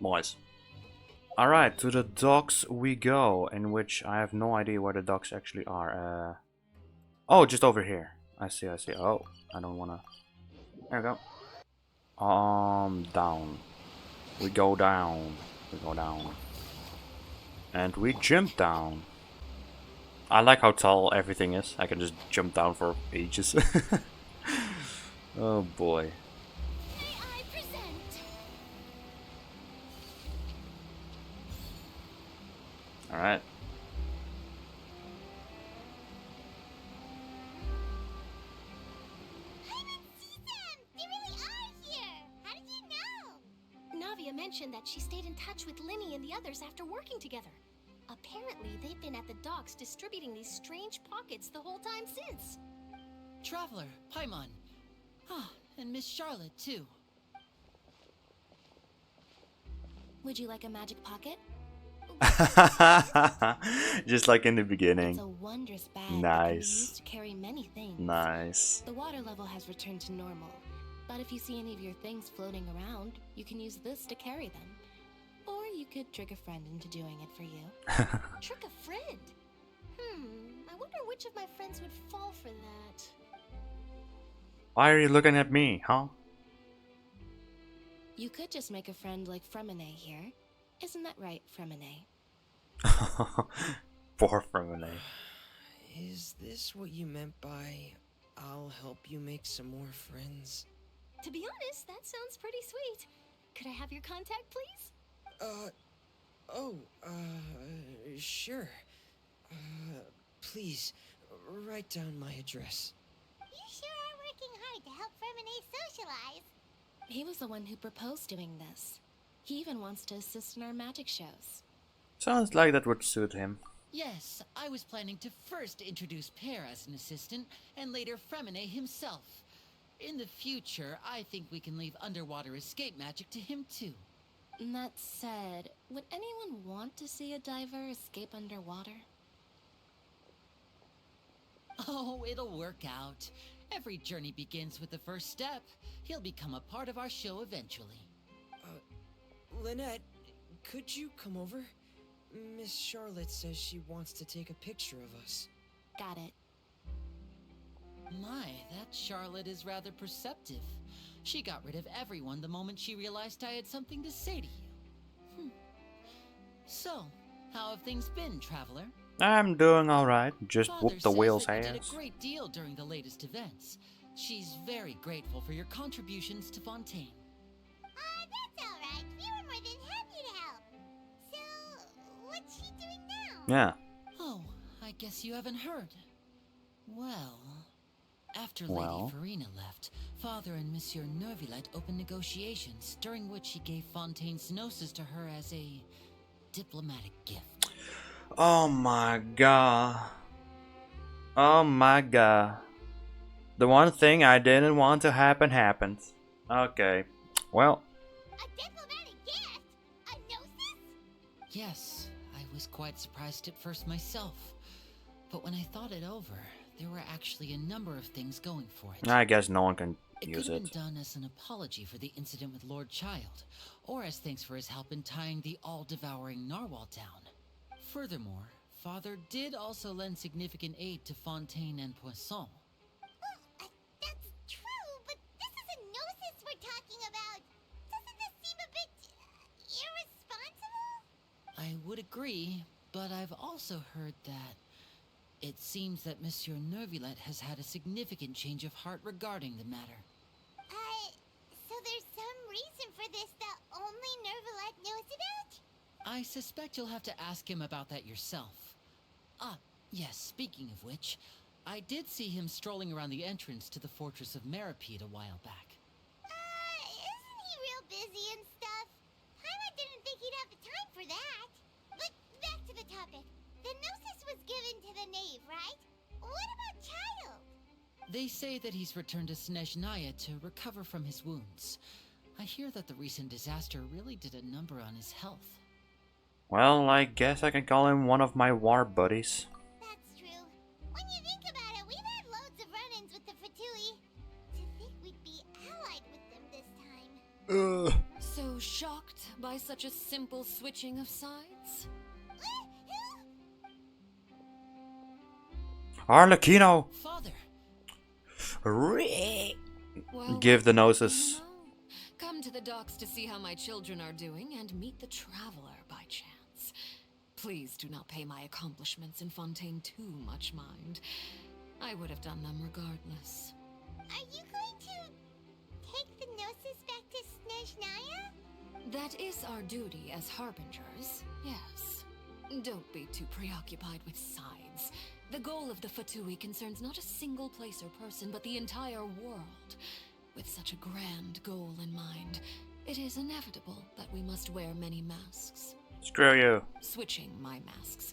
Boys. Alright, to the docks we go, in which I have no idea where the docks actually are. Oh, just over here. I see. Oh, I don't wanna... There we go. Down. We go down. And we jump down. I like how tall everything is. I can just jump down for ages. Oh boy. Alright. Navia mentioned that she stayed in touch with Linny and the others after working together. Apparently, they've been at the docks distributing these strange pockets the whole time since. Traveler, Paimon. Ah, and Miss Charlotte, too. Would you like a magic pocket? Just like in the beginning. It's a wondrous bag nice. that can be used to carry many things. Nice. The water level has returned to normal, but if you see any of your things floating around, you can use this to carry them. Or you could trick a friend into doing it for you. Trick a friend? I wonder which of my friends would fall for that. Why are you looking at me, huh? You could just make a friend like Fremine here. Isn't that right, Fremine? Poor Fremine. Is this what you meant by, I'll help you make some more friends? To be honest, that sounds pretty sweet. Could I have your contact, please? Sure. Please, write down my address. You sure are working hard to help Fremine socialize. He was the one who proposed doing this. He even wants to assist in our magic shows. Sounds like that would suit him. Yes, I was planning to first introduce Pear as an assistant, and later Fremine himself. In the future, I think we can leave underwater escape magic to him too. That said, would anyone want to see a diver escape underwater? Oh, it'll work out. Every journey begins with the first step. He'll become a part of our show eventually. Lynette, could you come over? Miss Charlotte says she wants to take a picture of us. Got it. My, that Charlotte is rather perceptive. She got rid of everyone the moment she realized I had something to say to you. So, how have things been, traveler? I'm doing alright. Just Father whoop the says whale's that you did ass. a great deal during the latest events. She's very grateful for your contributions to Fontaine. That's alright. We were more than happy to help. So, what's she doing now? Yeah. Oh, I guess you haven't heard. Well, after Well. Lady Farina left, Father and Monsieur Nervilette opened negotiations, during which he gave Fontaine's Gnosis to her as a diplomatic gift. Oh my god. Oh my god. The one thing I didn't want to happen happened. Okay. Well. A diplomatic gift? A gnosis? Yes, I was quite surprised at first myself. But when I thought it over, there were actually a number of things going for it. I guess no one can It use could have it. been done as an apology for the incident with Lord Child, or as thanks for his help in tying the all-devouring narwhal down. Furthermore, Father did also lend significant aid to Fontaine and Poisson. That's true, but this is a gnosis we're talking about. Doesn't this seem a bit irresponsible? I would agree, but I've also heard that it seems that Monsieur Nervilette has had a significant change of heart regarding the matter. So there's some reason for this that only Nervilette knows about? I suspect you'll have to ask him about that yourself. Ah, yes, speaking of which, I did see him strolling around the entrance to the Fortress of Meripede a while back. Isn't he real busy and stuff? Paimon didn't think he'd have the time for that. But back to the topic. The gnosis was given to the knave, right? What about Child? They say that he's returned to Snezhnaya to recover from his wounds. I hear that the recent disaster really did a number on his health. Well, I guess I can call him one of my war buddies. That's true. When you think about it, we've had loads of run-ins with the Fatui. To think we'd be allied with them this time. So shocked by such a simple switching of sides? Arlecchino! Father! Well, Give the gnosis. come to the docks to see how my children are doing and meet the traveler by chance. Please do not pay my accomplishments in Fontaine too much mind. I would have done them regardless. Are you going to take the gnosis back to Snezhnaya? That is our duty as harbingers, yes. Don't be too preoccupied with sides. The goal of the Fatui concerns not a single place or person, but the entire world. With such a grand goal in mind, it is inevitable that we must wear many masks. Screw you. Switching my masks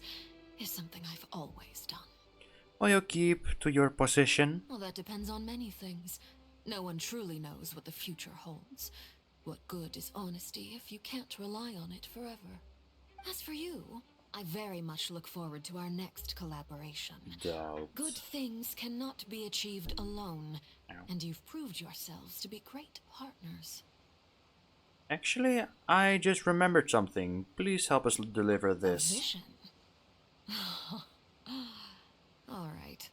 is something I've always done. Will you keep to your position? Well, that depends on many things. No one truly knows what the future holds. What good is honesty if you can't rely on it forever? As for you, I very much look forward to our next collaboration. Doubt. Good things cannot be achieved alone, and you've proved yourselves to be great partners. Actually, I just remembered something. Please help us deliver this. Vision. All right.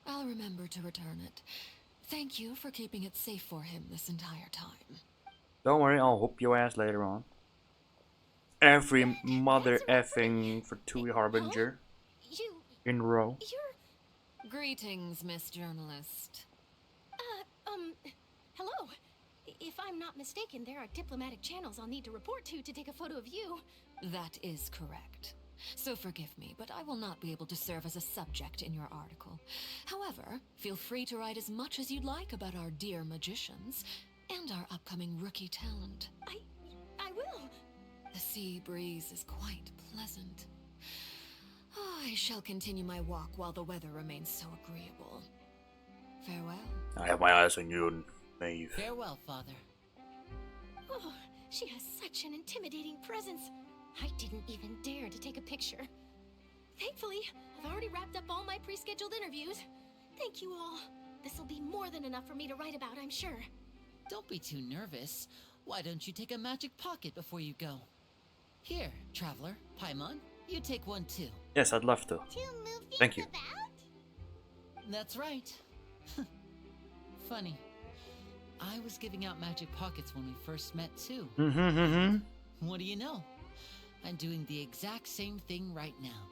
I'll remember to return it. Thank you for keeping it safe for him this entire time. Don't worry, I'll whoop your ass later on. Every mother effing Fatui Harbinger in a row. Greetings, Miss Journalist. Hello. If I'm not mistaken, there are diplomatic channels I'll need to report to take a photo of you. That is correct. So forgive me, but I will not be able to serve as a subject in your article. However, feel free to write as much as you'd like about our dear magicians and our upcoming rookie talent. I will. The sea breeze is quite pleasant. I shall continue my walk while the weather remains so agreeable. Farewell. I have my eyes on you, knave. Farewell, Father. Oh, she has such an intimidating presence. I didn't even dare to take a picture. Thankfully, I've already wrapped up all my pre-scheduled interviews. Thank you all. This'll be more than enough for me to write about, I'm sure. Don't be too nervous. Why don't you take a magic pocket before you go? Here, Traveler, Paimon, you take one too. Yes, I'd love to. Thank you. That's right. Funny. I was giving out magic pockets when we first met too. What do you know? I'm doing the exact same thing right now.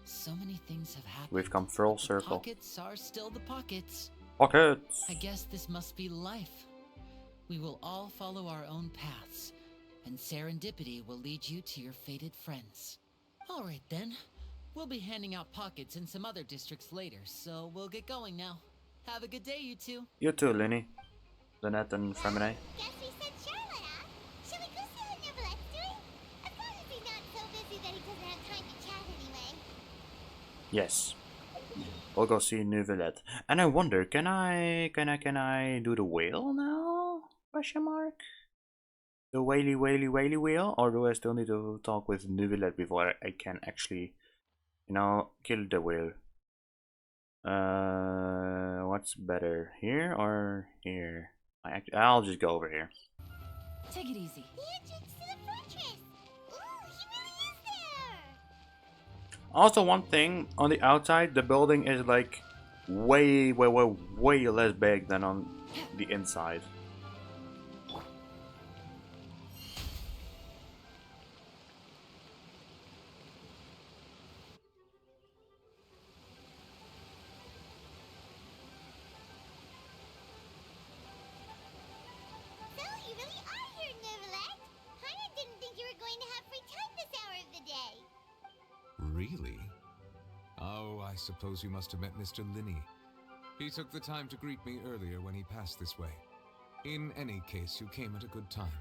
So many things have happened. We've come full circle. Pockets are still the pockets. Pockets! I guess this must be life. We will all follow our own paths, and serendipity will lead you to your fated friends. Alright then. We'll be handing out pockets in some other districts later, so we'll get going now. Have a good day, you two. You too, Linny. Lynette and Femine. Guess we said Charlotte, huh? Shall we go see what Neverlette's doing? Of course he's not so busy that he doesn't have time to chat anyway. Yes. We'll go see Neuvillette. And I wonder, can I do the whale now? Question mark? The whaley whale? Or do I still need to talk with Neuvillette before I can actually, you know, kill the whale? What's better, here or here? I'll just go over here. Take it easy. The entrance to the fortress! Ooh, he really is there! Also, one thing, on the outside, the building is like way less big than on the inside. So, you really are here, Neverlette! Paimon didn't think you were going to have free time this hour of the day. Really? Oh, I suppose you must have met Mr. Linny. He took the time to greet me earlier when he passed this way. In any case, you came at a good time.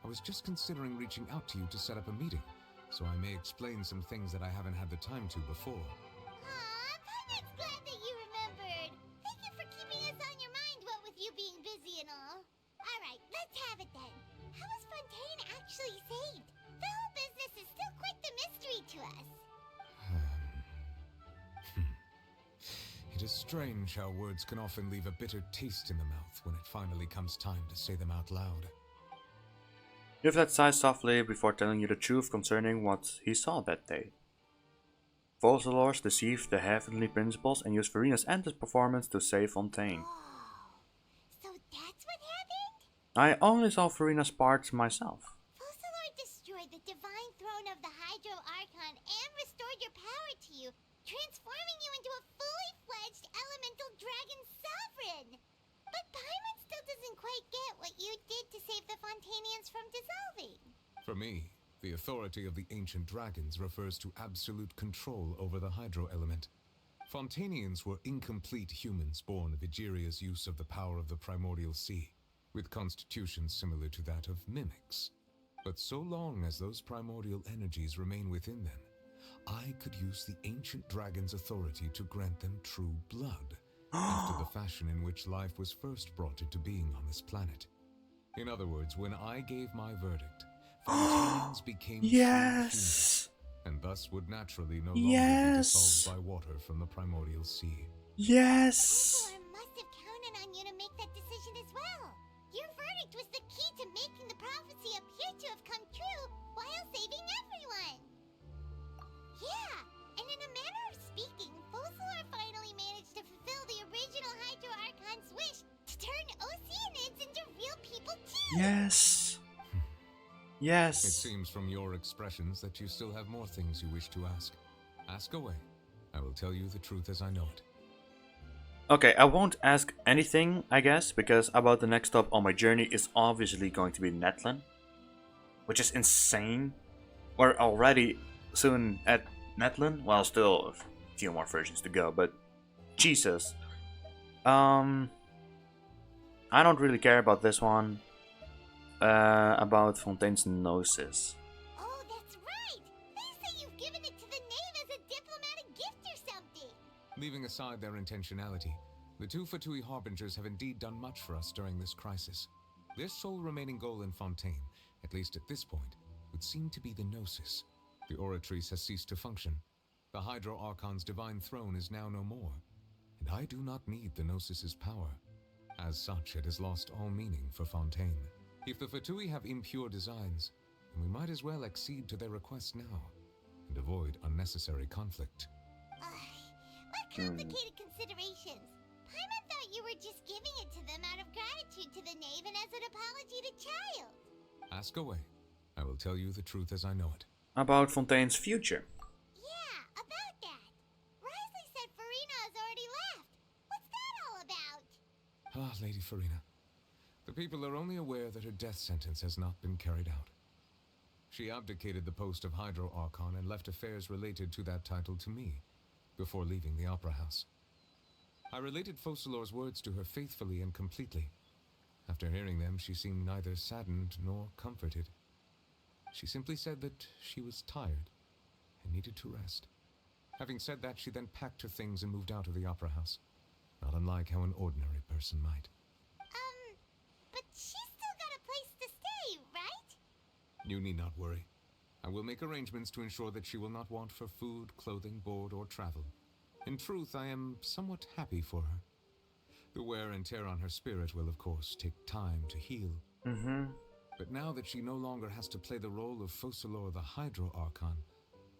I was just considering reaching out to you to set up a meeting, so I may explain some things that I haven't had the time to before. Aw, Paimon's glad that you remembered. Thank you for keeping us on your mind, what with you being busy and all. Alright, let's have it then. How was Fontaine actually saved? The whole business is still quite the mystery to us. It is strange how words can often leave a bitter taste in the mouth when it finally comes time to say them out loud. Neuvillette sighed softly before telling you the truth concerning what he saw that day. Fauchelors deceived the heavenly principles and used Verina's endless performance to save Fontaine. So that's what happened? I only saw Verina's parts myself. Fauchelor destroyed the divine throne of the Hydro Archon and restored your power to you, transforming you into a fully fledged elemental dragon sovereign. But Paimon still doesn't quite get what you did to save the Fontainians from dissolving. For me, the authority of the ancient dragons refers to absolute control over the hydro element. Fontainians were incomplete humans born of Egeria's use of the power of the primordial sea, with constitutions similar to that of mimics. But so long as those primordial energies remain within them, I could use the ancient dragon's authority to grant them true blood, after the fashion in which life was first brought into being on this planet. In other words, when I gave my verdict, Fontainians became true humans, and thus would naturally no longer be dissolved by water from the primordial sea. Yes! Fauchelor must have counted on you to make that decision as well. Your verdict was the key to making the prophecy appear to have come true while saving everyone. Yeah, and in a manner of speaking, Fauchelor finally managed to fulfill the original Hydro Archon's wish to turn Oceanids into real people too! Yes! Yes! It seems from your expressions that you still have more things you wish to ask. Ask away. I will tell you the truth as I know it. Okay, I won't ask anything, I guess, because about the next stop on my journey is obviously going to be Netlin, which is insane. We're already soon at Netlin. Well, still a few more versions to go, but Jesus. I don't really care about this one. About Fontaine's Gnosis. Oh, that's right! They say you've given it to the knave as a diplomatic gift or something! Leaving aside their intentionality, the two Fatui Harbingers have indeed done much for us during this crisis. Their sole remaining goal in Fontaine, at least at this point, would seem to be the Gnosis. The Oratrice has ceased to function. The Hydro Archon's divine throne is now no more. and I do not need the Gnosis's power. As such, it has lost all meaning for Fontaine. If the Fatui have impure designs, then we might as well accede to their request now, and avoid unnecessary conflict. What complicated considerations? Paimon thought you were just giving it to them out of gratitude to the knave and as an apology to Child. Ask away. I will tell you the truth as I know it. About Fontaine's future. Yeah, about that. Risley said Farina has already left. What's that all about? Ah, Lady Farina. The people are only aware that her death sentence has not been carried out. She abdicated the post of Hydro Archon and left affairs related to that title to me, before leaving the Opera House. I related Focalor's words to her faithfully and completely. After hearing them, she seemed neither saddened nor comforted. She simply said that she was tired and needed to rest. Having said that, she then packed her things and moved out of the Opera House, not unlike how an ordinary person might. But she's still got a place to stay, right? You need not worry. I will make arrangements to ensure that she will not want for food, clothing, board, or travel. In truth, I am somewhat happy for her. The wear and tear on her spirit will, of course, take time to heal. But now that she no longer has to play the role of Focalor the Hydro Archon,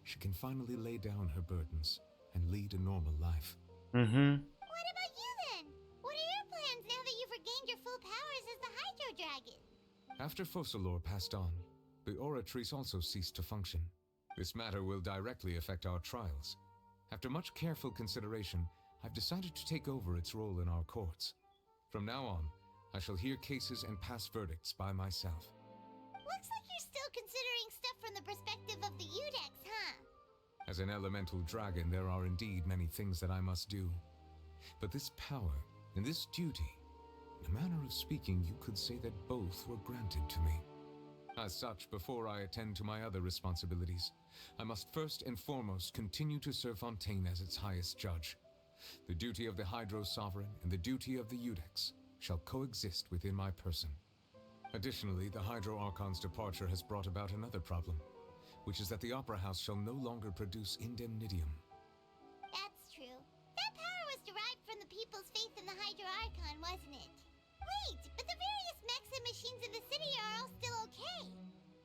she can finally lay down her burdens and lead a normal life. What about you then? What are your plans now that you've regained your full powers as the Hydro Dragon? After Focalor passed on, the Oratrice also ceased to function. This matter will directly affect our trials. After much careful consideration, I've decided to take over its role in our courts. From now on, I shall hear cases and pass verdicts by myself. Looks like you're still considering stuff from the perspective of the Udex, huh? As an elemental dragon, there are indeed many things that I must do. But this power and this duty, in a manner of speaking, you could say that both were granted to me. As such, before I attend to my other responsibilities, I must first and foremost continue to serve Fontaine as its highest judge. The duty of the Hydro Sovereign and the duty of the Udex shall coexist within my person. Additionally, the Hydro Archon's departure has brought about another problem, which is that the Opera House shall no longer produce indemnitium. That's true. That power was derived from the people's faith in the Hydro Archon, wasn't it? Wait, but the various mechs and machines in the city are all still okay.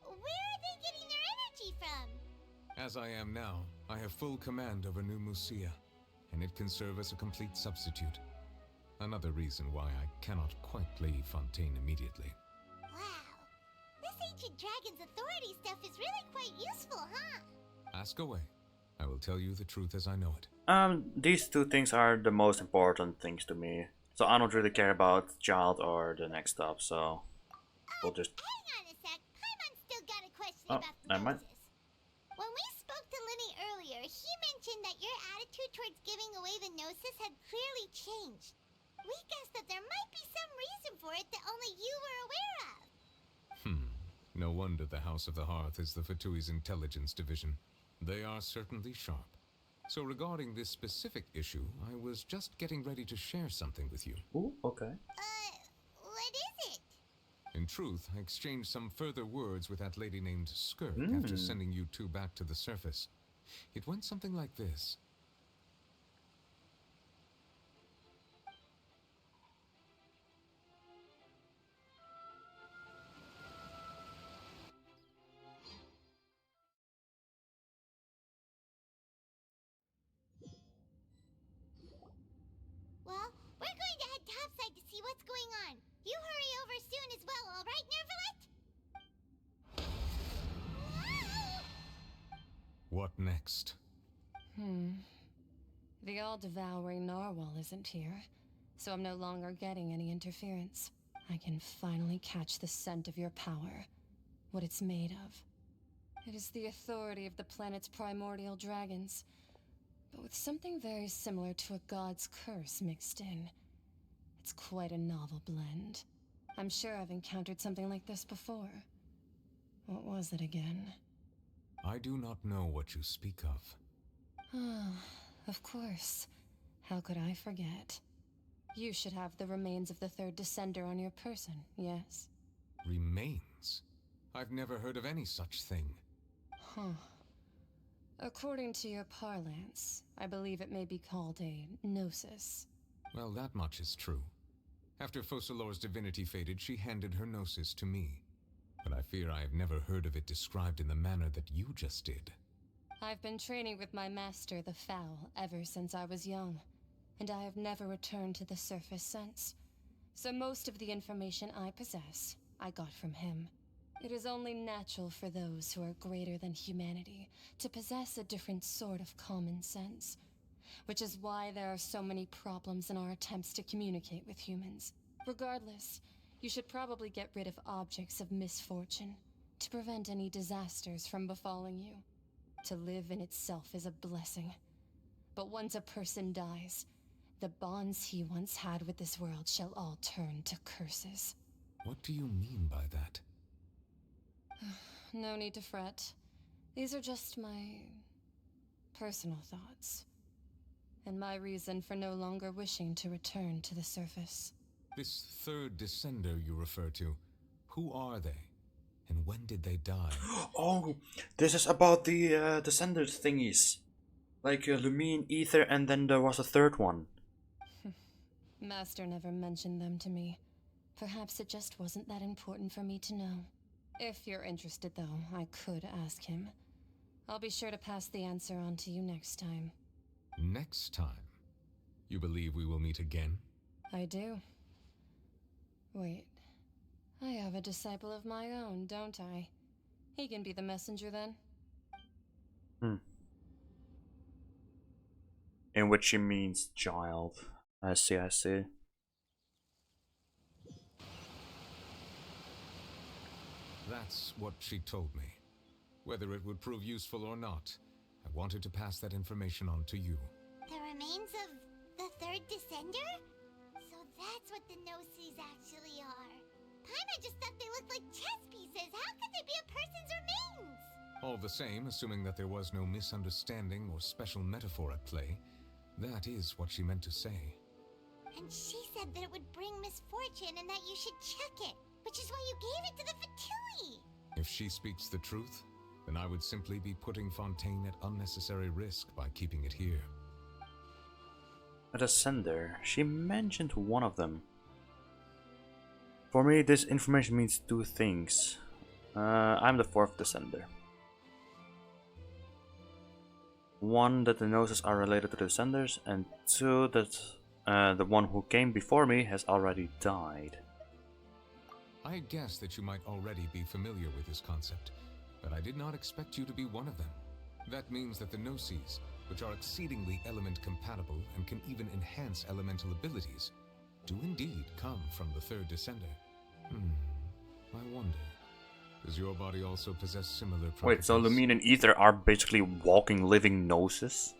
Where are they getting their energy from? As I am now, I have full command over New Musia, and it can serve as a complete substitute. Another reason why I cannot quite leave Fontaine immediately. Wow. This ancient dragon's authority stuff is really quite useful, huh? Ask away. I will tell you the truth as I know it. These two things are the most important things to me. So I don't really care about Child or the next stuff, so we'll just... Hang on a sec. Paimon's still got a question Oh, about the never mind. Gnosis. When we spoke to Linny earlier, he mentioned that your attitude towards giving away the Gnosis had clearly changed. We guessed that there might be some reason for it that only you were aware of. No wonder the House of the Hearth is the Fatui's intelligence division. They are certainly sharp. So regarding this specific issue, I was just getting ready to share something with you. Ooh, okay. What is it? In truth, I exchanged some further words with that lady named Skirk after sending you two back to the surface. It went something like this. Well, we're going to head topside to see what's going on. You hurry over soon as well, all right, Nervalet? What next? The all-devouring narwhal isn't here, so I'm no longer getting any interference. I can finally catch the scent of your power, what it's made of. It is the authority of the planet's primordial dragons, but with something very similar to a god's curse mixed in. It's quite a novel blend. I'm sure I've encountered something like this before. What was it again? I do not know what you speak of. Ah, of course. How could I forget? You should have the remains of the third descender on your person, yes? Remains? I've never heard of any such thing. Huh. According to your parlance, I believe it may be called a gnosis. Well, that much is true. After Focalor's divinity faded, she handed her gnosis to me. But I fear I have never heard of it described in the manner that you just did. I've been training with my master, the Foul, ever since I was young, and I have never returned to the surface since. So most of the information I possess, I got from him. It is only natural for those who are greater than humanity to possess a different sort of common sense, which is why there are so many problems in our attempts to communicate with humans. Regardless, you should probably get rid of objects of misfortune to prevent any disasters from befalling you. To live in itself is a blessing. But once a person dies, the bonds he once had with this world shall all turn to curses. What do you mean by that? No need to fret. These are just my personal thoughts, and my reason for no longer wishing to return to the surface. This third descender you refer to, who are they? And when did they die? Oh, this is about the descenders thingies. Like Lumine, Ether, and then there was a third one. Master never mentioned them to me. Perhaps it just wasn't that important for me to know. If you're interested, though, I could ask him. I'll be sure to pass the answer on to you next time. Next time? You believe we will meet again? I do. Wait. I have a disciple of my own, don't I? He can be the messenger then. In which he means child. I see, I see. That's what she told me. Whether it would prove useful or not, I wanted to pass that information on to you. The remains of the third descender? So that's what the Gnosis actually are. Paimon just thought they looked like chess pieces. How could they be a person's remains? All the same, assuming that there was no misunderstanding or special metaphor at play, that is what she meant to say. And she said that it would bring misfortune and that you should check it, which is why you gave it to the Fatui. If she speaks the truth, then I would simply be putting Fontaine at unnecessary risk by keeping it here. A descender. She mentioned one of them. For me, this information means two things. I'm the fourth descender. One, that the Gnosis are related to the descenders, and two, that the one who came before me has already died. I guess that you might already be familiar with this concept, but I did not expect you to be one of them. That means that the Gnosis, which are exceedingly element compatible and can even enhance elemental abilities, do indeed come from the third descender. I wonder, does your body also possess similar properties? Wait, so Lumine and Ether are basically walking, living Gnosis?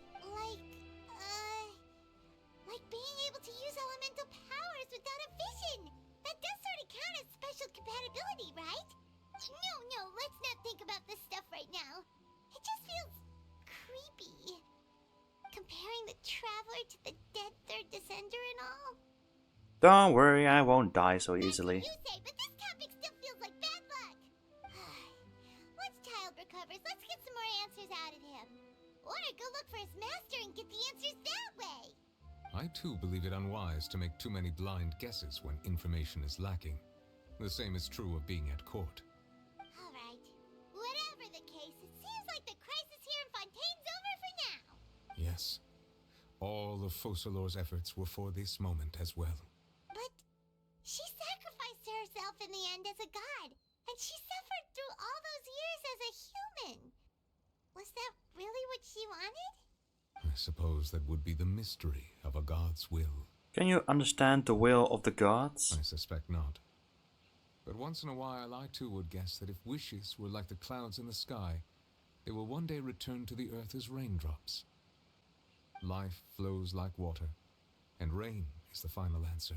Like being able to use elemental powers without a vision. That does sort of count as special compatibility, right? No, let's not think about this stuff right now. It just feels creepy. Comparing the Traveler to the dead third descender and all. Don't worry, I won't die so easily. You say, but this topic still feels like bad luck. Once Child recovers, let's get some more answers out of him. Or go look for his master and get the answers that way. I too believe it unwise to make too many blind guesses when information is lacking. The same is true of being at court. Alright. Whatever the case, it seems like the crisis here in Fontaine's over for now. Yes. All of Focalor's efforts were for this moment as well. But she sacrificed herself in the end as a god, and she suffered through all those years as a human. Was that really what she wanted? I suppose that would be the mystery of a god's will. Can you understand the will of the gods? I suspect not. But once in a while I too would guess that if wishes were like the clouds in the sky, they will one day return to the earth as raindrops. Life flows like water, and rain is the final answer.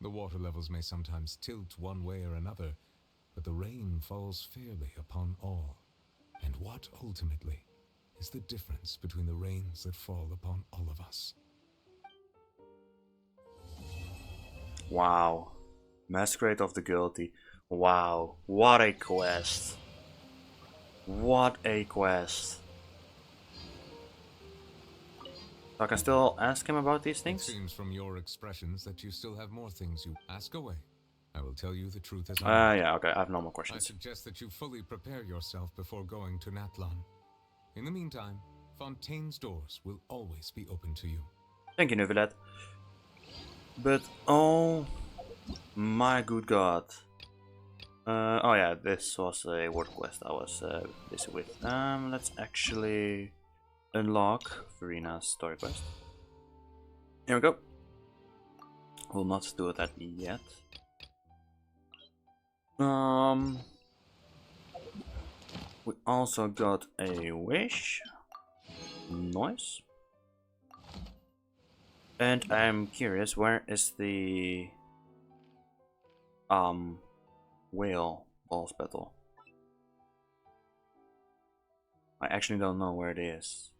The water levels may sometimes tilt one way or another, but the rain falls fairly upon all. And what ultimately is the difference between the rains that fall upon all of us? Wow. Masquerade of the Guilty. Wow. What a quest. What a quest. So I can still ask him about these It things? seems from your expressions that you still have more things you ask away. I will tell you the truth as I know. Yeah, okay, I have no more I questions. suggest that you fully prepare yourself before going to Natlan. In the meantime, Fontaine's doors will always be open to you. Thank you, Nuvilet. But, oh my good god. Oh yeah, this was a word quest I was busy with. Let's actually unlock Verina's story quest. Here we go. We'll not do that yet. We also got a wish. Nice. And I'm curious, where is the whale boss battle? I actually don't know where it is.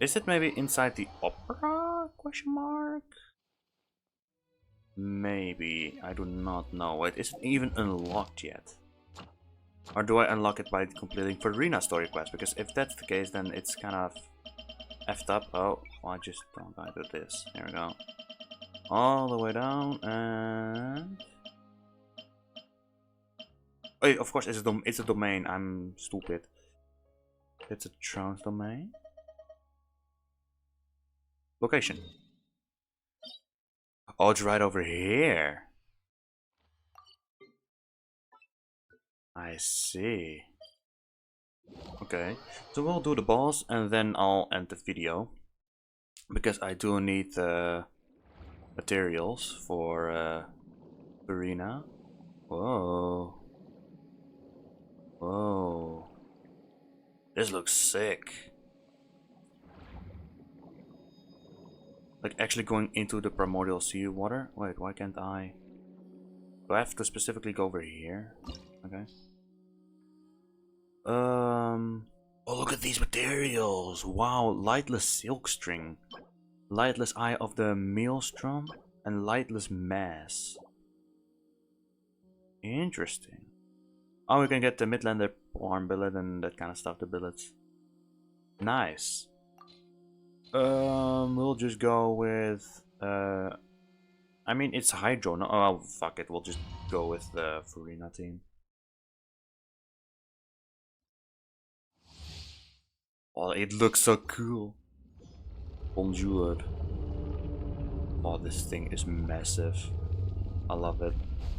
Is it maybe inside the opera? Question mark? Maybe. I do not know. Wait, is it even unlocked yet? Or do I unlock it by completing Verina's story quest? Because if that's the case, then it's kind of effed up. Oh, I just don't do this. There we go. All the way down and... Oh, of course, it's a domain. I'm stupid. It's a Thrones domain. Location. Oh, it's right over here. I see. Okay, so we'll do the boss and then I'll end the video. Because I do need the materials for Verina. Whoa. Whoa. This looks sick. Like actually going into the primordial sea water? Wait, why can't I? Do I have to specifically go over here? Okay. Oh, look at these materials! Wow, lightless silk string, lightless eye of the maelstrom, and lightless mass. Interesting. Oh, we can get the Midlander arm billet and that kind of stuff, the billets. Nice. We'll just go with, I mean, it's Hydro, no, oh, fuck it, we'll just go with the Verina team. Oh, it looks so cool. Bonjour. Oh, this thing is massive. I love it.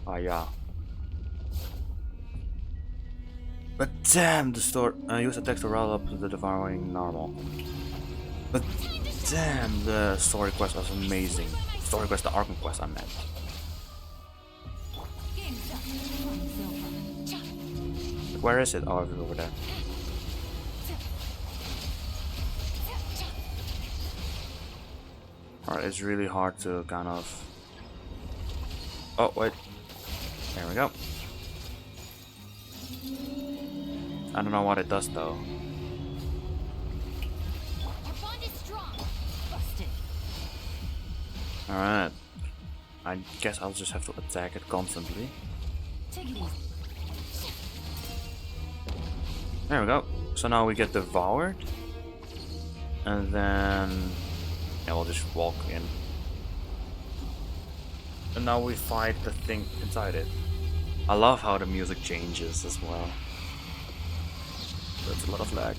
Ah, yeah. But damn, the store use attacks to roll up to the devouring normal. But damn, the story quest was amazing. Story quest, the Archon Quest, I meant. Where is it? Oh, it's over there. Alright, it's really hard to kind of... Oh, wait. There we go. I don't know what it does though. Alright. I guess I'll just have to attack it constantly. There we go. So now we get devoured. And then... yeah, we'll just walk in. And now we fight the thing inside it. I love how the music changes as well. That's a lot of lag.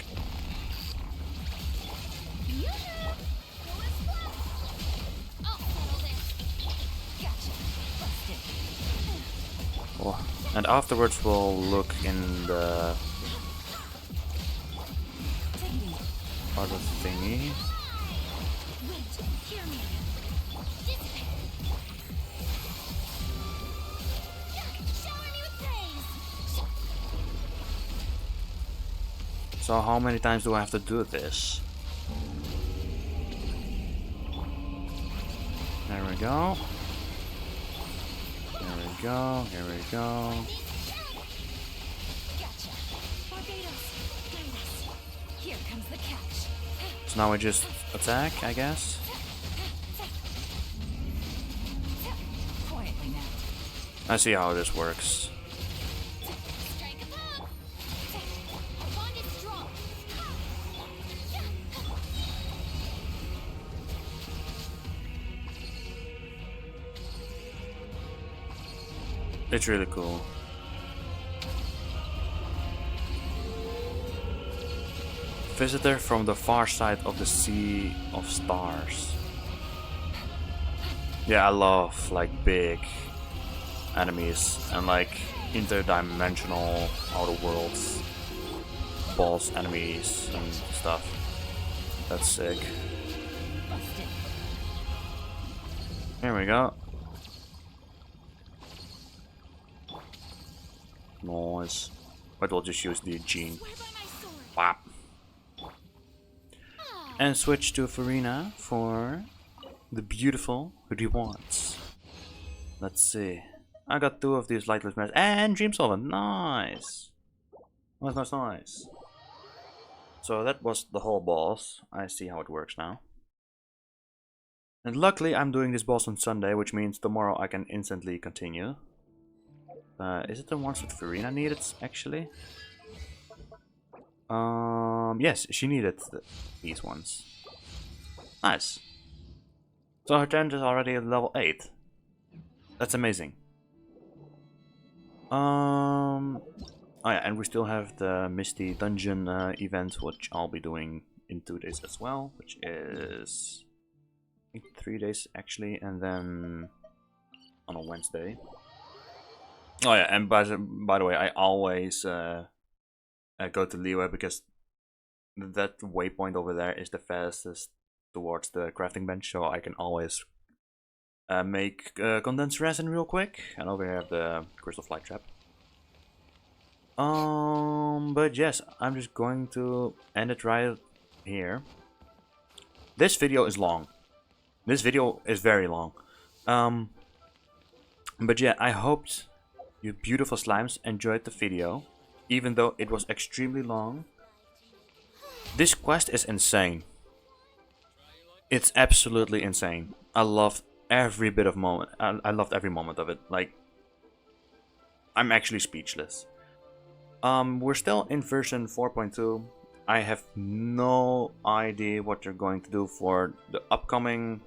Oh, and afterwards we'll look in the other thingy. So how many times do I have to do this? There we go. There we go. Here we go. So now we just attack, I guess. I see how this works. It's really cool. Visitor from the far side of the Sea of Stars. Yeah, I love like big enemies and like interdimensional outer worlds boss enemies and stuff. That's sick. Here we go. Nice. But we'll just use the gene. Wow. And switch to Farina for the beautiful rewards. Let's see. I got 2 of these lightless masks and Dream Solvent. Nice. Nice. So that was the whole boss. I see how it works now. And luckily I'm doing this boss on Sunday, which means tomorrow I can instantly continue. Is it the ones that Farina needed, actually? Yes, she needed these ones. Nice. So her turn is already at level 8. That's amazing. Oh yeah, and we still have the Misty Dungeon event, which I'll be doing in 2 days as well, which is I think 3 days actually, and then on a Wednesday. Oh yeah, and by the way, I always go to Liyue because that waypoint over there is the fastest towards the crafting bench, so I can always make condensed resin real quick. And over here I have the crystal flight trap. But yes, I'm just going to end it right here. This video is long. This video is very long. But yeah, I hoped you beautiful slimes enjoyed the video, even though it was extremely long. This quest is insane. It's absolutely insane. I loved every bit of moment. I loved every moment of it. Like, I'm actually speechless. We're still in version 4.2. I have no idea what they're going to do for the upcoming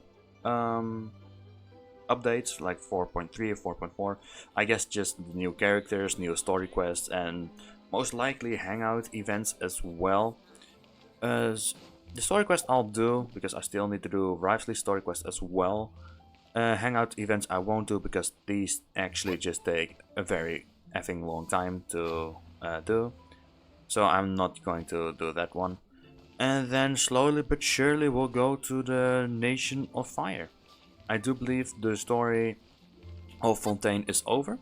updates, like 4.3 or 4.4. I guess just new characters, new story quests, and most likely hangout events as well. As the story quest I'll do because I still need to do Rivalry story quest as well. Hangout events I won't do because these actually just take a very effing long time to do, so I'm not going to do that one. And then slowly but surely we'll go to the Nation of Fire. I do believe the story of Fontaine is over.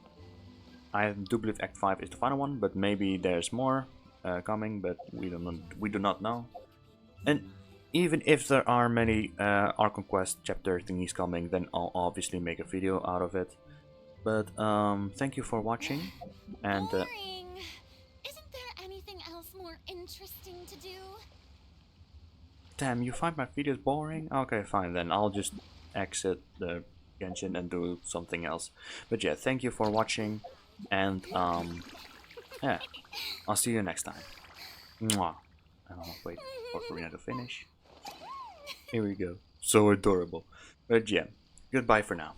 I do believe Act 5 is the final one, but maybe there's more coming, but we do not know. And even if there are many Archon Quest chapter thingies coming, then I'll obviously make a video out of it. But thank you for watching, and Isn't there anything else more interesting to do? damn, you find my videos boring? Okay, fine, then I'll just exit the Genshin and do something else. But yeah, thank you for watching, and yeah, I'll see you next time. Mwah. And I'll wait for Farina to finish. Here we go. So adorable. But yeah, goodbye for now.